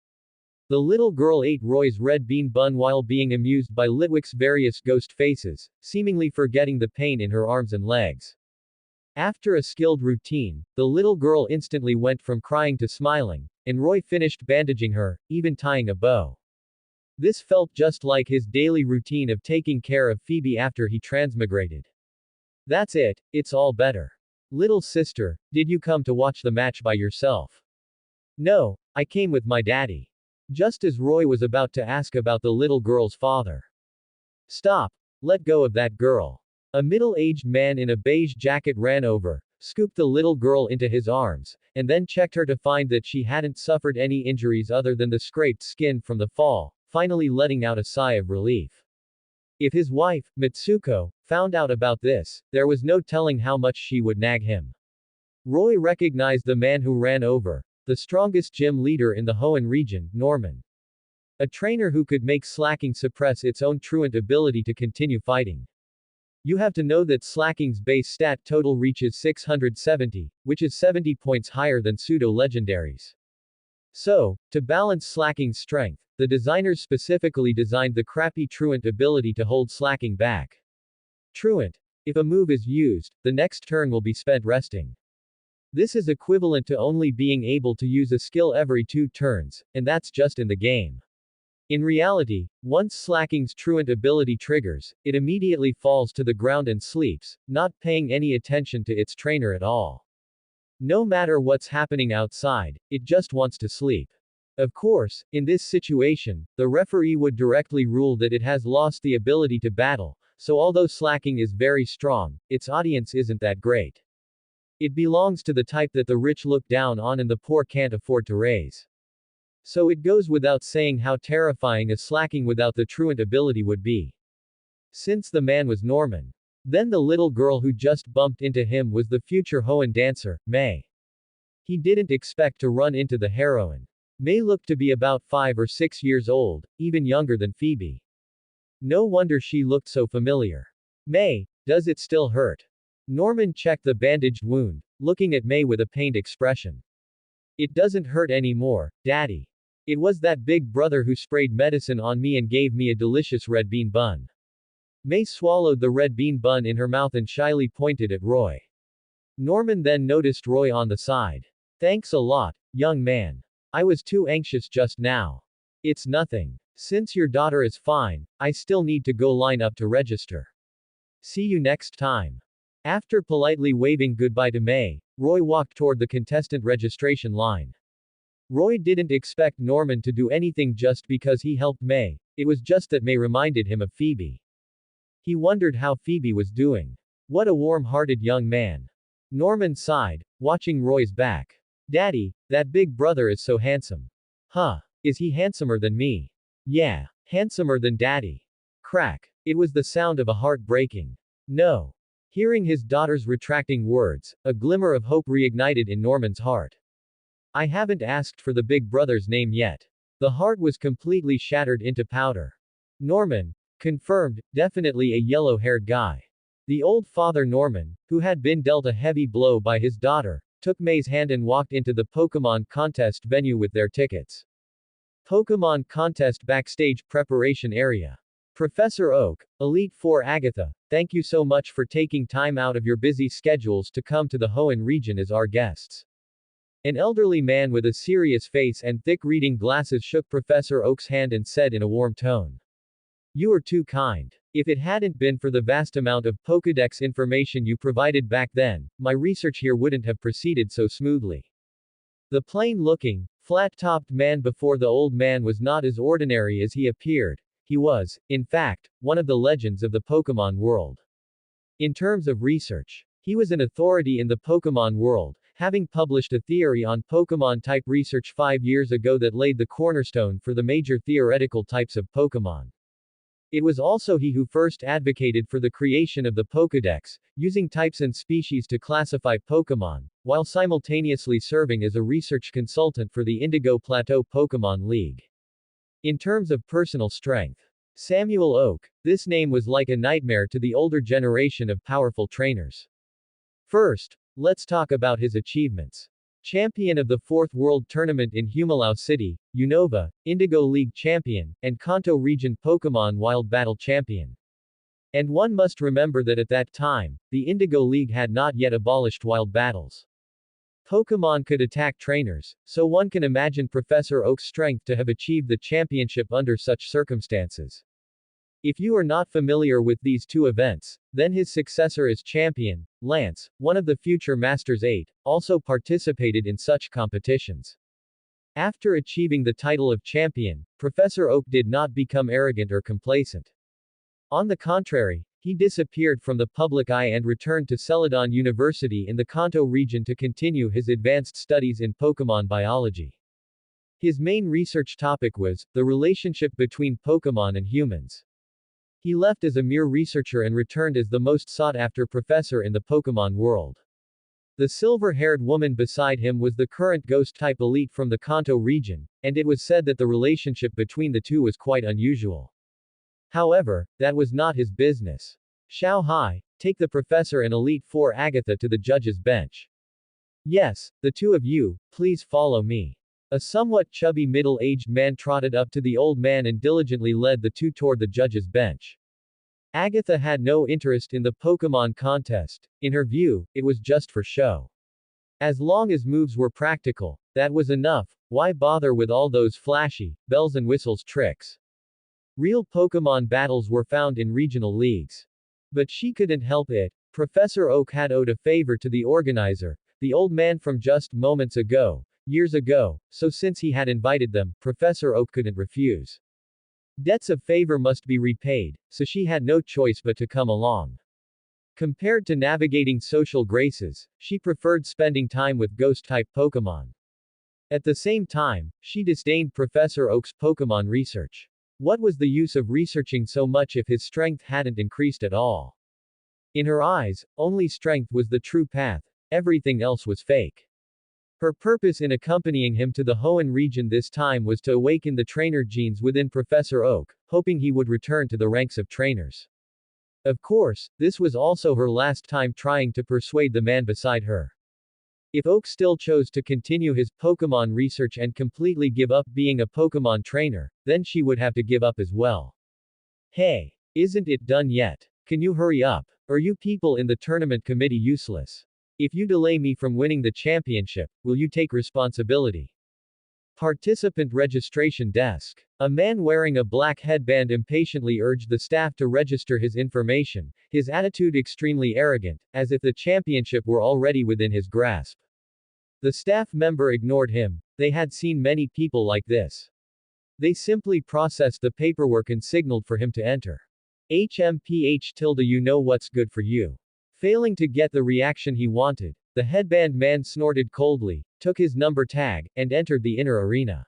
The little girl ate Roy's red bean bun while being amused by Litwick's various ghost faces, seemingly forgetting the pain in her arms and legs. After a skilled routine, the little girl instantly went from crying to smiling, and Roy finished bandaging her, even tying a bow. This felt just like his daily routine of taking care of Phoebe after he transmigrated. That's it, it's all better. Little sister, did you come to watch the match by yourself? No, I came with my daddy. Just as Roy was about to ask about the little girl's father. Stop. Let go of that girl. A middle-aged man in a beige jacket ran over, scooped the little girl into his arms, and then checked her to find that she hadn't suffered any injuries other than the scraped skin from the fall, finally letting out a sigh of relief. If his wife, Mitsuko, found out about this, there was no telling how much she would nag him. Roy recognized the man who ran over, the strongest gym leader in the Hoenn region, Norman. A trainer who could make slacking suppress its own truant ability to continue fighting. You have to know that slacking's base stat total reaches 670, which is 70 points higher than pseudo-legendaries. So, to balance slacking's strength, the designers specifically designed the crappy truant ability to hold slacking back. Truant. If a move is used, the next turn will be spent resting. This is equivalent to only being able to use a skill every 2 turns, and that's just in the game. In reality, once slacking's truant ability triggers, it immediately falls to the ground and sleeps, not paying any attention to its trainer at all. No matter what's happening outside, it just wants to sleep. Of course, in this situation, the referee would directly rule that it has lost the ability to battle, so although slacking is very strong, its audience isn't that great. It belongs to the type that the rich look down on and the poor can't afford to raise. So it goes without saying how terrifying a slacking without the truant ability would be. Since the man was Norman. Then the little girl who just bumped into him was the future Hoenn dancer, May. He didn't expect to run into the heroine. May looked to be about 5 or 6 years old, even younger than Phoebe. No wonder she looked so familiar. May, does it still hurt? Norman checked the bandaged wound, looking at May with a pained expression. It doesn't hurt anymore, Daddy. It was that big brother who sprayed medicine on me and gave me a delicious red bean bun. May swallowed the red bean bun in her mouth and shyly pointed at Roy. Norman then noticed Roy on the side. Thanks a lot, young man. I was too anxious just now. It's nothing. Since your daughter is fine, I still need to go line up to register. See you next time. After politely waving goodbye to May, Roy walked toward the contestant registration line. Roy didn't expect Norman to do anything just because he helped May, it was just that May reminded him of Phoebe. He wondered how Phoebe was doing. What a warm-hearted young man. Norman sighed, watching Roy's back. Daddy, that big brother is so handsome. Huh. Is he handsomer than me? Yeah. Handsomer than Daddy. Crack. It was the sound of a heart breaking. No. Hearing his daughter's retracting words, a glimmer of hope reignited in Norman's heart. I haven't asked for the big brother's name yet. The heart was completely shattered into powder. Norman. Confirmed, definitely a yellow-haired guy. The old father Norman, who had been dealt a heavy blow by his daughter, took May's hand and walked into the Pokémon contest venue with their tickets. Pokémon contest backstage preparation area. Professor Oak, Elite Four Agatha, thank you so much for taking time out of your busy schedules to come to the Hoenn region as our guests. An elderly man with a serious face and thick reading glasses shook Professor Oak's hand and said in a warm tone. You are too kind. If it hadn't been for the vast amount of Pokédex information you provided back then, my research here wouldn't have proceeded so smoothly. The plain-looking, flat-topped man before the old man was not as ordinary as he appeared. He was, in fact, one of the legends of the Pokémon world. In terms of research, he was an authority in the Pokémon world, having published a theory on Pokémon-type research 5 years ago that laid the cornerstone for the major theoretical types of Pokémon. It was also he who first advocated for the creation of the Pokédex, using types and species to classify Pokémon, while simultaneously serving as a research consultant for the Indigo Plateau Pokémon League. In terms of personal strength, Samuel Oak, this name was like a nightmare to the older generation of powerful trainers. First, let's talk about his achievements. Champion of the 4th World Tournament in Humalao City, Unova, Indigo League Champion, and Kanto Region Pokémon Wild Battle Champion. And one must remember that at that time, the Indigo League had not yet abolished wild battles. Pokémon could attack trainers, so one can imagine Professor Oak's strength to have achieved the championship under such circumstances. If you are not familiar with these two events, then his successor as champion, Lance, one of the future Masters 8, also participated in such competitions. After achieving the title of champion, Professor Oak did not become arrogant or complacent. On the contrary, he disappeared from the public eye and returned to Celadon University in the Kanto region to continue his advanced studies in Pokémon biology. His main research topic was the relationship between Pokémon and humans. He left as a mere researcher and returned as the most sought-after professor in the Pokémon world. The silver-haired woman beside him was the current ghost-type elite from the Kanto region, and it was said that the relationship between the two was quite unusual. However, that was not his business. Xiao Hai, take the professor and Elite Four Agatha to the judge's bench. Yes, the two of you, please follow me. A somewhat chubby middle-aged man trotted up to the old man and diligently led the two toward the judge's bench. Agatha had no interest in the Pokémon contest. In her view, it was just for show. As long as moves were practical, that was enough. Why bother with all those flashy, bells and whistles tricks? Real Pokémon battles were found in regional leagues. But she couldn't help it. Professor Oak had owed a favor to the organizer, the old man from just moments ago, years ago, so since he had invited them, Professor Oak couldn't refuse. Debts of favor must be repaid, so she had no choice but to come along. Compared to navigating social graces, she preferred spending time with ghost-type Pokémon. At the same time, she disdained Professor Oak's Pokémon research. What was the use of researching so much if his strength hadn't increased at all? In her eyes, only strength was the true path, everything else was fake. Her purpose in accompanying him to the Hoenn region this time was to awaken the trainer genes within Professor Oak, hoping he would return to the ranks of trainers. Of course, this was also her last time trying to persuade the man beside her. If Oak still chose to continue his Pokémon research and completely give up being a Pokémon trainer, then she would have to give up as well. Hey! Isn't it done yet? Can you hurry up? Are you people in the tournament committee useless? If you delay me from winning the championship, will you take responsibility? Participant registration desk. A man wearing a black headband impatiently urged the staff to register his information, his attitude extremely arrogant, as if the championship were already within his grasp. The staff member ignored him. They had seen many people like this. They simply processed the paperwork and signaled for him to enter. HMPH tilde you know what's good for you. Failing to get the reaction he wanted, the headband man snorted coldly, took his number tag, and entered the inner arena.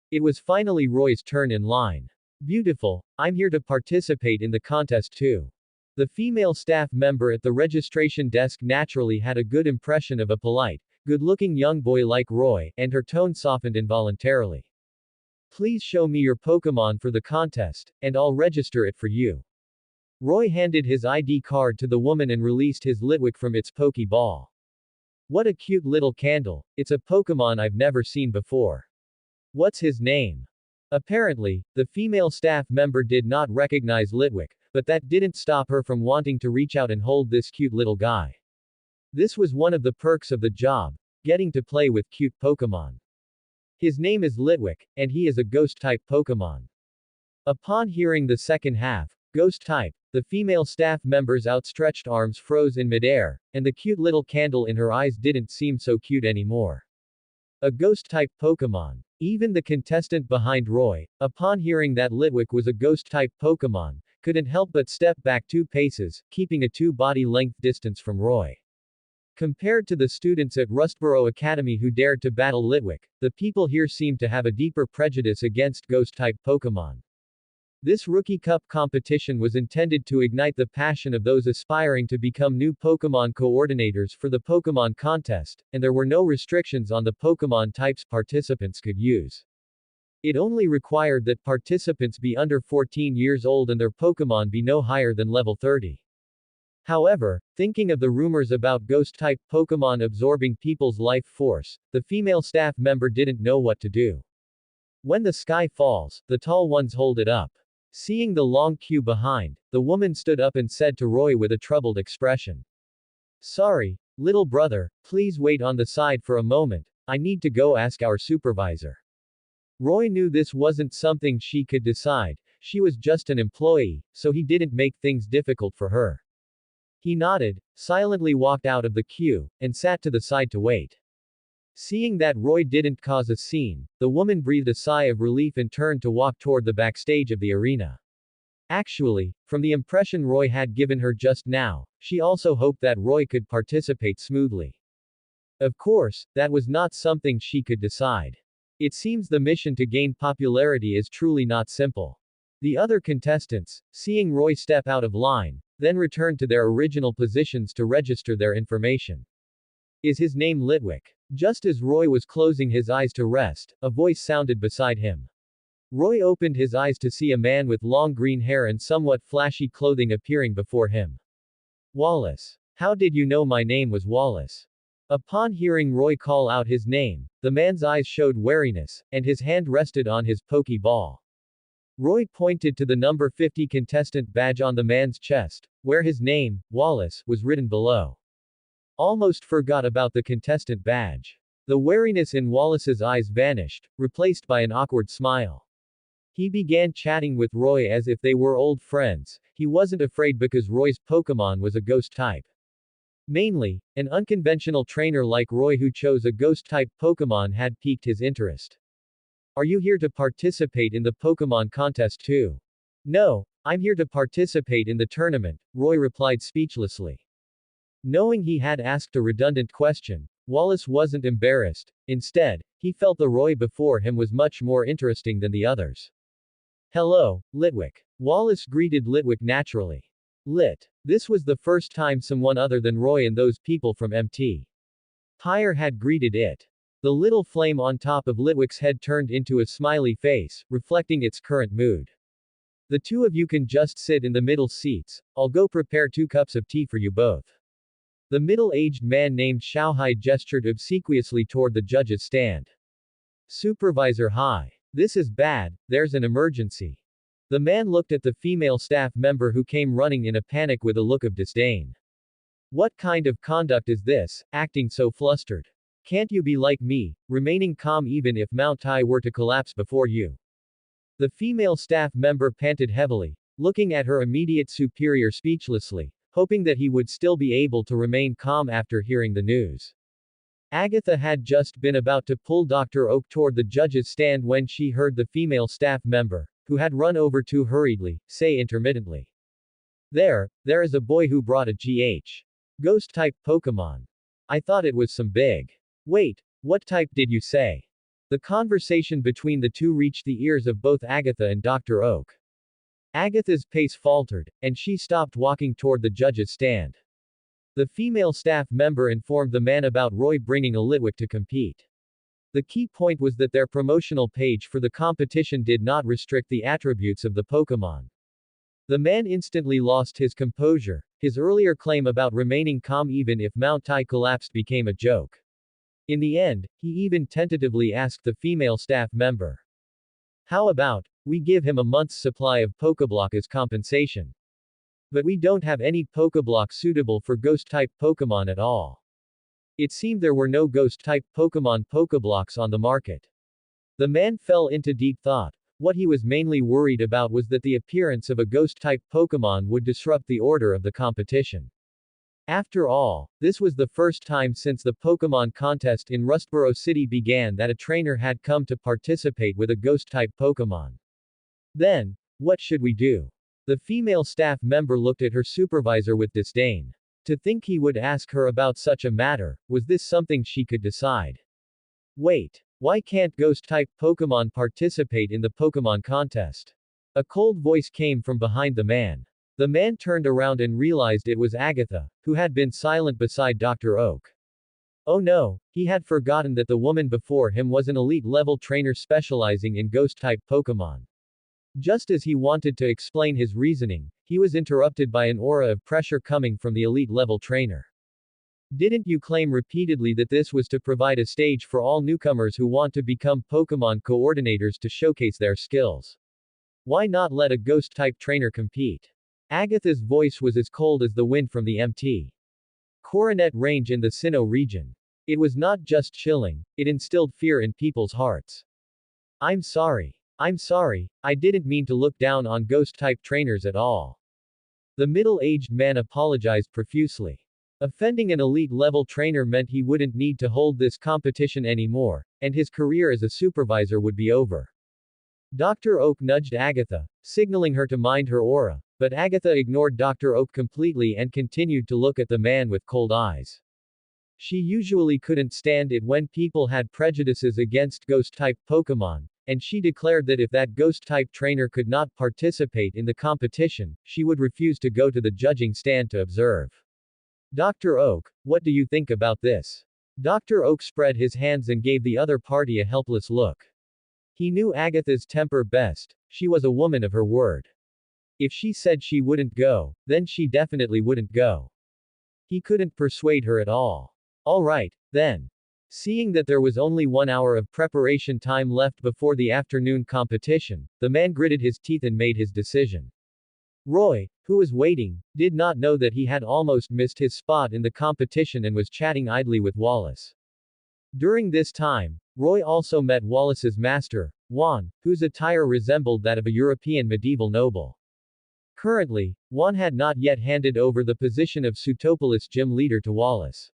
It was finally Roy's turn in line. Beautiful, I'm here to participate in the contest too. The female staff member at the registration desk naturally had a good impression of a polite, good-looking young boy like Roy, and her tone softened involuntarily. Please show me your Pokémon for the contest, and I'll register it for you. Roy handed his ID card to the woman and released his Litwick from its Pokeball. What a cute little candle, it's a Pokémon I've never seen before. What's his name? Apparently, the female staff member did not recognize Litwick, but that didn't stop her from wanting to reach out and hold this cute little guy. This was one of the perks of the job, getting to play with cute Pokémon. His name is Litwick, and he is a Ghost-type Pokémon. Upon hearing the second half, Ghost-type, the female staff member's outstretched arms froze in midair, and the cute little candle in her eyes didn't seem so cute anymore. A Ghost-type Pokémon. Even the contestant behind Roy, upon hearing that Litwick was a Ghost-type Pokémon, couldn't help but step back 2 paces, keeping a 2-body-length distance from Roy. Compared to the students at Rustboro Academy who dared to battle Litwick, the people here seemed to have a deeper prejudice against Ghost-type Pokémon. This Rookie Cup competition was intended to ignite the passion of those aspiring to become new Pokémon coordinators for the Pokémon contest, and there were no restrictions on the Pokémon types participants could use. It only required that participants be under 14 years old and their Pokémon be no higher than level 30. However, thinking of the rumors about Ghost-type Pokémon absorbing people's life force, the female staff member didn't know what to do. When the sky falls, the tall ones hold it up. Seeing the long queue behind, the woman stood up and said to Roy with a troubled expression. Sorry, little brother, please wait on the side for a moment, I need to go ask our supervisor. Roy knew this wasn't something she could decide, she was just an employee, so he didn't make things difficult for her. He nodded, silently walked out of the queue, and sat to the side to wait. Seeing that Roy didn't cause a scene, the woman breathed a sigh of relief and turned to walk toward the backstage of the arena. Actually, from the impression Roy had given her just now, she also hoped that Roy could participate smoothly. Of course, that was not something she could decide. It seems the mission to gain popularity is truly not simple. The other contestants, seeing Roy step out of line, then returned to their original positions to register their information. Is his name Litwick? Just as Roy was closing his eyes to rest, a voice sounded beside him. Roy opened his eyes to see a man with long green hair and somewhat flashy clothing appearing before him. Wallace. How did you know my name was Wallace? Upon hearing Roy call out his name, the man's eyes showed wariness, and his hand rested on his Pokeball. Roy pointed to the number 50 contestant badge on the man's chest, where his name, Wallace, was written below. Almost forgot about the contestant badge. The wariness in Wallace's eyes vanished, replaced by an awkward smile. He began chatting with Roy as if they were old friends. He wasn't afraid because Roy's Pokémon was a ghost type. Mainly, an unconventional trainer like Roy who chose a ghost-type Pokémon had piqued his interest. Are you here to participate in the Pokémon contest too? No, I'm here to participate in the tournament, Roy replied speechlessly. Knowing he had asked a redundant question, Wallace wasn't embarrassed. Instead, he felt the Roy before him was much more interesting than the others. Hello, Litwick. Wallace greeted Litwick naturally. Lit. This was the first time someone other than Roy and those people from MT. Pyre had greeted it. The little flame on top of Litwick's head turned into a smiley face, reflecting its current mood. The two of you can just sit in the middle seats, I'll go prepare 2 cups of tea for you both. The middle-aged man named Xiaohai gestured obsequiously toward the judge's stand. Supervisor Hai. This is bad, there's an emergency. The man looked at the female staff member who came running in a panic with a look of disdain. What kind of conduct is this, acting so flustered? Can't you be like me, remaining calm even if Mount Tai were to collapse before you? The female staff member panted heavily, looking at her immediate superior speechlessly, hoping that he would still be able to remain calm after hearing the news. Agatha had just been about to pull Dr. Oak toward the judge's stand when she heard the female staff member, who had run over too hurriedly, say intermittently. There is a boy who brought a ghost-type Pokémon. I thought it was some big. Wait, what type did you say? The conversation between the two reached the ears of both Agatha and Dr. Oak. Agatha's pace faltered, and she stopped walking toward the judge's stand. The female staff member informed the man about Roy bringing a Litwick to compete. The key point was that their promotional page for the competition did not restrict the attributes of the Pokémon. The man instantly lost his composure, his earlier claim about remaining calm even if Mount Tai collapsed became a joke. In the end, he even tentatively asked the female staff member. How about, we give him a month's supply of Pokéblock as compensation? But we don't have any Pokéblock suitable for ghost-type Pokémon at all. It seemed there were no ghost-type Pokémon Pokéblocks on the market. The man fell into deep thought. What he was mainly worried about was that the appearance of a ghost-type Pokémon would disrupt the order of the competition. After all, this was the first time since the Pokémon contest in Rustboro City began that a trainer had come to participate with a ghost-type Pokémon. Then, what should we do? The female staff member looked at her supervisor with disdain. To think he would ask her about such a matter, was this something she could decide? Wait, why can't ghost-type Pokémon participate in the Pokémon contest? A cold voice came from behind the man. The man turned around and realized it was Agatha, who had been silent beside Dr. Oak. Oh no, he had forgotten that the woman before him was an elite-level trainer specializing in ghost-type Pokémon. Just as he wanted to explain his reasoning, he was interrupted by an aura of pressure coming from the elite-level trainer. Didn't you claim repeatedly that this was to provide a stage for all newcomers who want to become Pokémon coordinators to showcase their skills? Why not let a ghost-type trainer compete? Agatha's voice was as cold as the wind from the Mt. Coronet Range in the Sinnoh region. It was not just chilling, it instilled fear in people's hearts. I'm sorry, I didn't mean to look down on ghost-type trainers at all. The middle-aged man apologized profusely. Offending an elite-level trainer meant he wouldn't need to hold this competition anymore, and his career as a supervisor would be over. Dr. Oak nudged Agatha, signaling her to mind her aura, but Agatha ignored Dr. Oak completely and continued to look at the man with cold eyes. She usually couldn't stand it when people had prejudices against ghost-type Pokémon, and she declared that if that ghost-type trainer could not participate in the competition, she would refuse to go to the judging stand to observe. Dr. Oak, what do you think about this? Dr. Oak spread his hands and gave the other party a helpless look. He knew Agatha's temper best, she was a woman of her word. If she said she wouldn't go, then she definitely wouldn't go. He couldn't persuade her at all. Alright, then. Seeing that there was only 1 hour of preparation time left before the afternoon competition, the man gritted his teeth and made his decision. Roy, who was waiting, did not know that he had almost missed his spot in the competition and was chatting idly with Wallace. During this time, Roy also met Wallace's master, Juan, whose attire resembled that of a European medieval noble. Currently, Juan had not yet handed over the position of Sutopolis gym leader to Wallace.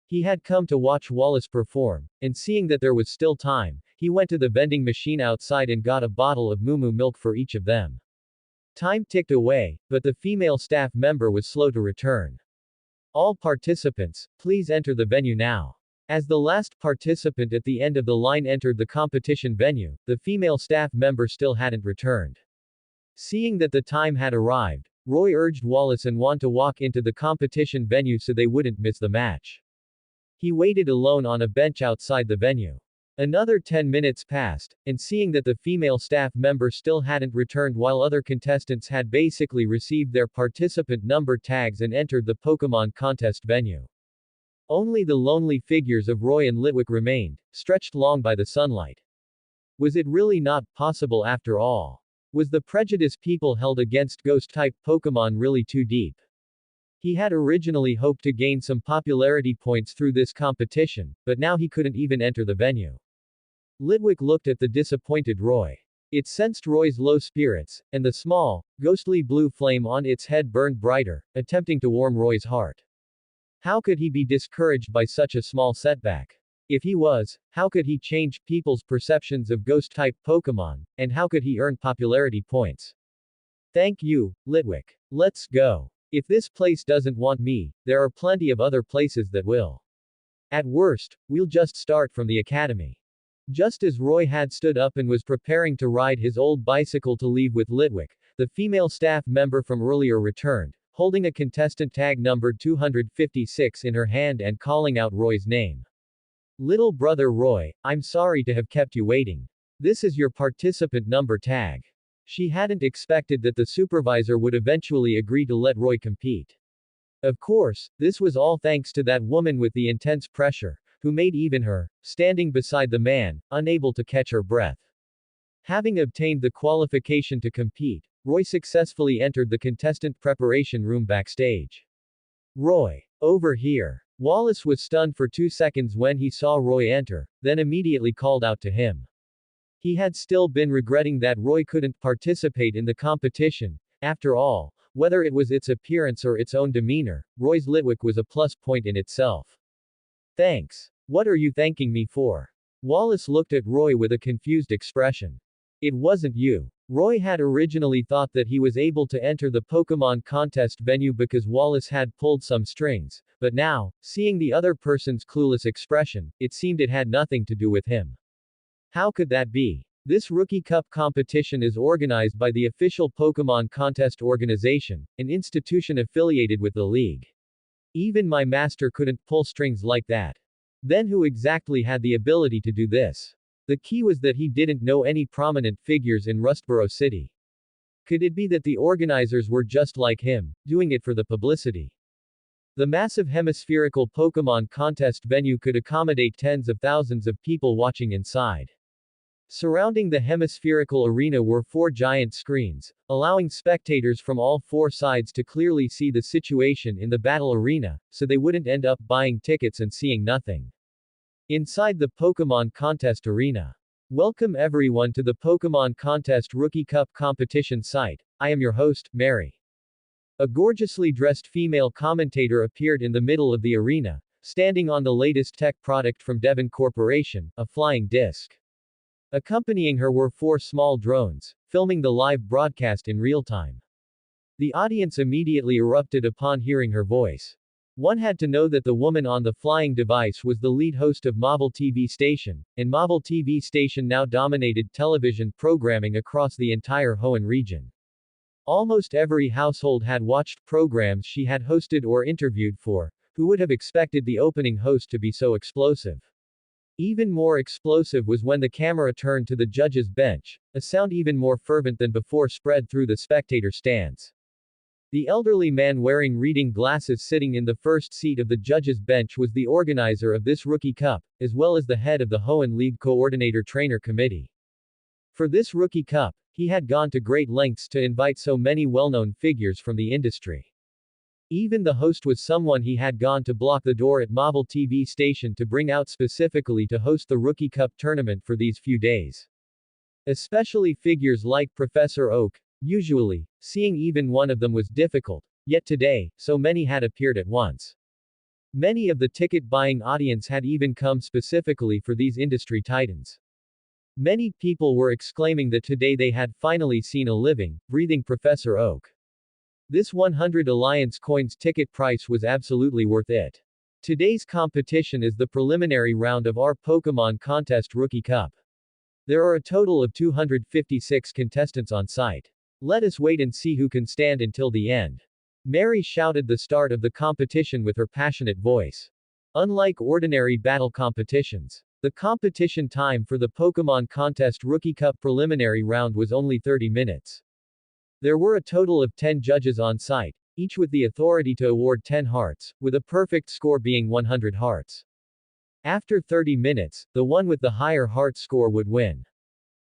He had come to watch Wallace perform, and seeing that there was still time, he went to the vending machine outside and got a bottle of Moo Moo milk for each of them. Time ticked away, but the female staff member was slow to return. All participants, please enter the venue now. As the last participant at the end of the line entered the competition venue, the female staff member still hadn't returned. Seeing that the time had arrived, Roy urged Wallace and Juan to walk into the competition venue so they wouldn't miss the match. He waited alone on a bench outside the venue. Another 10 minutes passed, and seeing that the female staff member still hadn't returned while other contestants had basically received their participant number tags and entered the Pokemon contest venue. Only the lonely figures of Roy and Litwick remained, stretched long by the sunlight. Was it really not possible after all? Was the prejudice people held against ghost-type Pokemon really too deep? He had originally hoped to gain some popularity points through this competition, but now he couldn't even enter the venue. Litwick looked at the disappointed Roy. It sensed Roy's low spirits, and the small, ghostly blue flame on its head burned brighter, attempting to warm Roy's heart. How could he be discouraged by such a small setback? If he was, how could he change people's perceptions of ghost-type Pokemon, and how could he earn popularity points? Thank you, Litwick. Let's go. If this place doesn't want me, there are plenty of other places that will. At worst, we'll just start from the academy. Just as Roy had stood up and was preparing to ride his old bicycle to leave with Litwick, the female staff member from earlier returned, holding a contestant tag numbered 256 in her hand and calling out Roy's name. Little brother Roy, I'm sorry to have kept you waiting. This is your participant number tag. She hadn't expected that the supervisor would eventually agree to let Roy compete. Of course, this was all thanks to that woman with the intense pressure, who made even her, standing beside the man, unable to catch her breath. Having obtained the qualification to compete, Roy successfully entered the contestant preparation room backstage. Roy, over here. Wallace was stunned for 2 seconds when he saw Roy enter, then immediately called out to him. He had still been regretting that Roy couldn't participate in the competition. After all, whether it was its appearance or its own demeanor, Roy's Litwick was a plus point in itself. Thanks. What are you thanking me for? Wallace looked at Roy with a confused expression. It wasn't you. Roy had originally thought that he was able to enter the Pokemon contest venue because Wallace had pulled some strings, but now, seeing the other person's clueless expression, it seemed it had nothing to do with him. How could that be? This Rookie Cup competition is organized by the official Pokemon contest organization, an institution affiliated with the league. Even my master couldn't pull strings like that. Then who exactly had the ability to do this? The key was that he didn't know any prominent figures in Rustboro City. Could it be that the organizers were just like him, doing it for the publicity? The massive hemispherical Pokemon contest venue could accommodate tens of thousands of people watching inside. Surrounding the hemispherical arena were 4 giant screens, allowing spectators from all 4 sides to clearly see the situation in the battle arena, so they wouldn't end up buying tickets and seeing nothing. Inside the Pokemon contest arena. Welcome everyone to the Pokemon Contest Rookie Cup competition site. I am your host, Mary. A gorgeously dressed female commentator appeared in the middle of the arena, standing on the latest tech product from Devon Corporation, a flying disc. Accompanying her were 4 small drones, filming the live broadcast in real time. The audience immediately erupted upon hearing her voice. One had to know that the woman on the flying device was the lead host of Marvel TV station, and Marvel TV station now dominated television programming across the entire Hoenn region. Almost every household had watched programs she had hosted or interviewed for. Who would have expected the opening host to be so explosive? Even more explosive was when the camera turned to the judges' bench, a sound even more fervent than before spread through the spectator stands. The elderly man wearing reading glasses sitting in the first seat of the judges' bench was the organizer of this Rookie Cup, as well as the head of the Hoenn League Coordinator Trainer Committee. For this Rookie Cup, he had gone to great lengths to invite so many well-known figures from the industry. Even the host was someone he had gone to block the door at Marvel TV station to bring out specifically to host the Rookie Cup tournament for these few days. Especially figures like Professor Oak. Usually, seeing even one of them was difficult, yet today, so many had appeared at once. Many of the ticket-buying audience had even come specifically for these industry titans. Many people were exclaiming that today they had finally seen a living, breathing Professor Oak. This 100 Alliance coins ticket price was absolutely worth it. Today's competition is the preliminary round of our Pokemon Contest Rookie Cup. There are a total of 256 contestants on site. Let us wait and see who can stand until the end. Mary shouted the start of the competition with her passionate voice. Unlike ordinary battle competitions, the competition time for the Pokémon Contest Rookie Cup preliminary round was only 30 minutes. There were a total of 10 judges on site, each with the authority to award 10 hearts, with a perfect score being 100 hearts. After 30 minutes, the one with the higher heart score would win.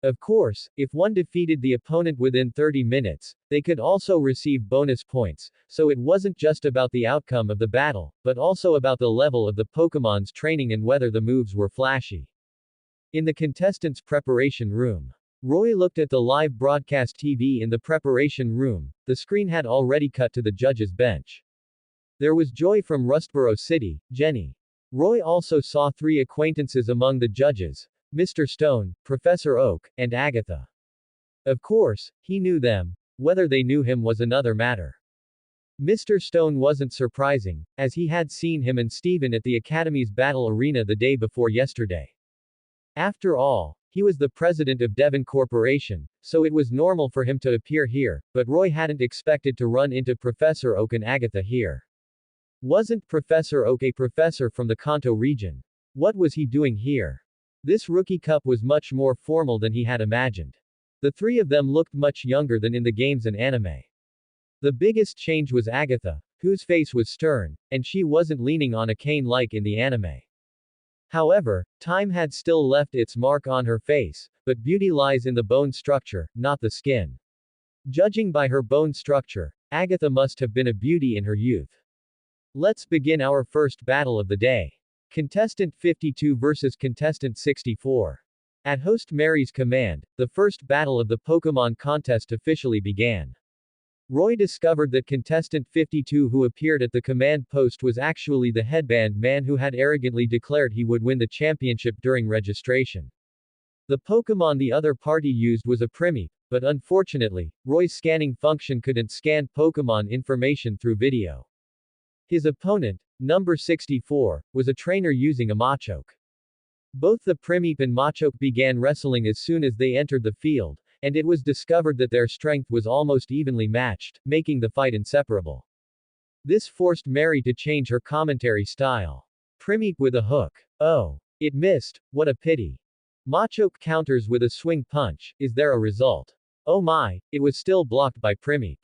Of course, if one defeated the opponent within 30 minutes, they could also receive bonus points, so it wasn't just about the outcome of the battle, but also about the level of the Pokemon's training and whether the moves were flashy. In the contestants' preparation room, Roy looked at the live broadcast TV in the preparation room. The screen had already cut to the judges' bench. There was Joy from Rustboro City, Jenny. Roy also saw 3 acquaintances among the judges: Mr. Stone, Professor Oak, and Agatha. Of course, he knew them. Whether they knew him was another matter. Mr. Stone wasn't surprising, as he had seen him and Steven at the Academy's battle arena the day before yesterday. After all, he was the president of Devon Corporation, so it was normal for him to appear here, but Roy hadn't expected to run into Professor Oak and Agatha here. Wasn't Professor Oak a professor from the Kanto region? What was he doing here? This Rookie Cup was much more formal than he had imagined. The 3 of them looked much younger than in the games and anime. The biggest change was Agatha, whose face was stern, and she wasn't leaning on a cane like in the anime. However, time had still left its mark on her face, but beauty lies in the bone structure, not the skin. Judging by her bone structure, Agatha must have been a beauty in her youth. Let's begin our first battle of the day. Contestant 52 versus Contestant 64. At host Mary's command, the first battle of the Pokémon contest officially began. Roy discovered that Contestant 52 who appeared at the command post was actually the headband man who had arrogantly declared he would win the championship during registration. The Pokémon the other party used was a Primeape, but unfortunately, Roy's scanning function couldn't scan Pokémon information through video. His opponent, number 64, was a trainer using a Machoke. Both the Primeape and Machoke began wrestling as soon as they entered the field, and it was discovered that their strength was almost evenly matched, making the fight inseparable. This forced Mary to change her commentary style. Primeape with a hook. Oh. It missed, what a pity. Machoke counters with a swing punch. Is there a result? Oh my, it was still blocked by Primeape.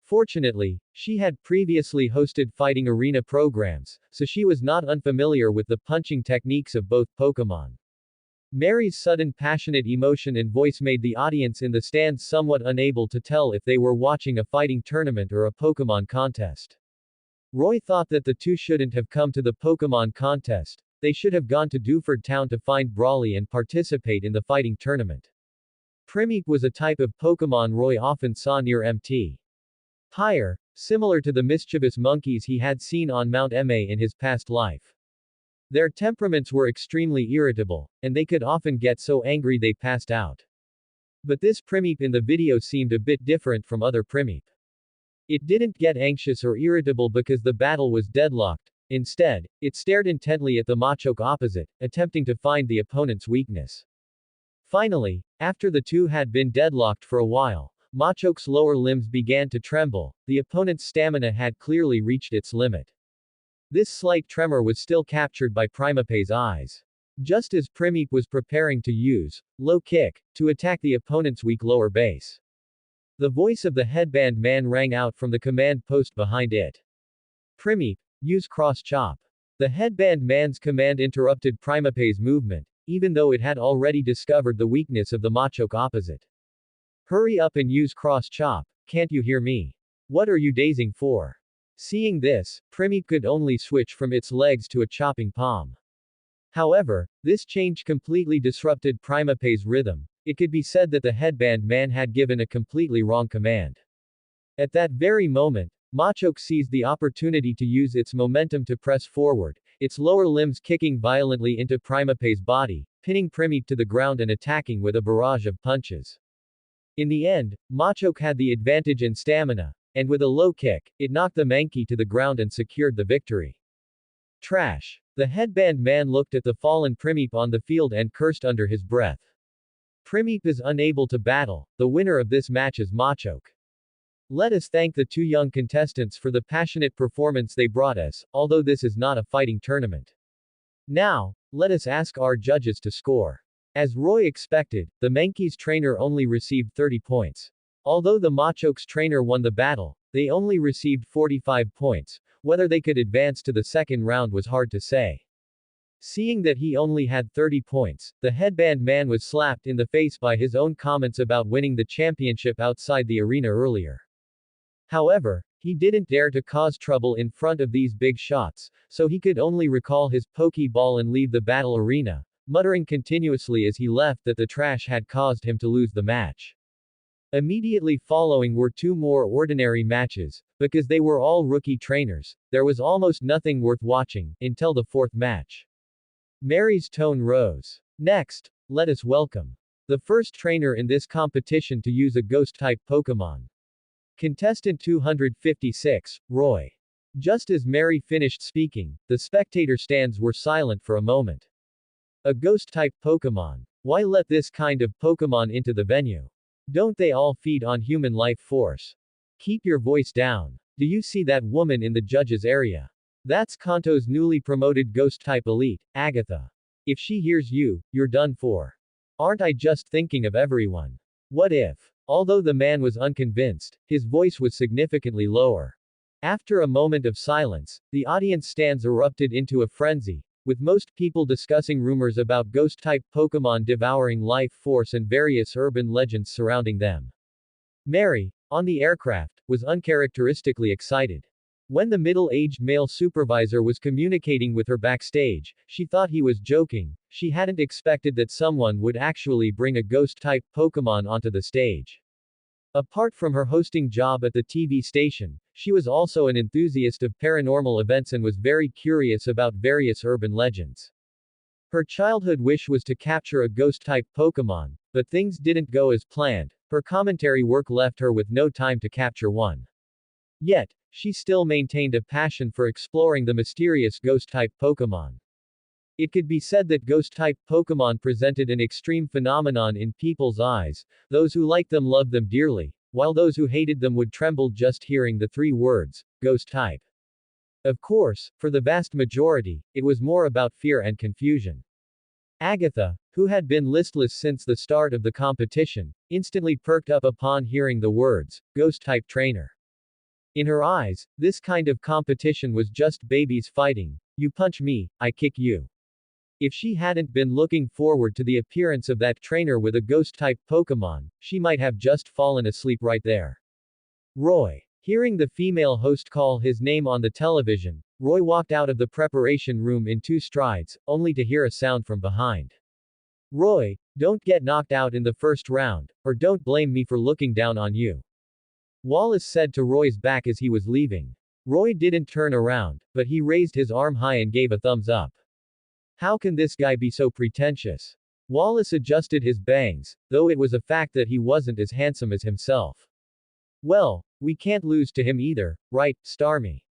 Fortunately, she had previously hosted fighting arena programs, so she was not unfamiliar with the punching techniques of both Pokémon. Mary's sudden passionate emotion and voice made the audience in the stands somewhat unable to tell if they were watching a fighting tournament or a Pokémon contest. Roy thought that the two shouldn't have come to the Pokémon contest, they should have gone to Dewford Town to find Brawly and participate in the fighting tournament. Primeape was a type of Pokémon Roy often saw near Mt. Higher, similar to the mischievous monkeys he had seen on Mount Ma in his past life. Their temperaments were extremely irritable, and they could often get so angry they passed out. But this Primeape in the video seemed a bit different from other Primeape. It didn't get anxious or irritable because the battle was deadlocked. Instead, it stared intently at the Machoke opposite, attempting to find the opponent's weakness. Finally, after the two had been deadlocked for a while, Machoke's lower limbs began to tremble. The opponent's stamina had clearly reached its limit. This slight tremor was still captured by Primeape's eyes. Just as Primeape was preparing to use low kick to attack the opponent's weak lower base. The voice of the headband man rang out from the command post behind it. Primeape, use cross chop. The headband man's command interrupted Primeape's movement, even though it had already discovered the weakness of the Machoke opposite. Hurry up and use cross chop, can't you hear me? What are you dazing for? Seeing this, Primeape could only switch from its legs to a chopping palm. However, this change completely disrupted Primeape's rhythm. It could be said that the headband man had given a completely wrong command. At that very moment, Machoke seized the opportunity to use its momentum to press forward, its lower limbs kicking violently into Primeape's body, pinning Primeape to the ground and attacking with a barrage of punches. In the end, Machoke had the advantage in stamina, and with a low kick, it knocked the Mankey to the ground and secured the victory. Trash. The headband man looked at the fallen Primeape on the field and cursed under his breath. Primeape is unable to battle, the winner of this match is Machoke. Let us thank the two young contestants for the passionate performance they brought us, although this is not a fighting tournament. Now, let us ask our judges to score. As Roy expected, the Menki's trainer only received 30 points. Although the Machoke's trainer won the battle, they only received 45 points. Whether they could advance to the second round was hard to say. Seeing that he only had 30 points, the headband man was slapped in the face by his own comments about winning the championship outside the arena earlier. However, he didn't dare to cause trouble in front of these big shots, so he could only recall his Pokeball and leave the battle arena, muttering continuously as he left that the trash had caused him to lose the match. Immediately following were two more ordinary matches, because they were all rookie trainers, there was almost nothing worth watching, until the fourth match. Mary's tone rose. Next, let us welcome the first trainer in this competition to use a ghost-type Pokémon. Contestant 256, Roy. Just as Mary finished speaking, the spectator stands were silent for a moment. A ghost-type Pokémon. Why let this kind of Pokémon into the venue? Don't they all feed on human life force? Keep your voice down. Do you see that woman in the judges area? That's Kanto's newly promoted ghost-type elite, Agatha. If she hears you, you're done for. Aren't I just thinking of everyone? What if? Although the man was unconvinced, his voice was significantly lower. After a moment of silence, the audience stands erupted into a frenzy, with most people discussing rumors about ghost-type Pokémon devouring life force and various urban legends surrounding them. Mary, on the aircraft, was uncharacteristically excited. When the middle-aged male supervisor was communicating with her backstage, she thought he was joking. She hadn't expected that someone would actually bring a ghost-type Pokémon onto the stage. Apart from her hosting job at the TV station, she was also an enthusiast of paranormal events and was very curious about various urban legends. Her childhood wish was to capture a ghost-type Pokémon, but things didn't go as planned. Her commentary work left her with no time to capture one. Yet, she still maintained a passion for exploring the mysterious ghost-type Pokémon. It could be said that ghost-type Pokémon presented an extreme phenomenon in people's eyes. Those who liked them loved them dearly, while those who hated them would tremble just hearing the three words, ghost-type. Of course, for the vast majority, it was more about fear and confusion. Agatha, who had been listless since the start of the competition, instantly perked up upon hearing the words, ghost-type trainer. In her eyes, this kind of competition was just babies fighting. You punch me, I kick you. If she hadn't been looking forward to the appearance of that trainer with a ghost-type Pokémon, she might have just fallen asleep right there. Roy. Hearing the female host call his name on the television, Roy walked out of the preparation room in 2 strides, only to hear a sound from behind. Roy, don't get knocked out in the first round, or don't blame me for looking down on you. Wallace said to Roy's back as he was leaving. Roy didn't turn around, but he raised his arm high and gave a thumbs up. How can this guy be so pretentious? Wallace adjusted his bangs, though it was a fact that he wasn't as handsome as himself. Well, we can't lose to him either, right, Starmie?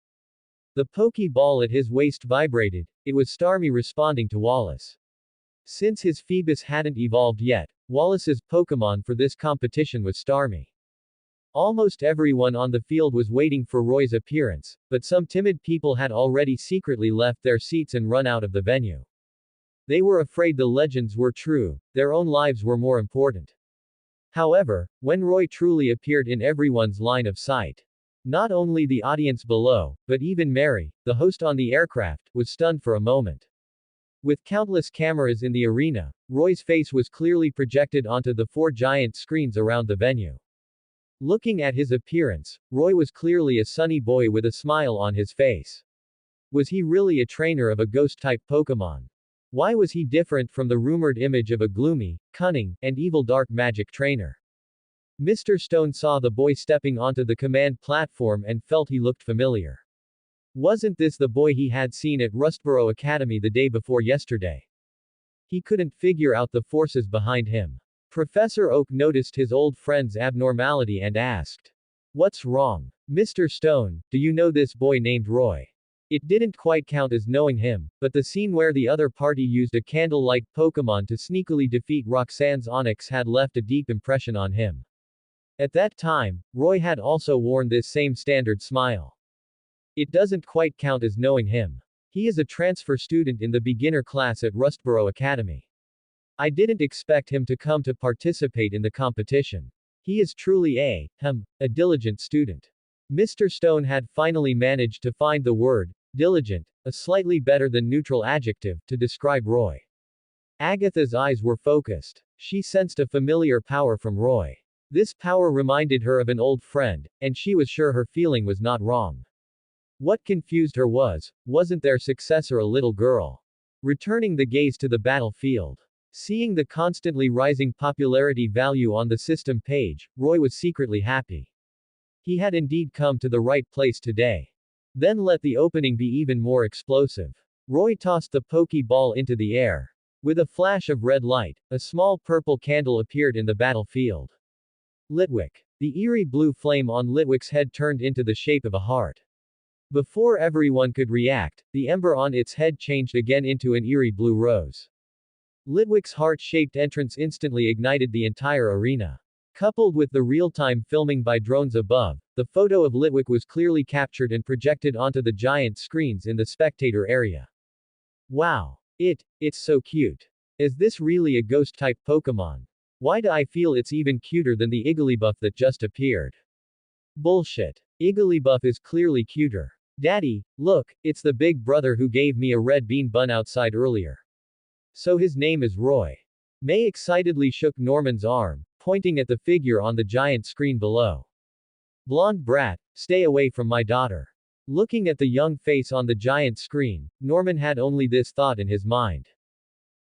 The Pokeball at his waist vibrated. It was Starmie responding to Wallace. Since his Phoebus hadn't evolved yet, Wallace's Pokemon for this competition was Starmie. Almost everyone on the field was waiting for Roy's appearance, but some timid people had already secretly left their seats and run out of the venue. They were afraid the legends were true, their own lives were more important. However, when Roy truly appeared in everyone's line of sight, not only the audience below, but even Mary, the host on the aircraft, was stunned for a moment. With countless cameras in the arena, Roy's face was clearly projected onto the 4 giant screens around the venue. Looking at his appearance, Roy was clearly a sunny boy with a smile on his face. Was he really a trainer of a ghost-type Pokémon? Why was he different from the rumored image of a gloomy, cunning, and evil dark magic trainer? Mr. Stone saw the boy stepping onto the command platform and felt he looked familiar. Wasn't this the boy he had seen at Rustboro Academy the day before yesterday? He couldn't figure out the forces behind him. Professor Oak noticed his old friend's abnormality and asked, "What's wrong? Mr. Stone, do you know this boy named Roy?" It didn't quite count as knowing him, but the scene where the other party used a candle-like Pokemon to sneakily defeat Roxanne's Onix had left a deep impression on him. At that time, Roy had also worn this same standard smile. It doesn't quite count as knowing him. He is a transfer student in the beginner class at Rustboro Academy. I didn't expect him to come to participate in the competition. He is truly a diligent student. Mr. Stone had finally managed to find the word, diligent, a slightly better than neutral adjective, to describe Roy. Agatha's eyes were focused. She sensed a familiar power from Roy. This power reminded her of an old friend, and she was sure her feeling was not wrong. What confused her wasn't their successor a little girl? Returning the gaze to the battlefield. Seeing the constantly rising popularity value on the system page, Roy was secretly happy. He had indeed come to the right place today. Then let the opening be even more explosive. Roy tossed the Pokeball into the air. With a flash of red light, a small purple candle appeared in the battlefield. Litwick. The eerie blue flame on Litwick's head turned into the shape of a heart. Before everyone could react, the ember on its head changed again into an eerie blue rose. Litwick's heart-shaped entrance instantly ignited the entire arena. Coupled with the real-time filming by drones above, the photo of Litwick was clearly captured and projected onto the giant screens in the spectator area. Wow! It's so cute. Is this really a ghost-type Pokémon? Why do I feel it's even cuter than the Igglybuff that just appeared? Bullshit. Igglybuff is clearly cuter. Daddy, look, it's the big brother who gave me a red bean bun outside earlier. So his name is Roy. May excitedly shook Norman's arm, pointing at the figure on the giant screen below. Blonde brat, stay away from my daughter. Looking at the young face on the giant screen, Norman had only this thought in his mind.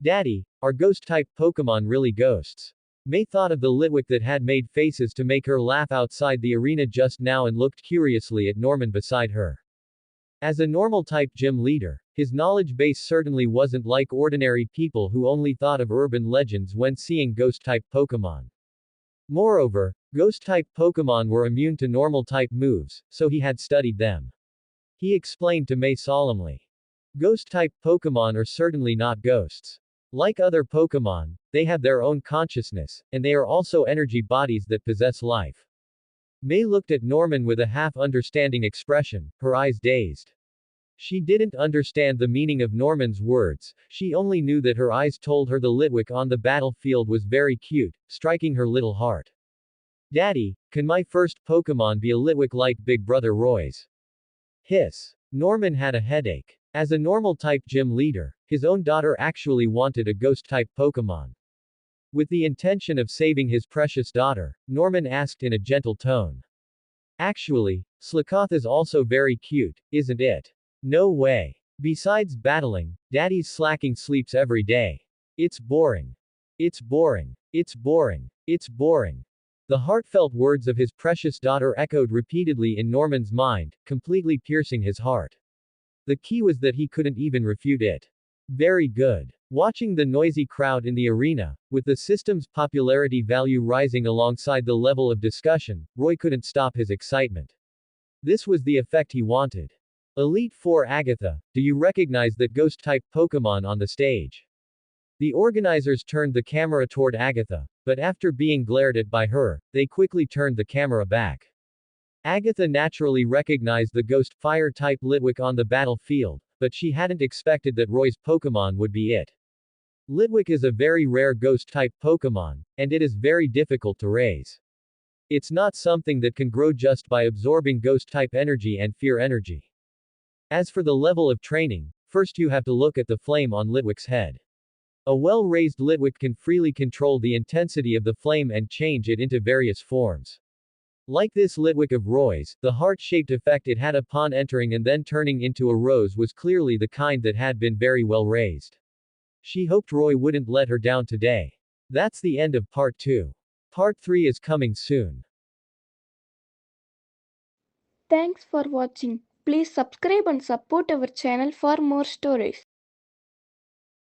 Daddy, are ghost-type Pokémon really ghosts? May thought of the Litwick that had made faces to make her laugh outside the arena just now and looked curiously at Norman beside her. As a normal-type gym leader, his knowledge base certainly wasn't like ordinary people who only thought of urban legends when seeing ghost-type Pokémon. Moreover, ghost-type Pokémon were immune to normal-type moves, so he had studied them. He explained to May solemnly. Ghost-type Pokémon are certainly not ghosts. Like other Pokémon, they have their own consciousness, and they are also energy bodies that possess life. May looked at Norman with a half-understanding expression, her eyes dazed. She didn't understand the meaning of Norman's words, she only knew that her eyes told her the Litwick on the battlefield was very cute, striking her little heart. Daddy, can my first Pokémon be a Litwick like Big Brother Roy's? Hiss. Norman had a headache. As a normal-type gym leader, his own daughter actually wanted a ghost-type Pokémon. With the intention of saving his precious daughter, Norman asked in a gentle tone. Actually, Slakoth is also very cute, isn't it? No way. Besides battling, Daddy's slacking sleeps every day. It's boring. It's boring. It's boring. It's boring. The heartfelt words of his precious daughter echoed repeatedly in Norman's mind, completely piercing his heart. The key was that he couldn't even refute it. Very good. Watching the noisy crowd in the arena, with the system's popularity value rising alongside the level of discussion, Roy couldn't stop his excitement. This was the effect he wanted. Elite Four Agatha, do you recognize that ghost-type Pokémon on the stage? The organizers turned the camera toward Agatha, but after being glared at by her, they quickly turned the camera back. Agatha naturally recognized the ghost fire-type Litwick on the battlefield, but she hadn't expected that Roy's Pokémon would be it. Litwick is a very rare ghost-type Pokémon, and it is very difficult to raise. It's not something that can grow just by absorbing ghost-type energy and fear energy. As for the level of training, first you have to look at the flame on Litwick's head. A well-raised Litwick can freely control the intensity of the flame and change it into various forms. Like this Litwick of Roy's, the heart-shaped effect it had upon entering and then turning into a rose was clearly the kind that had been very well raised. She hoped Roy wouldn't let her down today. That's the end of part 2. Part 3 is coming soon. Thanks for watching. Please subscribe and support our channel for more stories.